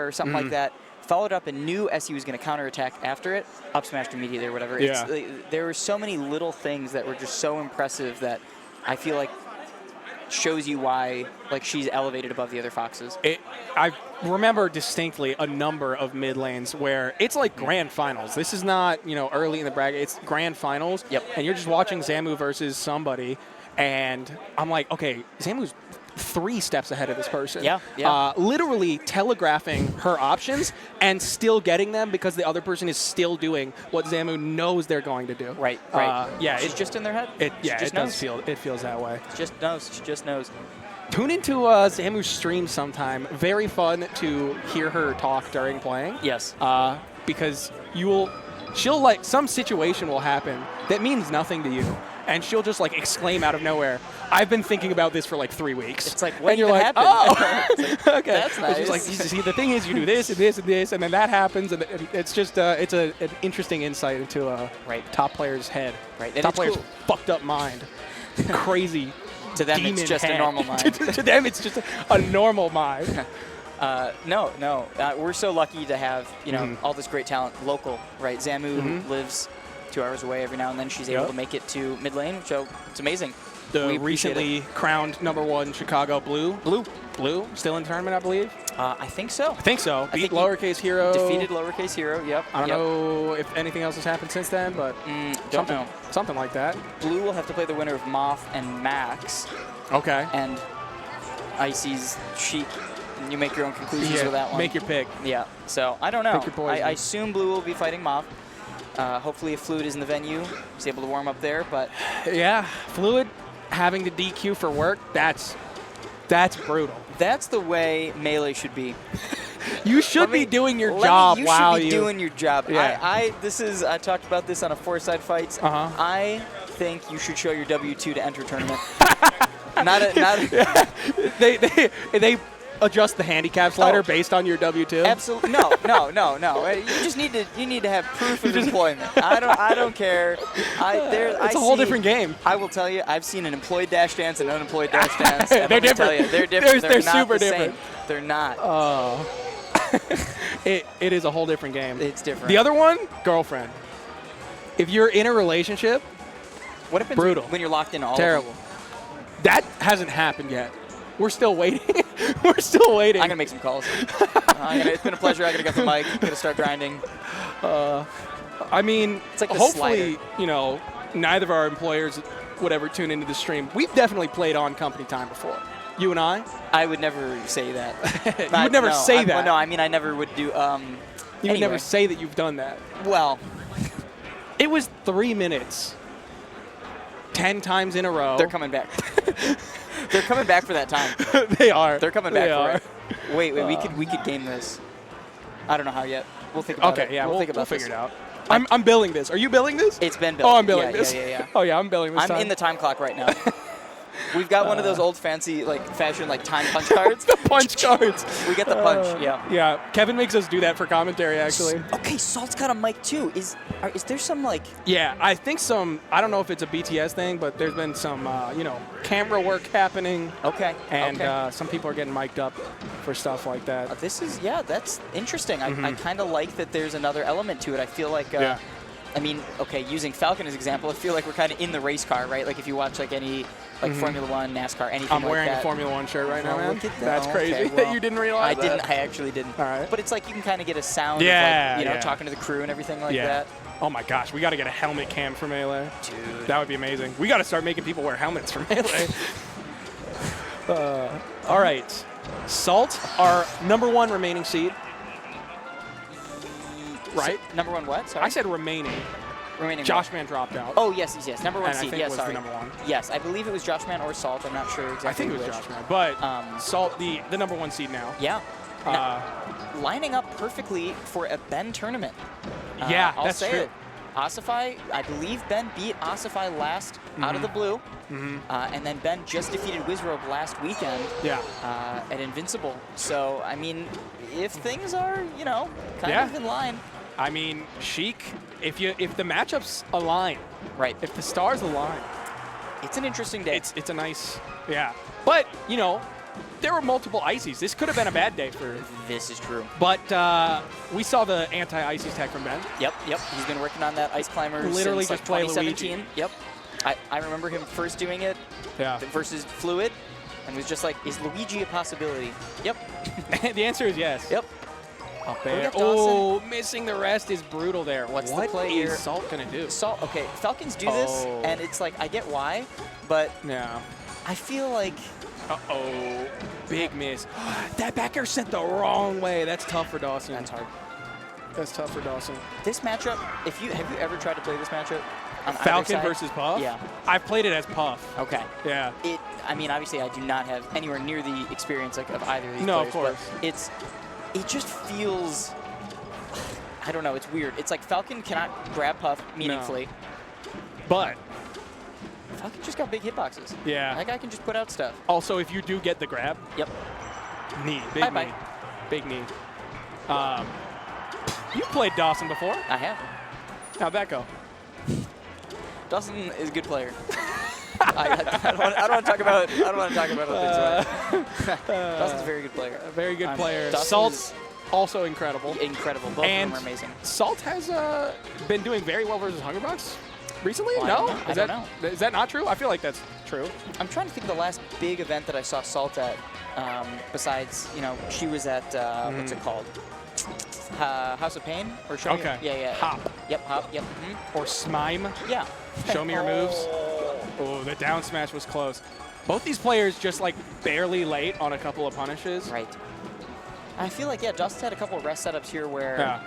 or something like that. Followed up and knew Essie was going to counterattack after it, up smashed immediately or whatever. Yeah. There were so many little things that were just so impressive that I feel like shows you why she's elevated above the other Foxes. I remember distinctly a number of mid lanes where it's like grand finals. This is not, early in the bracket. It's grand finals. Yep. And you're just watching Zamu versus somebody, and I'm like, okay, Zamu's 3 steps ahead of this person. Yeah. Literally telegraphing her options and still getting them because the other person is still doing what Zamu knows they're going to do. Right. Yeah. It's just in their head. It feels that way. She just knows. Tune into Zamu's stream sometime. Very fun to hear her talk during playing. Yes. Because some situation will happen that means nothing to you. And she'll just exclaim out of nowhere, "I've been thinking about this for 3 weeks." It's like, what and you're even like, happened? "Oh, okay." That's nice. She's like, "You see, the thing is, you do this and this and this, and then that happens, and it's just it's an interesting insight into a top player's head, right? Top player's fucked up mind, crazy." To them, demon it's just head. a normal mind. to them, it's just a normal mind. No. We're so lucky to have all this great talent local, right? Zamu lives 2 hours away every now and then. She's able to make it to mid lane, so it's amazing. The recently crowned #1 Chicago Blue, still in tournament, I believe. I think so. Beat Lowercase Hero. Defeated Lowercase Hero. Yep. I don't know if anything else has happened since then, but don't know. Something like that. Blue will have to play the winner of MOF and Max. Okay. And Icy's Sheik. And you make your own conclusions with that one. Make your pick. Yeah. So I don't know. Pick your poison. I assume Blue will be fighting MOF. Hopefully, if Fluid is in the venue, he's able to warm up there. But yeah, Fluid having to DQ for work, that's brutal. That's the way Melee should be. You should be doing your job while you should be doing your job. Yeah. I talked about this on a 4-side fights. I think you should show your W2 to enter tournament. They adjust the handicap slider based on your W2. Absolutely. No. You just need to have proof of employment. I don't care. It's a whole different game. I will tell you, I've seen an employed dash dance and an unemployed dash dance. They're different. They're different. They're not super the different. Same. They're not. Oh. It is a whole different game. It's different. The other one, girlfriend. If you're in a relationship, what happens brutal. when you're locked in all Terrible. of them? That hasn't happened yet. We're still waiting. We're still waiting. I'm going to make some calls. It's been a pleasure. I got to get the mic. Going to start grinding. I mean, it's like hopefully, neither of our employers would ever tune into the stream. We've definitely played on company time before. You and I? I would never say that. You would never say that? Well, no, I mean, I never would do... You would never say that you've done that. Well... It was 3 minutes. 10 times in a row. They're coming back. They're coming back for that time. They are. They're coming back for it. Wait, we could game this. I don't know how yet. We'll think about it. Okay, yeah, we'll think about figure it out. I'm billing this. Are you billing this? It's been billed. Oh, I'm billing this. Yeah. Oh, yeah, I'm billing this I'm time. in the time clock right now. We've got one of those old fancy, fashion, time punch cards. The punch cards. We get the punch, yeah. Yeah, Kevin makes us do that for commentary, actually. Okay, Salt's got a mic, too. Is there some, Yeah, I think I don't know if it's a BTS thing, but there's been some, camera work happening. Okay. And some people are getting mic'd up for stuff like that. That's interesting. I kind of like that there's another element to it. I feel like... I mean, okay, using Falcon as an example, I feel like we're kind of in the race car, right? Like if you watch any Formula One, NASCAR, anything like that. I'm wearing a Formula One shirt right now, man. Look at that. That's crazy Okay, that you didn't realize that. I actually didn't. All right. But it's like you can kind of get a sound of talking to the crew and everything like that. Oh my gosh, we got to get a helmet cam for Melee. Dude. That would be amazing. We got to start making people wear helmets for Melee. All right. Salt, our #1 remaining seed. right? So, number 1 what? Sorry. I said remaining. Remaining Josh what? Man dropped out. Oh, yes, yes, yes. Number 1 and seed. I think Yes, was sorry. the number 1. Yes, I believe it was Josh Man or Salt. I'm not sure exactly I think it was which. Josh Man. But Salt, the number 1 seed now. Yeah. Lining up perfectly for a Ben tournament. Yeah, I'll that's say true. it. Ossify, I believe Ben beat Ossify last out of the blue. And then Ben just defeated Wizrobe last weekend at Invincible. So, I mean, if things are, you know, kind of in line. I mean, Sheik, if the matchups align, right? If the stars align, it's an interesting day. It's a nice, But you know, there were multiple ices. This could have been a bad day for. This is true. But we saw the anti-ices tag from Ben. Yep. He's been working on that Ice Climber Literally since just like play 2017. Luigi. Yep. I remember him first doing it versus Fluid, and was just like, is Luigi a possibility? Yep. The answer is yes. Yep. Up there. Oh, missing the rest is brutal there. What's what the play is here? Salt gonna do? Salt. Okay, Falcons do this, and it's like I get why, but I feel like. Big miss. That back air sent the wrong way. That's tough for Dawson. That's hard. That's tough for Dawson. This matchup, have you ever tried to play this matchup? On Falcon versus Puff? Yeah. I've played it as Puff. Okay. Yeah. I mean, obviously, I do not have anywhere near the experience of either of these no, players. of course. But it just feels, I don't know, it's weird. It's like Falcon cannot grab Puff meaningfully. No. But Falcon just got big hitboxes. Yeah. That guy can just put out stuff. Also, if you do get the grab. Yep. Knee. Big knee. Bye-bye. Big knee. You played Dawson before. I have. How'd that go? Dawson is a good player. I don't want to talk about. I don't want to talk about other things. Dawson's a very good player. A very good player. Dawson Salt's also incredible. Incredible. Both and of them are amazing. Salt has been doing very well versus Hungrybox recently. Well, no, I don't know. Is that not true? I feel like that's true. I'm trying to think of the last big event that I saw Salt at. Besides, you know, she was at what's it called? House of Pain or Show Me? Yeah. Hop. Yep, Hop. Yep. Or Smime. Yeah. Show me your moves. Oh, the down smash was close. Both these players just like barely late on a couple of punishes. Right. I feel like, Dust had a couple of rest setups here where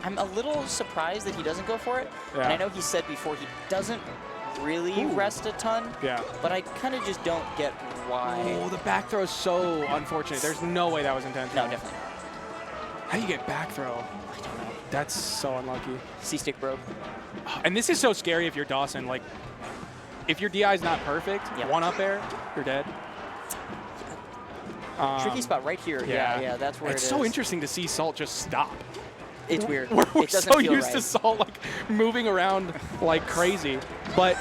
I'm a little surprised that he doesn't go for it. Yeah. And I know he said before he doesn't really rest a ton. Yeah. But I kind of just don't get why. Oh, the back throw is so unfortunate. There's no way that was intentional. No, definitely. How do you get back throw? I don't know. That's so unlucky. C-stick broke. And this is so scary if you're Dawson. Like, if your DI is not perfect, one up air, you're dead. Tricky spot right here. Yeah, that's where it's it is. so interesting to see Salt just stop. It's weird. We're it doesn't so feel used to Salt like moving around like crazy. But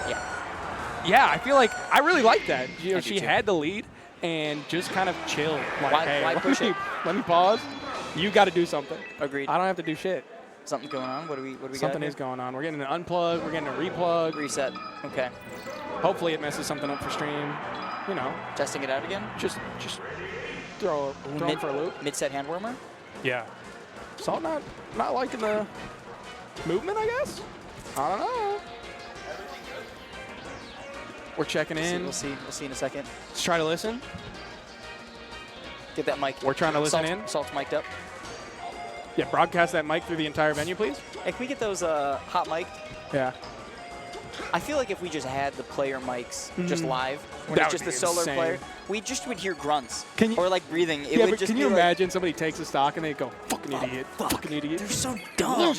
yeah, I feel like I really like that. You know, she had the lead and just kind of chilled. Like, why push it? Let me pause. You got to do something. Agreed. I don't have to do shit. Something's going on. What do we got? Something is going on. We're getting an unplug. We're getting a replug. Reset. Okay. Hopefully it messes something up for stream. You know. Testing it out again. Just throw him for a loop. Mid-set hand warmer. Yeah. Salt not liking the movement, I guess. I don't know. We're checking in. We'll see in a second. Let's try to listen. Get that mic. We're trying to listen in. Salt's mic'd up. Yeah, broadcast that mic through the entire venue, please. Hey, can we get those hot mic'd? Yeah. I feel like if we just had the player mics just live, when That it's just would the be solo insane. player, we just would hear grunts or like breathing. It Yeah, would but just can be you like, imagine somebody takes a stock and they go, fucking idiot, fucking idiot. They're so dumb.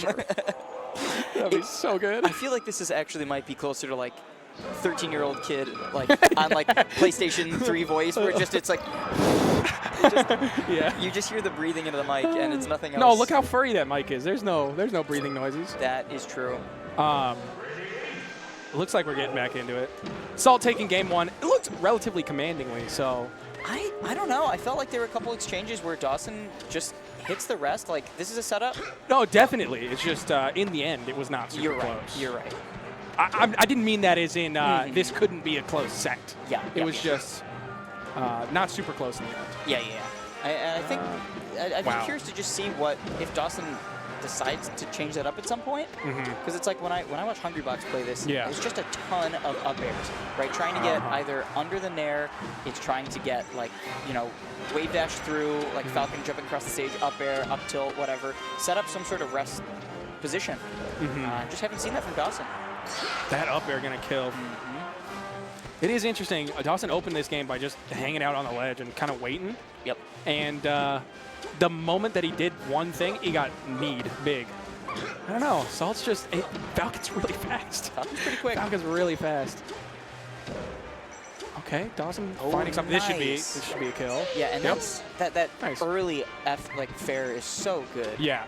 That'd be so good. I feel like this is actually might be closer to like 13-year-old kid like on like PlayStation 3 voice where it's like yeah. You just hear the breathing into the mic and it's nothing else. No, look how furry that mic is. There's no breathing noises. That is true. It looks like we're getting back into it. Salt taking game one. It looked relatively commandingly, so. I don't know. I felt like there were a couple exchanges where Dawson just hits the rest. Like, this is a setup. No, definitely. It's just in the end, it was not super You're close. right. You're right. I didn't mean that as in this couldn't be a close set. Yeah. It was just not super close in the end. Yeah. I think I'd be curious to just see what if Dawson decides to change that up at some point. Because it's like when I watch Hungrybox play this, it's just a ton of up airs, right? Trying to get either under the nair, it's trying to get like, you know, wave dash through, like Falcon jumping across the stage, up air, up tilt, whatever. Set up some sort of rest position. Just haven't seen that from Dawson. That up air gonna kill. It is interesting. Dawson opened this game by just hanging out on the ledge and kind of waiting. Yep. And the moment that he did one thing, he got kneed big. I don't know. Salt's just Falcon's really fast. Falcon's pretty quick. Falcon's really fast. Okay, Dawson finding something. Nice. This should be a kill. Yeah, and Yep. that Nice. early fair is so good. Yeah.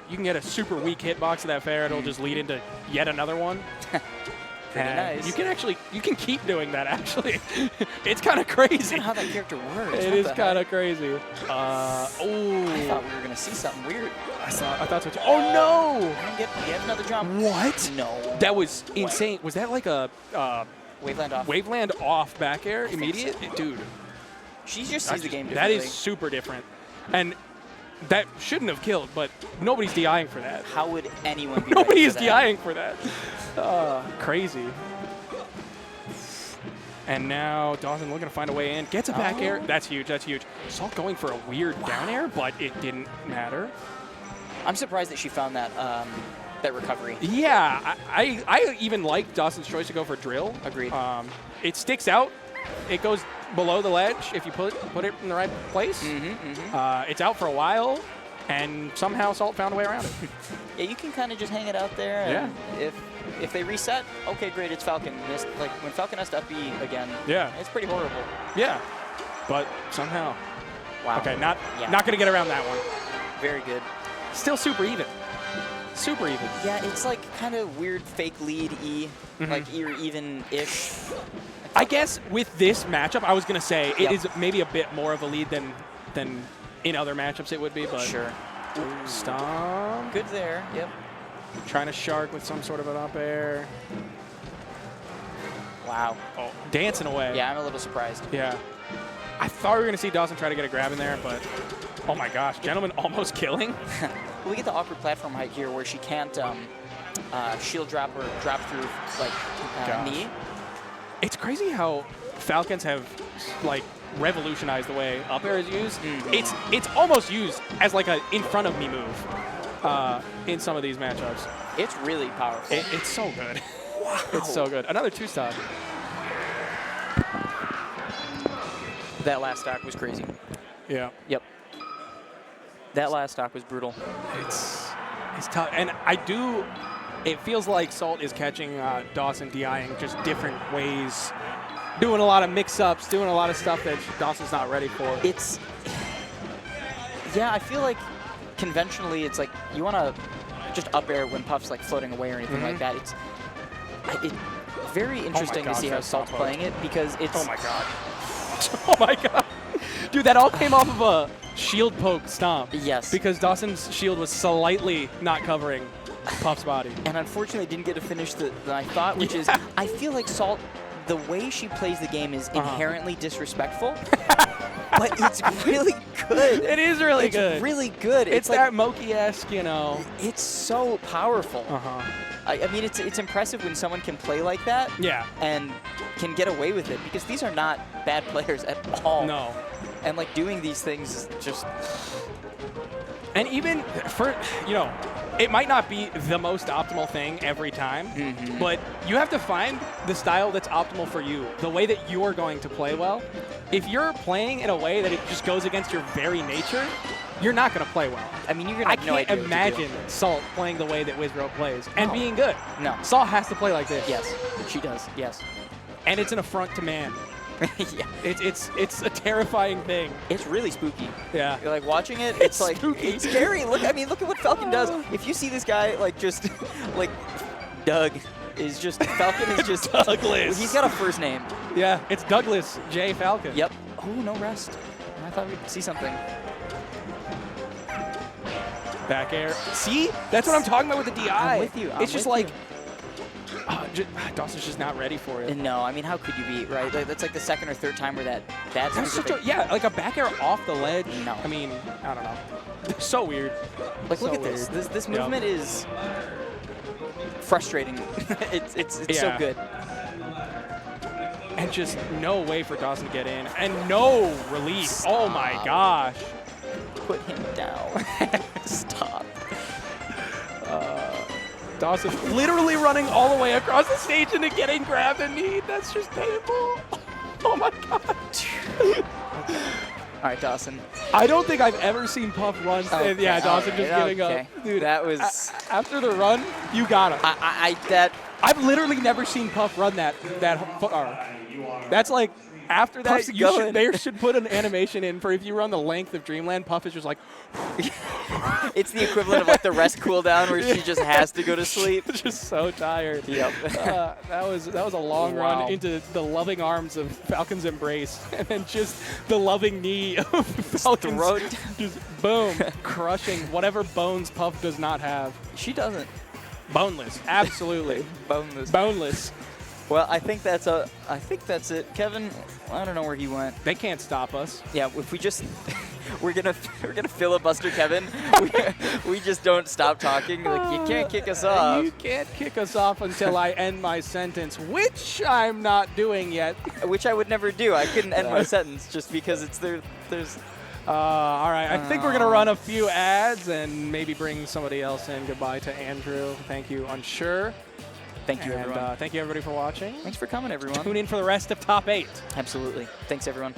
You can get a super weak hitbox of that fair. It'll just lead into yet another one. Pretty nice. You can keep doing that, actually. It's kind of crazy. How that character works. It What is the kind of heck? crazy. I thought we were going to see something weird. I thought so too. Oh, no! And get another jump. What? No. That was insane. Was that like a Waveland off. Waveland off back air immediate? so. Dude. She just sees the game That differently. is super different. And that shouldn't have killed, but nobody's DIing for that. How would anyone be Nobody ready is for that? DIing for that. Crazy. And now Dawson looking to find a way in. Gets a back air. That's huge. That's huge. Salt going for a weird down air, but it didn't matter. I'm surprised that she found that that recovery. Yeah, I even like Dawson's choice to go for drill. Agreed. It sticks out. It goes below the ledge if you put it in the right place. It's out for a while, and somehow Salt found a way around it. Yeah, you can kind of just hang it out there. And if they reset, okay, great, it's Falcon. Like when Falcon has to up B again, it's pretty horrible. Yeah, but somehow. Wow. Okay, not gonna get around that one. Very good. Still super even. Super even. Yeah, it's like kind of weird fake lead E, like E or even-ish. I guess with this matchup, I was gonna say it is maybe a bit more of a lead than in other matchups it would be, but sure. Stomp. Good there. Yep. Trying to shark with some sort of an up air. Wow. Oh, dancing away. Yeah, I'm a little surprised. Yeah. I thought we were going to see Dawson try to get a grab in there, but oh my gosh, Gentleman almost killing. Well, we get the awkward platform height here where she can't shield drop or drop through like knee. It's crazy how Falcons have like revolutionized the way up air is used. It's almost used as like a in front of me move in some of these matchups. It's really powerful. It's so good. Wow. It's so good. Another two-stop. That last stock was crazy. Yeah. Yep. That last stock was brutal. It's tough. And it feels like Salt is catching Dawson DIing just different ways, doing a lot of mix-ups, doing a lot of stuff that Dawson's not ready for. Yeah, I feel like conventionally it's like you want to just up air when Puff's like floating away or anything like that. It's very interesting to see how Salt's playing it because it's... Oh my god. Oh my god. Dude, that all came off of a shield poke stomp. Yes. Because Dawson's shield was slightly not covering Puff's body. And unfortunately didn't get to finish the I thought, which is, I feel like Salt, the way she plays the game is inherently disrespectful, but it's really good. It is really good. It's really good. It's like, that Moki-esque, you know. It's so powerful. I mean, it's impressive when someone can play like that. Yeah. And can get away with it because these are not bad players at all. No. And like doing these things is just. And even for, it might not be the most optimal thing every time, but you have to find the style that's optimal for you, the way that you are going to play well. If you're playing in a way that it just goes against your very nature, you're not going to play well. I mean, you're going to have no idea I can't imagine Salt playing the way that Wizro plays and being good. No. Salt has to play like this. Yes, she does. Yes. And it's an affront to man. Yeah. It's a terrifying thing. It's really spooky. Yeah. You're like watching it, it's like spooky. It's scary. Look at what Falcon does. If you see this guy like just like Doug is just Falcon is just Douglas. He's got a first name. Yeah, it's Douglas J. Falcon. Yep. Oh, no rest. I thought we'd see something. Back air. See? That's what I'm talking about with the DI. I'm with you. It's just like Dawson's just not ready for it. No, I mean, how could you be, right? Like, that's like the second or third time where that's such a, like a back air off the ledge. No. I mean, I don't know. It's so weird. Like, so look at weird. this. This movement is frustrating. it's so good. And just no way for Dawson to get in. And no release. Stop. Oh my gosh. Put him down. Stop. Dawson literally running all the way across the stage into getting grabbed and kneed. That's just painful. Oh my god. All right, Dawson. I don't think I've ever seen Puff run. And yeah, Dawson just giving up. Dude, that was after the run, you got him. I've literally never seen Puff run that That's like after that they should put an animation in for if you run the length of Dreamland. Puff is just like. It's the equivalent of like the rest cooldown where she just has to go to sleep. Just so tired. Yep. That was a long run into the loving arms of Falcon's embrace, and then just the loving knee of Falcon's throat. Just boom, crushing whatever bones Puff does not have. She doesn't. Boneless, absolutely. Boneless. Boneless. Well, I think that's it. Kevin, I don't know where he went. They can't stop us. Yeah, if we just we're gonna filibuster Kevin. we just don't stop talking. Like you can't kick us off. You can't kick us off until I end my sentence, which I'm not doing yet. Which I would never do. I couldn't end my sentence just because there's. All right, I think we're going to run a few ads and maybe bring somebody else in. Goodbye to Andrew. Thank you, Unsure. Thank you, everyone. Thank you, everybody, for watching. Thanks for coming, everyone. Tune in for the rest of Top 8. Absolutely. Thanks, everyone.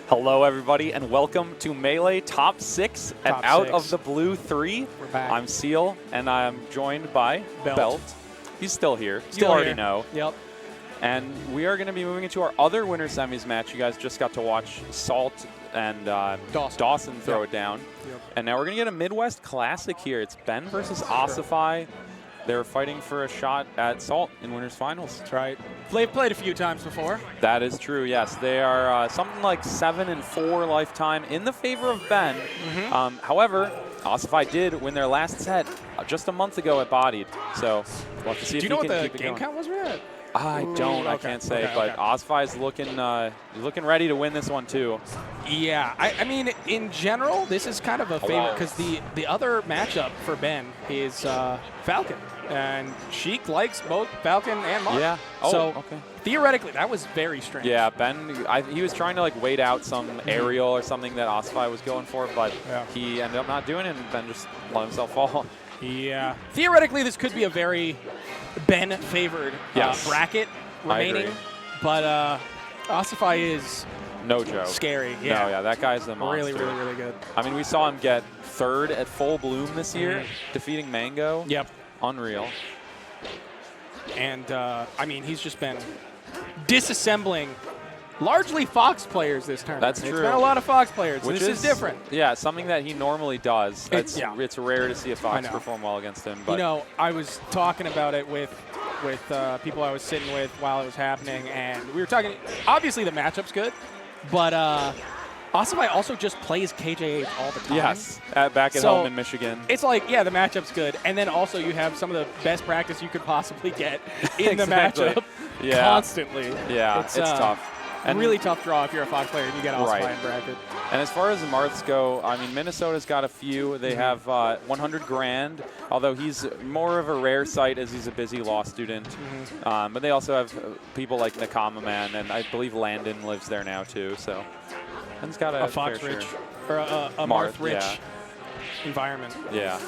Hello, everybody, and welcome to Melee Top 6 and Top Out 6. of the Blue 3. We're back. I'm Seal, and I'm joined by Belt. He's still here. Still you already here. know. Yep. And we are going to be moving into our other winner semis match. You guys just got to watch Salt and Dawson throw it down. Yep. And now we're going to get a Midwest Classic here. It's Ben versus Ossify. They're fighting for a shot at Salt in winners finals. That's right. They've played a few times before. That is true, yes. They are something like 7-4 lifetime in the favor of Ben. However, Ossify did win their last set just a month ago at Bodied. So we'll have to see if Do you he know what can the keep it game going. count was for that? I don't. I can't say. But Ossify is looking ready to win this one, too. Yeah. I mean, in general, this is kind of a favorite because the other matchup for Ben is Falcon. And Sheik likes both Falcon and Mark. Yeah. Oh, so okay. Theoretically, that was very strange. Yeah, Ben, he was trying to like wait out some aerial or something that Ossify was going for, but he ended up not doing it, and Ben just let himself fall. Yeah. Theoretically, this could be a very Ben-favored bracket remaining, but Ossify is no joke. Scary. Yeah. No, yeah, that guy's a monster. Really, really, really good. I mean, we saw him get third at Full Bloom this year, defeating Mango. Yep. Unreal. And, I mean, he's just been disassembling largely Fox players this tournament. That's true. It's been a lot of Fox players. Which this is different. Yeah, something that he normally does. It's rare to see a Fox know. perform well against him. But You know, I was talking about it with people I was sitting with while it was happening, and we were talking. Obviously, the matchup's good, but Ossify also just plays KJH all the time. yes, back at home in Michigan. It's like, yeah, the matchup's good, and then also you have some of the best practice you could possibly get in the matchup constantly. Yeah, it's tough. And really tough draw if you're a Fox player and you get Ossify in bracket. And as far as the Marths go, I mean, Minnesota's got a few. They have 100 grand, although he's more of a rare sight as he's a busy law student. But they also have people like Nakama Man, and I believe Landon lives there now too. So Ben's got a Fox fair rich share. or a Marth rich environment. Yeah.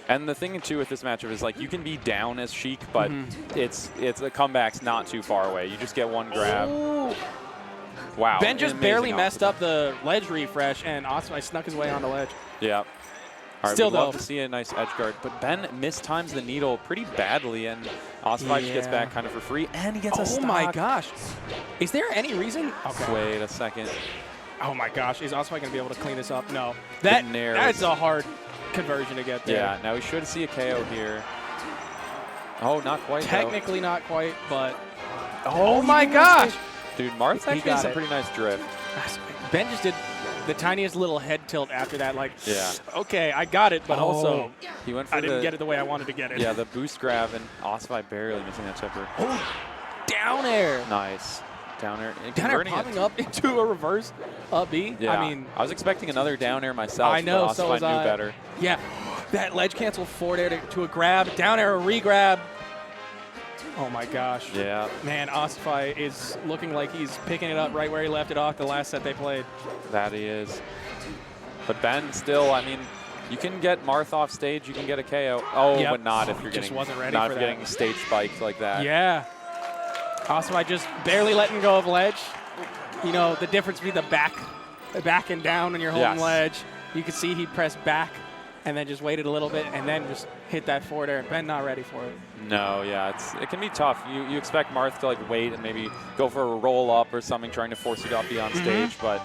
And the thing too with this matchup is like you can be down as Sheik, but it's a comeback's not too far away. You just get one grab. Ooh. Wow. Ben just barely Amazing messed up the ledge refresh, and Ossify snuck his way on the ledge. Yeah. All right, Still we'd love though, to see a nice edge guard, but Ben mistimes the needle pretty badly, and Ossify just gets back kind of for free, and he gets a stock. Oh my gosh. Is there any reason? Okay. Wait a second. Oh my gosh. Is Ossify going to be able to clean this up? No. That's a hard conversion to get there. Yeah, now we should see a KO here. Oh, not quite. Technically not quite, but oh my gosh. Dude, Marth's actually has some pretty nice drift. Ben just did the tiniest little head tilt after that, like, yeah. Okay, I got it, but also he went for I didn't get it the way I wanted to get it. Yeah, the boost grab, and Ossify barely missing that chipper. Oh, down air. Nice. Down air. Down air popping up into a reverse up B. Yeah. I mean, I was expecting another down air myself. I know, but so Ossify was knew I. better. Yeah, that ledge cancel forward air to a grab, down air, a re-grab. Oh my gosh. Yeah. Man, Ossify is looking like he's picking it up right where he left it off the last set they played. That he is. But Ben still, I mean, you can get Marth off stage, you can get a KO. Oh, Yep. but not if you're Just getting wasn't ready not for if you're that. getting stage spiked like that. Yeah. Ossify just barely letting go of ledge. You know, the difference between the back and down when you're holding ledge. You can see he pressed back and then just waited a little bit and then just hit that forward air. Ben not ready for it. No, yeah, it can be tough. You expect Marth to like wait and maybe go for a roll up or something, trying to force you to be on stage, but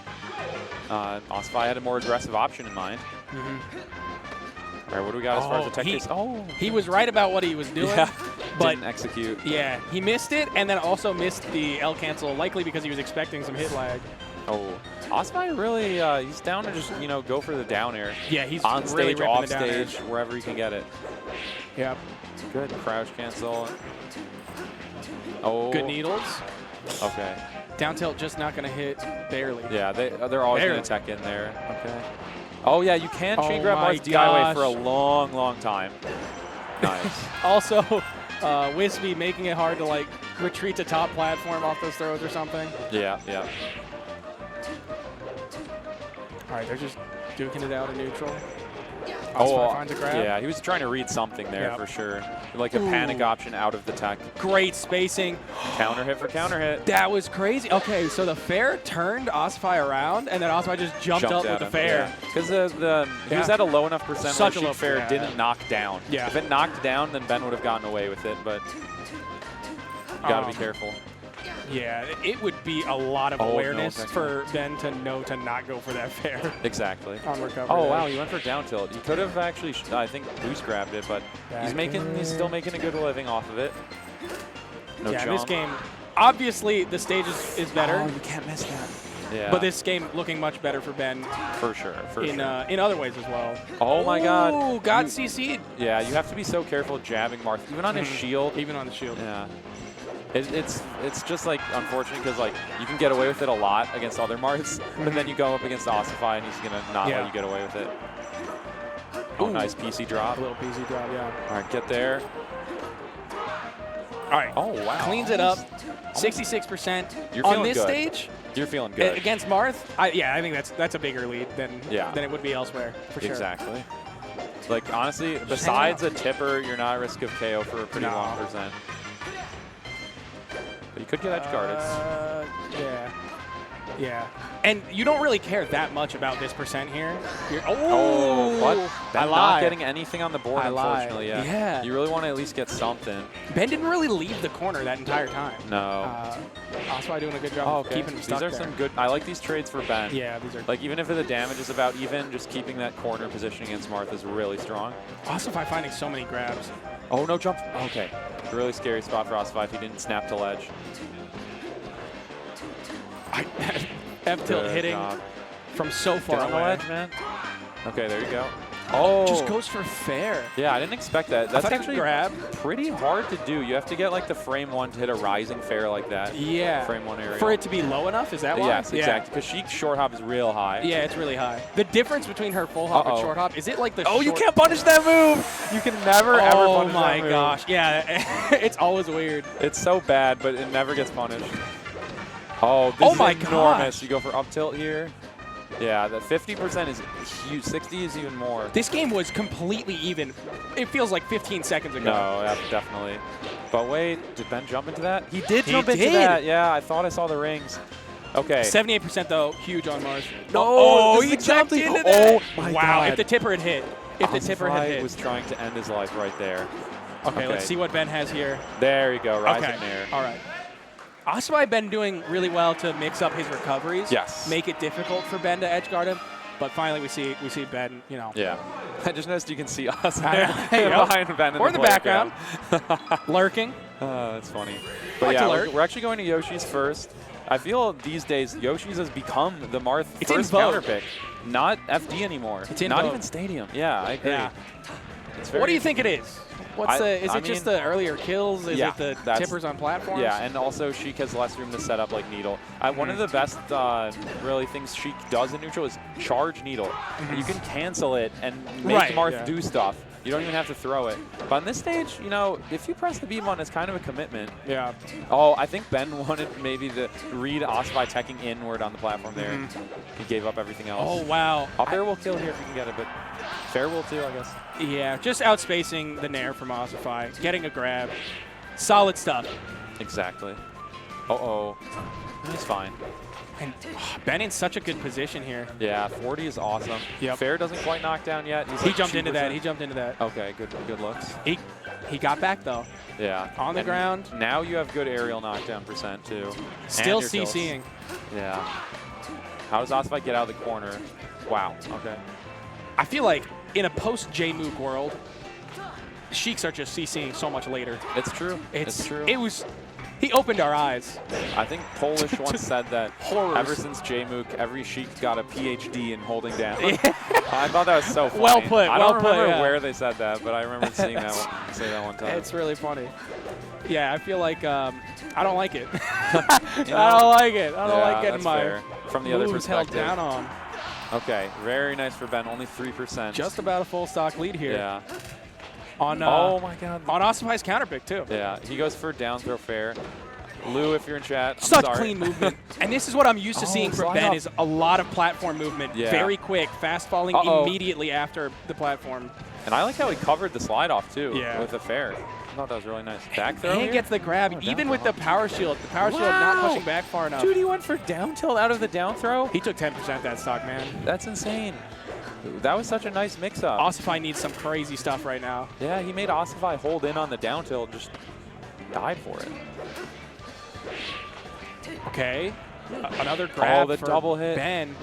Ossify had a more aggressive option in mind. All right, what do we got as far as the tech case? He was right about what he was doing, but didn't execute. Yeah, he missed it and then also missed the L cancel, likely because he was expecting some hit lag. Oh, Ossify really, he's down to just, go for the down air. Yeah, he's on really stage, ripping off the down air. stage, wherever he can get it. Yep. Good crouch cancel. Oh. Good needles. Okay. Down tilt just not going to hit, barely. Yeah, they're always going to tech in there. Okay. Oh, yeah, you can chain grab my Marth's DIY for a long, long time. Nice. Also, Wispy making it hard to, like, retreat to top platform off those throws or something. Yeah, yeah. All right, they're just duking it out in neutral. Ossify finds a grab. Yeah, he was trying to read something there for sure. Like a panic option out of the tech. Great spacing. Counter hit for counter hit. That was crazy. Okay, so the fair turned Ossify around, and then Ossify just jumped up with the fair. Because he was at a low enough percent Such where a low fair fair, didn't knock down. Yeah. If it knocked down, then Ben would have gotten away with it, but you got to be careful. Yeah, it would be a lot of awareness for Ben to know to not go for that fair. Exactly. On recovery. Oh, wow, he went for down tilt. He could have actually, I think, boost grabbed it, but he's still making a good living off of it. No yeah, jump. this game, obviously the stage is better. Oh, you can't miss that. Yeah. But this game looking much better for Ben. For sure, in other ways as well. Oh my God. Oh, got CC'd. Yeah, you have to be so careful jabbing Marth, even on his shield. Even on the shield. Yeah. It's just like unfortunate because like you can get away with it a lot against other Marths, but then you go up against Ossify and he's gonna not let you get away with it. Oh, nice PC drop. A little PC drop, yeah. All right, get there. All right. Oh wow. Cleans it up. 66%. You're on feeling this good. stage. You're feeling good. Against Marth, I think that's a bigger lead than it would be elsewhere for sure. Exactly. Like honestly, besides a tipper, you're not at risk of KO for a pretty long percent. But you could get edge guarded. Yeah. And you don't really care that much about this percent here. But Ben I not lied. getting anything on the board, unfortunately. Yeah. You really want to at least get something. Ben didn't really leave the corner that entire time. No. Ossify doing a good job of keeping him stuck These are some good. I like these trades for Ben. Yeah, these are. Like even if the damage is about even, just keeping that corner position against Marth is really strong. Ossify finding so many grabs. Oh no jump. Okay. Really scary spot for Ossify if he didn't snap to ledge. F-tilt hitting from so far on the away. ledge, man. Okay, there you go. Oh. Just goes for fair. Yeah, I didn't expect that. That's actually grab. pretty hard to do. You have to get like the frame one to hit a rising fair like that. Yeah. Frame one area. For it to be low enough, is that why? Yes, exactly. Because Sheik's short hop is real high. Yeah, it's really high. The difference between her full hop and short hop, is it like the you can't punish that move! You can never, ever punish that move. Oh my gosh. Yeah, it's always weird. It's so bad, but it never gets punished. Oh, this is enormous. Gosh. You go for up tilt here. Yeah, the 50% is huge. 60 is even more. This game was completely even. It feels like 15 seconds ago. No, yeah, definitely. But wait, did Ben jump into that? He did jump into that. Yeah, I thought I saw the rings. Okay. 78% though, huge on Mars. No, he jumped into that. Oh my wow, God. if the tipper had hit. If the tipper had hit. was trying to end his life right there. Okay, let's see what Ben has here. There you go, rising there. All right. Ossify been doing really well to mix up his recoveries. Yes. Make it difficult for Ben to edge guard him. But finally, we see Ben, you know. Yeah. I just noticed you can see us Hey, behind Ben or in the background. Lurking. Oh, that's funny. But yeah, we're actually going to Yoshi's first. I feel these days Yoshi's has become the Marth first counter pick. Not FD anymore. It's in Not vogue. even Stadium. Yeah, I agree. Yeah. It's What do you think it is? Is it just mean, the earlier kills? Is yeah, it the that's- tippers on platforms? Yeah, and also Sheik has less room to set up like Needle. One of the best really things Sheik does in neutral is charge Needle. You can cancel it and make Marth do stuff. You don't even have to throw it. But on this stage, you know, if you press the B button, it's kind of a commitment. Yeah. Oh, I think Ben wanted maybe to read Ossify teching inward on the platform there. He gave up everything else. Oh, wow. Up air will kill here if you can get it, but fair will too, I guess. Yeah, just outspacing the Nair from Ossify, getting a grab. Solid stuff. Exactly. Uh-oh. He's fine. And Ben in such a good position here. Yeah, 40 is awesome. Yep. Fair doesn't quite knock down yet. He jumped into that. He jumped into that. Okay, good looks. He got back, though. Yeah. On the ground. Now you have good aerial knockdown percent, too. Still And your tilts. CCing. Yeah. How does Ossify get out of the corner? Wow, okay. I feel like in a post-J-Moog world, Sheiks are just CCing so much later. It's true. It's true. He opened our eyes. I think Polish once said that horrors. ever since J-Moog, every Sheik got a PhD in holding down. I thought that was so funny. Well put. I don't well put, remember yeah. where they said that, but I remember seeing that say that one time. It's really funny. Yeah, I feel like I don't like it. I don't like it. I don't like getting my fair. From the other moves held perspective. down on. Okay, very nice for Ben. Only 3%. Just about a full stock lead here. Yeah. On oh my God. On Ossify's counter pick too. Yeah, he goes for down throw fair. Lou, if you're in chat, I'm Such sorry. clean movement. And this is what I'm used to seeing from slide Ben off. is a lot of platform movement. Yeah. Very quick, fast falling immediately after the platform. And I like how he covered the slide off, too, Yeah. with the fair. I thought that was really nice. Back throw And here? gets the grab, even with the power shield. The power shield not pushing back far enough. Dude, he went for down tilt out of the down throw? He took 10% that stock, man. That's insane. That was such a nice mix-up. Ossify needs some crazy stuff right now. Yeah, he made Ossify hold in on the down tilt, just died for it. Okay, another grab the for double hit. Ben.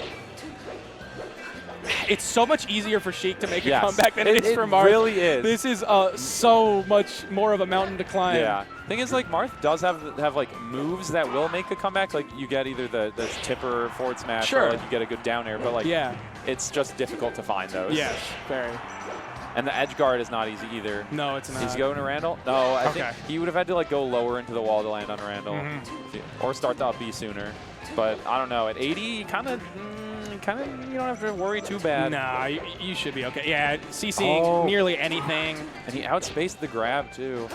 It's so much easier for Sheik to make a Yes. comeback than it is for Marth. It really is. This is so much more of a mountain to climb. Yeah. Thing is, like, Marth does have like moves that will make a comeback. Like, you get either the tipper forward smash, Sure. or like you get a good down air. But like, yeah, it's just difficult to find those. Yes, very. And the edge guard is not easy either. No, it's not. Is he going to Randall? No, I Okay. think he would have had to like go lower into the wall to land on Randall, or start the up B sooner. But I don't know. At 80, kind of, you don't have to worry too bad. Nah, you should be okay. Yeah, CCing nearly anything. And he outspaced the grab too.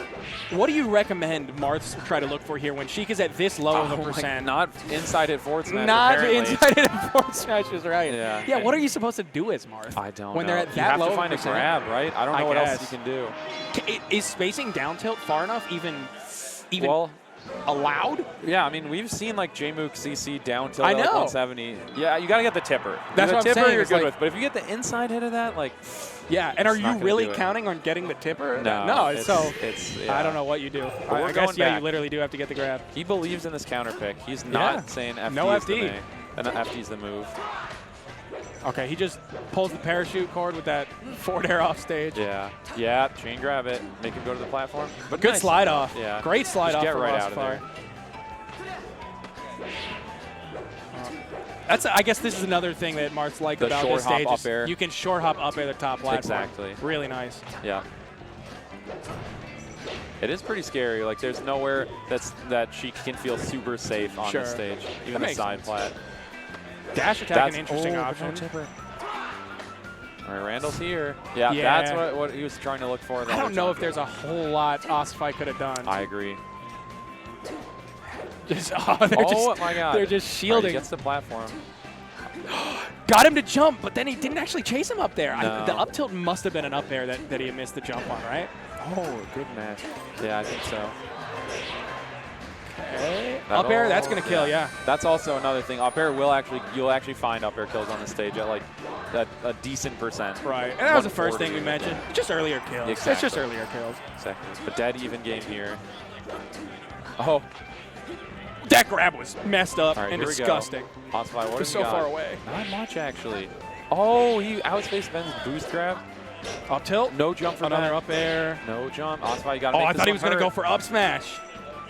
What do you recommend Marths try to look for here when Sheik is at this low of a percent? Not inside hit forward smash. Not apparently. inside hit forward smash is right. Yeah. Yeah. What are you supposed to do as Marth? I don't when know. they're at You that have low to find a percent? grab, right? I don't know what else you can do. Is spacing down tilt far enough even well, allowed? Yeah, I mean, we've seen like J-Mook CC down tilt I at like know. 170. Yeah, you got to get the tipper. That's the what I'm tipper saying, you're it's good like- with. But if you get the inside hit of that, like, yeah. And are it's you not gonna really do it. counting on getting the tipper? No. No. It's yeah. I don't know what you do. But I we're guess going yeah, back. you literally do have to get the grab. He believes in this counter pick. He's not saying FD No is the FD. thing. And FD's the move. Okay, he just pulls the parachute cord with that forward air off stage. Yeah. Yeah, chain grab it. Make him go to the platform. But Good nice. slide off. Yeah. Great slide Just off get from right out of Ossify. there. I guess this is another thing that Marths like The about short this stage. hop is up air. You can short hop up air the top platform. Exactly. Really nice. Yeah. It is pretty scary. Like, there's nowhere that she can feel super safe on Sure. the stage. Even That the makes side sense. plat. Dash attack, an interesting but no option. tipper. All right, Randall's here. Yeah, Yeah. that's what he was trying to look for. I don't know if there's a whole lot Ossify could have done. I agree. Just, Oh my God. They're just All right, shielding. he gets the platform. Got him to jump, but then he didn't actually chase him up there. No. The up tilt must have been an up air that he missed the jump on, right? Oh, good match. Yeah, I think so. Okay. Up air, that's going to kill, yeah. That's also another thing. Up air you'll actually find up air kills on the stage at like a decent percent. Right, and that was the first thing we mentioned. Just earlier kills. Exactly. It's just earlier kills. Exactly. But dead even game here. Oh. That grab was messed up All right, and here disgusting. we go. Ossify, what It was has so he got? far away. Not much, actually. Oh, he outspaced Ben's boost grab. Up tilt. No jump for Another Ben. up air. No jump. Ossify, you got to Oh, make I this thought he one was going to hurt. go for up smash.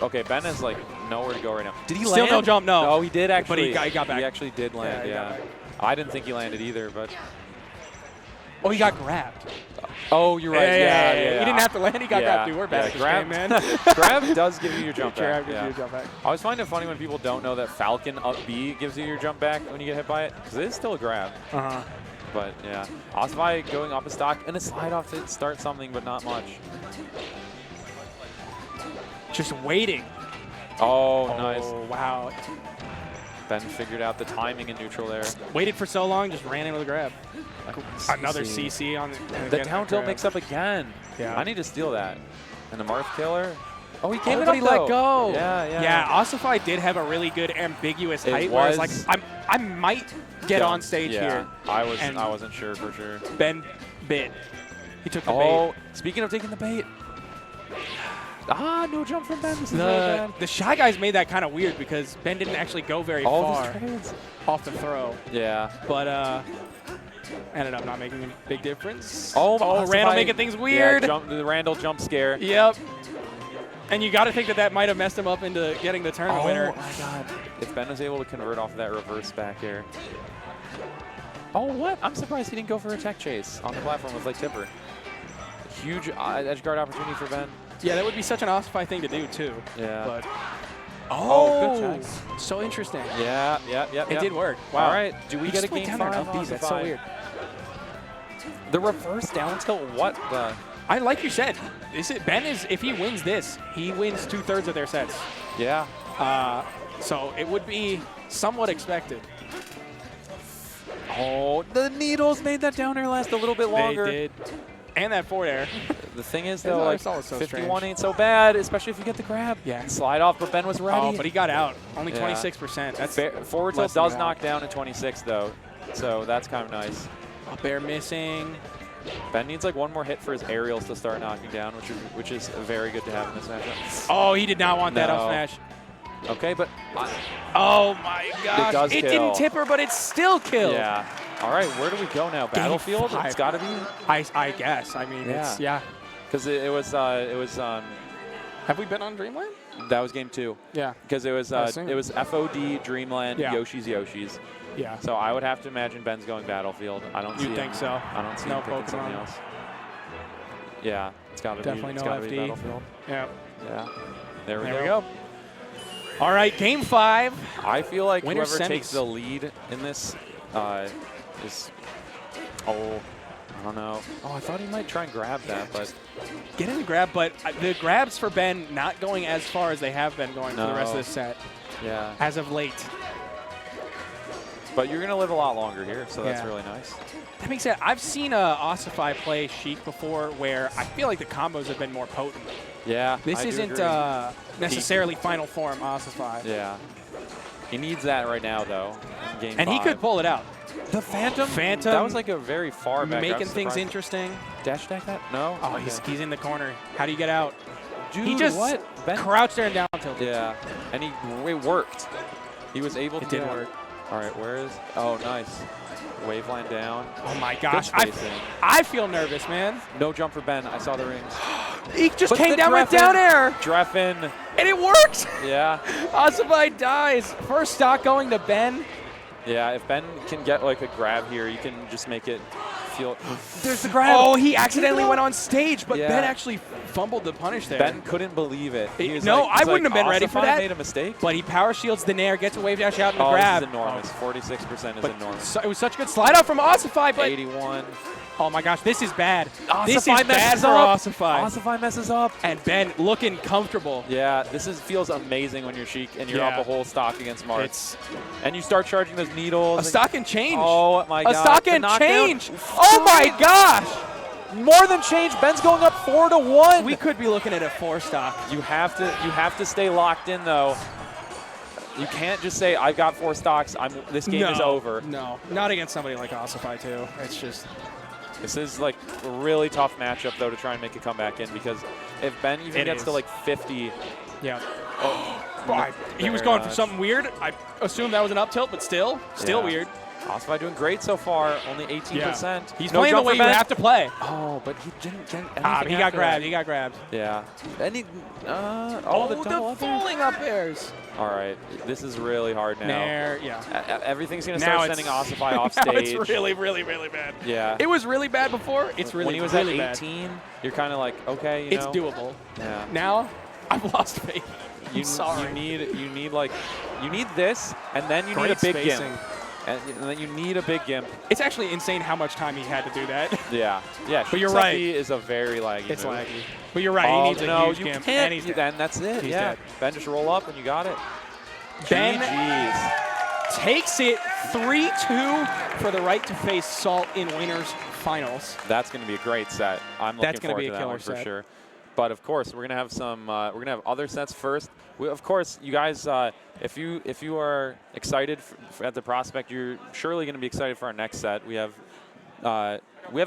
Okay, Ben is like nowhere to go right now. Did he Still land? no jump, no. Oh, he did actually. But he got back. He actually did land, he got yeah. back. I didn't think he landed either, but. Oh, he got grabbed. Oh, you're right. Yeah. He didn't have to land. He got grabbed. Dude, we're bad at this grab, game, man. grab does give you your jump Grab back. gives yeah. you a jump back. I always find it funny when people don't know that Falcon up B gives you your jump back when you get hit by it, because it is still a grab. Uh-huh. But yeah, Ossify going off a stock and a slide off to start something, but not much. Just waiting. Oh, nice. Wow. Ben figured out the timing in neutral there. Waited for so long, just ran in with a grab. Another CC on The down tilt mix up again. Yeah. I need to steal that. And the Marth killer. Oh, he came Oh, it but up, he let though. go. Yeah. Yeah, Ossify did have a really good ambiguous It height where it's was- like, I might get on stage yeah. here. I And wasn't sure for sure. Ben bit. He took the Oh, bait. speaking of taking the bait. Ah, no jump from Ben. This is really bad. The Shy Guys made that kind of weird because Ben didn't actually go very All of far his trades. off the throw. Yeah. But ended up not making a big difference. Oh, Randall Ossify- making things weird. Yeah, the Randall jump scare. Yep. And you got to think that might have messed him up into getting the tournament winner. Oh my God. If Ben was able to convert off that reverse back air. Oh, what? I'm surprised he didn't go for a tech chase on the platform with like tipper. Huge edge guard opportunity for Ben. Yeah, that would be such an Ossify thing to do too. Yeah. But Oh, good check. So interesting. Yeah. It did work. Wow. All right. Do we He get a just went game down there 5? on up B. That's so Ossify? weird. The reverse down tilt. What the? like you said, Ben is, if he wins this, he wins 2/3 of their sets. Yeah. So it would be somewhat expected. Oh, the needles made that down air last a little bit longer. They did. And that forward air. The thing is, though, like, so 51 strange. ain't so bad, especially if you get the grab. Yeah. Slide off, but Ben was ready. Oh, but he got out. Only Yeah. 26%. That's forward less tilt than does that. knock down at 26, though. So that's kind of nice. Up air missing. Ben needs like one more hit for his aerials to start knocking down, which is very good to have in this matchup. Oh, he did not want that up smash. Okay, but oh my gosh! It does kill. Didn't tip her, but it still killed. Yeah. All right, where do we go now? Battlefield? It's got to be. I guess. I mean, it's yeah. Because it was. Have we been on Dreamland? That was game 2. Yeah. Because it was FOD, Dreamland, Yeah. Yoshi's. Yeah. So I would have to imagine Ben's going Battlefield. I don't see You'd think so. I don't see No him picking something Pokemon. else. Yeah, it's got to be. Definitely It's no got to be FD. Battlefield. Yeah. Yeah. There we There we go. go. All right, game 5. I feel like Winner whoever semis. takes the lead in this is. Oh, I don't know. Oh, I thought he might try and grab that, but. Get in the grab, but the grabs for Ben not going as far as they have been going for the rest of No. this set. Yeah. As of late. But you're going to live a lot longer here, so that's Yeah. really nice. That being said, I've seen Ossify play Sheik before where I feel like the combos have been more potent. Yeah. This I do isn't agree. necessarily final form Ossify. Yeah. He needs that right now, though. In game And 5. he could pull it out. The Phantom? Phantom. That was like a very far back. I Making was things surprised. interesting. Dash attack that? No? Oh, Okay. he's in the corner. How do you get out? Dude, he just what? Ben? crouched there and down tilted. Yeah. And it worked. He was able to It did get work. All right, where is? Oh, nice. Waveline down. Oh my gosh. Good spacing. I feel nervous, man. No jump for Ben. I saw the rings. He just But came the down with Dreffen- down air. Dreffen. And it worked. Yeah. Ossify dies. First stock going to Ben. Yeah, if Ben can get like a grab here, you can just make it feel. There's the grab. Oh, he accidentally went on stage, but Yeah. Ben actually fumbled the punish there. Ben couldn't believe it. He was No, like- he's I wouldn't like, have been ready for Ossify that. made a mistake. But he power shields the nair, gets a wave dash out and a Oh, grab. this is enormous. 46% is enormous. So, it was such a good slide out from Ossify, but 81. oh my gosh, this is bad. This is Ossify bad messes for up. Ossify. Ossify messes up. And Ben looking comfortable. Yeah, feels amazing when you're Sheik and you're up Yeah. a whole stock against Marth. It's And you start charging those needles. a stock and change. Oh my god. A stock The and knockdown. change. Oh my gosh. More than change. Ben's going up 4-1. We could be looking at a 4 stock. You have to stay locked in though. You can't just say I've got 4 stocks. This game is over. No, not against somebody like Ossify too. It's just This is like a really tough matchup though to try and make a comeback in, because if Ben even It gets is. to like 50, yeah. oh, He was going for something weird. I assume that was an up tilt, but still Yeah. weird. Ossify doing great so far, only 18%. He's No playing the jump way for you Ben. have to play. Oh, but he didn't get anything He got after grabbed. that. He got grabbed. Yeah. Any, the double up airs. falling up airs. All right, this is really hard now. Nair, yeah. Everything's going to Now start it's- sending Ossify off Now stage. it's really, really, really bad. Yeah. It was really bad before. It's really, when he was really at bad. 18, you're kind of like, okay, you It's know. doable. Yeah. Now, I've lost faith. You sorry. need this, and then you need Great a big spacing. gimp. And then you need a big gimp. It's actually insane how much time he had to do that. Yeah. Yeah. But you're Sheik's right. FD is a very laggy It's move. laggy. But you're right. Oh, he needs no, a huge you gimp. can't. And he's dead. Then that's it. He's yeah. dead. Ben, just roll up and you got it. Ben GG's. takes it 3-2 for the right to face Salt in winners finals. That's going to be a great set. I'm looking That's gonna forward be to a that killer one for set. sure. But of course, we're gonna have some. We're gonna have other sets first. Of course, you guys, if you are excited at the prospect, you're surely gonna be excited for our next set. We have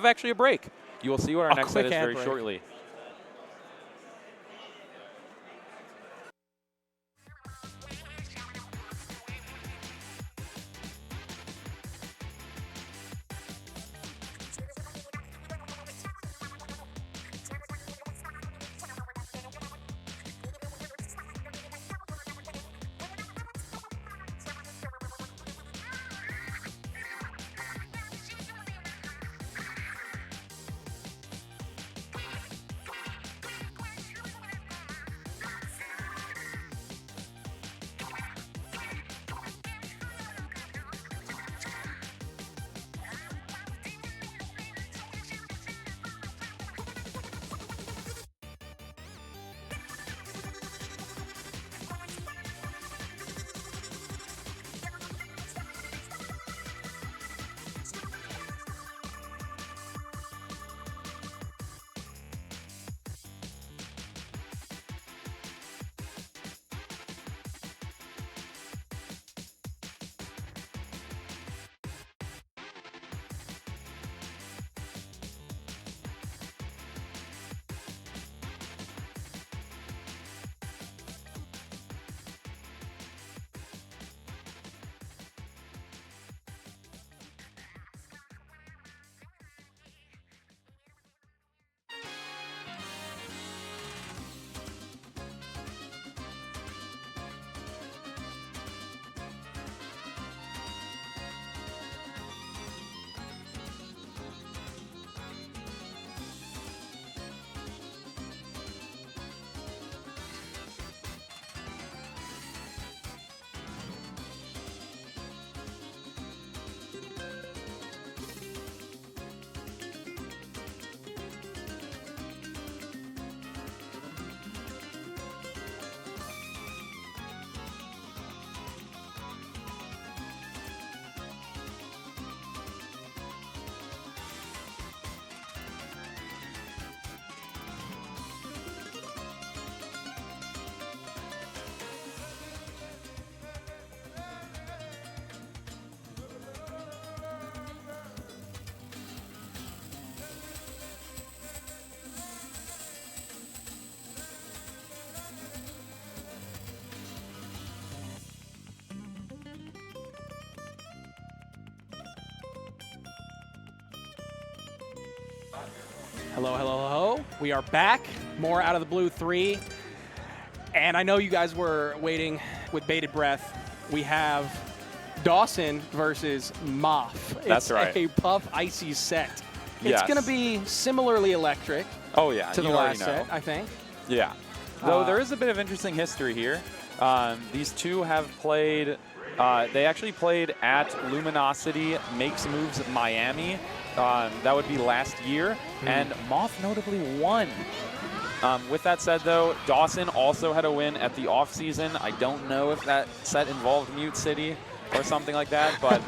actually a break. You will see what our A next set quick is ad very break. shortly. Hello, hello, hello. We are back. More Out of the Blue 3. And I know you guys were waiting with bated breath. We have Dawson versus MOF. That's it's right. a Puff Icy set. It's Yes. going to be similarly electric. Oh, yeah. To the you last already know. set, I think. Yeah. Though there is a bit of interesting history here. These two have played, they actually played at Luminosity Makes Moves Miami. That would be last year. And MOF notably won. With that said, though, Dawson also had a win at the offseason. I don't know if that set involved Mute City or something like that. But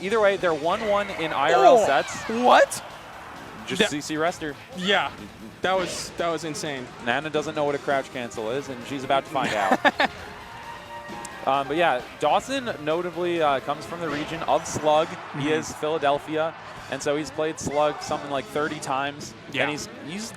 either way, they're 1-1 in IRL sets. What? Just CC Rester. Yeah. That was insane. Nana doesn't know what a crouch cancel is, and she's about to find out. But yeah, Dawson notably comes from the region of Slug. He is Philadelphia, and so he's played Slug something like 30 times. Yeah. And he's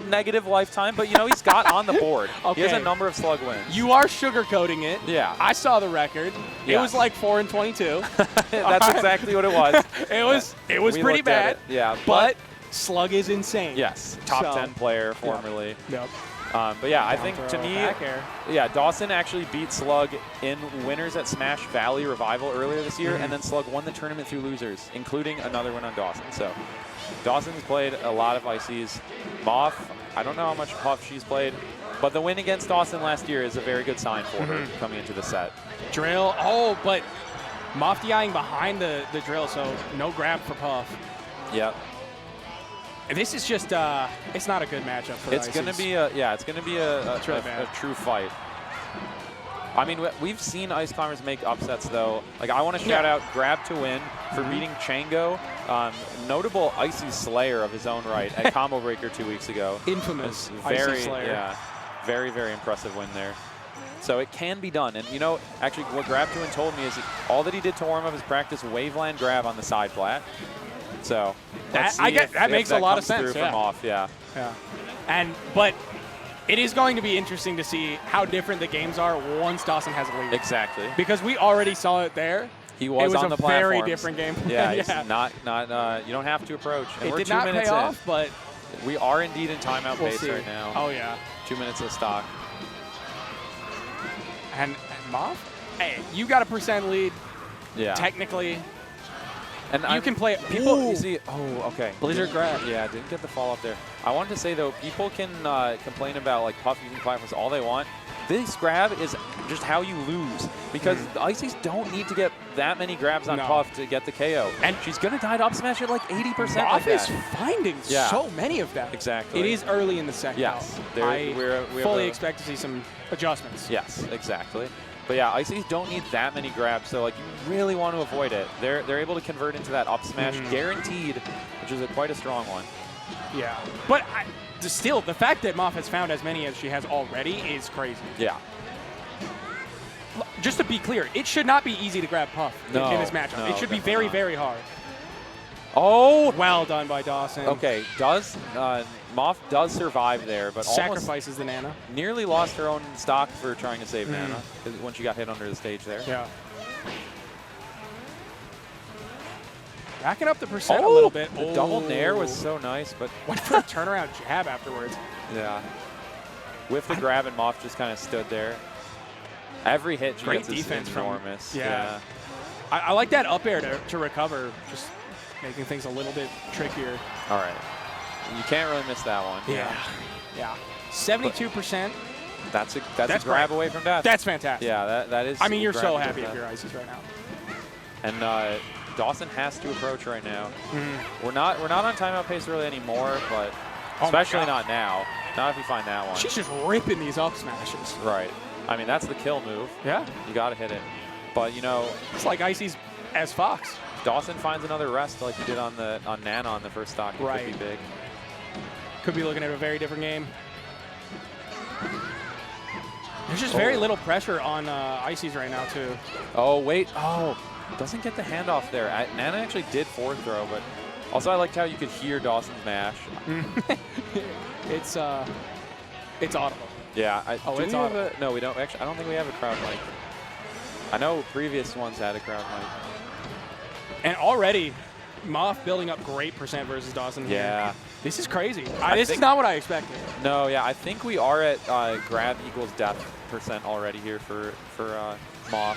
negative lifetime, but you know, he's got on the board. Okay. He has a number of Slug wins. You are sugarcoating it. Yeah. I saw the record. It was like 4-22. That's exactly what it was. It was We pretty looked at bad. it, yeah, But Slug is insane. Yes, top So, 10 player formerly. Yep. But yeah, I Down think to throw, me, back air. yeah, Dawson actually beat Slug in winners at Smash Valley Revival earlier this year, and then Slug won the tournament through losers, including another win on Dawson. So Dawson's played a lot of ICs. MOF, I don't know how much Puff she's played, but the win against Dawson last year is a very good sign for her coming into the set. Drill. Oh, but MOF DIing behind the drill, so no grab for Puff. Yep. This is just, it's not a good matchup for It's going to be it's going to be a true fight. I mean, we've seen Ice Climbers make upsets, though. Like, I want to shout out Grab to Win for beating Chango, notable Icy Slayer of his own right at Combo Breaker 2 weeks ago. Infamous Very, Icy Slayer. Yeah, very, very impressive win there. So it can be done. And, you know, actually what Grab to Win told me is all that he did to warm up his practice Waveland grab on the side flat. So let's see that makes a lot of sense. From off, yeah. But it is going to be interesting to see how different the games are once Dawson has a lead. Exactly. Because we already saw it there. He was on the a very platforms. different game. Yeah, it's not you don't have to approach. And It we're did 2 not minutes pay in. off, but we are indeed in timeout we'll base see. right now. Oh, yeah. 2 minutes of stock. And MOF, hey, you got a % lead. Yeah. Technically. And you can play. People, you see, okay. Blizzard grab. Yeah, didn't get the fall up there. I wanted to say, though, people can complain about, like, Puff using platforms all they want. This grab is just how you lose because the Icies don't need to get that many grabs on Puff to get the KO. And she's going to die to up smash at like 80%. MOF is finding so many of them. Exactly. It is early in the set. Yes. I we fully expect to see some adjustments. Yes, exactly. But yeah, Icies don't need that many grabs, so like you really want to avoid it. They're able to convert into that up smash guaranteed, which is quite a strong one. Yeah, but still, the fact that MOF has found as many as she has already is crazy. Yeah. Just to be clear, it should not be easy to grab Puff in this matchup. No, it should be very, very hard. Oh! Well done by Dawson. Okay, MOF does survive there, but sacrifices the Nana. Nearly lost her own stock for trying to save Nana when she got hit under the stage there. Yeah. Backing up the percent a little bit. The double nair was so nice, but went for a turnaround jab afterwards. Yeah. With the grab, and MOF just kind of stood there. Every hit she Great gets defense is enormous. Yeah. I like that up air to recover, just making things a little bit trickier. All right. You can't really miss that one. Yeah. 72%. That's a grab away from death. That's fantastic. Yeah, that is. I mean, you're so happy if you're Ices right now. And Dawson has to approach right now. We're not on timeout pace really anymore, but especially not now. Not if you find that one. She's just ripping these up smashes. Right. I mean, that's the kill move. Yeah. You got to hit it. But, you know. It's like Ices as Fox. Dawson finds another rest like he did on Nana on the first stock. It could be big. Could be looking at a very different game. There's just very little pressure on Ices right now, too. Oh, wait. Oh, doesn't get the handoff there. Nana actually did forward throw, but also I liked how you could hear Dawson's mash. It's audible. Yeah. It's audible. No, we don't. Actually, I don't think we have a crowd mic. I know previous ones had a crowd mic. And already, MOF building up great percent versus Dawson here. Yeah. This is crazy. This is not what I expected. No, yeah, I think we are at grab equals death percent already here for MOF.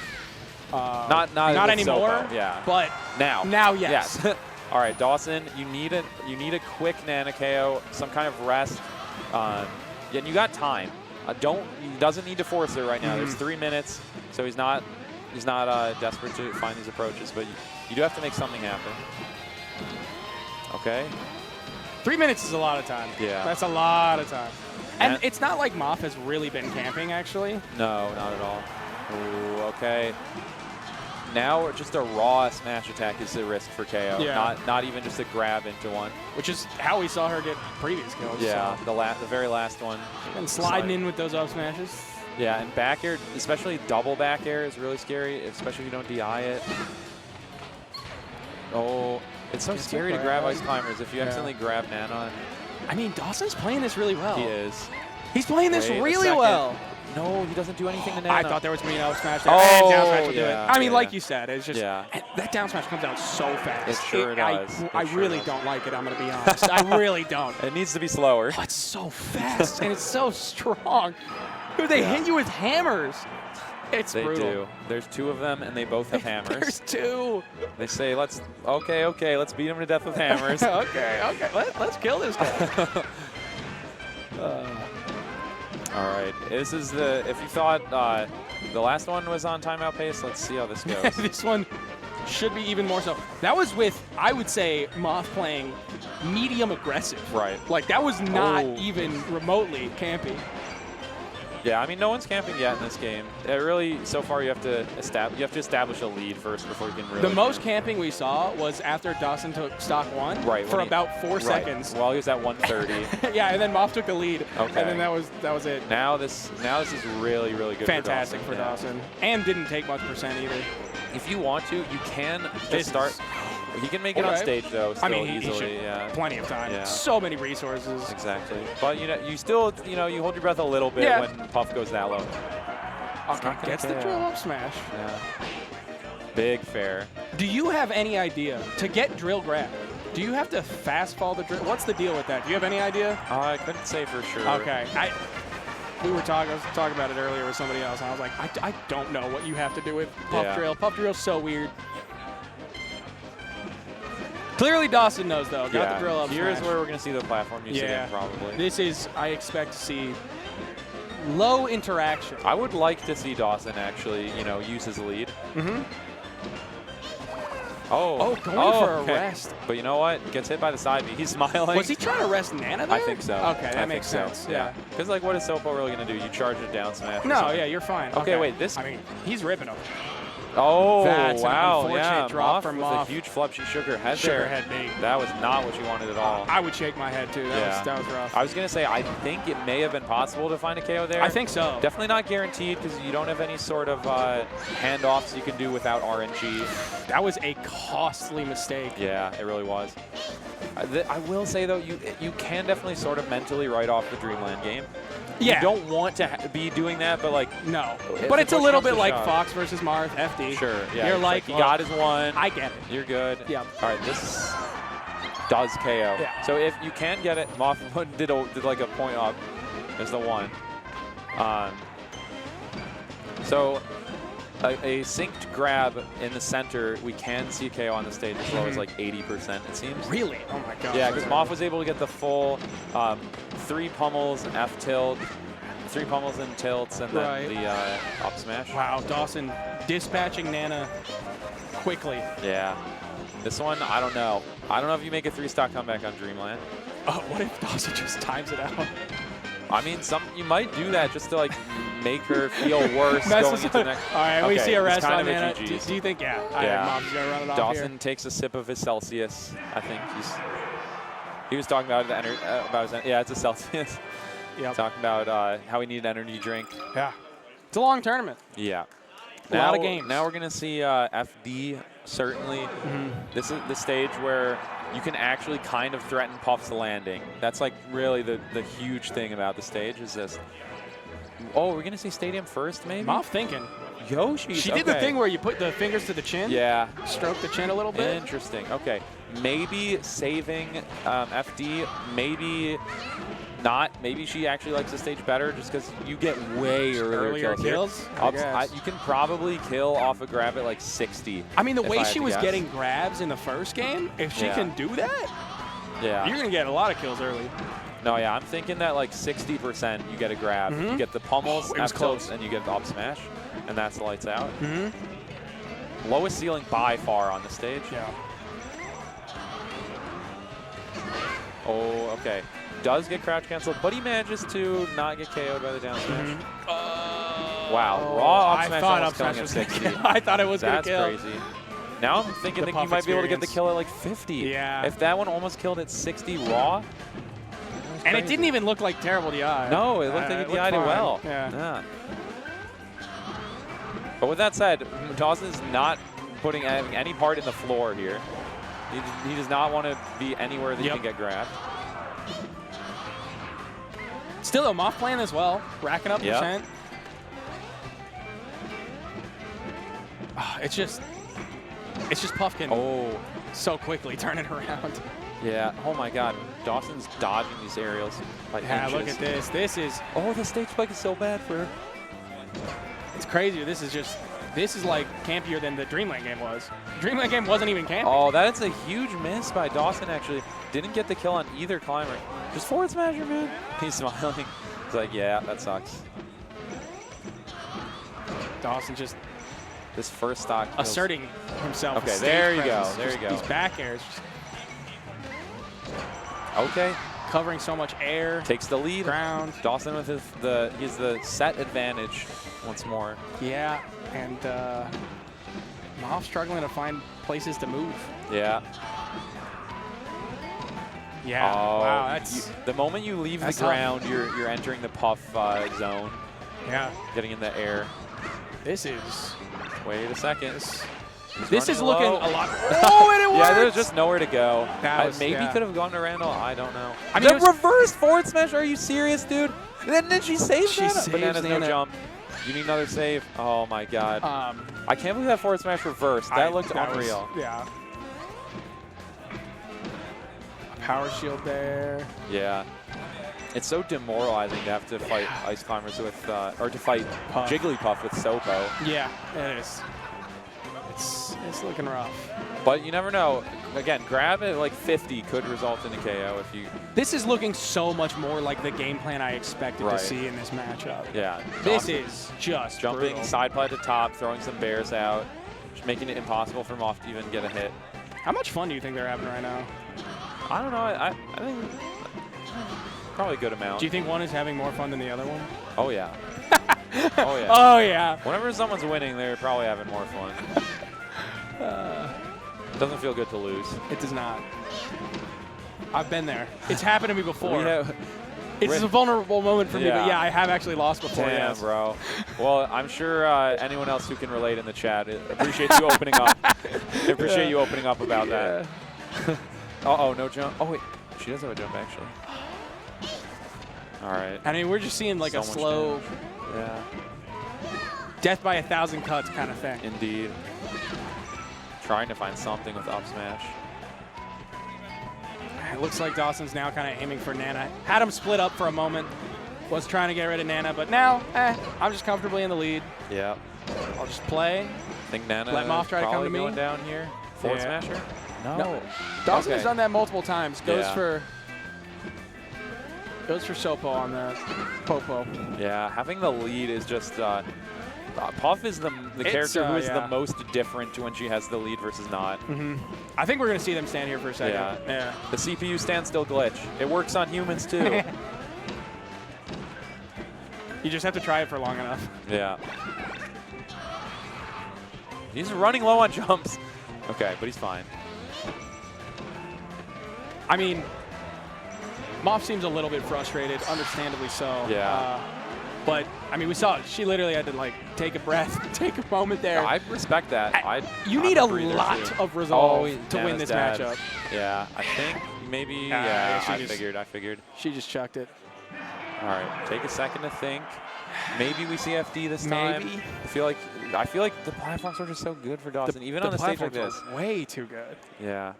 Not with anymore. Sopo, yeah. But now, yes. All right, Dawson, you need a quick Nana KO, some kind of rest. Yeah, and you got time. He doesn't need to force it right now. There's 3 minutes, so he's not desperate to find these approaches, but you do have to make something happen. Okay. 3 minutes is a lot of time. Yeah. That's a lot of time. And it's not like MOF has really been camping, actually. No, not at all. Ooh, okay. Now just a raw smash attack is the risk for KO. Yeah. Not even just a grab into one. Which is how we saw her get previous kills. Yeah, so. the very last one. And sliding in with those up smashes. Yeah, and back air, especially double back air, is really scary, especially if you don't DI it. Oh, it's so scary to grab ice climbers if you accidentally grab Nana. I mean, Dawson's playing this really well. He is. He's playing this Wait a really second. well. No, he doesn't do anything to Nana. I thought there was going to be an up smash there. Oh, and down smash would do it. yeah, I mean, yeah. like you said, it's just Yeah. that down smash comes out so fast. It sure does. I It sure really does. don't like it, I'm going to be honest. I really don't. It needs to be slower. Oh, it's so fast, and it's so strong. Dude, they hit you with hammers. It's They brutal. do. There's 2 of them, and they both have hammers. There's 2. They say, let's beat him to death with hammers. okay. Let's kill this guy. All right, this is if you thought the last one was on timeout pace, let's see how this goes. This one should be even more so. That was with, I would say, MOF playing medium aggressive. Right. Like, that was not even remotely campy. Yeah, I mean, no one's camping yet in this game. It really, so far, you have to establish a lead first before you can really. The most camping we saw was after Dawson took stock 1 right, for about 4 seconds. While he was at 130. Yeah, and then MOF took the lead. Okay. And then that was it. Now this is really good. Fantastic for Dawson. And didn't take much percent either. If you want to, you can just start. He can make it on stage though. Still I mean, he easily. should. Yeah. Plenty of time. Yeah. So many resources. Exactly. But you still you hold your breath a little bit when Puff goes that low. Okay, gets the drill up smash. Yeah. Big fair. Do you have any idea to get drill grab? Do you have to fast fall the drill? What's the deal with that? Do you have any idea? I couldn't say for sure. Okay. I was talking about it earlier with somebody else, and I was like, I don't know what you have to do with Puff Drill. Puff Drill's so weird. Clearly Dawson knows, though. Got the drill up Here's smash. where we're going to see the platform usage again, probably. This is, I expect to see low interaction. I would like to see Dawson actually, use his lead. Mm-hmm. Oh, going for a rest. But you know what? Gets hit by the side B. He's smiling. Was he trying to rest Nana there? I think so. Okay, that makes sense. Yeah. Because, what is Sopo really going to do? You charge it down smash? No, yeah, you're fine. Okay, wait. This. I mean, he's ripping him. Oh, That's wow. an unfortunate drop from with MOF. a huge flub. She shook her head Shook there. her head big. That was not what you wanted at all. I would shake my head, too. That was rough. I was going to say, I think it may have been possible to find a KO there. I think so. Definitely not guaranteed because you don't have any sort of handoffs you can do without RNG. That was a costly mistake. Yeah, it really was. I will say, though, you can definitely sort of mentally write off the Dreamland game. Yeah. You don't want to be doing that, but no. But it's a little bit like Fox versus Marth, FD. Sure, yeah. You're like, he got his one. I get it. You're good. Yeah. All right, this does KO. Yeah. So if you can get it, MOF did like a point up. There's the one. So a synced grab in the center, we can see KO on the stage as low as like 80%, it seems. Really? Oh my god. Yeah, because MOF was able to get the full 3 pummels and F tilt, 3 pummels and tilts, and then the up smash. Wow, Dawson dispatching Nana quickly. Yeah. This one, I don't know. I don't know if you make a 3-stock comeback on Dreamland. Oh, what if Dawson just times it out? I mean, you might do that just to make her feel worse going into the next. All right, we see a rest on Nana. GG's. Do you think? Yeah. Mom's gonna run it off Dawson here. takes a sip of his Celsius. I think he was talking about his it's a Celsius. Yeah. Talking about how we need an energy drink. Yeah. It's a long tournament. Yeah. A lot of games. Now we're gonna see FD certainly. Mm-hmm. This is the stage where you can actually kind of threaten Puff's landing. That's really the huge thing about the stage is this. Oh, we're going to see Stadium first, maybe? MOF thinking. Yoshi. She did the thing where you put the fingers to the chin. Yeah. Stroke the chin a little bit. Interesting. Okay. Maybe saving FD. Maybe not. Maybe she actually likes the stage better just because you get way earlier kills. You can probably kill off a grab at like 60. I mean, the way she was getting grabs in the first game, if she can do that, you're going to get a lot of kills early. No, yeah, I'm thinking that like 60% you get a grab. You get the pummels, F tilts, and you get the up smash, and that's the lights out. Lowest ceiling by far on the stage. Yeah. Oh, okay. Does get crouch canceled, but he manages to not get KO'd by the down smash. Wow, raw up smash almost killing at 60. I thought it was going to kill. That's crazy. Now I'm thinking that you might be able to get the kill at like 50. Yeah. If that one almost killed at 60 raw. And it didn't even look like terrible DI. No, it looked like it DI'd it well. Yeah. But with that said, Dawson is not having any part in the floor here. He does not want to be anywhere that he can get grabbed. Still a MOF playing as well, racking up percent. It's just Puffkin so quickly turning around. Yeah, oh my god. Dawson's dodging these aerials by inches. Look at this. This is... Oh, the stage spike is so bad for her. It's crazy. This is like campier than the Dreamland game was. Dreamland game wasn't even campy. Oh, that's a huge miss by Dawson, actually. Didn't get the kill on either climber. Just forward smasher, man. He's smiling. He's like, yeah, that sucks. Dawson just... This first stock kills. Asserting himself. Okay, there you go. There you go. These back airs. Okay. Covering so much air. Takes the lead. Ground. Dawson with he's the set advantage once more. Yeah, and MOF struggling to find places to move. Yeah. Yeah. Oh, wow, that's the moment you leave the ground, you're entering the puff zone. Yeah. Getting in the air. This is. Wait a second. This is looking low. a lot. Oh, and it works! Yeah, there's just nowhere to go. Maybe could have gone to Randall. I don't know. I mean, the reverse forward smash. Are you serious, dude? And then she saves Nana. Banana's no jump. You need another save. Oh my god. I can't believe that forward smash reversed. That looked unreal. Yeah. Power shield there. Yeah. It's so demoralizing to have to fight Ice Climbers with, or to fight Jigglypuff with Sopo. Yeah, it is. It's looking rough. But you never know. Again, grab at like 50 could result in a KO if you... This is looking so much more like the game plan I expected to see in this matchup. Yeah. This is just jumping brutal. side play to top, throwing some bears out, just making it impossible for MOF to even get a hit. How much fun do you think they're having right now? I don't know. I think probably a good amount. Do you think one is having more fun than the other one? Oh, yeah. Oh, yeah. Oh, yeah. Whenever someone's winning, they're probably having more fun. It doesn't feel good to lose. It does not. I've been there. It's happened to me before. It's a Rick. vulnerable moment for me, but yeah, I have actually lost before. Damn, yes. bro. Well, I'm sure anyone else who can relate in the chat appreciates you opening up. I appreciate you opening up about that. Uh-oh, no jump. Oh, wait. She does have a jump, actually. All right. I mean, we're just seeing like So a much slow damage. death by 1,000 cuts kind of thing. Indeed. Trying to find something with up smash. It looks like Dawson's now kind of aiming for Nana. Had him split up for a moment. Was trying to get rid of Nana, but now, I'm just comfortably in the lead. Yeah. I'll just play. I think Nana Let MOF try to come to me. going down here. Forward smasher? No. Dawson has Okay. done that multiple times. Goes Yeah. for Sopo on the Popo. Yeah, having the lead is just Puff is the character who is the most different to when she has the lead versus not. I think we're going to see them stand here for a second. Yeah. The CPU standstill glitch. It works on humans too. You just have to try it for long enough. Yeah. He's running low on jumps. Okay, but he's fine. I mean, MOF seems a little bit frustrated, understandably so. Yeah. But, I mean, we saw it. She literally had to, like, take a breath, take a moment there. I respect that. You need a lot of resolve to win this matchup. Yeah, I think maybe, I figured. She just chucked it. All right, take a second to think. Maybe we see FD this time. Maybe. I feel like the platforms are just so good for Dawson, even on a stage like this. Way too good. Yeah.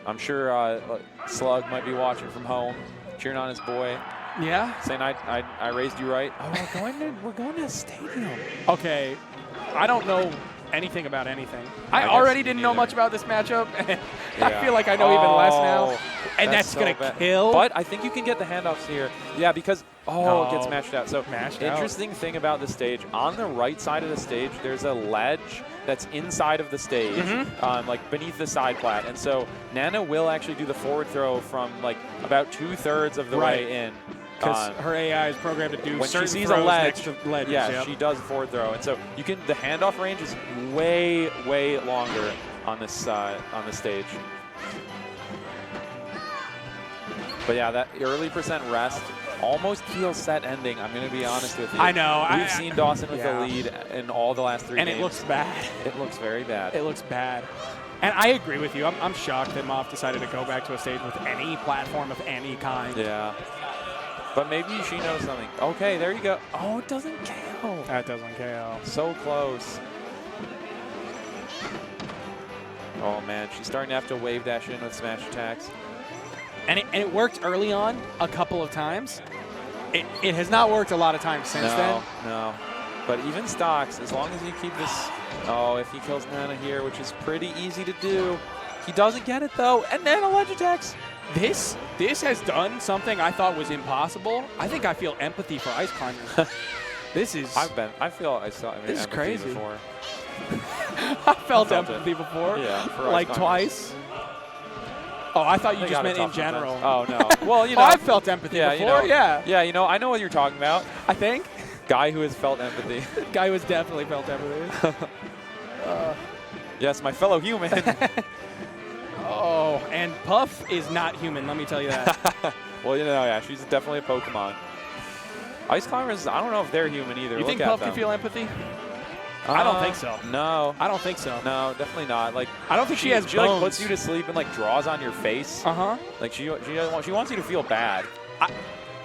I'm sure Slug might be watching from home, cheering on his boy. Yeah. Saying I raised you right. Oh, we're going to a stadium. Okay. I don't know anything about anything. I already didn't know much about this matchup, and I feel like I know even less now. And that's so going to bad. kill. But I think you can get the handoffs here. Yeah, because, it gets mashed out. So interesting thing about the stage, on the right side of the stage, there's a ledge that's inside of the stage, like beneath the side plat. And so Nana will actually do the forward throw from like about 2/3 of the way in. Because her AI is programmed to do when certain she sees throws a ledge, next to ledges. yeah, she does a forward throw, and so you can. The handoff range is way longer on this stage. But yeah, that early percent rest almost feels set ending. I'm going to be honest with you. I know. We've seen Dawson with the lead in all the last 3 games. And it looks bad. It looks very bad. It looks bad. And I agree with you. I'm shocked that MOF decided to go back to a stage with any platform of any kind. Yeah. But maybe she knows something. Okay, there you go. Oh, it doesn't KO. That doesn't KO. So close. Oh, man. She's starting to have to wave dash in with smash attacks. And it worked early on a couple of times. It has not worked a lot of times since then. No. But even stocks, as long as you keep this... Oh, if he kills Nana here, which is pretty easy to do. He doesn't get it, though. And Nana ledge attacks. This has done something I thought was impossible. I think I feel empathy for Ice Climbers. This is... This is crazy. Before. I felt empathy before. Yeah, for like Ice twice. Oh, I thought you just meant in general. Oh, no. Well, you know. I've felt empathy before, yeah. Yeah, you know, I know what you're talking about. I think. Guy who has felt empathy. Guy who has definitely felt empathy. Yes, my fellow human. Oh, and Puff is not human, let me tell you that. Well, you know, yeah, she's definitely a Pokemon. Ice Climbers, I don't know if they're human either. You think Look Puff at can feel empathy? I don't think so. No. I don't think so. No, definitely not. Like, I don't think she has She bones. like puts you to sleep and like draws on your face. Uh-huh. Like she wants you to feel bad.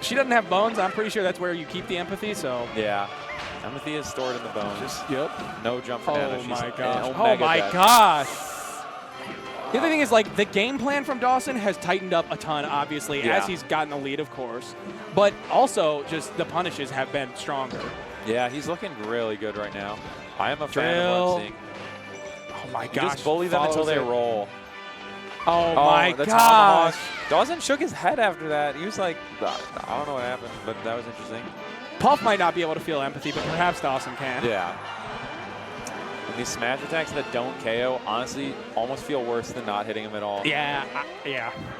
She doesn't have bones. I'm pretty sure that's where you keep the empathy, so. Yeah. Empathy is stored in the bones. Yep. No jump for Nana. Oh She's my an gosh. Oh Omega my death. gosh. The other thing is, like, the game plan from Dawson has tightened up a ton, obviously, as he's gotten the lead, of course. But also, just the punishes have been stronger. Yeah, he's looking really good right now. I am a fan of what I'm seeing. Oh my You gosh. just bully them until they roll. Oh my the gosh. tomahawk. Dawson shook his head after that. He was like, I don't know what happened, but that was interesting. Puff might not be able to feel empathy, but perhaps Dawson can. Yeah. And these smash attacks that don't KO, honestly, almost feel worse than not hitting him at all. Yeah,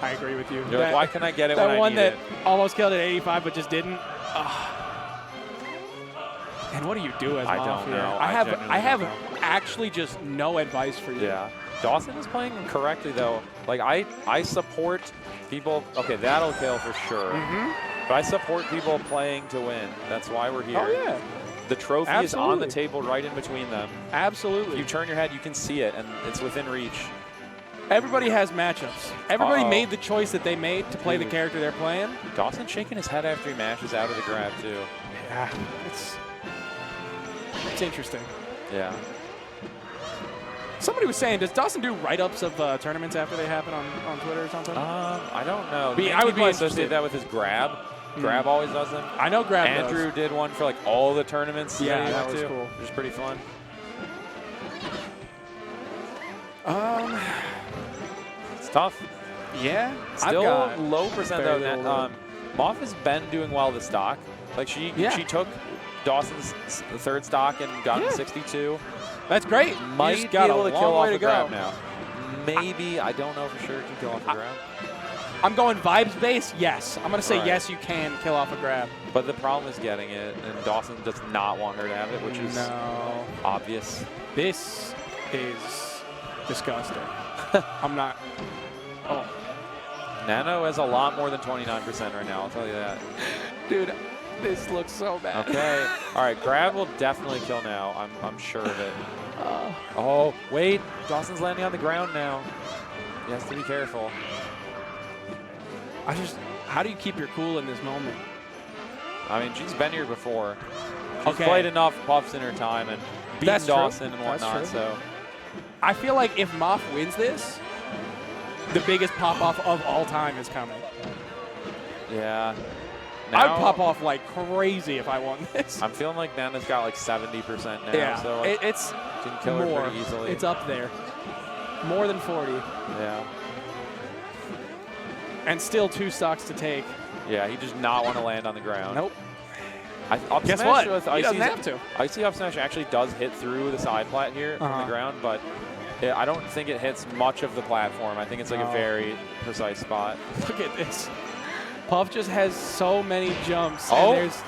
I agree with you. You're like, why can I get it when I need it? That one that almost killed at 85 but just didn't. And what do you do as I MOF don't here? know. I have actually just no advice for you. Yeah. Dawson is playing correctly, though. Like, I support people. Okay, that'll kill for sure. But I support people playing to win. That's why we're here. Oh, yeah. The trophy is on the table right in between them. Absolutely. If you turn your head, you can see it, and it's within reach. Everybody has matchups. Everybody made the choice that they made to play the character they're playing. Dawson's shaking his head after he mashes out of the grab, too. Yeah, it's interesting. Yeah. Somebody was saying, does Dawson do write-ups of tournaments after they happen on Twitter or something? I don't know. I would be associate that with his grab. Grab always does them. I know Grab Andrew did one for like all the tournaments. Yeah, that was he went to, cool. which was pretty fun. It's tough. Yeah. Still low percent though. MOF has been doing well the stock. Like she took Dawson's third stock and got 62. That's great. Might be able to kill off the grab now. Maybe, I don't know for sure, can kill off the grab. I'm going vibes base, yes. I'm going to say yes, you can kill off a grab. But the problem is getting it, and Dawson does not want her to have it, which is obvious. This is disgusting. I'm not. Oh. Nano has a lot more than 29% right now, I'll tell you that. Dude, this looks so bad. Okay. All right, grab will definitely kill now. I'm sure of it. Oh, wait. Dawson's landing on the ground now. He has to be careful. How do you keep your cool in this moment? I mean, she's been here before. She's Okay. played enough puffs in her time and beaten That's true. Dawson and That's whatnot. true. So I feel like if MOF wins this, the biggest pop-off of all time is coming. yeah. I'd Now, pop off like crazy if I won this. I'm feeling like Nana's got like 70% now. Yeah, So like, it's can kill more. her pretty easily. It's up there. More than 40. Yeah. And still 2 stocks to take. Yeah, he does not want to land on the ground. Nope. Up Guess smash what? With He doesn't Icy's- have to. Icy up smash actually does hit through the side plat here from the ground, but I don't think it hits much of the platform. I think it's like No. a very precise spot. Look at this. Puff just has so many jumps. Oh. And there's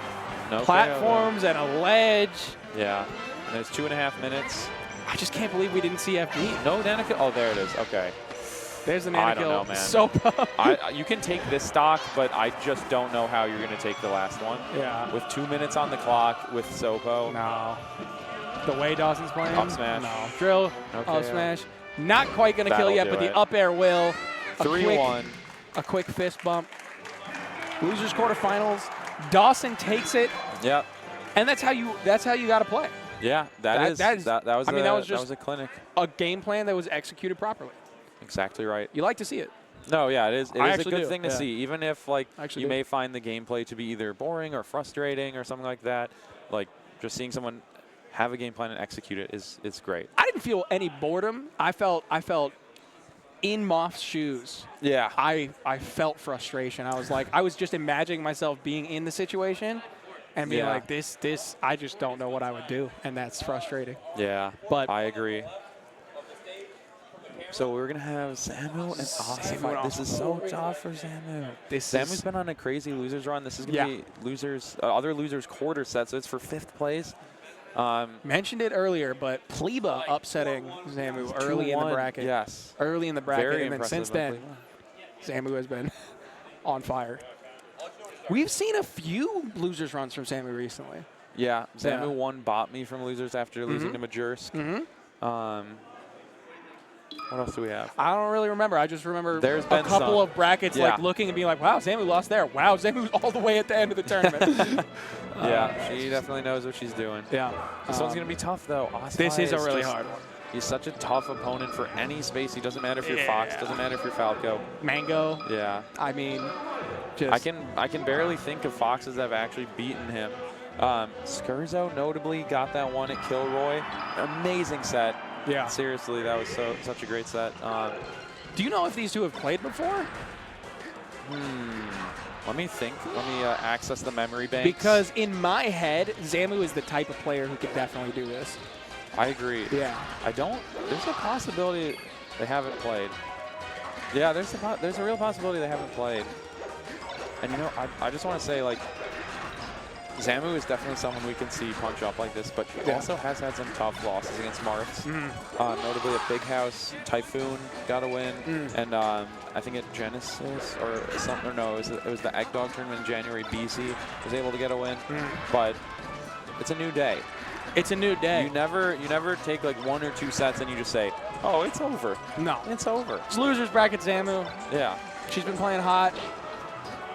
No platforms and a ledge. Yeah. And there's 2.5 minutes. I just can't believe we didn't see FD. No Nana kill. Oh, there it is. Okay. There's the Nana I don't kill. know, man. So Puff. You can take this stock, but I just don't know how you're going to take the last one. Yeah. With 2 minutes on the clock with Sopo. No. The way Dawson's playing? Up smash. No. Drill, Okay, up smash. Not quite going to kill That'll yet, do but the it. up air will. 3-1. A quick fist bump. Losers quarterfinals. Dawson takes it. Yep. And that's how you got to play. Yeah, that was I mean, that was just a clinic. a game plan that was executed properly. Exactly right. You like to see it. No, yeah, it is. It I is a actually good do, thing to yeah. see, even if like Actually you do. may find the gameplay to be either boring or frustrating or something like that. Like just seeing someone have a game plan and execute it is great. I didn't feel any boredom. I felt in MOF's shoes. Yeah. I felt frustration. I was like, I was just imagining myself being in the situation and being Yeah. like, this, I just don't know what I would do, and that's frustrating. Yeah, But I agree. So we're gonna have Zamu and Ossify. This is so tough for Zamu. Zamu's been on a crazy losers run. This is gonna be losers, other losers quarter set. So it's for 5th place. Mentioned it earlier, but Pleba upsetting Zamu early in the 2-1, bracket. yes. Early in the bracket, Very and then since impressive then, Zamu has been on fire. We've seen a few losers runs from Zamu recently. Yeah, Zamu Yeah. won bought me from losers after losing to Majursk. What else do we have? I don't really remember. I just remember There's a been couple some. of brackets Yeah. like looking and being like, wow, Zamu lost there. Wow, Zamu's all the way at the end of the tournament. Yeah, she definitely knows what she's doing. Yeah. This one's going to be tough, though. Ossify This is a really just- hard one. He's such a tough opponent for any space. He doesn't matter if you're Fox, doesn't matter if you're Falco. Mango. Yeah. I mean, just. I can barely think of Foxes that have actually beaten him. Skurzo notably got that one at Kilroy. Amazing set. Yeah. Seriously, that was such a great set. Do you know if these two have played before? Let me think. Let me access the memory bank. Because in my head, Zamu is the type of player who could definitely do this. I agree. Yeah. There's a possibility they haven't played. Yeah, there's a real possibility they haven't played. And you know, I just want to say, like, Zamu is definitely someone we can see punch up like this, but he also has had some tough losses against Marths. Notably at Big House, Typhoon got a win, and I think at Genesis or something. Or no, it was the Egg Dog tournament in January. BC was able to get a win, but it's a new day. It's a new day. You never take like 1 or 2 sets and you just say, oh, it's over. No. It's over. It's losers bracket Zamu. Yeah. She's been playing hot.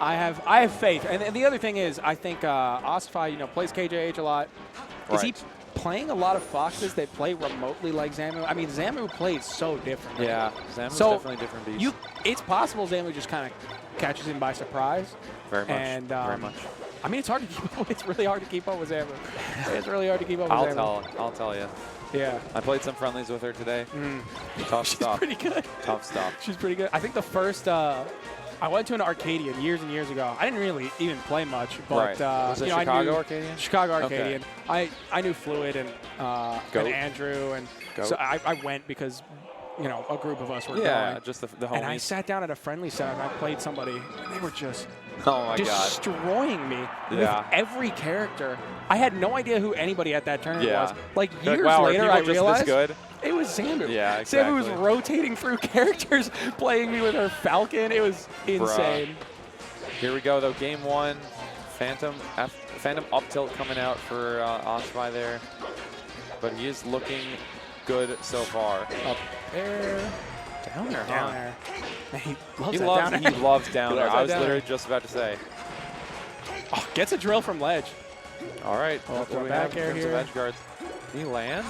I have faith. And the other thing is, I think Ossify, plays KJH a lot. Is he playing a lot of Foxes that play remotely like Zamu? I mean, Zamu plays so different. Yeah, Zamu's definitely a different beast. It's possible Zamu just kind of catches him by surprise. Very much. And, very much. I mean, it's hard to keep up. It's really hard to keep up with Zamu. It's really hard to keep up with Zamu. I'll tell you. Yeah. I played some friendlies with her today. Tough stuff. She's pretty good. Tough stuff. She's pretty good. I think the first, I went to an Arcadian years and years ago. I didn't really even play much, but Was it I Chicago knew Arcadian? Chicago Okay. Arcadian. I knew Fluid and Andrew, and so I went because a group of us were going. Just the homies. And I sat down at a friendly set and I played somebody, and they were just destroying me Yeah. with every character. I had no idea who anybody at that tournament Yeah. was. Like You're years like, wow, are later, people I just this realized good? it was Zamu. Yeah, Zamu was exactly. rotating through characters, playing me with her Falcon. It was insane. Here we go, though. Game 1. Phantom up tilt coming out for Ossify there. But he is looking good so far. Up there. Down there, Down huh? there. He loves He that loves, down he air. loves down He air. loves I that was down literally air. just about to say. Oh, gets a drill from ledge. All right. Oh, What do we back have in air terms of here. edge guards? Did he land?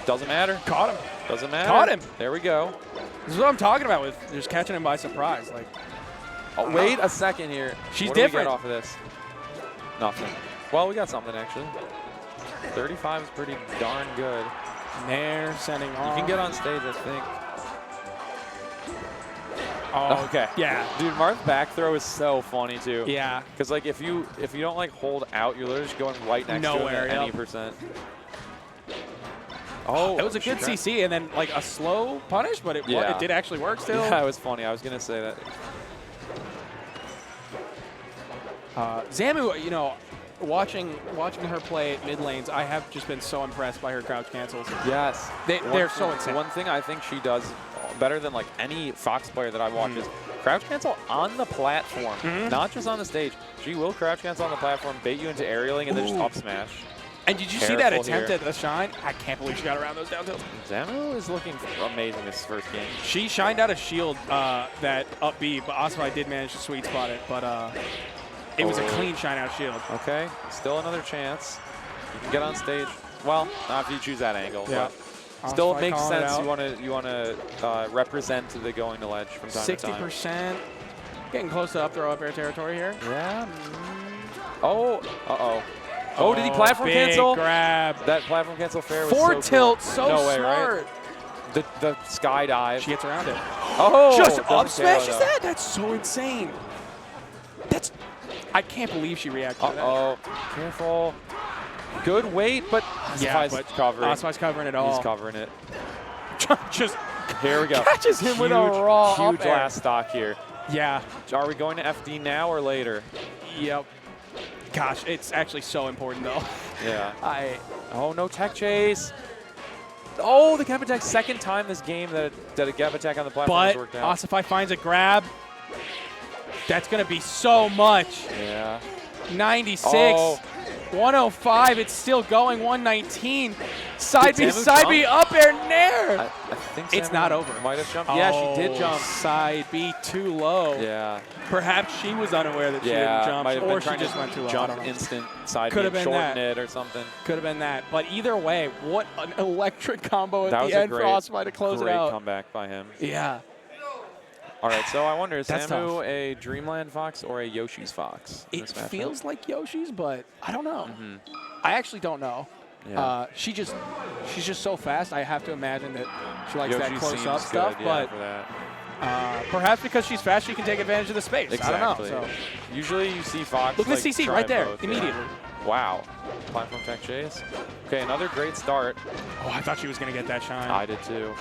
Doesn't matter. Caught him. Doesn't matter. Caught him. There we go. This is what I'm talking about with just catching him by surprise. Like, Oh, wait a second here. She's what do we different. get off of this? Nothing. Well, we got something actually. 35 is pretty darn good. Nair sending off. You can get on stage, I think. Oh, okay. Yeah. Dude, Marth's back throw is so funny too. Yeah. Because like if you don't like hold out, you're literally just going right next Nowhere, to him at any yep. percent. Oh, It was a good CC and then like a slow punish, but it did actually work still. Yeah, it was funny. I was gonna say that. Zamu, you know, watching her play at mid lanes, I have just been so impressed by her crouch cancels. Yes. They're so insane. One thing I think she does better than like any Fox player that I watch is crouch cancel on the platform, not just on the stage. She will crouch cancel on the platform, bait you into aerialing, and then just up smash. And did you see that Careful attempt here. at the shine? I can't believe she got around those down tilts. Zamu is looking amazing this first game. She shined out a shield that up B, but Ossify did manage to sweet spot it, but it was a clean shine out shield. Okay, still another chance. You can get on stage. Well, not if you choose that angle. Yeah. But still, it Ossify makes calling it sense. You want to represent the going to ledge from time to time. 60%. Getting close to up throw up air territory here. Yeah. Oh. Uh-oh. Oh, did he platform big cancel? Grab. That platform cancel fair was Forward so tilt, cool. so no way, smart. Right? The sky dive. She gets around it. Oh, Just doesn't up KO smashes though. that? That's so insane. I can't believe she reacted to that. Uh-oh. Careful. Good weight, but Ossify's covering. Ossify's covering it all. He's covering it. Just here we go. Catches him with a raw huge up air. last stock here. Yeah. Are we going to FD now or later? Yep. Gosh, it's actually so important though. Yeah. Oh, no tech chase. Oh, the Gap Attack, second time this game that a Gap Attack on the platform has But worked out. Ossify finds a grab. That's going to be so much. Yeah. 96. Oh. 105. It's still going. 119. Side B, Did Zamu side B, jump? up air, nair. I think It's Zamu not over. Might have jumped. Yeah, she did jump. Side B too low. Yeah. Perhaps she was unaware that she Yeah, didn't might jump, have been or she trying just to went too low. I jump don't know. instant side Could B have been shorten that. it or something. Could have been that. But either way, what an electric combo at That was the a end great, for Ossify to close it great out. comeback by him. Yeah. All right, so I wonder, is That's Zamu tough. a Dreamland Fox or a Yoshi's Fox? in It this matchup? feels like Yoshi's, but I don't know. Mhm. I actually don't know. Yeah. She's just so fast. I have to imagine that she likes Yoshi that close seems up good, stuff. yeah, But for that. perhaps because she's fast, she can take advantage of the space. Exactly. I don't know. So. Usually you see Fox. Look at like, the CC try right there, both, immediately. Yeah. Wow. Platform tech chase. Okay, another great start. Oh, I thought she was going to get that shine. I did too.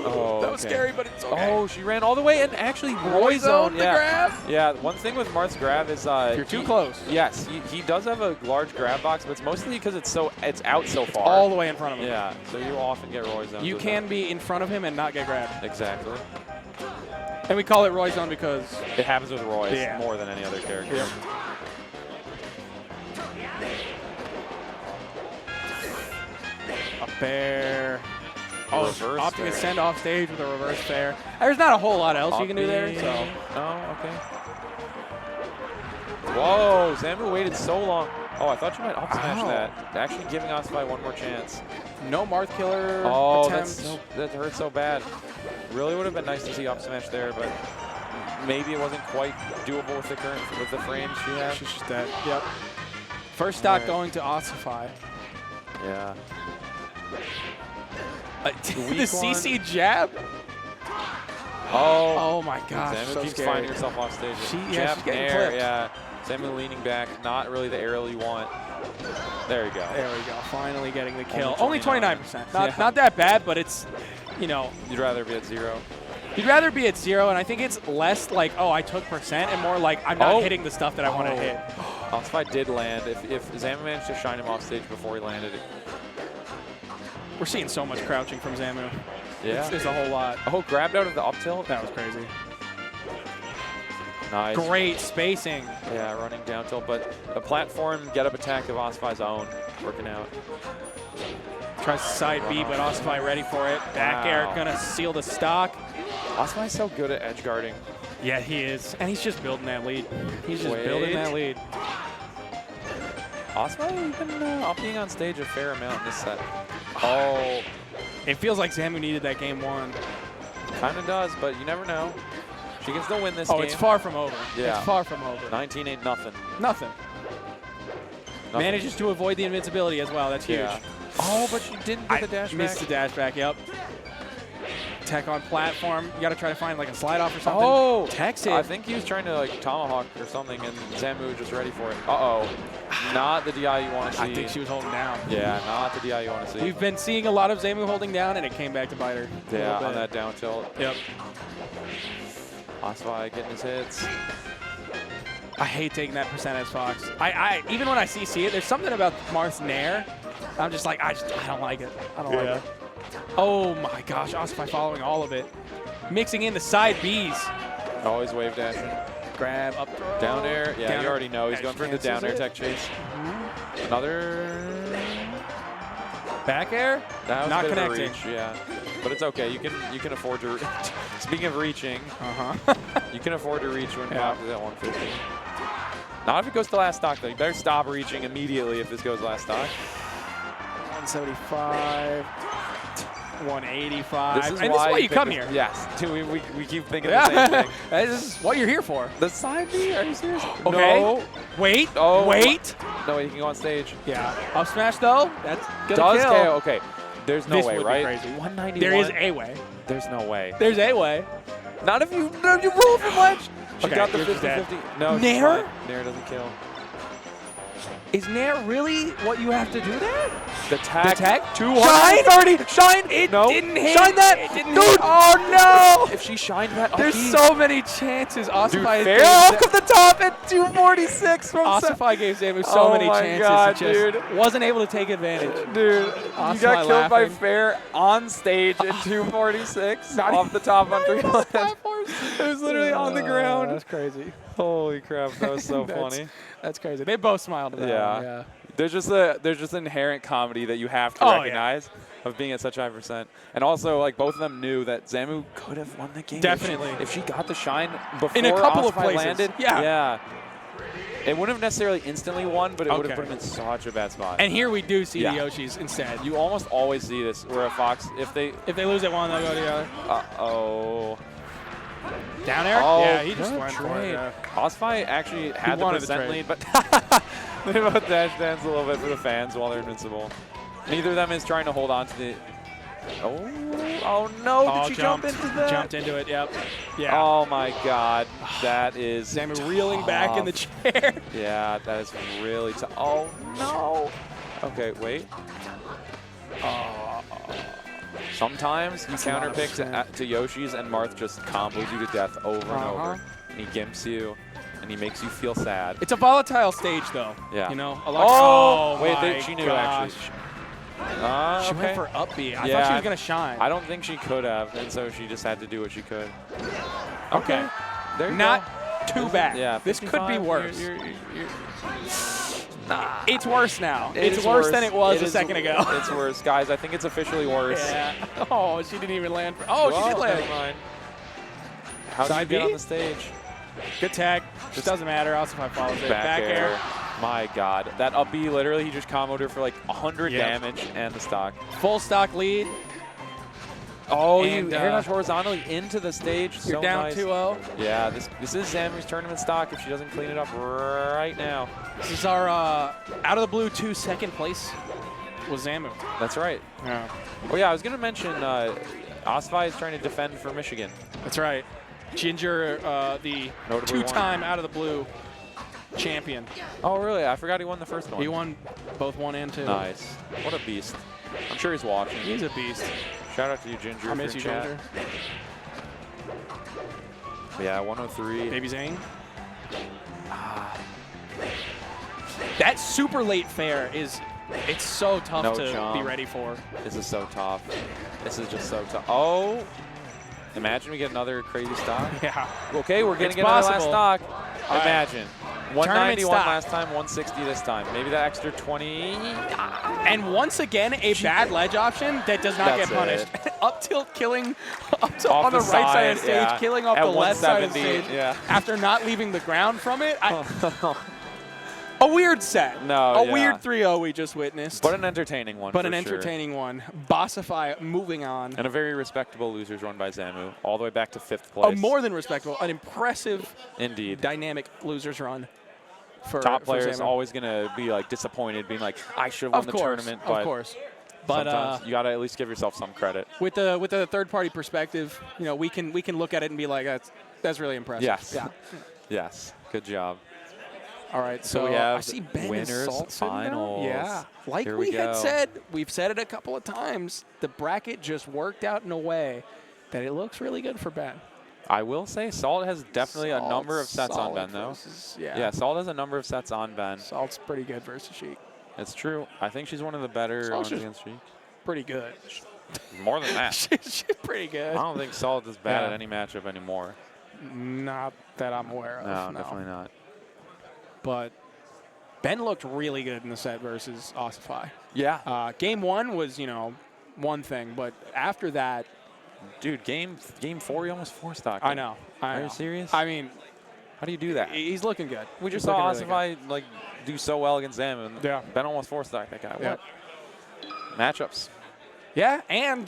Oh, That was okay. scary, but it's okay. Oh, she ran all the way and actually Roy zoned the yeah. grab. Yeah, one thing with Marth's grab is You're too close. Yes, he does have a large grab box, but it's mostly because it's out so far. All the way in front of him. Yeah, so you often get Roy zoned. You with can be in front of him and not get grabbed. that. Exactly. And we call it Roy zone because It happens with Roy Yeah. more than any other character. Yep. up there. Oh, Reverse opting to fair. send off stage with a reverse fair. There's not a whole lot else you can do there. Up So. B. Oh, okay. Whoa, Zamu waited so long. Oh, I thought you might up smash Ow. that. Actually giving Ossify one more chance. No Marth killer Oh, attempts. that hurt so bad. Really would have been nice to see up smash there, but maybe it wasn't quite doable with the frames she had. She's just dead. Yep. First stock Alright. going to Ossify. Yeah. The CC jab. Oh. my gosh. Zamu So keeps scary. finding herself off stage. She's Jab getting air, clipped. yeah. Zamu leaning back, not really the aerial you want. There you go. There we go. Finally getting the kill. Only Only 29%. Not, Yeah. not that bad, but it's, you know. You'd rather be at 0. You'd rather be at 0, and I think it's less like, oh, I took percent, and more like I'm not Oh. hitting the stuff that I want to hit. Ossify did land. If Zamu managed to shine him off stage before he landed, We're seeing so much crouching from Zamu. yeah. It's a whole lot. Oh, grabbed out of the up tilt. That was crazy. Nice. Great spacing. Yeah, running down tilt, but a platform get up attack of Ossify's own working out. Tries to side B, but Ossify ready for it. Back air Wow. gonna seal the stock. Ossify's so good at edge guarding. Yeah, he is. And he's just building that lead. He's just building that lead. Ossify, you've been upping on stage a fair amount in this set. Oh. It feels like Zamu needed that game 1. Kind of does, but you never know. She can still win this game. Oh, it's far from over. Yeah. It's far from over. 19 ain't nothing. Nothing. Nothing. Manages to avoid the invincibility as well. That's huge. Yeah. Oh, but she didn't get the dash back. Missed the dash back, yep. Tech on platform. You got to try to find like a slide off or something. Oh! Tech's it. I think he was trying to like tomahawk or something, and Zamu was just ready for it. Uh-oh. Not the DI you want to see. I think she was holding down. Yeah, not the DI you want to see. We've been seeing a lot of Zamu holding down, and it came back to bite her. Yeah, on that down tilt. Yep. Ossify getting his hits. I hate taking that percent as Fox. I even when I see it, there's something about Marth's nair. I'm just like, I don't like it. I don't like it. Oh my gosh, Ossify following all of it. Mixing in the side Bs. Always wave dashing. Grab, up throw. Down air. Yeah, down you already know. He's going for the down air tech chase. Another back air? That was not a bit connecting. of a reach, yeah. But it's okay. You can afford to. Speaking of reaching, you can afford to reach when Pop is at 150. Not if it goes to last stock though. You better stop reaching immediately if this goes last stock. 175. 185. This is why you come here. Yes. We keep thinking the same thing. This is what you're here for. The side B? Are you serious? Okay. No. Wait. Oh. Wait. No, he can go on stage. Yeah. Up smash though. That's gonna Does kill. KO. Okay. There's no This way, would be right? crazy. 191. There is a way. There's no way. There's a way. Not if you roll from ledge. She Okay, got the here's dead. 50-50. No. she's Nair? fine. Nair doesn't kill. Is Nair really what you have to do there? The tag. The tag? 230. Shine. It no. didn't hit. Shine that. It didn't Dude. hit. Oh no. If she shined that, There's up so many chances. Dude, Ossify fair off of the top at 246 from Ossify gave Zamu so many chances. God, He just dude. wasn't able to take advantage. Dude, Ossify you got killed by laughing. Fair on stage at 246 off the top on 3 platforms. It was literally on the ground. That's crazy. Holy crap, that was so funny. That's crazy. They both smiled at that one, yeah. There's just inherent comedy that you have to recognize of being at such high percent. And also, like, both of them knew that Zamu could have won the game. Definitely. If she got the shine before in a couple of Ossify places. landed. Yeah. It wouldn't have necessarily instantly won, but it would have Okay. put him in such a bad spot. And here we do see Yeah. the Yoshis instead. You almost always see this where a Fox, if they lose at one, they'll go to the other. Uh-oh. Down air? Oh, Yeah, he just good went for trade. it. Yeah. Ossify actually had the wanted the percent trade. lead, but they both dash dance a little bit for the fans while they're invincible. Neither of them is trying to hold on to the... Oh no, did she jump into that? Jumped into it, yep. Yeah. Oh my god, that is Zamu reeling back in the chair. Yeah, that is really tough. Oh no. Okay, wait. Sometimes he counterpicks to Yoshi's and Marth just combos you to death over and over. And he gimps you and he makes you feel sad. It's a volatile stage, though. Yeah. You know? Wait, she knew actually. She went for up B. I thought she was going to shine. I don't think she could have, and so she just had to do what she could. Okay. There you Not go. too bad. Yeah, This could be 55, worse. Nah. It's worse now. It It's is worse than it was a is- second ago. It's worse, guys. I think it's officially worse. Yeah. Oh, she didn't even land. She did land. Never mind. How did you Side get B? on the stage? Good tag. Just doesn't matter. Ossify follows it. Back air. My God. That up B, literally, he just comboed her for like 100 Yep. damage and the stock. Full stock lead. Oh, And, you air dash horizontally into the stage. You're so down nice. 2-0. Yeah, this is Zamu's tournament stock if she doesn't clean it up right now. This is our out of the blue 2 second place was Zamu. That's right. Yeah. Oh, yeah, I was going to mention Ossify is trying to defend for Michigan. That's right. Ginger, the Notably two-time out of the blue champion. Oh, really? I forgot he won the first one. He won both 1 and 2. Nice. What a beast. I'm sure he's watching. He's a beast. Shout out to you, Ginger. I if miss you're you, in chat. Ginger. Yeah, 103. Baby Zane. That super late fair it's so tough No to jump. be ready for. This is so tough. This is just so tough. Oh, imagine we get another crazy stock. Yeah. Okay, we're going It's to get another last possible. stock. All right. Imagine. 191 stop. last time, 160 this time. Maybe that extra 20. And once again, a bad ledge option that does not That's get punished. Up tilt killing up tilt Off on the the right side of side, the stage, yeah. killing off At the left side of the 170, stage yeah. after not leaving the ground from it. A weird set. No, A yeah. weird 3-0 we just witnessed. But an entertaining one. But for an sure. entertaining one. Bossify moving on. And a very respectable losers run by Zamu, all the way back to 5th place. A more than respectable, an impressive, Indeed, dynamic losers run. For top for players Zamu. always going to be like disappointed, being like, I should have won the tournament. But of course. But sometimes you got to at least give yourself some credit. With the third-party perspective, you know, we can look at it and be like, that's really impressive. Yes. Yeah. Yes. Good job. All right, So we have I see Ben winners and Salt sitting down. finals. Yeah, like Here we we had go. said, we've said it a couple of times. The bracket just worked out in a way that it looks really good for Ben. I will say Salt has definitely a number of sets on Solid Ben, though. versus- yeah. Yeah, Salt has a number of sets on Ben. Salt's pretty good versus Sheik. It's true. I think she's one of the better Salt's ones just against Sheik. Pretty good. More than that. She's pretty good. I don't think Salt is bad Yeah. at any matchup anymore. Not that I'm aware of. No, definitely not. But Ben looked really good in the set versus Ossify. Yeah. Game 1 was, you know, one thing, but after that, dude, game 4, he almost 4-stocked. I know. Are you serious? I mean, how do you do that? He's looking good. We just He's saw looking really Ossify like do so well against Zamu, and Yeah. Ben almost 4-stocked that guy. Yeah. What? Matchups. Yeah, and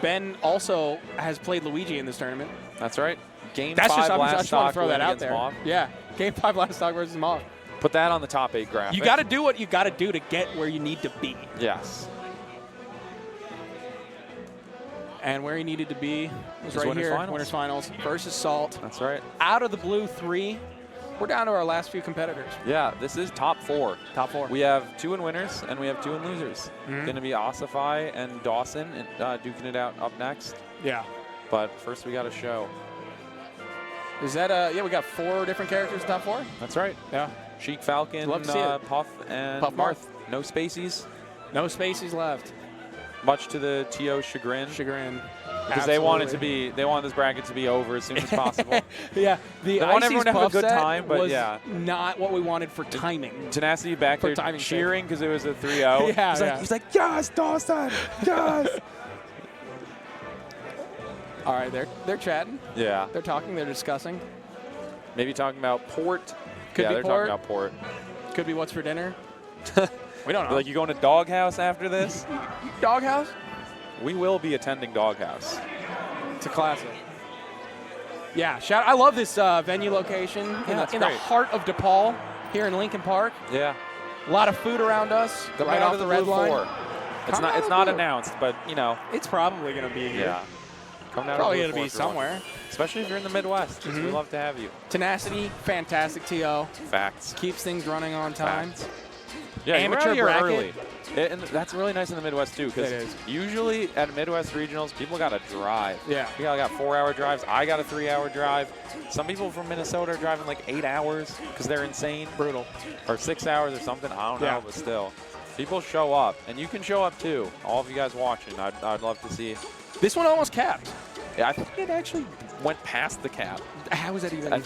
Ben also has played Luigi in this tournament. That's right. Game That's 5 just, I last just want stock to throw win that out against there. MOF. Yeah, Game 5 last stock versus MOF. Put that on the top 8 graphic. You got to do what you got to do to get where you need to be. Yes. And where he needed to be was It's right winners here, finals. winners finals versus Salt. That's right. Out of the blue 3, we're down to our last few competitors. Yeah, this is top 4. Top 4. We have 2 in winners and we have 2 in losers. Mhm. Going to be Ossify and Dawson duking it out up next. Yeah. But first we got a show. Is that yeah? We got 4 different characters in top 4. That's right. Yeah. Sheik Falcon, Love to see it. Puff, and Puff Marth. No spacies. No spacies left. Much to the TO chagrin. Chagrin. Because they wanted this bracket to be over as soon as possible. Yeah, They want everyone to have a Puff good set time, but was yeah. not what we wanted for timing. Tenacity back For there timing's sake. cheering because it was a 3-0. Yeah, He's like, yes, Dawson, yes. All right, they're chatting. Yeah. They're talking. They're discussing. Maybe talking about port. Could yeah, be they're port. talking about port. Could be what's for dinner. We don't know. Like, you going to Doghouse after this? Doghouse? We will be attending Doghouse. It's a classic. Yeah, I love this venue location in it's the great. heart of DePaul here in Lincoln Park. Yeah. A lot of food around us, Coming right out off of the the red Blue line. Four. It's Coming out not of the blue. announced, but, you know. It's probably going to be here. Yeah. Coming out Probably of going the to Blue be Four for somewhere. one. Especially if you're in the Midwest. 'Cause we Mhm. love to have you. Tenacity, fantastic TO. Facts. Keeps things running on time. Facts. Yeah, Amateur you're bracket. early. And that's really nice in the Midwest, too, because It is. usually at Midwest regionals, people got to drive. Yeah. We got 4-hour drives. I got a 3-hour drive. Some people from Minnesota are driving like 8 hours because they're insane. Brutal. Or 6 hours or something. I don't Yeah. know, but still. People show up, and you can show up, too. All of you guys watching, I'd love to see. This one almost capped. Yeah, I think it actually went past the cap. How was that even?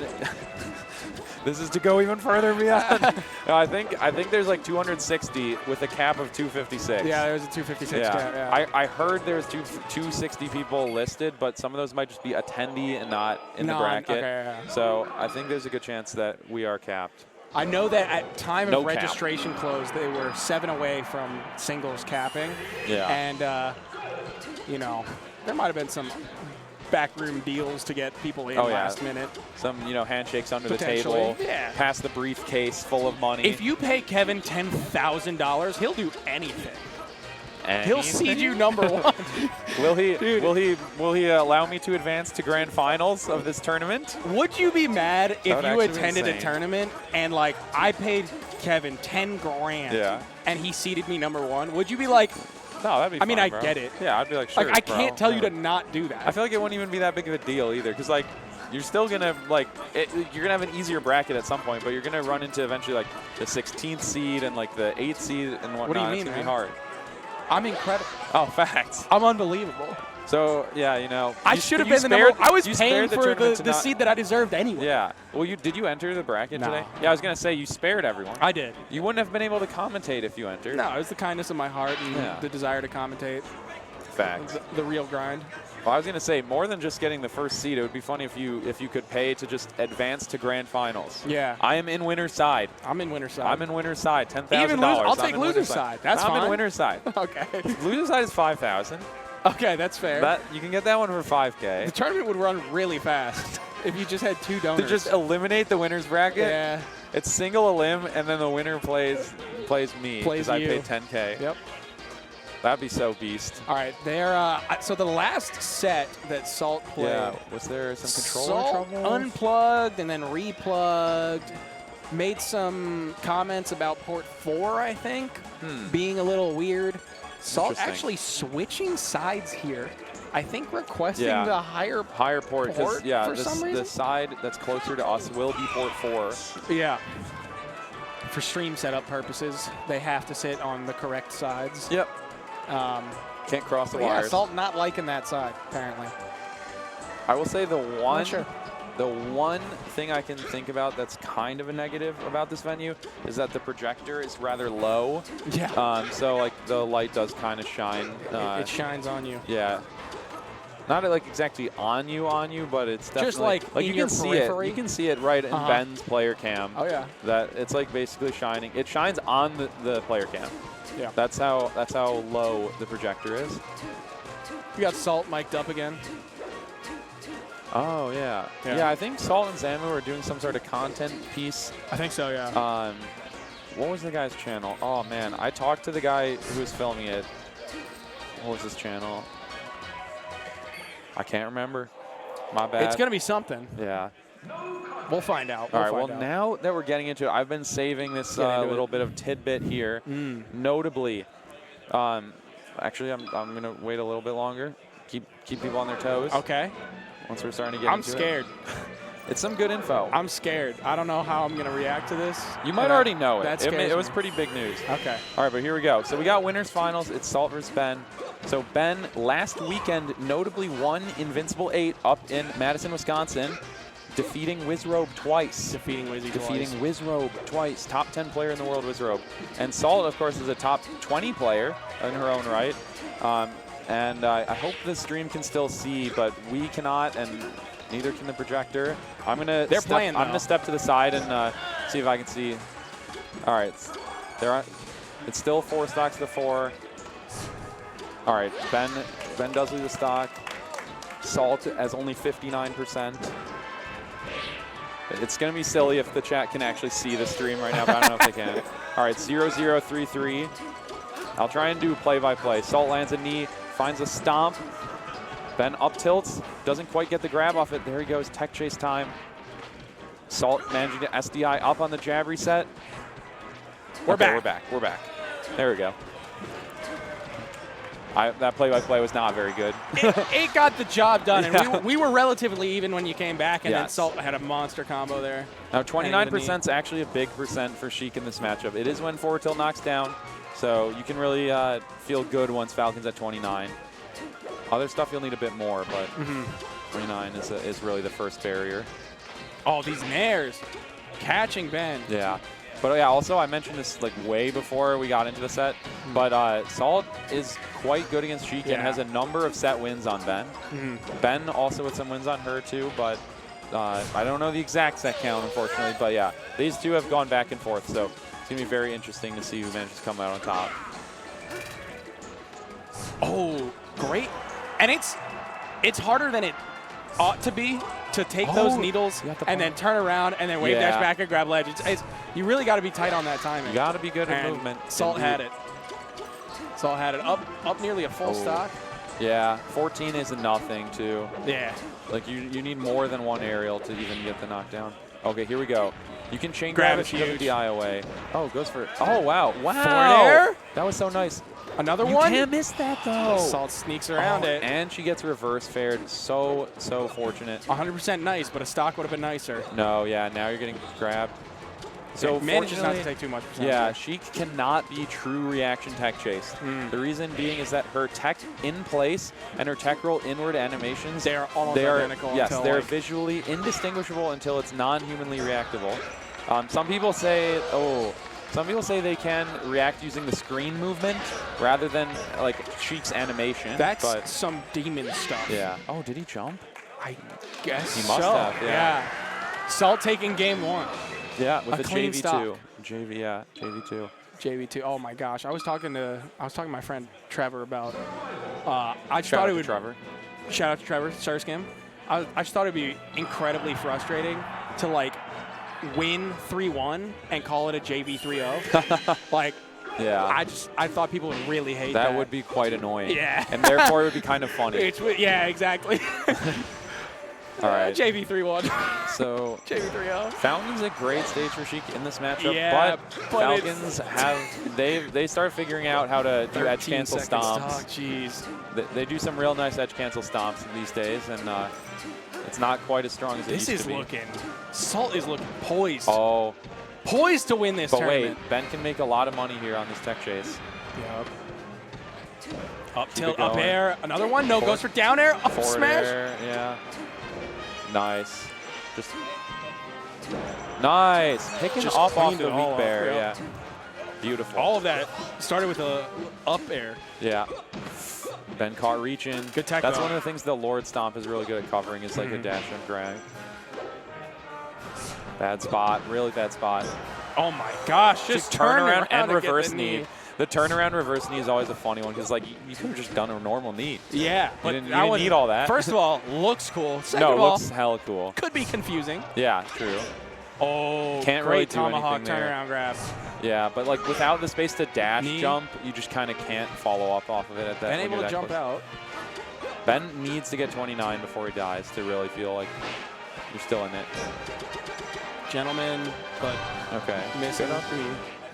This is to go even further beyond. No, I think there's like 260 with a cap of 256. Yeah, there was a 256 cap. Yeah. I heard there's 260 people listed, but some of those might just be attendee and not in the bracket. Okay, yeah. So I think there's a good chance that we are capped. I know that at time No of cap. registration close, they were 7 away from singles capping. Yeah. And, you know, there might have been some backroom deals to get people in Oh, yeah. last minute. Some, handshakes under the Potentially, table. yeah. Pass the briefcase full of money. If you pay Kevin $10,000, he'll do anything. He'll seed Anything? you number 1. Will he allow me to advance to grand finals of this tournament? Would you be mad if would you actually be attended a insane. tournament and, like, I paid Kevin 10 grand Yeah. and he seeded me number 1? Would you be like, No, that'd be I mean, fine, I bro. get it. Yeah, I'd be like, sure, like, I bro. can't tell you to Whatever. not do that. I feel like it wouldn't even be that big of a deal either, because like you're still gonna you're gonna have an easier bracket at some point, but you're gonna run into eventually like the 16th seed and like the 8th seed and whatnot. What do you mean, It's gonna man? be hard. I'm incredible. Oh, facts. I'm unbelievable. So yeah, you know, I should have been the number. I was you paying spared for tournament to the not- seed that I deserved anyway. Yeah. Well, did you enter the bracket No. today? Yeah, I was gonna say you spared everyone. I did. You wouldn't have been able to commentate if you entered. No, it was the kindness of my heart and Yeah. the desire to commentate. Facts. The real grind. Well, I was gonna say more than just getting the first seed. It would be funny if you could pay to just advance to grand finals. Yeah. I am in winner's side. I'm in winner's side. I'm in winner's side. $10,000. Even I'll take loser's side. That's I'm fine. in winner's side. Okay. Loser's side is 5,000. Okay, that's fair. That you can get that one for 5K. The tournament would run really fast if you just had 2 donors. To just eliminate the winner's bracket. Yeah. It's single elim, and then the winner plays me. Plays because I you. paid 10K. Yep. That'd be so beast. All right, there. So the last set that Salt played. Yeah. Was there some controller Salt trouble? unplugged and then replugged. Made some comments about port 4, I think, being a little weird. Salt Interesting. actually switching sides here. I think requesting Yeah. the higher port. 'Cause, yeah, for some reason. the side that's closer to us will be port 4. Yeah. For stream setup purposes, they have to sit on the correct sides. Yep. Can't cross the But yeah, wires. Salt not liking that side, apparently. I will say the one sure. The one thing I can think about that's kind of a negative about this venue is that the projector is rather low. Yeah. So like the light does kind of shine. It shines on you. Yeah. Not like exactly on you, but it's definitely Just like in you your can periphery? see it. You can see it right in Ben's player cam. Oh yeah. That it's like basically shining. It shines on the player cam. Yeah. That's how low the projector is. We got Salt mic'd up again. Oh yeah. Yeah, I think Salt and Zamu are doing some sort of content piece. I think so, yeah. What was the guy's channel? Oh man, I talked to the guy who was filming it. What was his channel? I can't remember. My bad. It's gonna be something. Yeah. We'll find out. All right. We'll Well, find out. now that we're getting into it, I've been saving this little bit of tidbit here. Notably, actually, I'm gonna wait a little bit longer. Keep people on their toes. Okay. Once we're starting to get I'm into scared. It's some good info. I'm scared. I don't know how I'm going to react to this. You might already know it. That It scares was me. pretty big news. Okay. All right, but here we go. So we got winners finals. It's Salt versus Ben. So Ben last weekend notably won Invincible 8 up in Madison, Wisconsin, defeating Wizrobe twice. Defeating Wizrobe twice. Top 10 player in the world, Wizrobe. And Salt, of course, is a top 20 player in her own right. And I hope the stream can still see, but we cannot, and neither can the projector. I'm gonna playing, I'm gonna though. step to the side and see if I can see. All right, it's still 4 stocks to 4. All right, Ben does lose a stock. Salt has only 59%. It's gonna be silly if the chat can actually see the stream right now, but I don't know if they can. All right, 0-0-3-3. I'll try and do play-by-play. Salt lands a knee, finds a stomp. Ben up tilts, doesn't quite get the grab off it. There he goes, tech chase time. Salt managing to SDI up on the jab reset. We're back. We're back. There we go. That play-by-play was not very good. It got the job done, and Yeah. we were relatively even when you came back, and then Yes. Salt had a monster combo there. Now 29% is actually a big percent for Sheik in this matchup. It is when forward tilt knocks down, so you can really feel good once Falcon's at 29. Other stuff you'll need a bit more, but 29 is really the first barrier. Oh, these nairs. Catching Ben. Yeah. But yeah, also I mentioned this like way before we got into the set, but Salt is quite good against Sheik and has a number of set wins on Ben. Ben also with some wins on her too, but I don't know the exact set count unfortunately, but yeah, these two have gone back and forth, so it's going to be very interesting to see who manages to come out on top. Oh, great. And it's harder than it ought to be to take those needles and then turn around and then wave dash back and grab ledge. You really got to be tight on that timing. You got to be good at And movement. Salt had it. Salt had it. Up nearly a full stock. Yeah, 14 is a nothing too. Yeah. Like you need more than one aerial to even get the knockdown. Okay, here we go. You can chain Grab grab is if you huge. DI away. Oh, goes for it. Oh, wow. Wow. Forward air. That was so nice. Another You one? can't miss that, though. Salt sneaks around it. And she gets reverse fared. So fortunate. 100% nice, but a stock would have been nicer. No, yeah, now you're getting grabbed. So it manages not to fortunately- take too much. Yeah, Sheik cannot be true reaction tech chased. The reason being is that her tech in place and her tech roll inward animations, they are almost identical. Yes, until, they're like, visually indistinguishable until it's non-humanly reactable. Some people say, they can react using the screen movement rather than like Sheik's animation. That's but some demon stuff. yeah. Oh, did he jump? I guess He must so. have. Yeah. Salt taking game 1. Yeah, with A a clean JV2. stock. JV2. JV2. Oh my gosh, I was talking to my friend Trevor about. I just Shout thought out it to would. Trevor. Shout out to Trevor Surskim. I just thought it'd be incredibly frustrating to like win 3-1 and call it a JV 3-0. Like, Yeah. I thought people would really hate that. That would be quite annoying. Yeah. And therefore it would be kind of funny. Yeah, exactly. All right. JV 3-1. So JV 3-0. Falcon's a great stage for Sheik in this matchup, Yeah, but but Falcons they start figuring out how to do edge 13 cancel seconds. stomps. Oh, jeez. They do some real nice edge cancel stomps these days, and it's not quite as strong as it This used is to be. looking. Salt is looking poised. Oh. Poised to win this But tournament. wait, Ben can make a lot of money here on this tech chase. Yep. Up Keep tilt, it up going. air. Another one. No, goes for down air. Up Forward smash. air, yeah. Nice. Just nice. Picking Just off cleaned the it all weak up, bear, yeah. yeah. Beautiful. All of that started with a up air. Yeah. Ben caught reaching. Good tech, That's though. one of the things the Lord Stomp is really good at covering is like a dash and drag. Bad spot, really bad spot. Oh my gosh, just turn around and to get the reverse knee. The turnaround reverse knee is always a funny one because like you could have just done a normal knee. Yeah, You but didn't that one, need all that. First of all, looks cool. Second No, of it all, looks hella cool. could be confusing. Yeah, true. Oh, Can't great really do tomahawk anything there. turnaround grab. Yeah, but like without the space to dash Knee. jump, you just kind of can't follow up off of it at that. Ben when able you're to that jump close. out. Ben needs to get 29 before he dies to really feel like you're still in it. Gentleman, but Okay. missing Good up.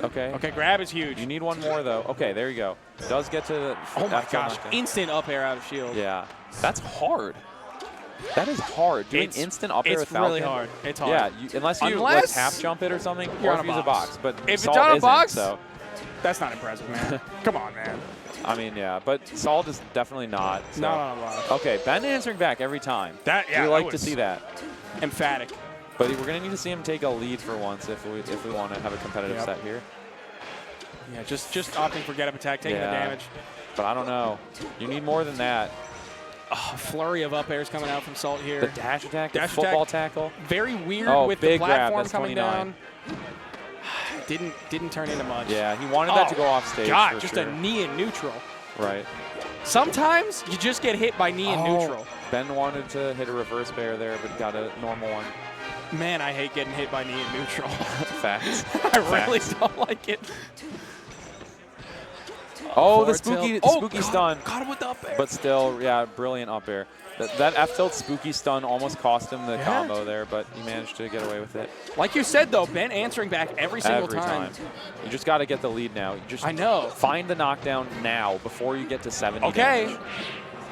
Okay. Okay, grab is huge. You need one more though. Okay, there you go. Does get to the Oh my F1 gosh, knockdown. instant up air out of shield. Yeah, that's hard. That is hard. Doing It's- instant up air it's with Falcon. really hard. It's hard. Yeah, unless you like Unless half jump it or something, you're or on if a you use a box. box. But If it's Salt on a isn't, box, so that's not impressive, man. Come on, man. I mean, yeah, but Salt is definitely not. So. Not on a box. Okay, Ben answering back every time. Yeah, we that like to was see that. Emphatic. But we're gonna need to see him take a lead for once if we want to have a competitive Yep. set here. Yeah, just opting for get up attack, taking the Yeah. damage. But I don't know. You need more than that. Oh, flurry of up airs coming out from Salt here. The dash attack, the Dash football attack. tackle. Very weird Oh, with the big grab, platform that's coming 29. down. Didn't turn into much. Yeah, he wanted that to go off stage. God, for just sure. a knee in neutral. Right. Sometimes you just get hit by knee in neutral. Ben wanted to hit a reverse bear there, but got a normal one. Man, I hate getting hit by knee in neutral. Facts. I really Facts. don't like it. Oh, the Forward spooky, tilt. Oh, spooky God, stun. Got him with the up air. But still, yeah, brilliant up air. That F tilt spooky stun almost cost him the Yeah. combo there, but he managed to get away with it. Like you said, though, Ben answering back every single Every time. You just got to get the lead now. You just I know. Find the knockdown now before you get to 70 Okay. damage.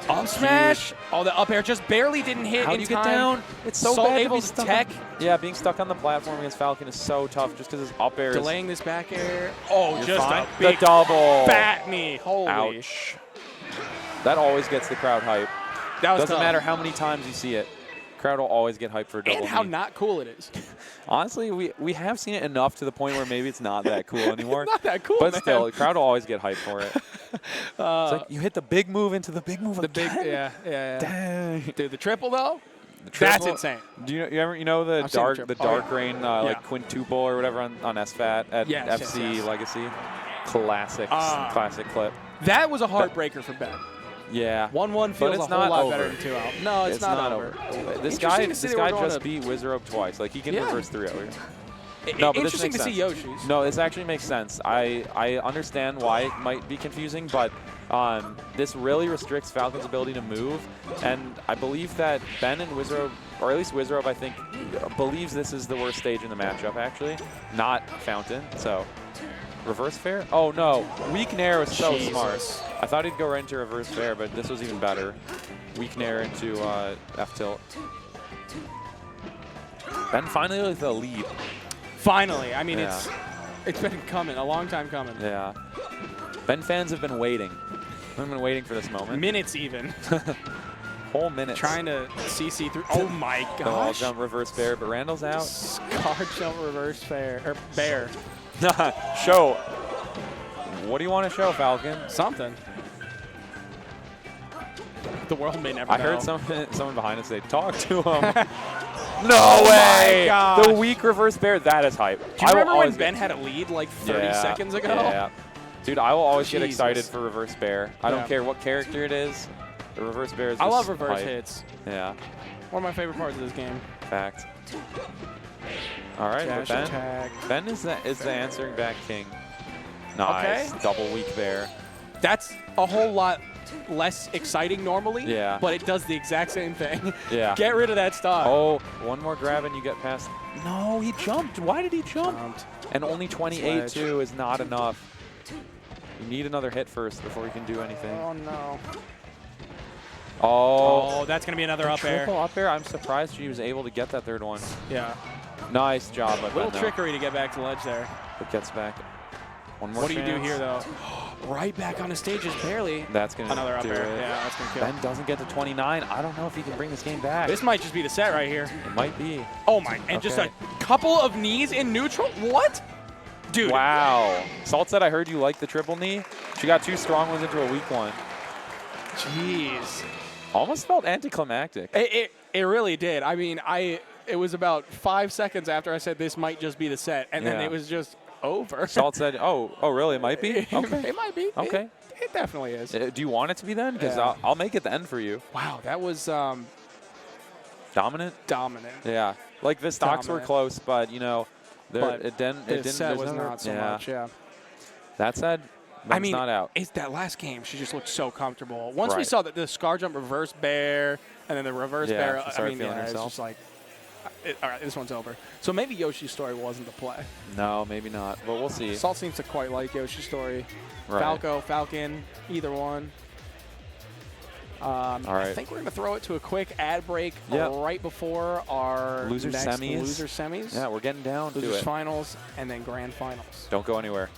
Up smash. Oh, the up air just barely didn't hit How in do you time. get down? It's so Salt bad to able be to stuck tech. Yeah, being stuck on the platform against Falcon is so tough just because his up air Delaying this back air. Oh, You're just fine. a big the double. fat knee. Holy. Ouch. That always gets the crowd hype. That was Doesn't tough. matter how many times you see it. Crowd will always get hyped for a double And how knee. not cool it is. Honestly, we have seen it enough to the point where maybe it's not that cool anymore. Not that cool, But man. still, the crowd will always get hyped for it. It's like you hit the big move into the big move The big, again. yeah. Dang. Dude, the triple though. The That's triple- insane. Do you know the I've seen the dark triple. the Oh, dark yeah. rain Yeah. like quintuple or whatever on SFAT at Yes, FC yes, yes. Legacy? Classic clip. That was a heartbreaker for Ben. Yeah. 1-1 But feels it's a whole not lot over. better than 2 out. No, it's not over. This guy Interesting to see that we're going just to- beat Wizard Twice. Like he can Yeah. reverse 3-0 here. No, but this Interesting makes to see sense. Yoshi's. No, this actually makes sense. I understand why it might be confusing, but this really restricts Falcon's ability to move, and I believe that Ben and Wizard, or at least Wizard, I think, believes this is the worst stage in the matchup, actually, not Fountain. So, reverse fair? Oh, no. Weak Nair was so Jesus. smart. I thought he'd go right into reverse fair, but this was even better. Weak Nair into F tilt. Ben finally with the lead. Finally. I mean, Yeah. it's been coming, a long time coming. Yeah. Ben fans have been waiting. We've been waiting for this moment. Minutes even. Whole minutes. Trying to CC through. Oh my The wall gosh. jump reverse bear, but Randall's out. Scar jump reverse bear. Show. What do you want to show, Falcon? Something. The world may never I know. heard someone behind us say, talk to him. No Oh way! my gosh. The weak reverse bear, that is hype. Do you remember when Ben had a lead like 30 seconds ago? Yeah. Dude, I will always get Jesus. excited for reverse bear. I don't Yeah. care what character it is. The reverse bear is I just love reverse hype. hits. Yeah, One of my favorite parts of this game. fact. All right, but Dash attack. Ben is the answering back king. Nice. Okay. Double weak bear. That's a whole lot less exciting normally. Yeah. But it does the exact same thing. Yeah. Get rid of that stock. Oh, one more grab and you get past. No, he jumped. Why did he jump? And only 28 too is not enough. You need another hit first before you can do anything. Oh no. Oh, that's going to be another up air. Triple up air. I'm surprised she was able to get that third one. Yeah. Nice job. A little trickery to get back to ledge there. It gets back. One more What do you do chance. here though? Right back on the stage is barely. That's going to Another up do air. it. Yeah, that's going to kill. Ben doesn't get to 29. I don't know if he can bring this game back. This might just be the set right here. It might be. Oh my, and just a couple of knees in neutral? What? Dude. Wow. Salt said, I heard you like the triple knee. She got 2 strong ones into a weak one. Jeez. Almost felt anticlimactic. It really did. I mean, it was about 5 seconds after I said this might just be the set, and then Yeah. it was just over. Salt said, oh, really? It might be? Okay. It might be. Okay. It definitely is. Do you want it to be then? Because Yeah. I'll make it the end for you. Wow, that was Dominant? dominant. Yeah. Like the stocks were Dominant. close, but, you know, But it didn't. this set there's was never- not so much, yeah. That said, I Ben's mean, not out. it's that last game. She just looked so comfortable. Once we Right. saw that the Scar jump reverse bear and then the reverse Yeah, bear, she I started mean, feeling yeah, it's herself. just like, all right, this one's over. So maybe Yoshi's story wasn't the play. No, maybe not. But we'll see. Salt seems to quite like Yoshi's story. Right. Falco, Falcon, either one. I right. think we're going to throw it to a quick ad break Yep. right before our Loser next semis. loser semis. Yeah, we're getting down to Losers it. finals, and then grand finals. Don't go anywhere.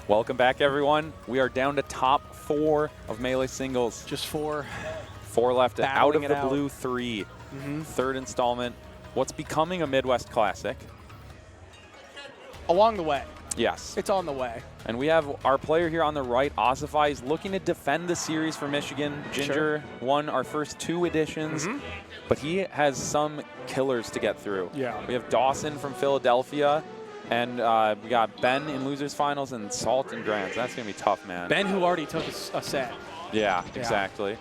Welcome back, everyone. We are down to top 4 of Melee singles. Just 4. 4 left. Out of Battling it the out. blue 3. Mhm. Third installment. What's becoming a Midwest Classic. Along the way. Yes. It's on the way. And we have our player here on the right, Ossify, is looking to defend the series for Michigan. Ginger won our first 2 editions, but he has some killers to get through. Yeah. We have Dawson from Philadelphia, and we got Ben in losers finals and Salt in grands. That's going to be tough, man. Ben, who already took a set. Yeah, exactly.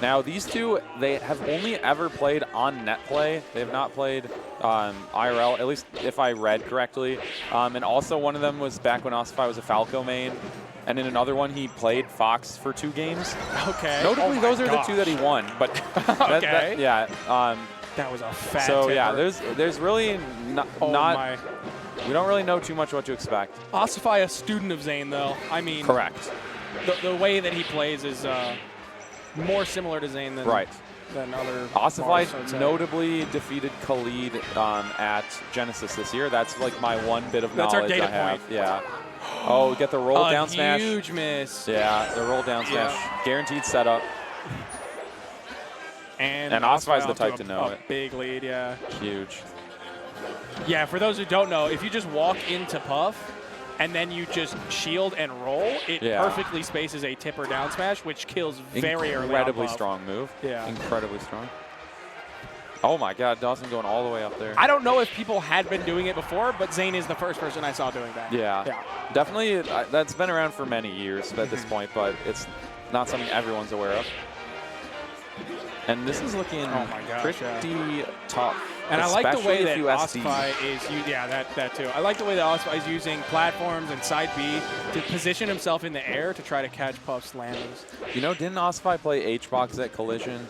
Now, these two, they have only ever played on net play. They have not played IRL, at least if I read correctly. And also one of them was back when Ossify was a Falco main. And in another one, he played Fox for 2 games. Okay. Notably, those are the 2 that he won. But Okay. that was a fat So, tipper. yeah, there's really not my. we don't really know too much what to expect. Ossify, a student of Zane, though. I mean, Correct. The way that he plays is more similar to Zane than other. Ossify Mars, I'd say. notably defeated Khalid at Genesis this year. That's like my one bit of That's our knowledge data I have. point. Yeah. Oh, get the roll down smash. Huge miss. Yeah, the roll down smash. Guaranteed setup. And Ossify's the off type to know a it. Big lead, yeah. Huge. Yeah, for those who don't know, if you just walk into Puff and then you just shield and roll, it perfectly spaces a tipper down smash, which kills very early on Incredibly Puff. strong move. Yeah. Incredibly strong. Oh my God, Dawson going all the way up there. I don't know if people had been doing it before, but Zane is the first person I saw doing that. Yeah. Definitely, that's been around for many years at this point, but it's not something everyone's aware of. And this is looking pretty tough. And I like the way that USD. Ossify is, that too. I like the way that Ossify is using platforms and side B to position himself in the air to try to catch Puff's landings. You know, didn't Ossify play H-Box at Collision?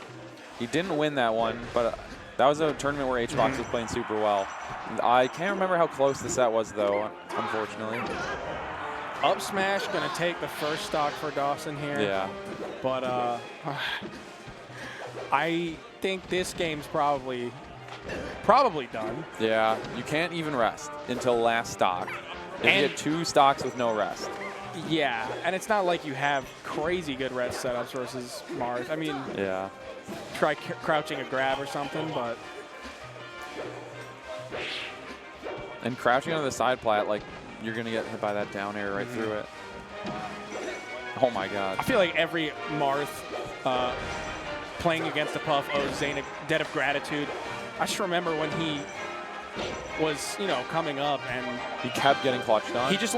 He didn't win that one, but that was a tournament where H-Box was playing super well. I can't remember how close the set was, though, unfortunately. Up smash going to take the first stock for Dawson here. Yeah. But I think this game's probably done. Yeah, you can't even rest until last stock. And you get 2 stocks with no rest. Yeah, and it's not like you have crazy good rest setups versus Mars. I mean, try crouching a grab or something, but. And crouching on the side plat, like, you're going to get hit by that down air right through it. Oh my God. I feel like every Marth playing against the Puff owes Zane a debt of gratitude. I just remember when he was, coming up and he kept getting clutched on. He just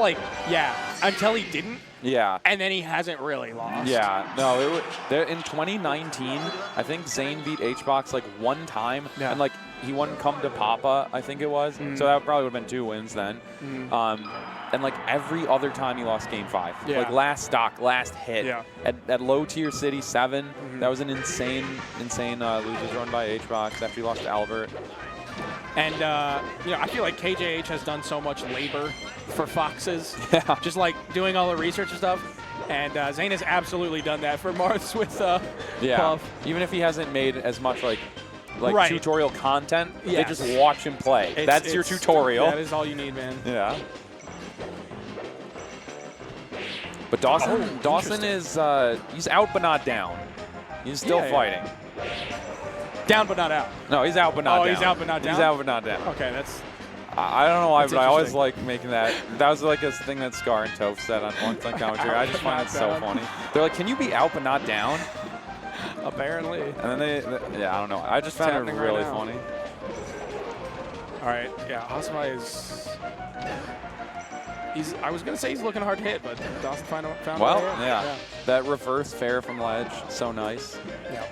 until he didn't. Yeah. And then he hasn't really lost. Yeah. No, in 2019, I think Zane beat H-Box like 1 time. Yeah. And like he won Come to Papa, I think it was. So that probably would have been 2 wins then. And like every other time he lost game 5. Yeah. Like last stock, last hit. Yeah. At low tier city 7, that was an insane losers run by H-Box after he lost to Albert. And, I feel like KJH has done so much labor for Foxes. Yeah. Just like doing all the research and stuff. And Zane has absolutely done that for Marths with Puff. Even if he hasn't made as much like Right. tutorial content, Yes. they just watch him play. That's your tutorial. That is all you need, man. Yeah. But Dawson is he's out but not down. He's still fighting. Down but not out. No, he's out but not down. Oh, he's out but not down? He's out but not down. Okay, that's... I don't know why, That's but I always interesting. like making that. That was like a thing that Scar and Toph said on once on commentary. I just find it so funny. They're like, can you be out but not down? Apparently. And then I don't know. I just found it really funny. All right, Ossify is... I was going to say he's looking hard to hit, but Dawson found Well, a way. yeah. That reverse fair from ledge, so nice. Yeah.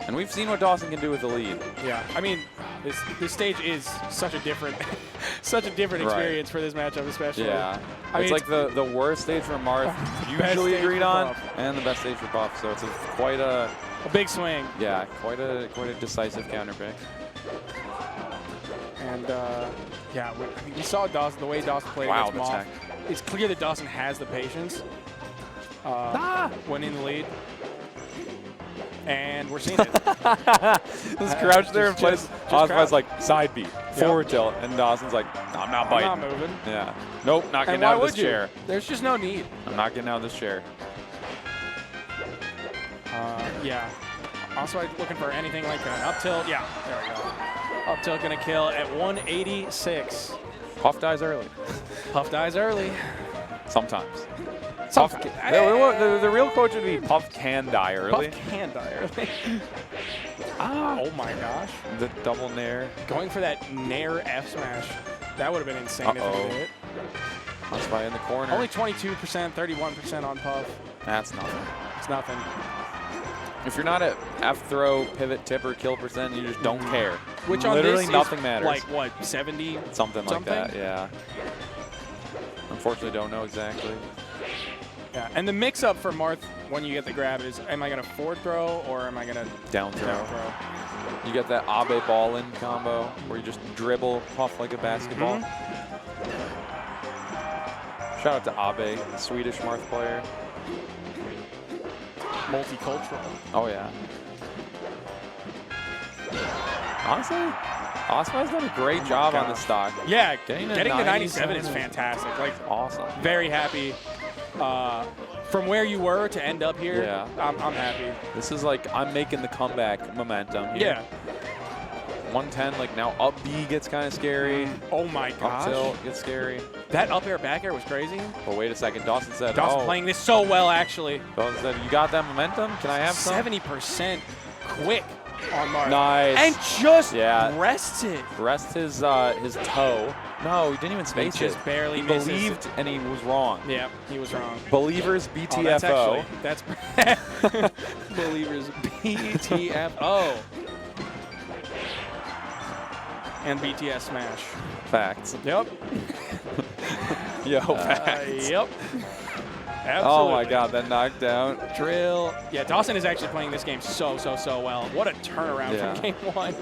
And we've seen what Dawson can do with the lead. Yeah, I mean, this stage is such a different experience for this matchup, especially. Yeah, I it's mean, like the worst stage for Marth usually stage agreed for on, Puff. and the best stage for Puff. So it's quite a big swing. Yeah, quite a decisive counter pick. And we saw Dawson, the way Dawson played against the MOF. tech. It's clear that Dawson has the patience when in the lead. And we're seeing it. Just crouch there and play. Ossify's like, side B, Forward tilt. And Dawson's like, I'm not biting. I'm not moving. Yeah. Nope, not And getting why out of this would you? chair. There's just no need. I'm not getting out of this chair. Yeah. Also, I'm looking for anything like an up tilt. Yeah, there we go. Up tilt gonna kill at 186. Puff dies early. Puff dies early. Sometimes. Sometimes. The real quote would be Puff can die early. Puff can die early. Oh my gosh. The double nair. Going for that nair F smash. That would have been insane if it hit. Ossify in the corner. Only 22%, 31% on Puff. That's nothing. It's nothing. If you're not at F throw, pivot, tip, or kill percent, you just don't care. Which on literally this nothing is matters. like what, 70? Something like that, yeah. Unfortunately, don't know exactly. Yeah, and the mix-up for Marth when you get the grab is, am I going to forward throw or am I going to down throw? You get that Abe ball-in combo where you just dribble Puff like a basketball. Shout out to Abe, the Swedish Marth player. Multicultural. Oh, yeah. Honestly, Ossify's done a great job on the stock. Yeah, getting to 97 is fantastic. Like, awesome. Very happy. From where you were to end up here, Yeah. I'm happy. This is like, I'm making the comeback momentum here. Yeah. 110, like now up B gets kind of scary. Oh my gosh. Up tilt gets scary. That up air, back air was crazy. But wait a second, Dawson said, Dawson playing this so well, actually. Dawson said, you got that momentum? Can I have some? 70% quick on Marth. Nice. And just rests it. Rest his toe. No, he didn't even space just it. barely he misses. believed and he was wrong. Yeah, he was wrong. Believers BTFO. That's Believers BTFO. And BTS Smash. Facts. Yep. Yo, facts. Yep. Absolutely. Oh my God, that knockdown. Drill. Yeah, Dawson is actually playing this game so well. What a turnaround from game one.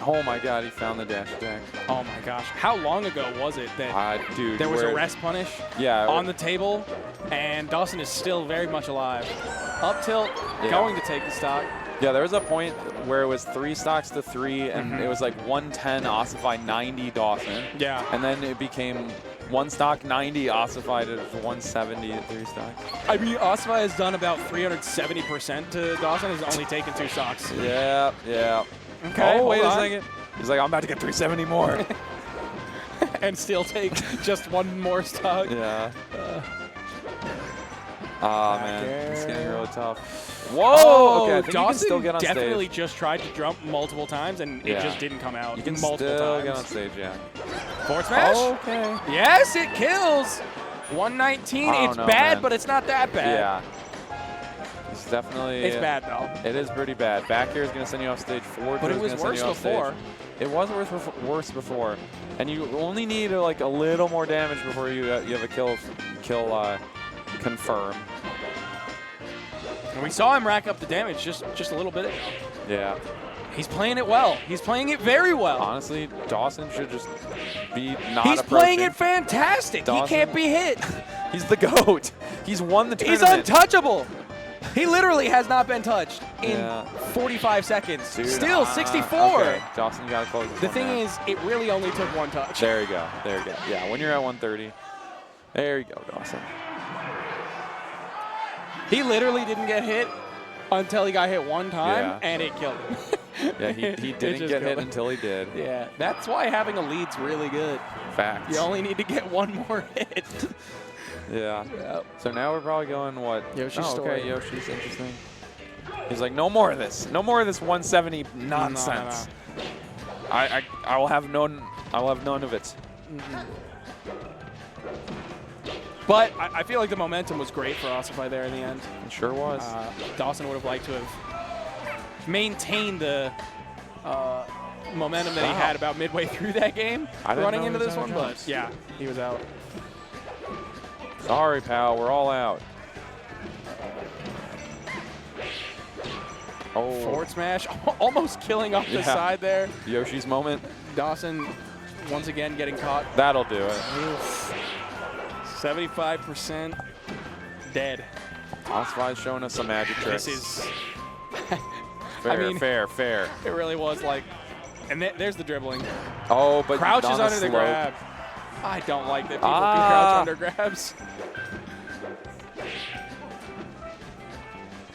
Oh my God, he found the dash attack. Oh my gosh. How long ago was it that dude, there was a rest punish on the table, and Dawson is still very much alive. Up tilt, going to take the stock. Yeah, there was a point where it was 3 stocks to 3, and it was like 110 Ossify, 90 Dawson. Yeah. And then it became 1 stock 90 Ossify to 170 at 3 stocks. I mean, Ossify has done about 370% to Dawson. Has only taken 2 stocks. Yeah. Okay. Oh, wait a second. He's like, I'm about to get 370 more. And still take just 1 more stock. Yeah. Oh, man. It's getting really tough. Whoa! Oh, okay, I think Dawson you can still get on definitely stage. just tried to jump multiple times, and it just didn't come out. You can multiple still times. get on stage, yeah. Forward smash? Okay. Yes, it kills. 119. It's bad, but it's not that bad. Yeah. It's definitely... It's bad, though. It is pretty bad. Back air is going to send you off stage. Forward But is it was going to send worse you off before. stage. It was worse before. And you only need like a little more damage before you have a kill confirm. And we saw him rack up the damage just a little bit ago. Yeah. He's playing it well. He's playing it very well. Honestly, Dawson should just be not He's approaching. playing it fantastic. Dawson, he can't be hit. He's the GOAT. He's won the He's tournament. untouchable. He literally has not been touched in Yeah. 45 seconds. Dude, Still 64. Okay. Dawson, you got to close this The one thing down. is, it really only took 1 touch. There you go. There you go. Yeah, when you're at 130. There you go, Dawson. He literally didn't get hit until he got hit 1 time, Yeah. and it killed him. Yeah, he It didn't just get hit killed him. until he did. Yeah, that's why having a lead's really good. Facts. You only need to get 1 more hit. Yeah. So now we're probably going what? Yoshi's oh, story. okay, Yoshi's interesting. He's like, no more of this. No more of this 170 nonsense. No. I will have none. I will have none of it. But I feel like the momentum was great for Ossify there in the end. It sure was. Dawson would have liked to have maintained the momentum that he had about midway through that game running into this one. But yeah, he was out. Sorry, pal. We're all out. Oh. Forward smash, almost killing off the Yeah. side there. Yoshi's moment. Dawson once again getting caught. That'll do it. 75% dead. Ossify's showing us some magic tricks. This is Fair, I mean, fair. It really was like, and there's the dribbling. Oh, but crouches on under the slope. grab. I don't like that people can crouch under grabs.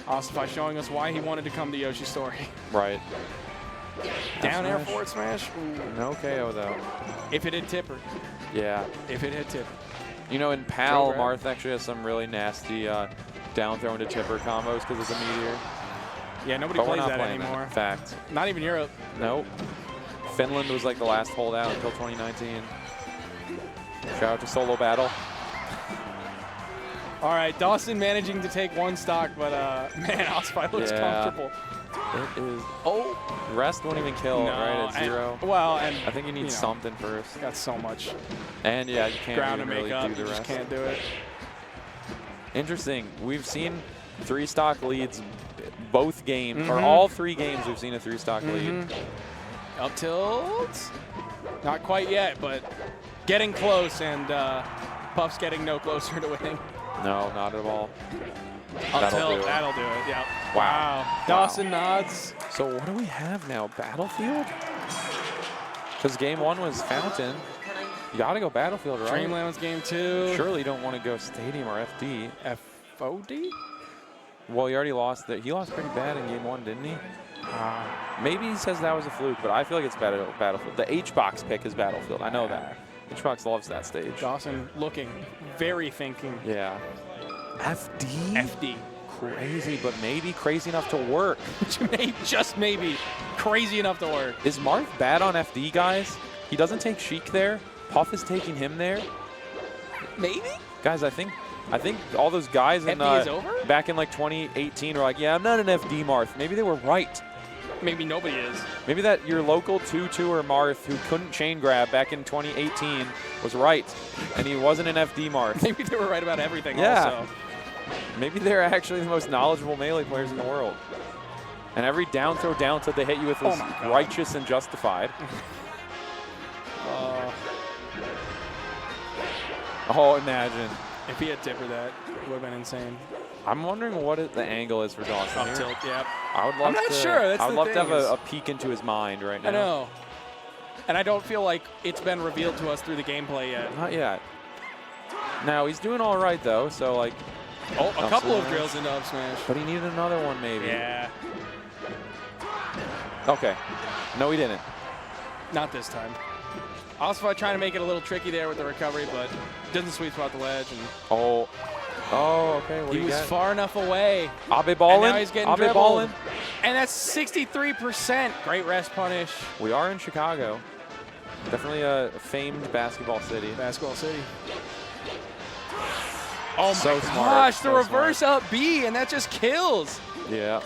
Ossify showing us why he wanted to come to Yoshi's story. Right. Down air Smash. forward smash. Ooh. No KO though. If it hit tipper. Yeah. If it hit tipper. You know, in PAL, Throw grab. Marth actually has some really nasty down throw into tipper combos because it's a meteor. Yeah, nobody But we're plays not that playing anymore. Fact. Not even Europe. Nope. Finland was like the last holdout until 2019. Shout out to Solo Battle. All right, Dawson managing to take one stock, but man, Ossify looks comfortable. It is. Oh, rest won't even kill, No, right? At and- 0. well, and I think you need know, something first. Got so much And yeah, you can't ground even to make really up. do You the just rest. can't do it. Interesting. We've seen 3 stock leads both games, or Mhm. all 3 games. We've seen a 3 stock lead. Up tilt. Not quite yet, but getting close, and Puff's getting no closer to winning. No, not at all. Up That'll tilt, do it. that'll do it. Yep. Wow. Dawson nods. So what do we have now? Battlefield? Because game 1 was Fountain. You got to go Battlefield, right? Dreamland's game 2. Surely you don't want to go Stadium or FD. FOD? Well, he already lost. He lost pretty bad in game 1, didn't he? Maybe he says that was a fluke, but I feel like it's Battlefield. The H-Box pick is Battlefield. I know that. H-Box loves that stage. Dawson looking, very thinking. Yeah. FD? FD. Crazy, but maybe crazy enough to work. Just maybe crazy enough to work. Is Marth bad on FD, guys? He doesn't take Sheik there. Puff is taking him there. Maybe? Guys, I think all those guys in FD is over? back in like 2018 were like, yeah, I'm not an FD Marth. Maybe they were right. Maybe nobody is. Maybe that your local 2-2er Marth who couldn't chain grab back in 2018 was right, and he wasn't an FD Marth. Maybe they were right about everything Yeah. also. Maybe they're actually the most knowledgeable melee players in the world. And every down throw they hit you with is righteous and justified. Oh, imagine. If he had tipper that, it would have been insane. I'm wondering what the angle is for Dawson Up here. tilt, yep. I would love I'm not to, sure. That's I would the love to thing have is- a peek into his mind right now. I know. And I don't feel like it's been revealed to us through the gameplay yet. Not yet. Now, he's doing all right, though, so, like... Oh, a up couple of smash. drills into up smash. But he needed another one, maybe. Yeah. Okay. No, he didn't. Not this time. Ossify trying to make it a little tricky there with the recovery, but doesn't sweet spot the ledge. And Oh, okay. What he do you was got? far enough away. Abe And ballin'. now he's getting Abe dribbled. ballin'. And that's 63%. Great rest punish. We are in Chicago. Definitely a famed basketball city. Basketball city. Oh my So smart, gosh, the so reverse up B, and that just kills. Yeah.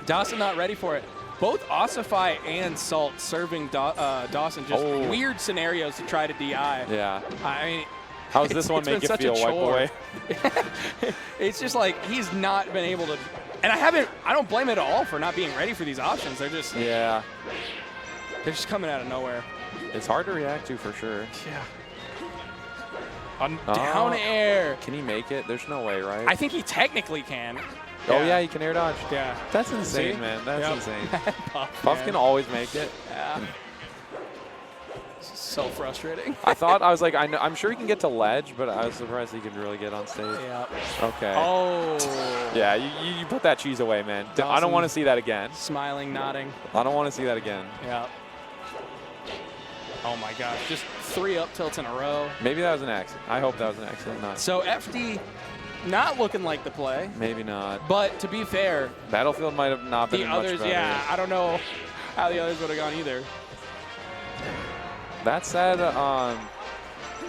Dawson not ready for it. Both Ossify and Salt serving Dawson just weird scenarios to try to DI. Yeah. I mean, How's this one it's make been you such a feel, white chore. boy? It's just like he's not been able to, and I don't blame it at all for not being ready for these options. They're just Yeah. they're just coming out of nowhere. It's hard to react to for sure. Yeah. On down air. Can he make it? There's no way, right? I think he technically can. Oh, yeah, he can air dodge. Yeah. That's insane, See? man. That's Yep. insane. Puff, Puff man. can always make it. Yeah. So frustrating. I was like, I'm sure he can get to ledge, but I was surprised he could really get on stage. Yeah. Okay. Oh. Yeah, you put that cheese away, man. I Dawson don't want to see that again. Smiling, nodding. I don't want to see that again. Yeah. Oh my gosh, just 3 up tilts in a row. Maybe that was an accident. I hope that was an accident. Not. So FD not looking like the play. Maybe not. But to be fair, Battlefield might have not been the much others, better. yeah, I don't know how the others would have gone either. That said,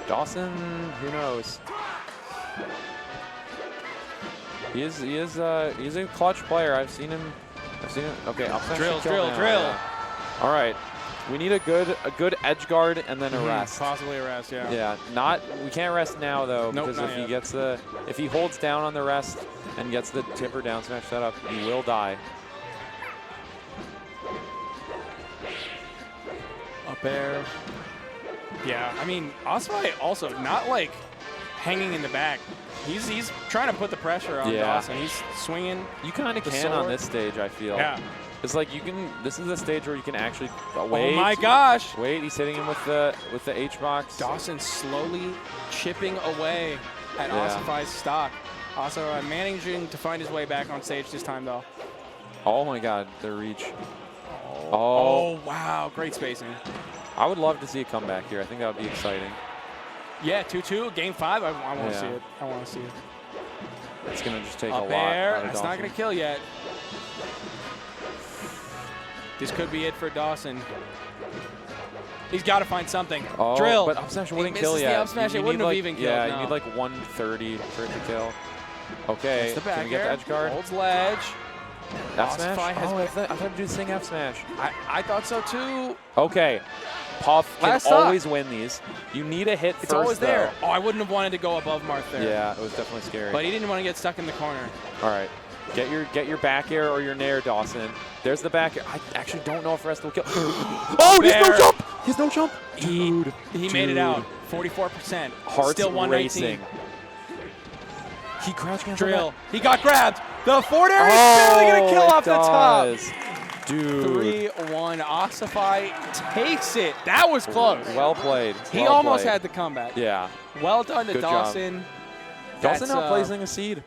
Dawson, who knows? He's a clutch player. I've seen him. Okay, I'll Drill. Yeah. All right, we need a good edge guard and then a rest. Possibly a rest, yeah. Yeah, we can't rest now though, Nope, because not if he holds down on the rest and gets the tipper down smash setup, he will die. Up air. Yeah, I mean, Ossify also not like hanging in the back. He's trying to put the pressure on Dawson. He's swinging. You kind of can on this stage, I feel. Yeah. It's like you can. This is the stage where you can actually wait. Oh my gosh! Wait, he's hitting him with the H box. Dawson slowly chipping away at Ossify's stock. Also managing to find his way back on stage this time, though. Oh my God, the reach. Oh wow, great spacing. I would love to see a comeback here. I think that would be exciting. Yeah, 2-2, game 5. I want to see it. I want to see it. It's gonna just take Up a lot. there. That's not gonna kill yet. This could be it for Dawson. He's got to find something. Oh, Drill. but up smash wouldn't kill yet. The up smash, it wouldn't have even killed. Yeah, no. you need like 130 for it to kill. Okay, the back can we get the edge guard? Holds ledge. F smash? Has I thought I'd do the same F smash. I thought so too. Okay. Puff can always win these. You need a hit It's first, always there. though. Oh, I wouldn't have wanted to go above Marth there. Yeah, it was definitely scary. But he didn't want to get stuck in the corner. All right. Get your back air or your nair, Dawson. There's the back air. I actually don't know if Rest will kill. Oh, there's no jump! He's no jump. Dude. He made it out. 44%. Heart's Still 119. racing. He crouch canceled Drill. that. He got grabbed. The forward air is barely going to kill off the top. Dude. 3-1. Ossify takes it. That was close. Well played. He Well almost played. had the comeback. Yeah. Well done to Good Dawson. job. Dawson now placing a seed.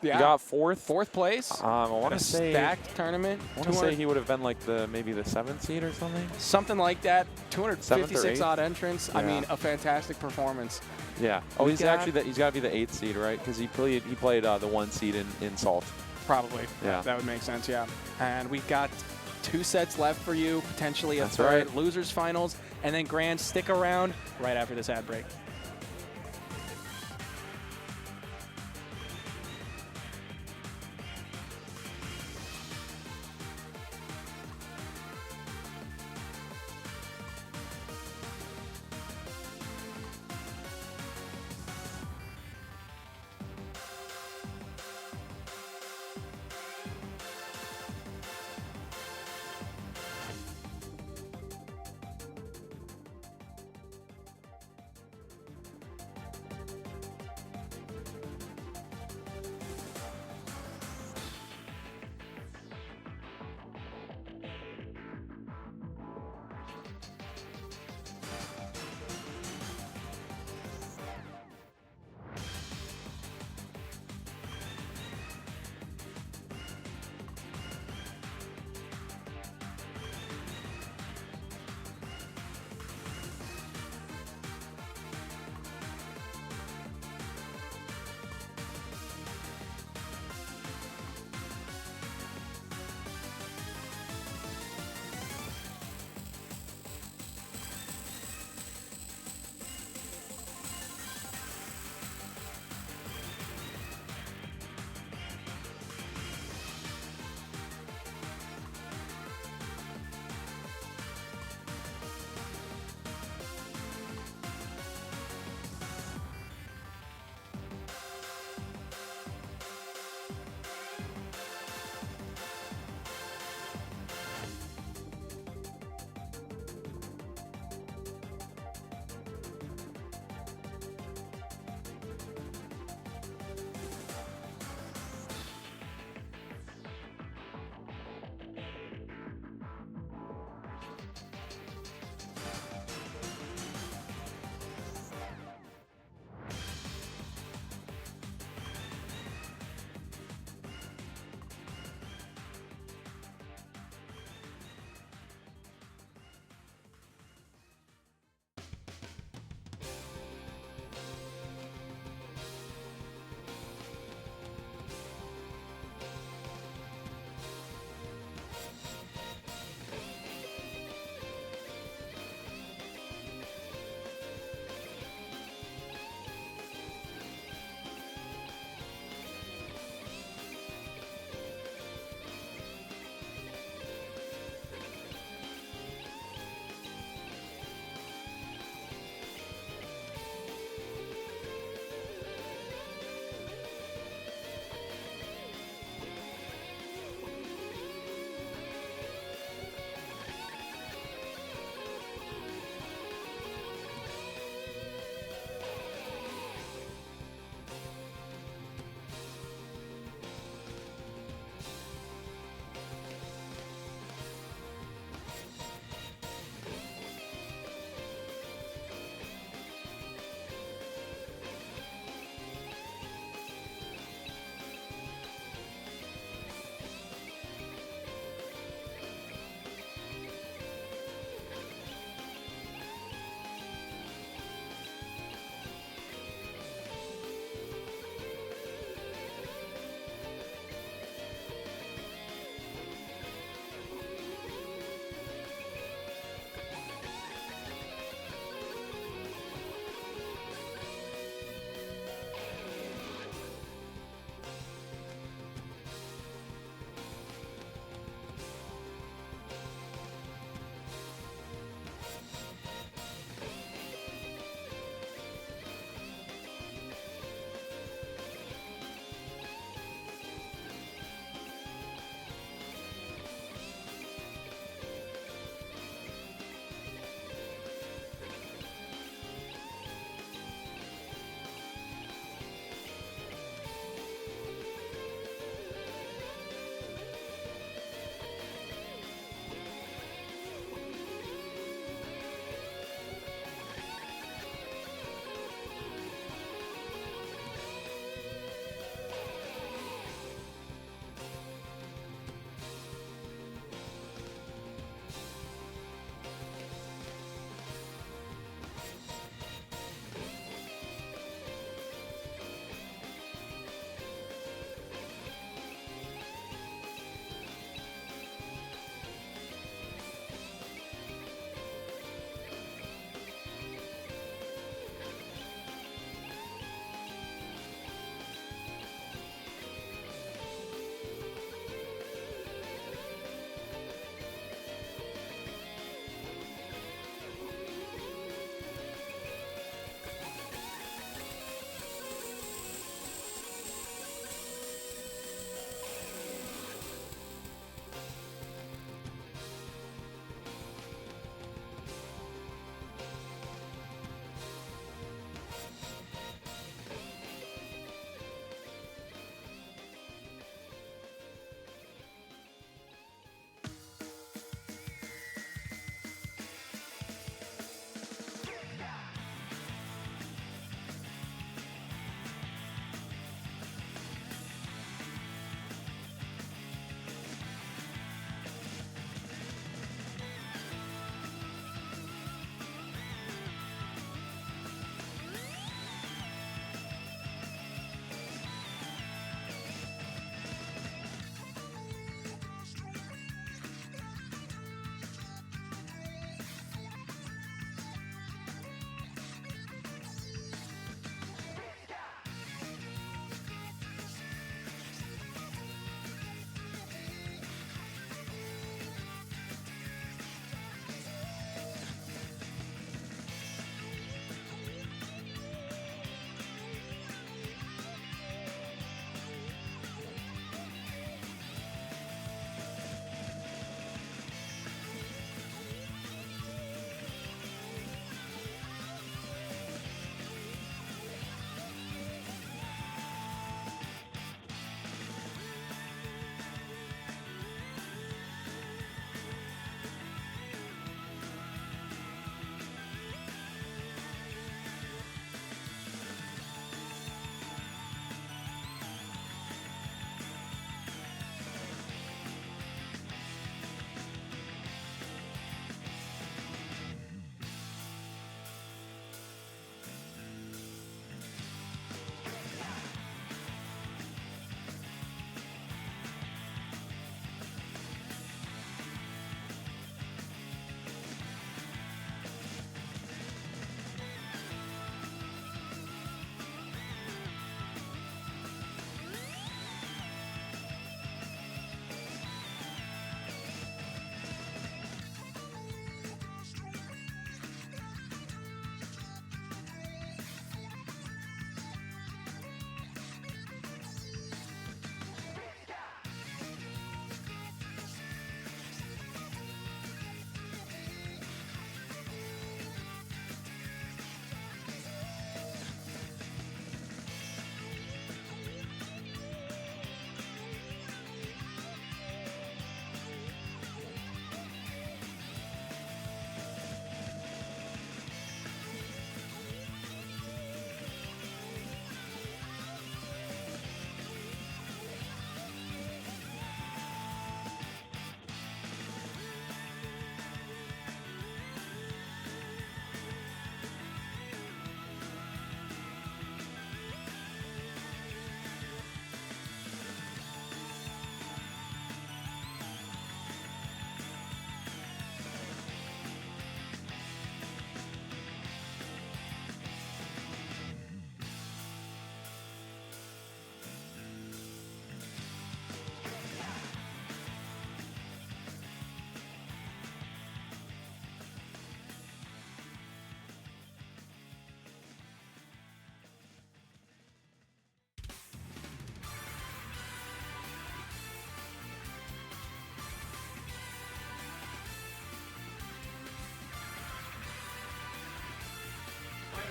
Yeah. He got fourth. Fourth place. I want to say stacked tournament. I want to say he would have been like maybe the 7th seed or something. Something like that. 256 7th or odd entrants. I Yeah. mean, a fantastic performance. Yeah. Oh, he's got to be the 8th seed, right? Because he played the 1 seed in Salt. Probably. Yeah. That would make sense. Yeah. And we got 2 sets left for you. Potentially a That's third. right. Losers finals, and then grand. Stick around right after this ad break.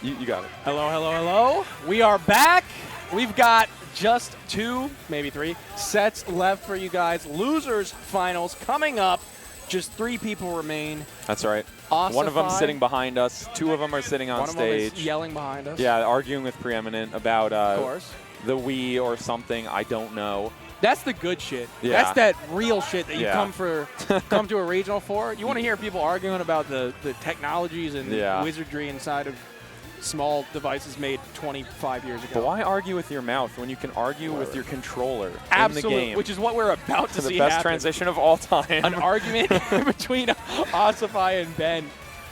You got it. Hello, hello, hello. We are back. We've got just 2, maybe 3 sets left for you guys. Losers finals coming up. Just 3 people remain. That's right. Ossify. One of them sitting behind us. 2 of them are sitting on stage. One of them is yelling behind us. Yeah, arguing with Preeminent about of course. The Wii or something. I don't know. That's the good shit. Yeah. That's that real shit that you Yeah. come to a regional for. You want to hear people arguing about the technologies and wizardry inside of small devices made 25 years ago. But why argue with your mouth when you can argue with your controller Absolutely, in the game? which is what we're about to see The best happen. transition of all time. An argument between Ossify and Ben.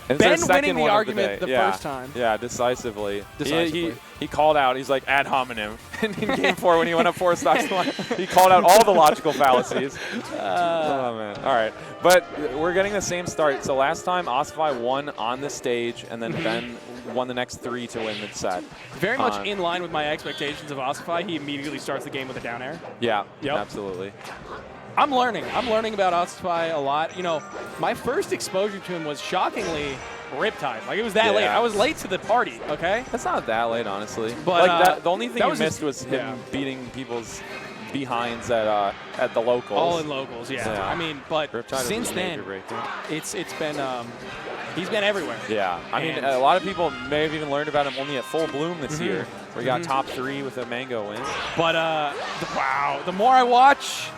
And Ben it's their winning second the one of argument the day. first time. Yeah, decisively. Decisively. He called out, he's like, ad hominem. in Game 4 when he went up 4 stocks to 1. He called out all the logical fallacies. Oh, man. All right. But we're getting the same start. So last time, Ossify won on the stage, and then Ben won the next 3 to win the set. Very much in line with my expectations of Ossify. He immediately starts the game with a down air. Yeah, Yep. absolutely. I'm learning. I'm learning about Ossify a lot. You know, my first exposure to him was shockingly Riptide. Like, it was that late. I was late to the party, okay? That's not that late, honestly. But like the only thing that you was missed was him beating people's behinds at the locals. All in locals, yeah. I mean, but Riptide since then, it's been he's been everywhere. Yeah, I mean, a lot of people may have even learned about him only at Full Bloom this year, where he got top 3 with a Mango win. But wow, the more I watch,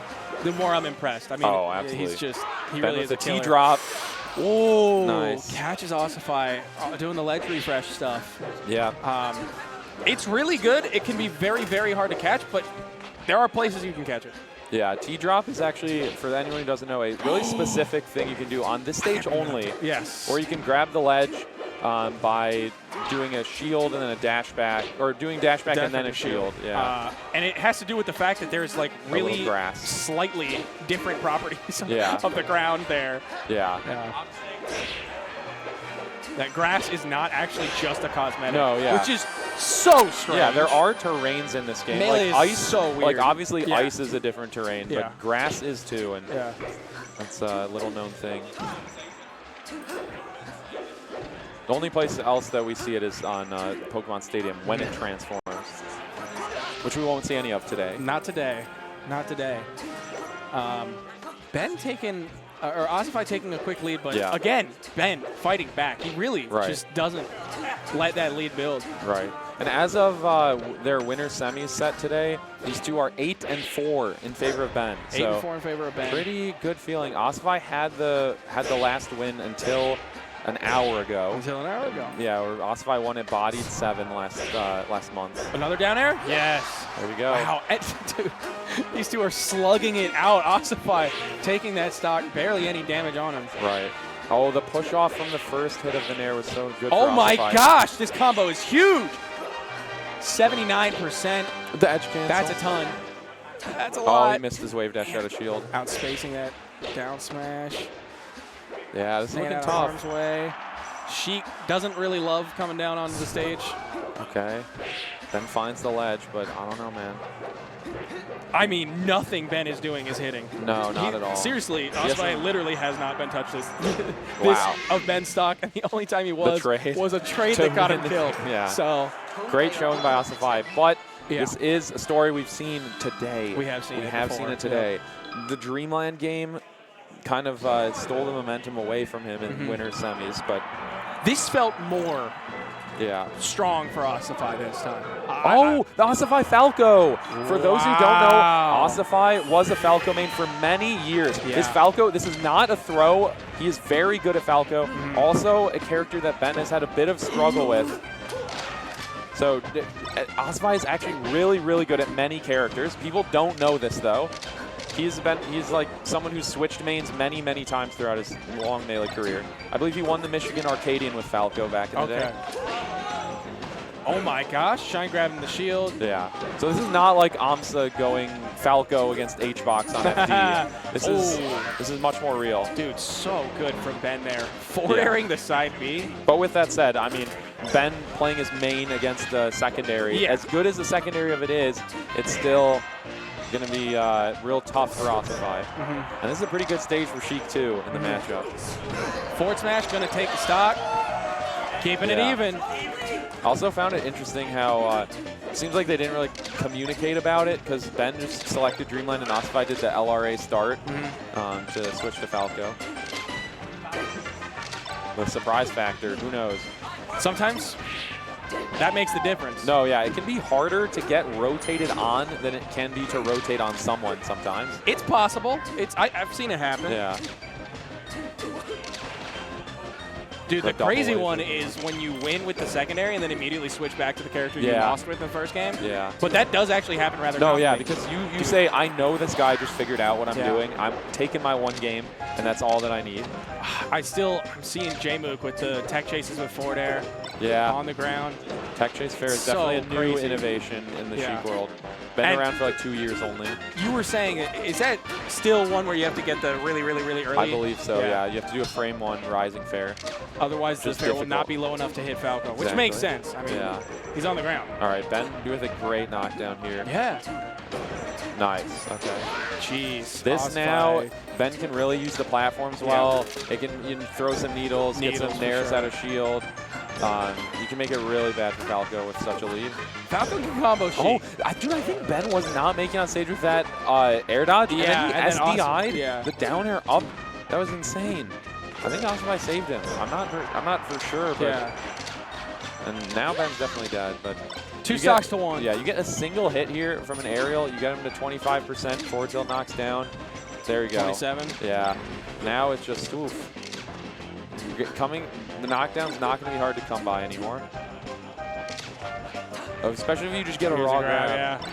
the more I'm impressed. I mean, oh, absolutely. He's just he Ben really with is a the killer. T-drop. Oh, nice. Catches Ossify doing the ledge refresh stuff. Yeah. It's really good. It can be very, very hard to catch, but there are places you can catch it. Yeah, T-drop is actually, for anyone who doesn't know, a really specific thing you can do on this stage only. Yes. Or you can grab the ledge by doing a shield and then a dash back, or doing dash back and then a shield. Yeah. And it has to do with the fact that there's like really slightly different properties of the ground there. Yeah. That grass is not actually just a cosmetic. No, yeah. Which is so strange. Yeah, there are terrains in this game. Melee like is ice, so weird. Like obviously ice is a different terrain, Yeah. but grass is too, and Yeah. that's a little known thing. The only place else that we see it is on Pokemon Stadium when it transforms, which we won't see any of today. Not today. Not today. Ben taking, or Ossify taking a quick lead, but again, Ben fighting back. He really just doesn't let that lead build. Right. And as of their winner semis set today, these two are 8-4 in favor of Ben. 8-4 in favor of Ben. Pretty good feeling. Ossify had the last win until an hour ago. Until an hour ago. Yeah, where Ossify won at bodied 7 last month. Another down air? Yes. There we go. Wow. Dude, these two are slugging it out. Ossify taking that stock, barely any damage on him. Right. Oh, the push off from the first hit of Veneer was so good. Oh for my Ossify. gosh, this combo is huge. 79%. The edge cancel. That's a ton. That's a lot. Oh, he missed his wave dash out of shield. Outspacing that down smash. Yeah, this is Staying looking out of tough. harm's way. Sheik doesn't really love coming down onto the stage. Okay. Ben finds the ledge, but I don't know, man. I mean, nothing Ben is doing is hitting. No, not at all. Seriously, He Ossify hasn't- literally has not been touched this Wow. of Ben's stock, and the only time he was trade. was a trade To that got him win. killed. Yeah. So Great showing by Ossify, but Yeah. this is a story we've seen today. We have seen it have before, seen it today. The Dreamland game kind of stole the momentum away from him in winter semis, but this felt more strong for Ossify this time. the Ossify Falco! For those who don't know, Ossify was a Falco main for many years. Yeah. His Falco, this is not a throw. He is very good at Falco. Also a character that Ben has had a bit of struggle with. So Ossify is actually really, really good at many characters. People don't know this though. He's like someone who's switched mains many, many times throughout his long Melee career. I believe he won the Michigan Arcadian with Falco back in the day. Oh my gosh, Shine grabbing the shield. Yeah. So this is not like AMSA going Falco against H-Box on FD. This is much more real. Dude, so good from Ben there. Forward-airing the side B. But with that said, I mean, Ben playing his main against the secondary, Yeah. as good as the secondary of it is, it's still going to be real tough for Ossify. And this is a pretty good stage for Sheik too in the matchup. Forward smash, gonna take the stock. Keeping it even. Also found it interesting how it seems like they didn't really communicate about it because Ben just selected Dreamland and Ossify did the LRA start to switch to Falco. The surprise factor, who knows? Sometimes that makes the difference. No, yeah, it can be harder to get rotated on than it can be to rotate on someone sometimes. It's possible. I've seen it happen. Yeah. Dude, the double crazy laser. one is when you win with the secondary and then immediately switch back to the character you Yeah. lost with in the first game. Yeah. But that does actually happen rather No, yeah, commonly. because you say, I know this guy just figured out what I'm Yeah. doing. I'm taking my one game, and that's all that I need. I'm seeing J-Mook with the tech chases with forward air Yeah. on the ground. Tech Chase Fair is So definitely a new crazy. innovation in the Yeah. Sheik world. Been And- around for like 2 years only. You were saying, is that still one where you have to get the really, really, really early? I believe so, yeah. You have to do a frame 1 Rising Fair. Otherwise, the Just fair will difficult. not be low enough to hit Falco, which makes Exactly. sense. I mean, Yeah. he's on the ground. All right, Ben with a great knockdown here. Yeah. Nice, okay. Jeez. This Ossify. now, Ben can really use the platforms well. It can you can throw some needles, get Needles, some for nairs sure. out of shield. You can make it really bad for Falco with such a lead. Falco can combo Sheik. Oh, dude, I think Ben was not making on stage with that air dodge. Yeah, and then and he then SDI'd yeah. the down air up. That was insane. I think Ossify saved him. I'm not for sure, but Yeah. and now Ben's definitely dead. But Two you stocks get, to one. Yeah, you get a single hit here from an aerial. You get him to 25%. Forward tilt knocks down. There you go. 27. Yeah. Now it's just oof. The knockdown's not going to be hard to come by anymore. Especially if you just get a Here's raw a grab, grab. yeah.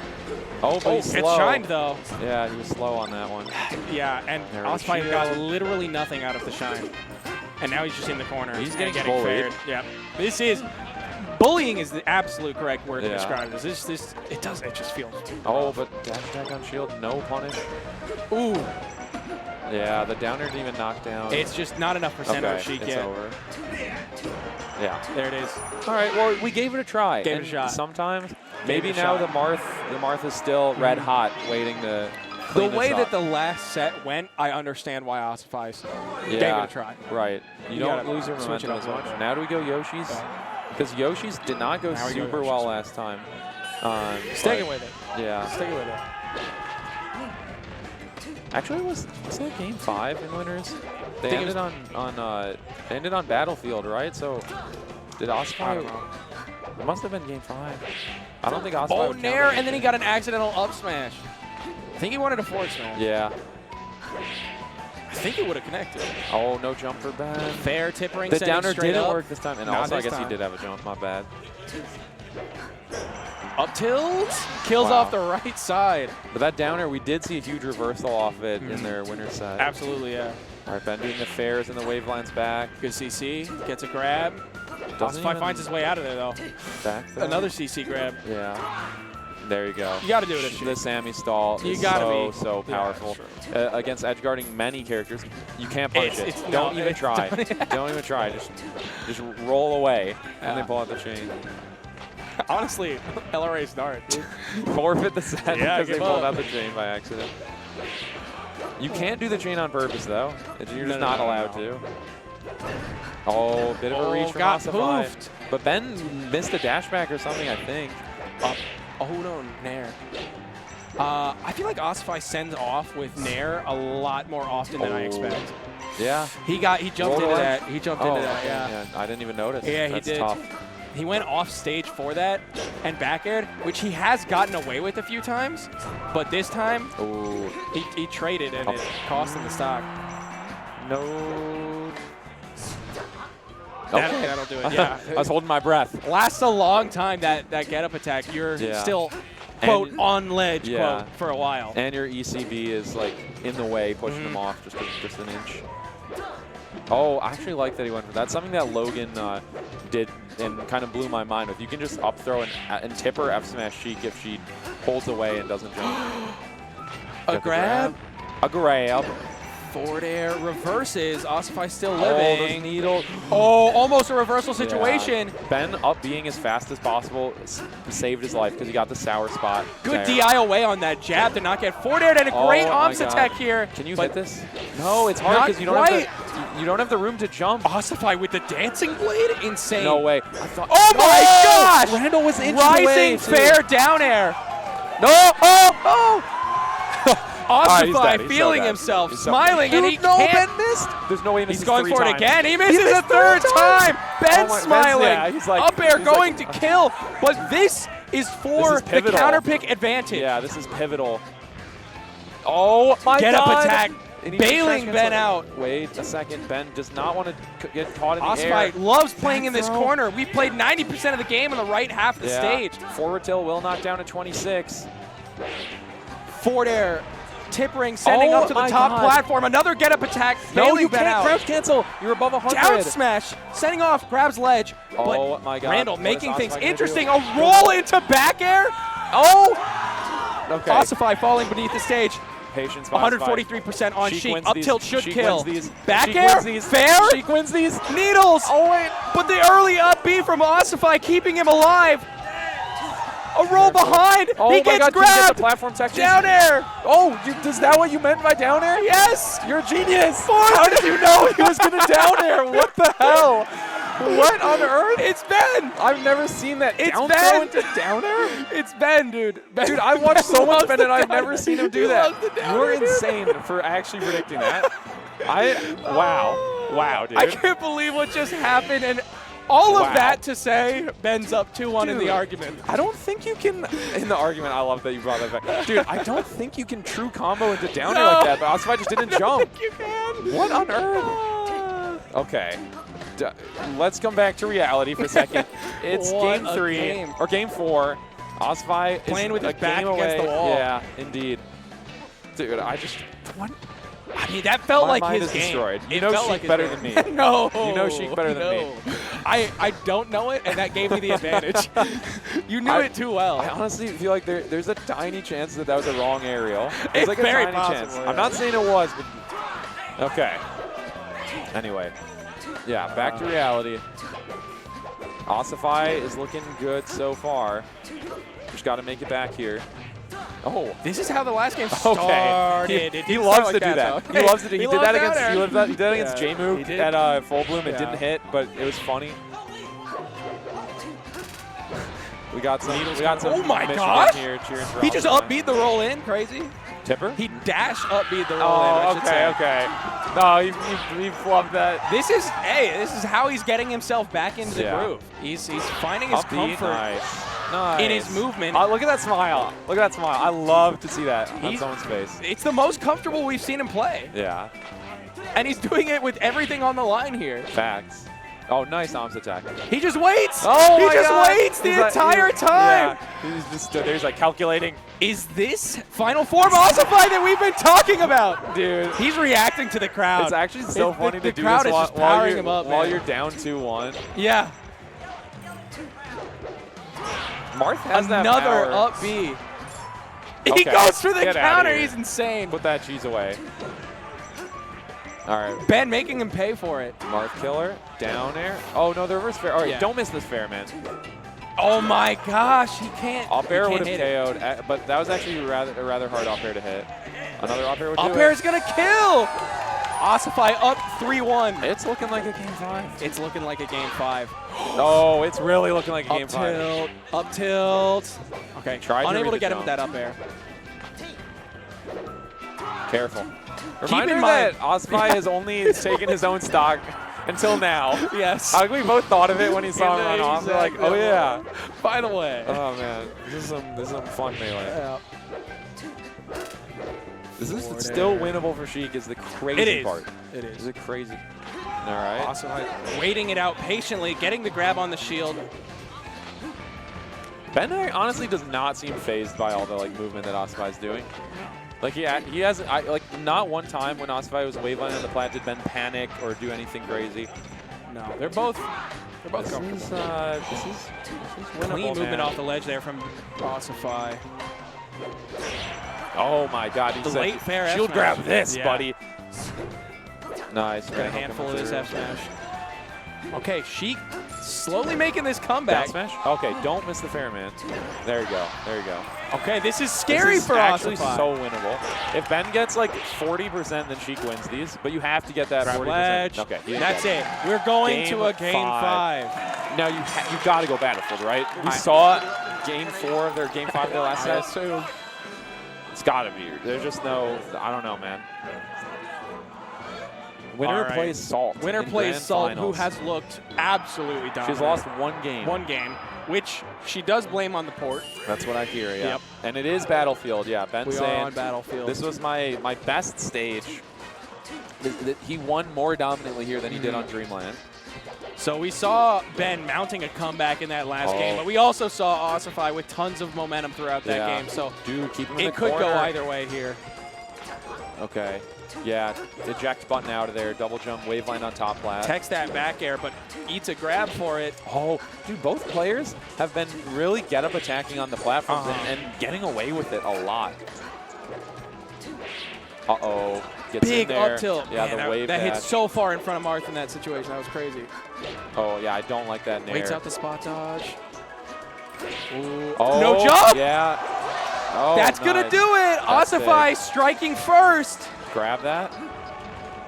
Oh, but he's slow. It's shined though. Yeah, he was slow on that one. Yeah, and There was Ossify shield. got literally nothing out of the shine. And now he's just in the corner. He's and getting bullied. fared. Yeah. This is bullying is the absolute correct word to Yeah. describe this. It just feels. Oh, but dash attack on shield, no punish. Ooh. Yeah, the downer didn't even knock down. It's just not enough percent okay, of Sheik it's yet. over. Yeah. There it is. All right, well, we gave it a try. Gave it a and shot. Sometimes, Gave maybe it a now shot. the Marth is still red hot, waiting to The clean way this that up. the last set went, I understand why Ossify gave it Yeah, a try. right. You don't gotta lose your switch it momentum up as a much. bit. Now do we go Yoshi's? Because Yoshi's did not go Now we go super Yoshi's. well last time. Sticking but- with it. Yeah. Sticking with it. Actually, was that game 5 in winners? They think it ended on Battlefield, right? So did Ossify? I don't know. It must have been game 5. I don't think Ossify. Oh, would count nair, anything. and then he got an accidental up smash. I think he wanted a forward smash. Yeah. I think it would have connected. Oh, no jump for Ben. Fair tippering. The sending downer straight didn't up. work this time, and Not also I this guess he time. did have a jump. My bad. Up tilts. Kills Wow. off the right side. But that downer, we did see a huge reversal off it in their winner set. Absolutely, yeah. All right, Ben doing the fairs and the wave lines back. Good CC. Gets a grab. Doesn't Ossify even finds his way out of there, though. back there. Another CC grab. Yeah. There you go. You got to do it if The Sammy stall You is gotta so, be. so Yeah, powerful. Against edge guarding many characters, you can't punish it. Don't even try. Don't even try. Just roll away, and then pull out the chain. Honestly, LRA start, dude. Forfeit the set Yeah, because they give pulled up. out the chain by accident. You can't do the chain on purpose, though. You're just No, not no, allowed no. to. Oh, bit of a Oh, reach from got Ossify. poofed. But Ben missed a dash back or something, I think. Up. Oh, no, nair. I feel like Ossify sends off with nair a lot more often than I expect. Yeah. He jumped Roll into away? that. He jumped into that, okay, yeah. I didn't even notice. Yeah, That's he did. tough. He went off stage for that and back aired, which he has gotten away with a few times, but this time Ooh. he traded and it cost him the stock. No. That'll do it, yeah. I was holding my breath. Lasts a long time, that get up attack. You're Yeah. still, quote, And- on ledge, Yeah. quote, for a while. And your ECB is like in the way, pushing him off just an inch. Oh, I actually like that he went for that. That's something that Logan did and kind of blew my mind with. You can just up throw and tip her F smash Sheik if she holds away and doesn't jump. A Got the grab? A grab. Forward air reverses. Ossify still Oh, those living. needle. Oh, almost a reversal situation. Yeah. Ben up being as fast as possible saved his life because he got the sour spot. Good there. DI away on that jab to not get forward air and a great Oh my arms God. attack here. Can you but hit this? No, it's hard not because you don't have quite. to. You don't have the room to jump. Ossify with the dancing blade? Insane. No way. I thought. Oh my gosh! Randall was in Rising fair down air. No! Oh! Ossify He's feeling so dead. himself, He's so smiling, dead. and he Dude, no, can't. Ben missed. There's no way he misses He's going three for it times. again. He misses missed a third time. Ben's Oh my- smiling. yeah, he's like, Up air he's going like, to kill, but this is for the pivotal. counter pick advantage. Yeah, this is pivotal. Oh my Get God! up attack, And he bailing just Ben out. Wait a second. Ben does not want to get caught in the Ossify air. loves playing in this throw. corner. We played 90% of the game on the right half of the stage. Forward tilt will knock down to 26. Forward air. Tip ring sending up to the my top God. platform. Another get up attack. No, bailing you Ben can't out. crouch cancel. You're above 100. Down smash. Sending off. Grabs ledge. Oh but my God. Randall What making is things Ossify gonna interesting. do? A roll into back air. Oh! Okay. Ossify falling beneath the stage. Patience. by Ossify. 143% on Sheik. wins Up these. tilt should Sheik kill. wins these. Back Sheik air. wins these. Fair. Sheik wins these. Needles. Oh wait. But the early up B from Ossify keeping him alive. A roll behind. Oh he my gets God, can you get grabbed. the platform section? Down air. Oh, is that what you meant by down air? Yes. You're a genius. How did you know he was going to down air? What the hell? What on earth? It's Ben. I've never seen that. It's down Ben. throw into down air? It's Ben, dude. Ben. Dude, I've watched so much Ben and I've never seen him do that. loves the down You're air, dude. insane for actually predicting that. Wow, dude. I can't believe what just happened, and all of Wow. that to say, Ben's up 2-1 in the Dude, argument. I don't think you can, in the argument, I love that you brought that back. Dude, I don't think you can true combo into down air like that, but Ossify just didn't jump. You can. What on earth? Okay. Let's come back to reality for a second. It's What game a 3, game. or game 4. Ossify Playing is with a his back game against away. the wall. Yeah, indeed. Dude, I mean, that felt My like mind his is game. destroyed. You It know felt Sheik like his better game. than me. No. You know Sheik better than me. I don't know it, and that gave me the advantage. You knew it too well. I honestly feel like there's a tiny chance that was a wrong aerial. It's There's like a very tiny possible, chance. yeah. I'm not saying it was, but okay. Anyway, yeah, back to reality. Ossify is looking good so far. Just got to make it back here. Oh, This is how the last game started. okay. It He didn't loves start to do like that. though. He loves to do. He did loves that down against. air. He did that against Yeah, Jamu he did. at Full Bloom. It Yeah. didn't hit, but it was funny. We got some. Oh my Michigan gosh! Here cheering for He just Ossify. upbeat the roll in. Crazy. Tipper. He dash upbeat the roll in. I Oh, should say. okay. No, he flubbed that. This is how he's getting himself back into the Yeah. groove. He's finding his Upbeat, comfort nice. in his movement. Look at that smile. Look at that smile. I love to see that on He's- someone's face. It's the most comfortable we've seen him play, Yeah. and he's doing it with everything on the line here. Facts. Oh, nice arms attack. He just waits. Oh he my just God. waits the He's like- entire time. Yeah. He's just stood there. He's like calculating. Is this final form Ossify that we've been talking about? Dude. He's reacting to the crowd. It's actually so It's- funny the to do crowd this is just while powering you're, him up, while man. you're down 2-1. Yeah. Marth has that Another power. up B. He Okay, goes for the get outta counter. here. He's insane. Put that cheese away. All right. Ben making him pay for it. Marth killer. Down air. Oh, no, the reverse fair. All right, Yeah. don't miss this fair, man. Oh my gosh, he can't. Up he air can't would have hit it. KO'd, but that was actually a rather hard up air to hit. Another up air would do Up it. air is gonna kill. Ossify up 3-1. It's looking like a game 5. It's looking like a game 5. Oh, it's really looking like a game Up 5. tilt, up tilt. Okay, Tried to unable read to the get him with jump. that up air. Careful. Keep Reminder in mind- that Ossify has only taken his own stock until now. Yes. I think we both thought of it when he saw him run off. We're like, oh yeah. By the way. Oh man, this is some fun melee. Yeah. This is still winnable for Sheik is the crazy It is. part. It is. This is crazy. All right. Ossify waiting it out patiently, getting the grab on the shield. Ben honestly does not seem phased by all the movement that Ossify is doing. Like he hasn't not one time when Ossify was wavelining on the plat did Ben panic or do anything crazy. No, they're both This comfortable. is winnable, Clean movement man. off the ledge there from Ossify. Oh my God! He The said, late fair F shield smash. grab this, Yeah. buddy. Nice. Got a handful of this F smash. Okay, Sheik slowly making this comeback. Down smash? Okay, don't miss the fair, man. There you go. There you go. Okay, this is scary this is for actually Ossify. so winnable. If Ben gets like 40%, then Sheik wins these, but you have to get that 40%. Ledge. Okay, he didn't That's get it. We're going to a game 5. Now you got to go Battlefield, right? We saw game 4 of their game 5 of their last set. So it's got to be. There's just no. I don't know, man. Winner plays Salt. Winner in plays grand Salt, finals. who has looked absolutely dominant. She's lost 1 game. 1 game, which she does blame on the port. That's what I hear, yeah. Yep. And it is Battlefield, yeah. Ben's We saying are on Battlefield. this was my best stage. He won more dominantly here than he did on Dreamland. So we saw Ben mounting a comeback in that last game, but we also saw Ossify with tons of momentum throughout that game. So dude, keep him in it the could go corner. either way here. Okay. Yeah, eject button out of there, double jump, wave line on top flat. Text that back air, but eats a grab for it. Oh, dude, both players have been really get-up attacking on the platforms and getting away with it a lot. Uh-oh. Gets Big in there. up tilt. Yeah, Man, the wave that hit dash. so far in front of Marth in that situation. That was crazy. Oh, yeah, I don't like that nair. Waits out the spot dodge. Ooh. Oh, No jump! Yeah. Oh, That's going to nice. do it. That's Ossify big. striking first. Grab that.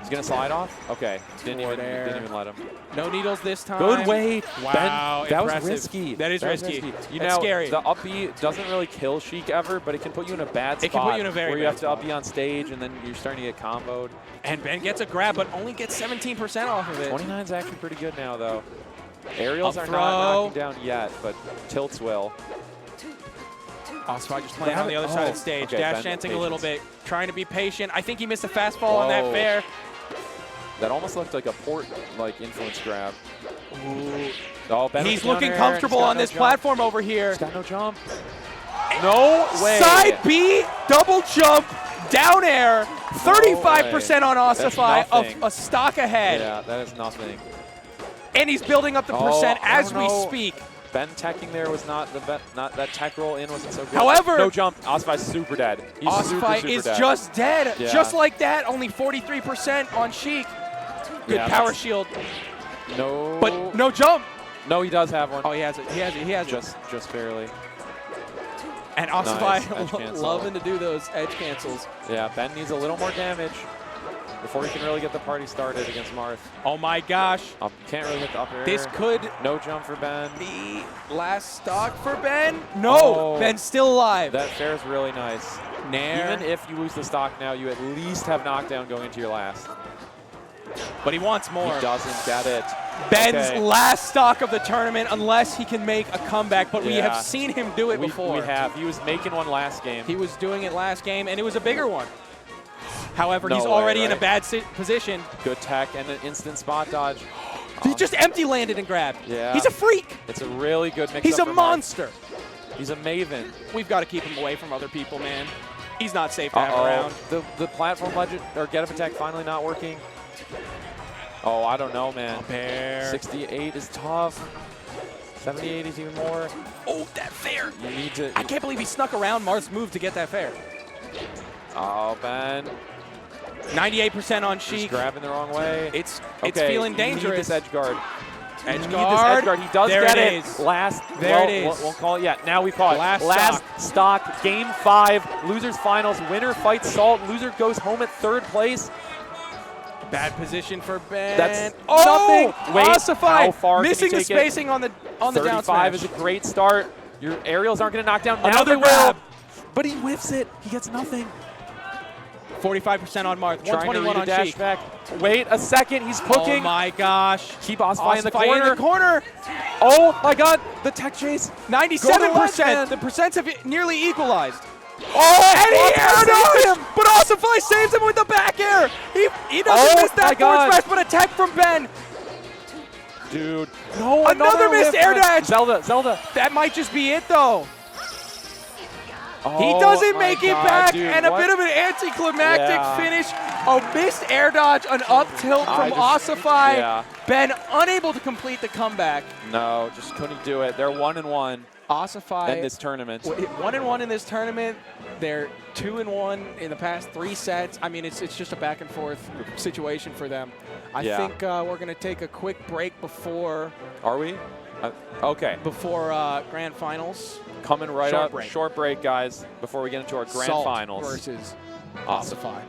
He's going to slide off? Okay. Didn't even let him. No needles this time. Good weight. Wow, Ben, that impressive. was risky. That is risky. You That's know, scary. the up B doesn't really kill Sheik ever, but it can put you in a bad spot. It can put you in a very where you bad have to up B on stage, and then you're starting to get comboed. And Ben gets a grab, but only gets 17% off of it. 29's actually pretty good now, though. Aerials Up are throw. not knocking down yet, but tilts will. Ossify just playing on the other side of the stage. Okay, Dash Ben, dancing a little bit, trying to be patient. I think he missed a fastball on that Whoa. fair. That almost looked like a port influence grab. Ooh. Oh, Ben He's down looking air, comfortable he's got on no this jump. platform over here. He's got no jump. No way. Side B, double jump, down air, 35% on Ossify, nothing. a stock ahead. Yeah, that is nothing. And he's building up the percent I as don't we know. speak. Ben teching there was not that tech roll in wasn't so good. However, no jump. Ossify's super dead. He's Ossify super is dead. just dead. Yeah. Just like that, only 43% on Sheik. Good Yeah, power that's- shield, No. but no jump. No, he does have one. Oh, he has it. He has it. He has it. Just barely. And Ossify Nice, edge cancel. loving to do those edge cancels. Yeah, Ben needs a little more damage before he can really get the party started against Marth. Oh my gosh. Can't really hit the upper air. This could No jump for Ben. be last stock for Ben. No, Oh. Ben's still alive. That fair is really nice. Nair. Even if you lose the stock now, you at least have knockdown going into your last. But he wants more. He doesn't get it. Ben's Okay. last stock of the tournament, unless he can make a comeback. But we Yeah. have seen him do it before. We have. He was making one last game. He was doing it last game, and it was a bigger one. However, No he's way, already in a right? bad position. Good tech and an instant spot dodge. He just empty landed and grabbed. Yeah. He's a freak. It's a really good mix. He's a monster. He's a maven. We've got to keep him away from other people, man. He's not safe to have around. The platform budget or get up attack finally not working. Oh, I don't know, man. Bear. 68 is tough. 78 is even more. Oh, that fair. You need to. I can't believe he snuck around Marth's move to get that fair. Oh, Ben. 98% on He's Sheik. grabbing the wrong way. It's Okay, feeling you need dangerous. this edge guard. Edge You need guard. this edge guard. He does There get it it. is. Last. There well, it is. Won't call it yet. Now we call it. Last stock. Game 5. Losers finals. Winner fights Salt. Loser goes home at 3rd place. Bad position for Ben. That's oh, nothing. Wait, Ossify how far can missing you the take it? spacing on the down 35 smash. is a great start. Your aerials aren't going to knock down. Now Another they will. grab. But he whiffs it. He gets nothing. 45% on Marth. Trying to 121 read a on dash Sheik. back. Wait a second. He's cooking. Oh my gosh. Keep Ossify in the Ossify corner. in the corner. Oh my God. The tech chase. 97%. The percents have nearly equalized. Oh, And he air Ossify dodged him, but Ossify saves him with the back air. He doesn't miss that forward smash, but a tech from Ben. Dude. No, Another missed whiff. air dash. Zelda. That might just be it, though. Oh, He doesn't my make it God, back, dude, and a what? bit of an anticlimactic Yeah. finish. A missed air dodge, an up tilt from Ossify. Yeah. Ben unable to complete the comeback. No, just couldn't do it. They're 1-1 Ossify in this tournament. 1-1 in this tournament. They're 2-1 in the past 3 sets. I mean, it's just a back and forth situation for them. I think we're going to take a quick break before. Are we? Okay. Before grand finals. Coming right Short up. break. Short break, guys, before we get into our grand Salt finals. versus Awesome. Ossify.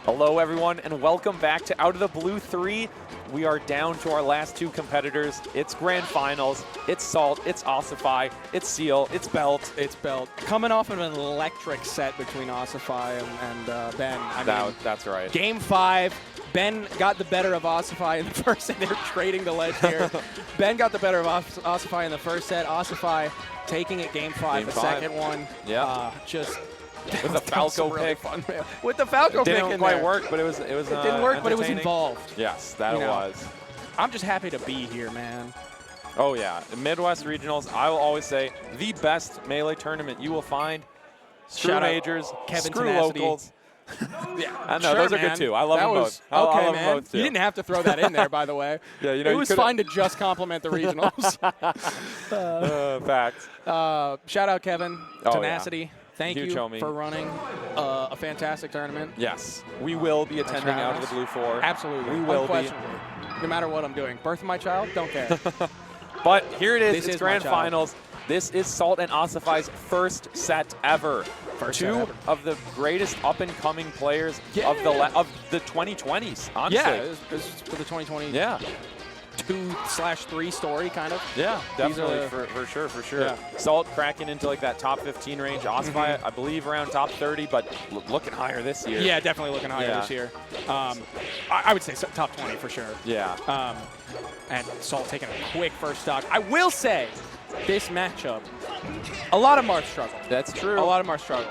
Hello, everyone, and welcome back to Out of the Blue 3. We are down to our last two competitors. It's Grand Finals. It's Salt. It's Ossify. It's Seal. It's Belt. It's Belt. Coming off of an electric set between Ossify and Ben. I mean, that's right. Game 5. Ben got the better of Ossify in the first set. They're trading the ledge here. Ben got the better of Ossify in the first set. Ossify taking it Game 5, the second one. Yeah. Just with the Falco pick. Fun, with the Falco pick in didn't quite there. work, but it was. It didn't work, but it was involved. Yes, that it was. I'm just happy to be here, man. Oh yeah, the Midwest Regionals. I will always say the best Melee tournament you will find. Screw Shout out majors, Kevin screw Tenacity. locals. Yeah, I know, those are good too. I love them both. I Okay, love man. them both too. You didn't have to throw that in there, by the way. Yeah, you know, it you was could've- fine to just compliment the regionals. Facts. Shout out Kevin Tenacity. Yeah. Thank Huge you homie. for running a fantastic tournament. Yes, we will be attending Out of the Blue 4. Absolutely, we will be. unquestionably. No matter what I'm doing. Birth of my child, don't care. But here it is. This It's is my Grand child. Finals. This is Salt and Ossify's first set ever. Two of the greatest up-and-coming players of the 2020s, honestly. Yeah, it was for the 2020 Yeah. 2/3 story, kind of. Yeah, These definitely, are- for sure. Yeah. Salt cracking into like that top 15 range. Ossify, I believe, around top 30, but looking higher this year. Yeah, definitely looking higher this year. I would say top 20 for sure. Yeah. And Salt taking a quick first stock. I will say, this matchup, a lot of Marth struggle. That's true. A lot of Marth struggle.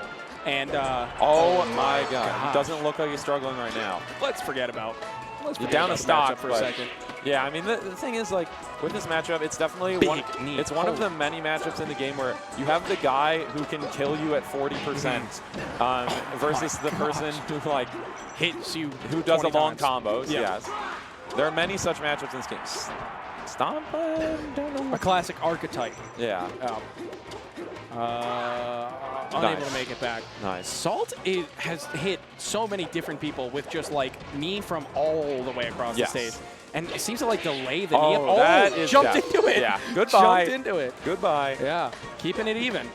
And oh my God, he doesn't look like he's struggling right now. Let's forget about. You're down a the stock matchup for a second. Yeah, I mean the thing is, like, with this matchup, it's definitely Big one. knee. It's one of the many matchups in the game where you have the guy who can kill you at 40% versus the person who like hits you, who does 20 the long times. combos. Yeah. Yes, there are many such matchups in this game. Stomp, don't know. A classic archetype. Yeah. Unable to make it back. Nice. Salt has hit so many different people with just like knee from all the way across the stage. And it seems to like delay the knee. Oh, that is jumped death. into it. Yeah, goodbye. Jumped into it. Goodbye. Yeah, keeping it even.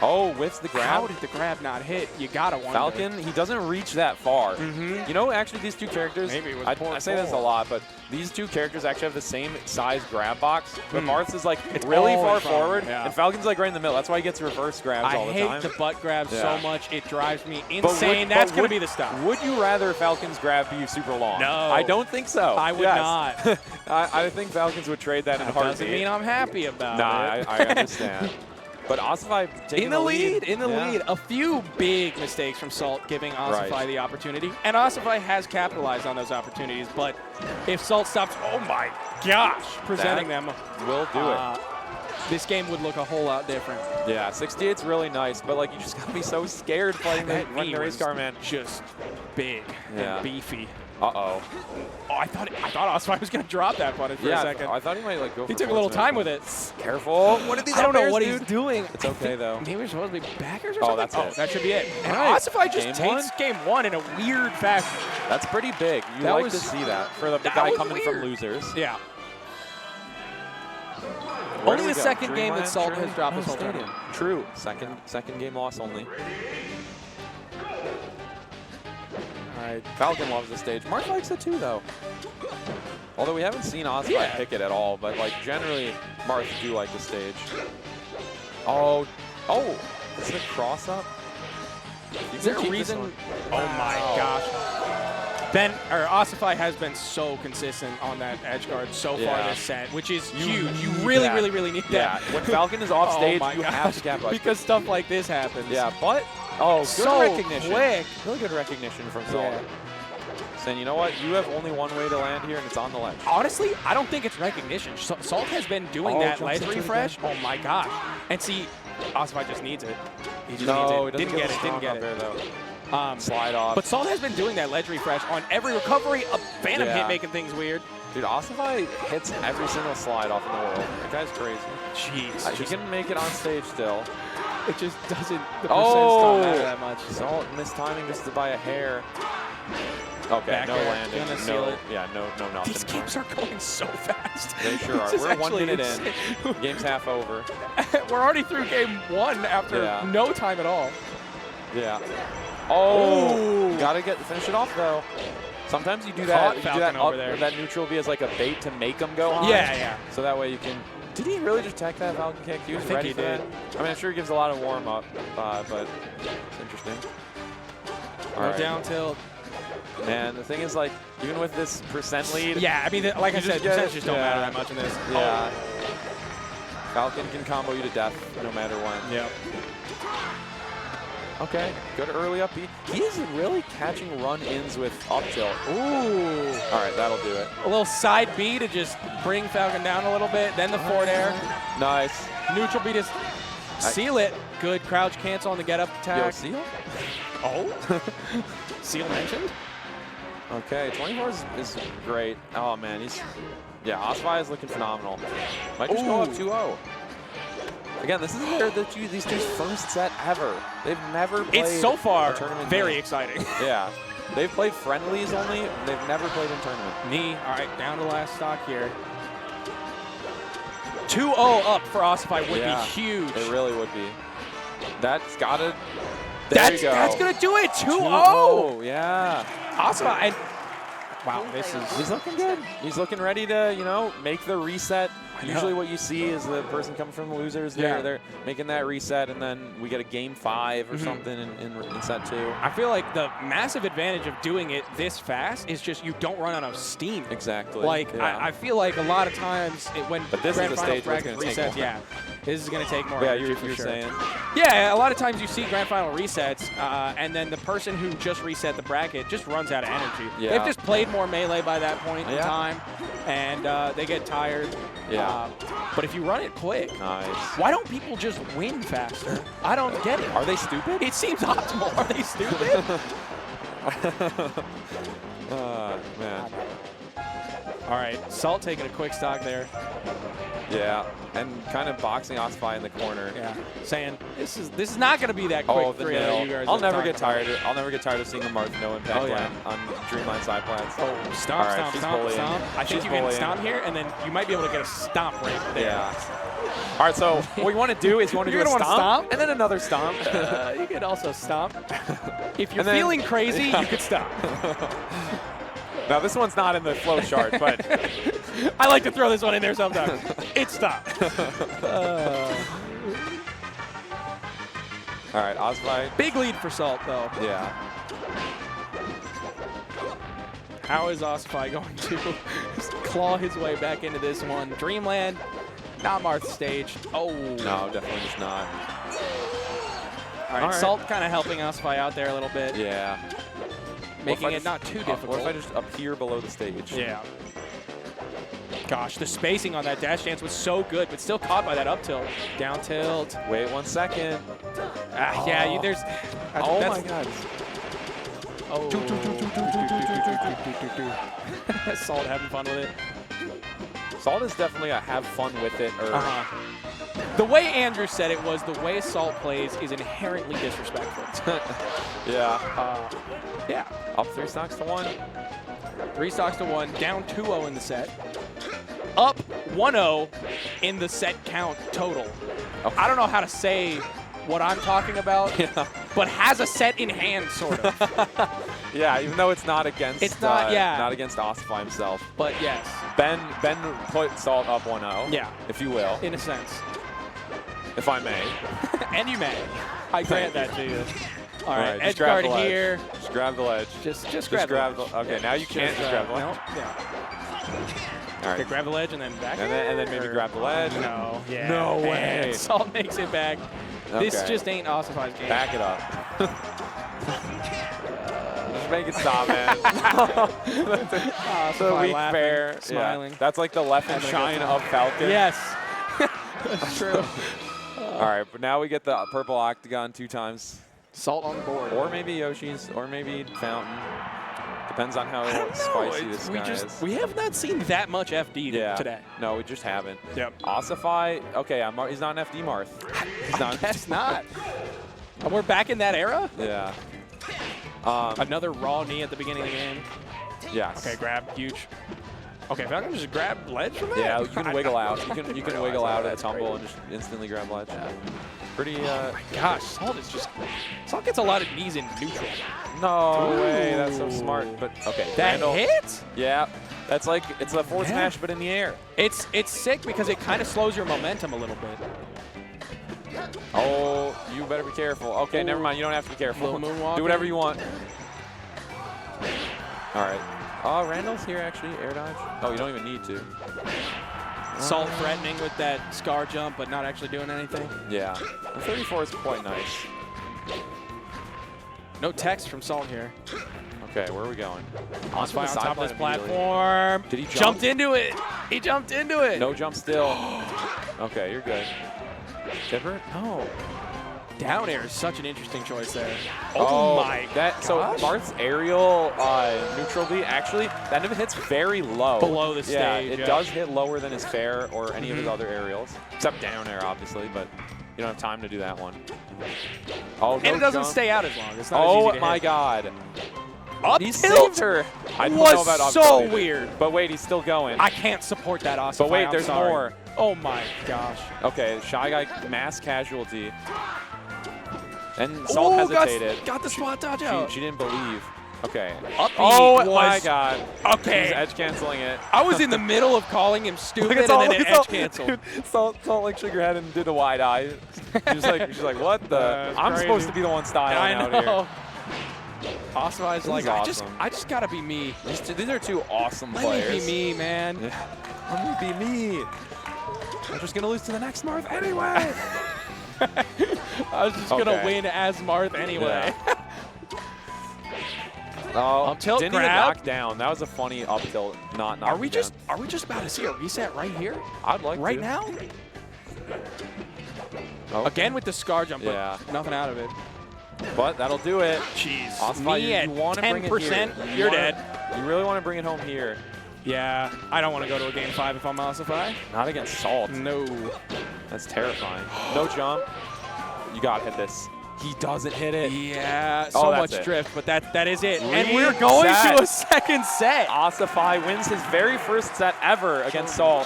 Oh, whiffs the grab. How did the grab not hit? You gotta wonder. Falcon, he doesn't reach that far. You know, actually, these two characters, Maybe it was I say this a lot, but these two characters actually have the same size grab box, but Marth's is like It's really all far in front, forward, yeah. and Falcon's like right in the middle. That's why he gets reverse grabs all the time. I hate the butt grab so much. It drives me But insane. would- That's but going to would- be the stuff. Would you rather Falcon's grab be super long? No. I don't think so. I would Yes. not. I think Falcons would trade that in a That heartbeat. doesn't mean I'm happy about Nah, it. I understand. But Ossify taking in the lead. Yeah. lead. A few big mistakes from Salt giving Ossify the opportunity. And Ossify has capitalized on those opportunities. But if Salt stops, oh my gosh, presenting them. Will do it. This game would look a whole lot different. Yeah, 68's really nice, but like you just gotta be so scared playing the race car, man. Just big Yeah. and beefy. Uh-oh. Oh, I thought Ossify was going to drop that punish for a second. I thought he might like go. He for took a little force time move. with it. Careful. What did these I don't know up airs, what dude? he's doing. It's okay though. Maybe we're supposed to be backers or Oh, something? that's it. That should be it. And All right. Ossify just Game takes one? game one in a weird fashion. That's pretty big. You That like was- to see that for the that guy was coming from weird. losers. Yeah. Where Only do we the go? second game that Dreamland Salt has Dream? dropped Oh, this whole Stadium. tournament. True. Second game loss only. All right. Falcon loves the stage. Mark likes it too, though. Although we haven't seen Ossify pick it at all, but like generally, Marth do like the stage. Oh, is it a cross up? Is there a reason? Oh my gosh. Ossify has been so consistent on that edge guard so far Yeah. this set, which is huge. You need really, that. really, really need Yeah, that. when Falcon is off Oh stage, my you gosh. have to capitalize. Because stuff like this happens. Yeah, but good So recognition. quick. Really good recognition from Salt. Yeah. Saying, you know what, you have only one way to land here, and it's on the ledge. Honestly, I don't think it's recognition. Salt has been doing that jumps ledge into it refresh. again. Oh my gosh. And see, Ossify just needs it. He just No, needs he it. doesn't Didn't get the it. strong Didn't get up there, it. though. Slide off. But Salt has been doing that ledge refresh on every recovery. A Phantom hit making things weird. Dude, Ossify hits every single slide off in the world. That guy's crazy. Jeez. He can make it on stage still. It just doesn't, the Oh! percents don't matter that much. Salt missed timing just by a hair. Okay, Back no air. landing. Gonna seal it. Yeah, no nothing. These games are going so fast. They sure are. This is We're 1 actually minute insane. in. Game's half over. We're already through game one after Yeah. no time at all. Yeah. Oh, gotta finish it off though. Sometimes you do that. Caught You do Falcon that over there. that neutral B as like a bait to make them go high. Yeah, yeah. So that way you can. Did he really just tech that Falcon kick? He was think ready he for did. that. I mean, I'm sure he gives a lot of warm up, but it's interesting. All No right. down tilt. Man, the thing is, like, even with this percent lead. Yeah, I mean, like I you said, get- percentages don't matter that much in this. Yeah. Falcon can combo you to death no matter when. Yep. Okay, good early up B. He is really catching run-ins with up tilt. Ooh. All right, that'll do it. A little side B to just bring Falcon down a little bit. Then the forward air. Nice. Neutral B to seal it. Good crouch cancel on the get up attack. Yo, seal? Oh. Seal mentioned. Okay, 24 is great. Oh, man, yeah, Ossify is looking phenomenal. Might just go up 2-0. Again, this is these two's first set ever. They've never played It's so far a tournament very game. exciting. Yeah. They've played friendlies only. They've never played in tournament. Knee. All right, down to last stock here. 2-0 up for Ossify would be huge. It really would be. That's got to. There you go. That's going to do it. 2-0. 2-0. Yeah. Ossify. Wow, He's looking good. He's looking ready to, make the reset. I know. Usually what you see is the person coming from losers. Yeah. They're making that reset, and then we get a game 5 or something in set 2. I feel like the massive advantage of doing it this fast is just you don't run out of steam. Exactly. Like, yeah. I feel like a lot of times when But this is Grand the Finals stage where it's bracket gonna take resets, more. yeah, this is going to take more Yeah, energy you're for sure. saying. Yeah, a lot of times you see Grand Final resets, and then the person who just reset the bracket just runs out of energy. Yeah. They've just played more Melee by that point in Yeah. time, and they get tired. Yeah. But if you run it quick, Nice. why don't people just win faster? I don't get it. Are they stupid? It seems optimal. Are they stupid? Man. All right, Salt taking a quick stock there. Yeah, and kind of boxing Ossify in the corner. Yeah, saying this is not going to be that quick the 3 nail. you guys I'll are never talking get tired. about. I'll never get tired of seeing the Marth no impact land on Dreamline side plans. Oh, stomp, All right, stomp, she's stomp, bullying. stomp. I think She's you can bullying. stomp here, and then you might be able to get a stomp right there. Yeah. All right, so what you want to do is you want to do You're a gonna wanna stomp, stomp? and then another stomp. You could also stomp. If you're And then- feeling crazy, you could stop. Now this one's not in the flow chart, but I like to throw this one in there sometimes. It's stop. all right, Ossify. Big lead for Salt, though. Yeah. How is Ossify going to claw his way back into this one? Dreamland, not Marth's stage. Oh. No, definitely just not. All right, Salt kind of helping Ossify out there a little bit. Yeah. Making it not too difficult. What if I just appear below the stage? Yeah. Gosh, the spacing on that dash dance was so good, but still caught by that up tilt. Down tilt. Wait 1 second. Yeah, there's. Oh my God. Oh. Salt having fun with it. Salt is definitely a have fun with it. Or The way Andrew said it was the way Salt plays is inherently disrespectful. yeah. Yeah. Up 3 stocks to 1. 3 stocks to 1. Down 2-0 in the set. Up 1-0 in the set count total. Okay. I don't know how to say what I'm talking about, but has a set in hand, sort of. Yeah, even though it's not against. It's not, not against Ossify himself. But yes. Ben put Salt up 1-0. Yeah. If you will. In a sense. If I may. And you may. I grant that to you. All right, just edge grab guard the ledge. here. Just grab the ledge. Just grab the okay, now you can't just grab the ledge. No, yeah. All right. Okay, grab the ledge and then back. And then maybe grab the ledge. No, yeah. No way. And Salt makes it back. This Okay. just ain't Ossify's game. Back it up. Just make it stop, man. The weak laughing, fair. smiling. Yeah. That's like the left and shine of Falcon. Yes. That's true. All right, but now we get the purple octagon 2 times. Salt on the board. Or maybe Yoshi's, or maybe Fountain. Depends on how spicy this guy is. We have not seen that much FD today. No, we just haven't. Yep. Ossify, okay, he's not an FD Marth. He's not. I guess not. And we're back in that era? Yeah. Another raw knee at the beginning of the game. Yes. Okay, grab, huge. Okay, if I can just grab ledge from that? Yeah, you can wiggle out. You can wiggle out at tumble great. and just instantly grab ledge. Pretty. Oh my gosh, Salt is just. Salt gets a lot of knees in neutral. No way, that's so smart. But okay, That Randall, hit? Yeah, that's like it's a forward smash, but in the air. It's sick because it kind of slows your momentum a little bit. Oh, you better be careful. Okay, never mind. You don't have to be careful. Little moonwalk. Do whatever you want. All right. Oh, Randall's here actually. Air dodge. Oh, you don't even need to. Salt threatening with that scar jump, but not actually doing anything. Yeah. The 34 is quite nice. No text from Salt here. Okay, where are we going? Ossify on top of this sideline immediately. platform. Did he jump? Jumped into it. He jumped into it. No jump still. Okay, you're good. Tipper? No. Down air is such an interesting choice there. Oh, my that, so gosh. Marth's aerial neutral B, actually, that never hits very low. Below the Yeah, stage, it yeah. does hit lower than his fair or any of his other aerials. Except down air, obviously, but you don't have time to do that one. Oh, And it doesn't stay out as long. It's not as Oh, easy to my hit. God. Up He tilt saved her. I don't was know about up so tilt either. weird. But wait, he's still going. I can't support that, Ossify. But wait, I'm there's sorry. more. Oh my gosh. Okay, Shy Guy mass casualty. And Salt hesitated. Got the spot dodge out. She didn't believe. Okay. Up B oh my was- God. Okay. He's edge canceling it. I was in the middle of calling him stupid and Salt, then it edge canceled. Dude, Salt like shook her head and did a wide eye. She's like, what the? That's I'm crazy. supposed to be the one styling I out know. here. Ossify's This like, is awesome. I just gotta be me. These are 2 awesome Let players. me be me, man. Let me be me. I'm just gonna lose to the next Marth anyway. I was just gonna win as Marth anyway. Yeah. Oh, Up tilt, didn't grab. even knock down. That was a funny up tilt, not knock Are we just about to see a reset right here? I'd like right to. now? Oh. Again with the scar jump, but Yeah. nothing out of it. But that'll do it. Jeez. Ossify, Me you at want to bring it here. 10%, you're wanna- dead. You really want to bring it home here. Yeah, I don't want to go to a game 5 if I'm Ossify. Not against Salt. No. That's terrifying. No jump. You got to hit this. He doesn't hit it. Yeah, so much it. drift, but that is it. And we're going to a second set. Ossify wins his very first set ever against Salt.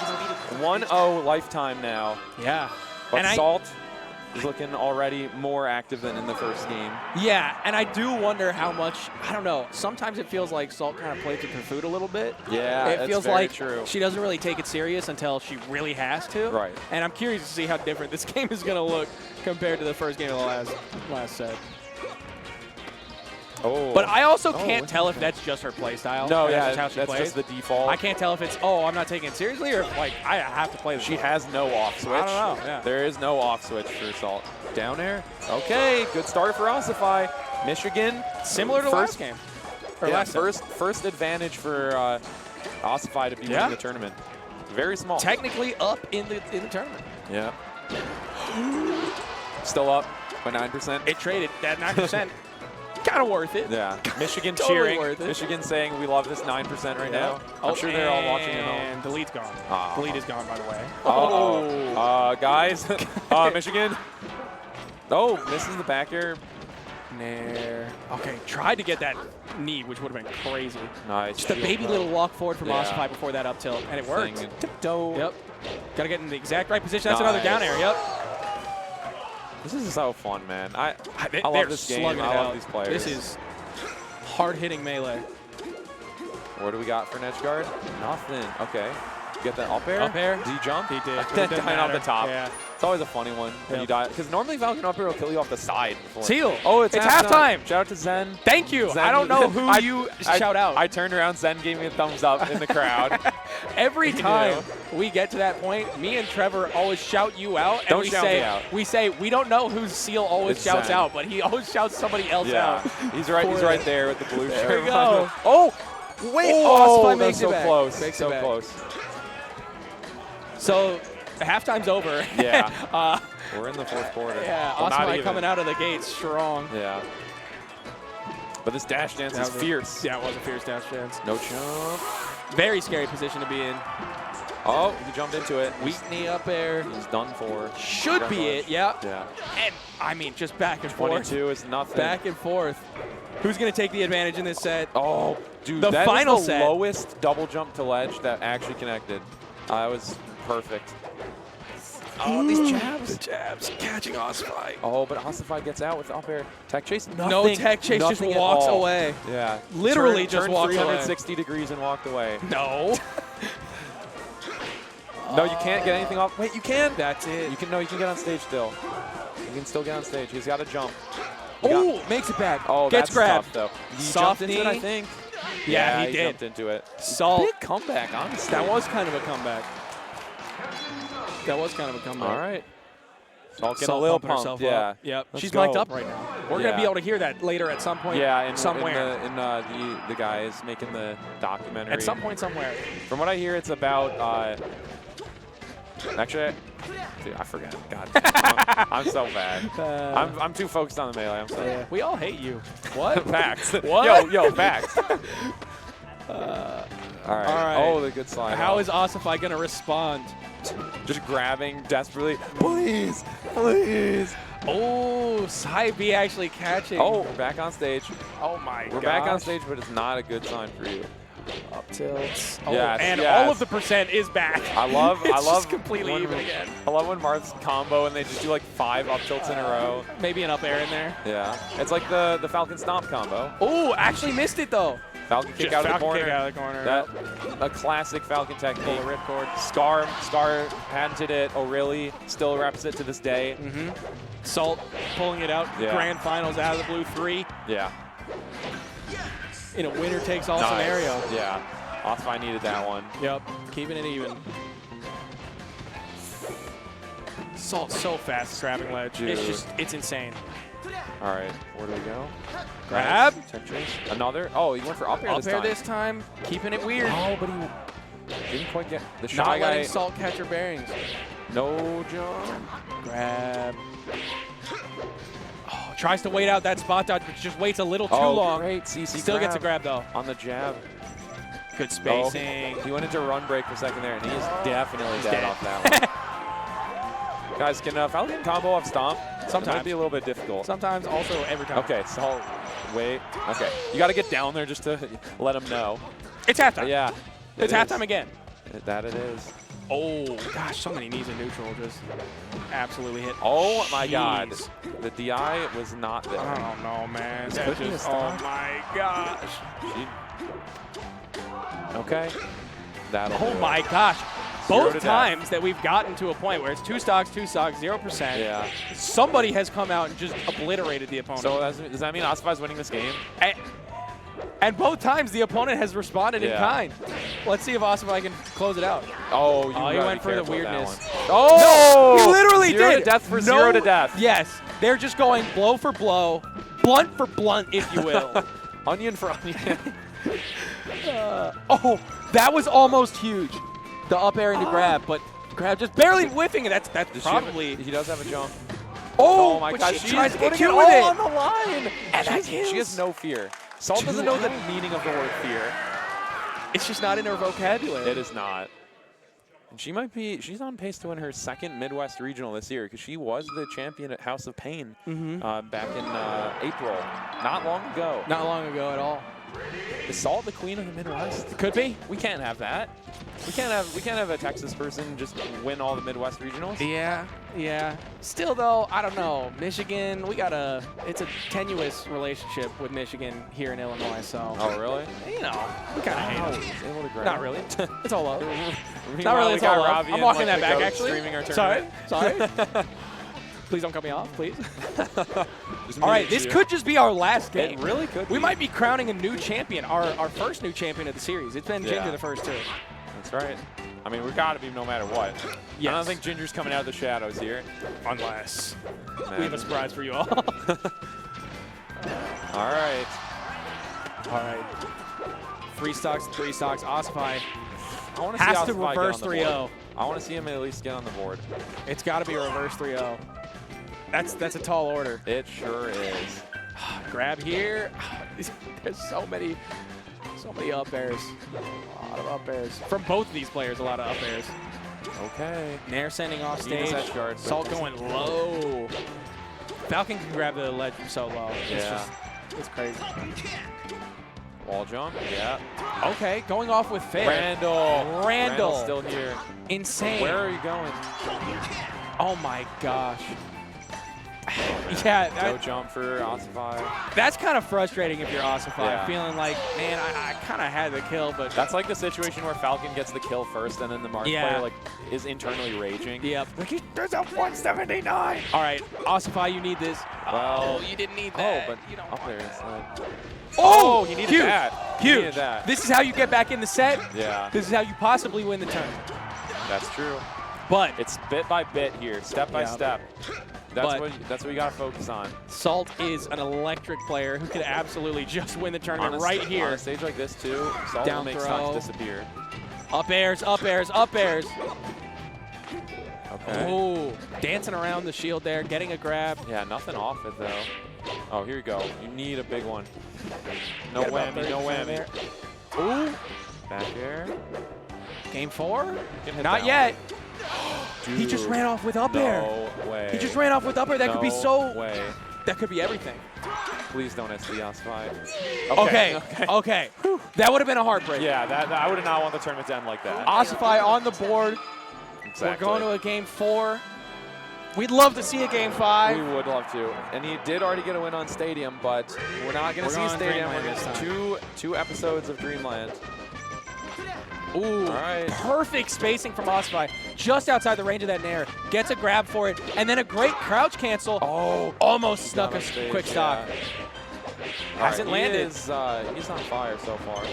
1-0 lifetime now. Yeah. But and Salt is looking already more active than in the first game. Yeah, and I do wonder how much, I don't know, sometimes it feels like Salt kind of plays with her food a little bit. Yeah, it feels like true. She doesn't really take it serious until she really has to. Right. And I'm curious to see how different this game is going to look compared to the first game of the last set. Oh. But I also can't tell if that's just her play style. No, that's just how she that's plays. just the default. I can't tell if it's, oh, I'm not taking it seriously, or if, like, I have to play this. She has no off switch. I don't know, yeah. There is no off switch for Salt. Down air. Okay, good start for Ossify. Michigan. Similar to last game. Or last first advantage for Ossify to be winning the tournament. Very small. Technically up in the tournament. Yeah. Still up by 9%. It traded that 9%. Kind of worth it. Yeah. Michigan Totally cheering. worth it. Michigan saying we love this 9% right now. I'm sure they're all watching at home. And the lead's gone. The lead is gone, by the way. Guys. Michigan. Oh, misses the back air. Nair. Okay, tried to get that knee, which would have been crazy. Nice. Just a baby little walk forward from Ossify before that up tilt, and it worked. Tiptoe. Yep. Got to get in the exact right position. That's another down air. Yep. This is so fun, man. I They're love this game. slugging I it love out. these players. This is hard-hitting melee. What do we got for edge guard? Nothing. Okay. You get that up air? Up air? Did he jump? He did. Then dying off the top. Yeah. It's always a funny one when you die. Because normally Falcon up air will kill you off the side. Before. Teal. Oh, it's halftime. Shout out to Zen. Thank you. Zen. I don't know who you shout out. I turned around. Zen gave me a thumbs up in the crowd. Every time we get to that point, me and Trevor always shout you out. And Don't shout me out. We say we don't know who Seal always It's shouts Zen. out, but he always shouts somebody else out. He's right. He's right there with the blue shirt. There we go. Oh, wait. Oh, Oh, makes that's so it back. close. Makes it So back. close. So halftime's over. Yeah. We're in the fourth quarter. Yeah, Well, not Ossify even. coming out of the gate strong. Yeah. But this dash dance is fierce. Yeah, it was a fierce dash dance. No jump. Very scary position to be in. Oh, he jumped into it. Weak knee up air. He's done for. Should be it, yeah. Yeah. And, I mean, just back and forth. 22 is nothing. Back and forth. Who's going to take the advantage in this set? Oh, dude, the that final was the set. lowest double jump to ledge that actually connected. That was perfect. Oh, these jabs. The jabs catching Ossify. Oh, but Ossify gets out with the up air. Tech chase, nothing. No tech chase, just Nothing at walks all. away. Yeah. Literally just turned walks away. 360 degrees and walked away. No. No, you can't get anything off. Wait, you can. That's it. You can. No, you can get on stage still. You can still get on stage. He's got to jump. Oh, makes it back. Oh, Gets that's grabbed. tough, though. He Soft jumped into it, I knee. think. Yeah, he did. jumped into it. Salt. Big comeback, honestly. That was kind of a comeback. That was kind of a comeback. All right. Salt getting Salt a little pumping pumped. herself Yeah. up. Yep. Let's She's go. mic'd up right now. We're going to be able to hear that later at some point. Yeah, somewhere. in the guy is making the documentary. At some point somewhere. From what I hear, it's about. Actually, dude, I forgot. God, I'm so bad. I'm too focused on the melee. I'm sorry. Yeah. We all hate you. What? Facts. What? Yo, facts. All right. All right. Oh, the good slide. How is Ossify going to respond? Just grabbing desperately. Please, please. Oh, side B actually catching. Oh, we're back on stage. Oh my god. We're back on stage, but it's not a good sign for you. Up tilts. Oh, Yes, and yes. all of the percent is back. I love just completely when even again. I love when Marth's combo and they just do like 5 up tilts in a row. Maybe an up air in there. Yeah. It's like the Falcon Stomp combo. Oh, actually missed it though. Falcon kick Just out of the Falcon corner. kick out of the corner. That a classic Falcon technique. Pull the ripcord. Scar patented it. O'Reilly still reps it to this day. Mm-hmm. Salt pulling it out. Yeah. Grand finals out of the blue 3 Yeah. in a winner takes all scenario. Yeah. Ossify needed that one. Yep. Keeping it even. Salt so fast grabbing ledge. Dude. It's insane. All right. Where do we go? Grab. Tech chase. Another. Oh, he went for up air Up this air time. this time. Keeping it weird. Oh, but he didn't quite get the shy Not guy. letting Salt catch her bearings. No jump. Grab. Oh, tries to wait out that spot dodge, but just waits a little too long. Great CC Still gets a grab though. on the jab. Good spacing. Oh, he went into run break for a second there, and he is definitely dead off that one. Guys, can Falcon combo off Stomp? Sometimes. It might be a little bit difficult. Sometimes, also every time. Okay, so wait. Okay, you got to get down there just to let him know. It's halftime. Yeah. It's halftime again. That it is. Oh, gosh, so many knees in neutral just absolutely hit. Oh, my Jeez. God. The DI was not there. I don't know, man. This That could be a just, oh, stop. my gosh. Okay. That'll Oh, do it. my gosh. 0 Both to times death. that we've gotten to a point where it's 2 stocks, 0%. Yeah. Somebody has come out and just obliterated the opponent. So does that mean Ossify's winning this game? And both times the opponent has responded in Yeah. kind. Let's see if Ossify can close it out. Oh, he went for the weirdness. Oh! No, he literally zero did. to death for No, 0 to death. Yes. They're just going blow for blow, blunt for blunt, if you will. Onion for onion. Oh, that was almost huge. The up air into grab, but grab just barely whiffing it. That's probably. He does have a jump. Oh, my but God. she She tries is to get putting cute it with all it. on the line. And that she kills. has no fear. Salt doesn't know the meaning of the word fear. It's just not in her vocabulary. It is not. And she's on pace to win her 2nd Midwest Regional this year because she was the champion at House of Pain back in April. Not long ago. Not long ago at all. Is Salt the queen of the Midwest? Could be. We can't have that. We can't have a Texas person just win all the Midwest regionals. Yeah. Still though, I don't know. Michigan, it's a tenuous relationship with Michigan here in Illinois, so. Oh, really? You know, we kind of hate them. Able to grab. Not really. It's all love. Not Meanwhile, really, we it's got all love. Ravi I'm and, walking like, that the back, goat actually. streaming our Sorry. tournament. Please don't cut me off, please. Just All right, mute this you. could just be our last game. It really could We be. might be crowning a new champion, our first new champion of the series. It's been Ginger Yeah. the first 2. That's right. I mean, we've got to be no matter what. I don't think Ginger's coming out of the shadows here. Unless we have a surprise for you all. All right. All right. 3 stocks, 3 stocks. Ossify I want to see has to Ossify get reverse on the board. 3-0. I want to see him at least get on the board. It's got to be a reverse 3-0. That's a tall order. It sure is. Grab here. There's so many up airs. A lot of up airs. From both of these players, a lot of up airs. Okay. Nair sending off Need his stage. edge guard, but Salt going low. Falcon can grab the ledge from so low. Yeah. It's crazy. Wall jump. Yeah. Okay, going off with fair. Randall. Randall. Still here. Insane. Where are you going? Oh my gosh. Yeah, No jump for Ossify. that's kind of frustrating if you're Ossify. Yeah. Feeling like, man, I kind of had the kill, but That's like the situation where Falcon gets the kill first, and then the Mark Yeah. player is internally raging. Yep. Like there's a 179. All right, Ossify, you need this. Well, you didn't need that. Oh, but up there instead. Oh, he needed huge. that. He Huge. needed that. This is how you get back in the set. Yeah. This is how you possibly win the turn. That's true. But It's bit by bit here, step by Yeah. step. That's But- what you gotta focus on. Salt is an electric player who could absolutely just win the tournament On a right st- here. On a stage like this too, Salt Down will make throw. stocks disappear. Up airs, up airs, up airs. Okay. Oh, dancing around the shield there, getting a grab. Yeah, nothing off it though. Oh, here you go. You need a big one. No Get about whammy, no 30% whammy. there. Ooh, Back air. game 4? Can hit Not that yet. Dude, He just ran off with up air. No way. He just ran off with up air. That could be so. way. That could be everything. Please don't SD Ossify. Okay. That would have been a heartbreak. Yeah, that I would not want the tournament to end like that. Ossify on the board. Exactly. We're going to a game 4. We'd love to see a game 5. We would love to. And he did already get a win on Stadium, but we're not going to see going Stadium. Dreamland We're this going time. to two episodes of Dreamland. Ooh, All right. perfect spacing from Ossify. Just outside the range of that Nair. Gets a grab for it, and then a great crouch cancel. Oh, almost snuck on a stage, quick stock. All Hasn't right, landed. He's on fire so far.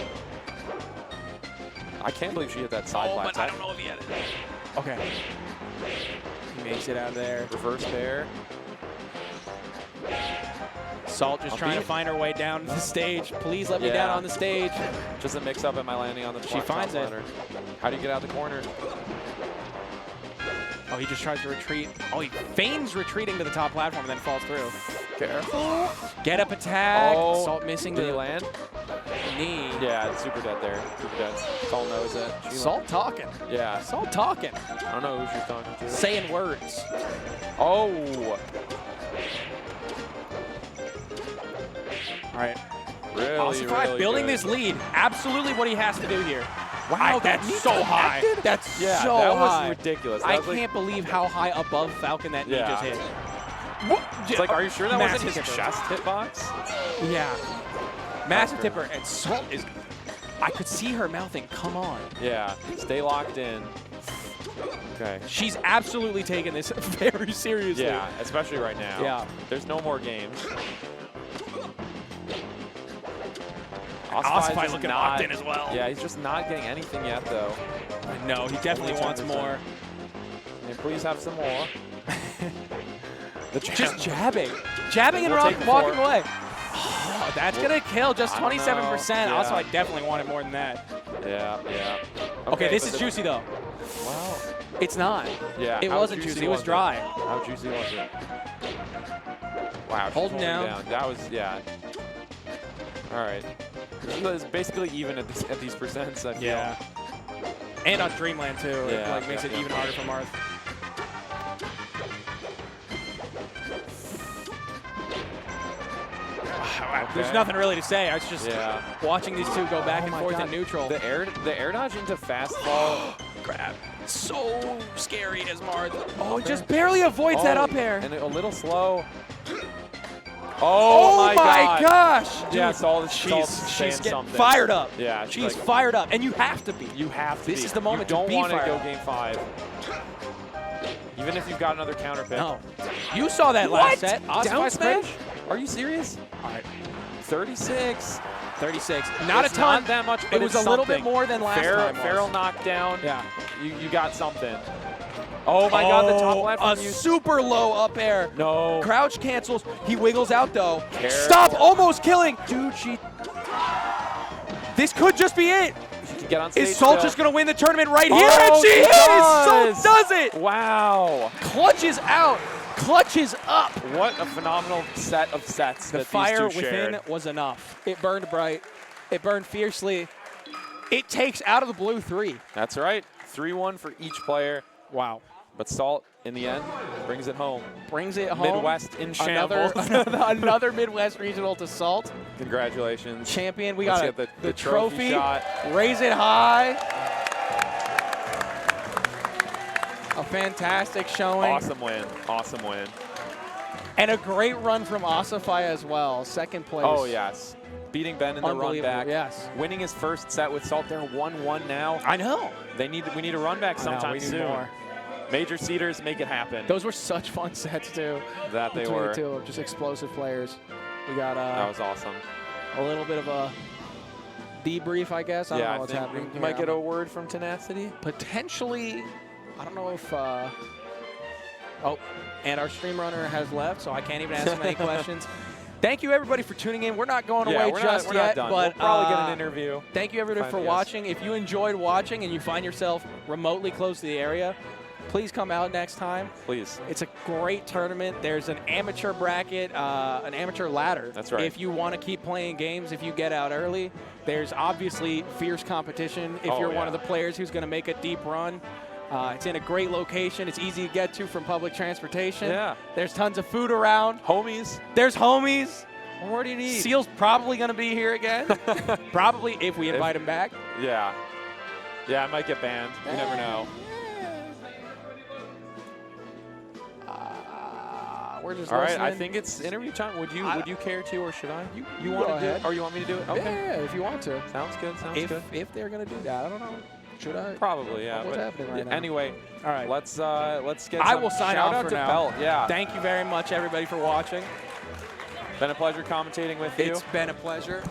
I can't believe she hit that side Oh, flat. but I don't know if he had it. Okay. He makes it out of there. Reverse bear. Salt just trying to find her way down the stage. Please let me down on the stage. Just a mix-up. Am I landing on the She finds it. ladder? How do you get out the corner? Oh, he just tries to retreat. Oh, he feigns retreating to the top platform and then falls through. Careful. Get up attack. Oh, Salt missing did the he land? knee. Yeah, it's super dead there. Super dead. Salt knows it. Salt talking. Yeah. Salt talking. I don't know who she's talking to. Saying words. Oh. All right. Really, Ossify really building good. this lead. Absolutely what he has to do here. Wow, that's so high. That's Yeah, so that was high. ridiculous. That I was like- can't believe how high above Falcon that knee Yeah. just hit. It's like, are you sure that wasn't his Massive tipper. chest hitbox? Yeah. Massive tipper, and Salt is. I could see her mouthing, come on. Yeah, stay locked in. Okay. She's absolutely taking this very seriously. Yeah, especially right now. Yeah. There's no more games. Ossify just looking not- locked in as well. Yeah, he's just not getting anything yet, though. No, he definitely wants more. And please have some more. Just jabbing. Jabbing and We'll take the walking 4. away. Oh, that's going to kill just I don't 27%. know. Also, Yeah. I definitely wanted more than that. Yeah, yeah. Okay, this but is juicy, though. Wow. It's not. Yeah. It how wasn't juicy. It was dry. How juicy was it? Wow. she's Holding down. That was, yeah. All right. It's basically even at, at these percents, I feel. Yeah. And on Dreamland, too. It Yeah, makes it yeah. even harder for Marth. There's nothing really to say. I was just watching these two go back and forth in neutral. The air dodge into fast fall. Grab. So scary as Marth. Oh, just barely avoids that up air. And a little slow. Oh my God. gosh! Yeah, Dude, Salt's she's saying getting something. fired up. Yeah, she's like, fired up, and you have to be. You have to This be. is the moment you to don't be want to fired go up. game 5. Even if you've got another counter pick. No. You saw that last set. Down Ossify smash? smash? Are you serious? All right. 36. 36. Not It's a ton. Not that much, but it was it's a little bit something. more than last time. Feral knockdown. Yeah. You got something. Oh my God, the top left A from you. super low up air. No. Crouch cancels. He wiggles out though. Careful. Stop! Almost killing. Dude, this could just be it. She can get on stage Is Salt still. just going to win the tournament right here? Oh, And she she is! does. Salt does it! Wow. Clutches out. Clutches up. What a phenomenal set of sets The that fire these two within shared. was enough. It burned bright. It burned fiercely. It takes out of the blue 3. That's right. 3-1 for each player. Wow. But Salt, in the end, brings it home. Brings it home. Midwest in shambles. Another Midwest regional to Salt. Congratulations. Champion. We Let's got get the trophy shot. Raise it high. A fantastic showing. Awesome win. Awesome win. And a great run from Ossify as well. Second place. Oh, yes. Beating Ben in the run Unbelievable, back. yes. Winning his first set with Salt. They're 1-1 now. I know. We need a run back I know, sometime we need soon. more. Major Cedars, make it happen. Those were such fun sets, too. That they between were. the two of just explosive players. We got That was awesome. a little bit of a debrief, I guess. I don't know what's think happening. we might get a word from Tenacity. Potentially, I don't know if. Oh, and our stream runner has left, so I can't even ask him any questions. Thank you, everybody, for tuning in. We're not going away we're just not yet, done. but we'll probably get an interview. Thank you, everybody, for Yes. watching. If you enjoyed watching and you find yourself remotely close to the area, please come out next time. Please. It's a great tournament. There's an amateur bracket, an amateur ladder. That's right. If you want to keep playing games, if you get out early, there's obviously fierce competition. If you're one of the players who's going to make a deep run, it's in a great location. It's easy to get to from public transportation. Yeah. There's tons of food around. Homies. There's homies. What more do you need? Seal's probably going to be here again. Probably if we invite him back. Yeah. Yeah, I might get banned. You never know. We're just All right, listening. I think it's interview time. Would you care to, or should I? You go want to do ahead. it, or you want me to do it? Okay. Yeah, if you want to. Sounds good. Sounds good. If they're going to do that, I don't know. Should I? Probably, yeah. What's but happening right now? Anyway, all right. Let's get. I some will sign shout off out for to now. Belt. Yeah. Thank you very much, everybody, for watching. Been a pleasure commentating with you. It's been a pleasure.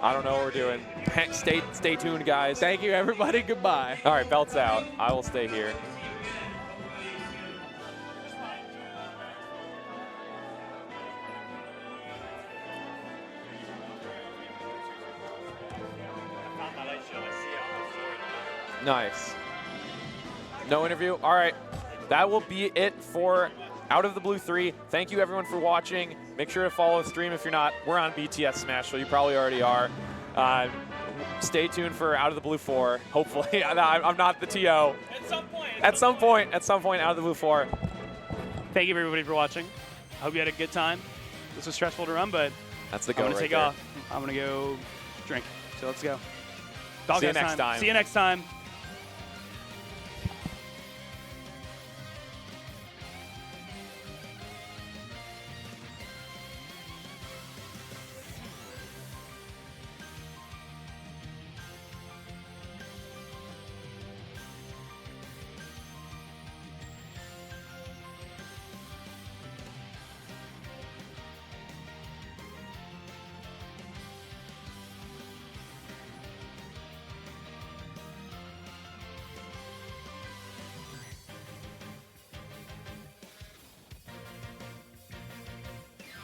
I don't know what we're doing. Stay tuned, guys. Thank you, everybody. Goodbye. All right, Belt's out. I will stay here. Nice. No interview? All right. That will be it for Out of the Blue 3, thank you everyone for watching. Make sure to follow the stream if you're not. We're on BTS Smash, so you probably already are. Stay tuned for Out of the Blue 4. Hopefully, I'm not the TO. At some point, Out of the Blue 4. Thank you everybody for watching. I hope you had a good time. This was stressful to run, but that's the I'm go gonna right take there. off. I'm gonna go drink. So let's go. See you next time. See you next time.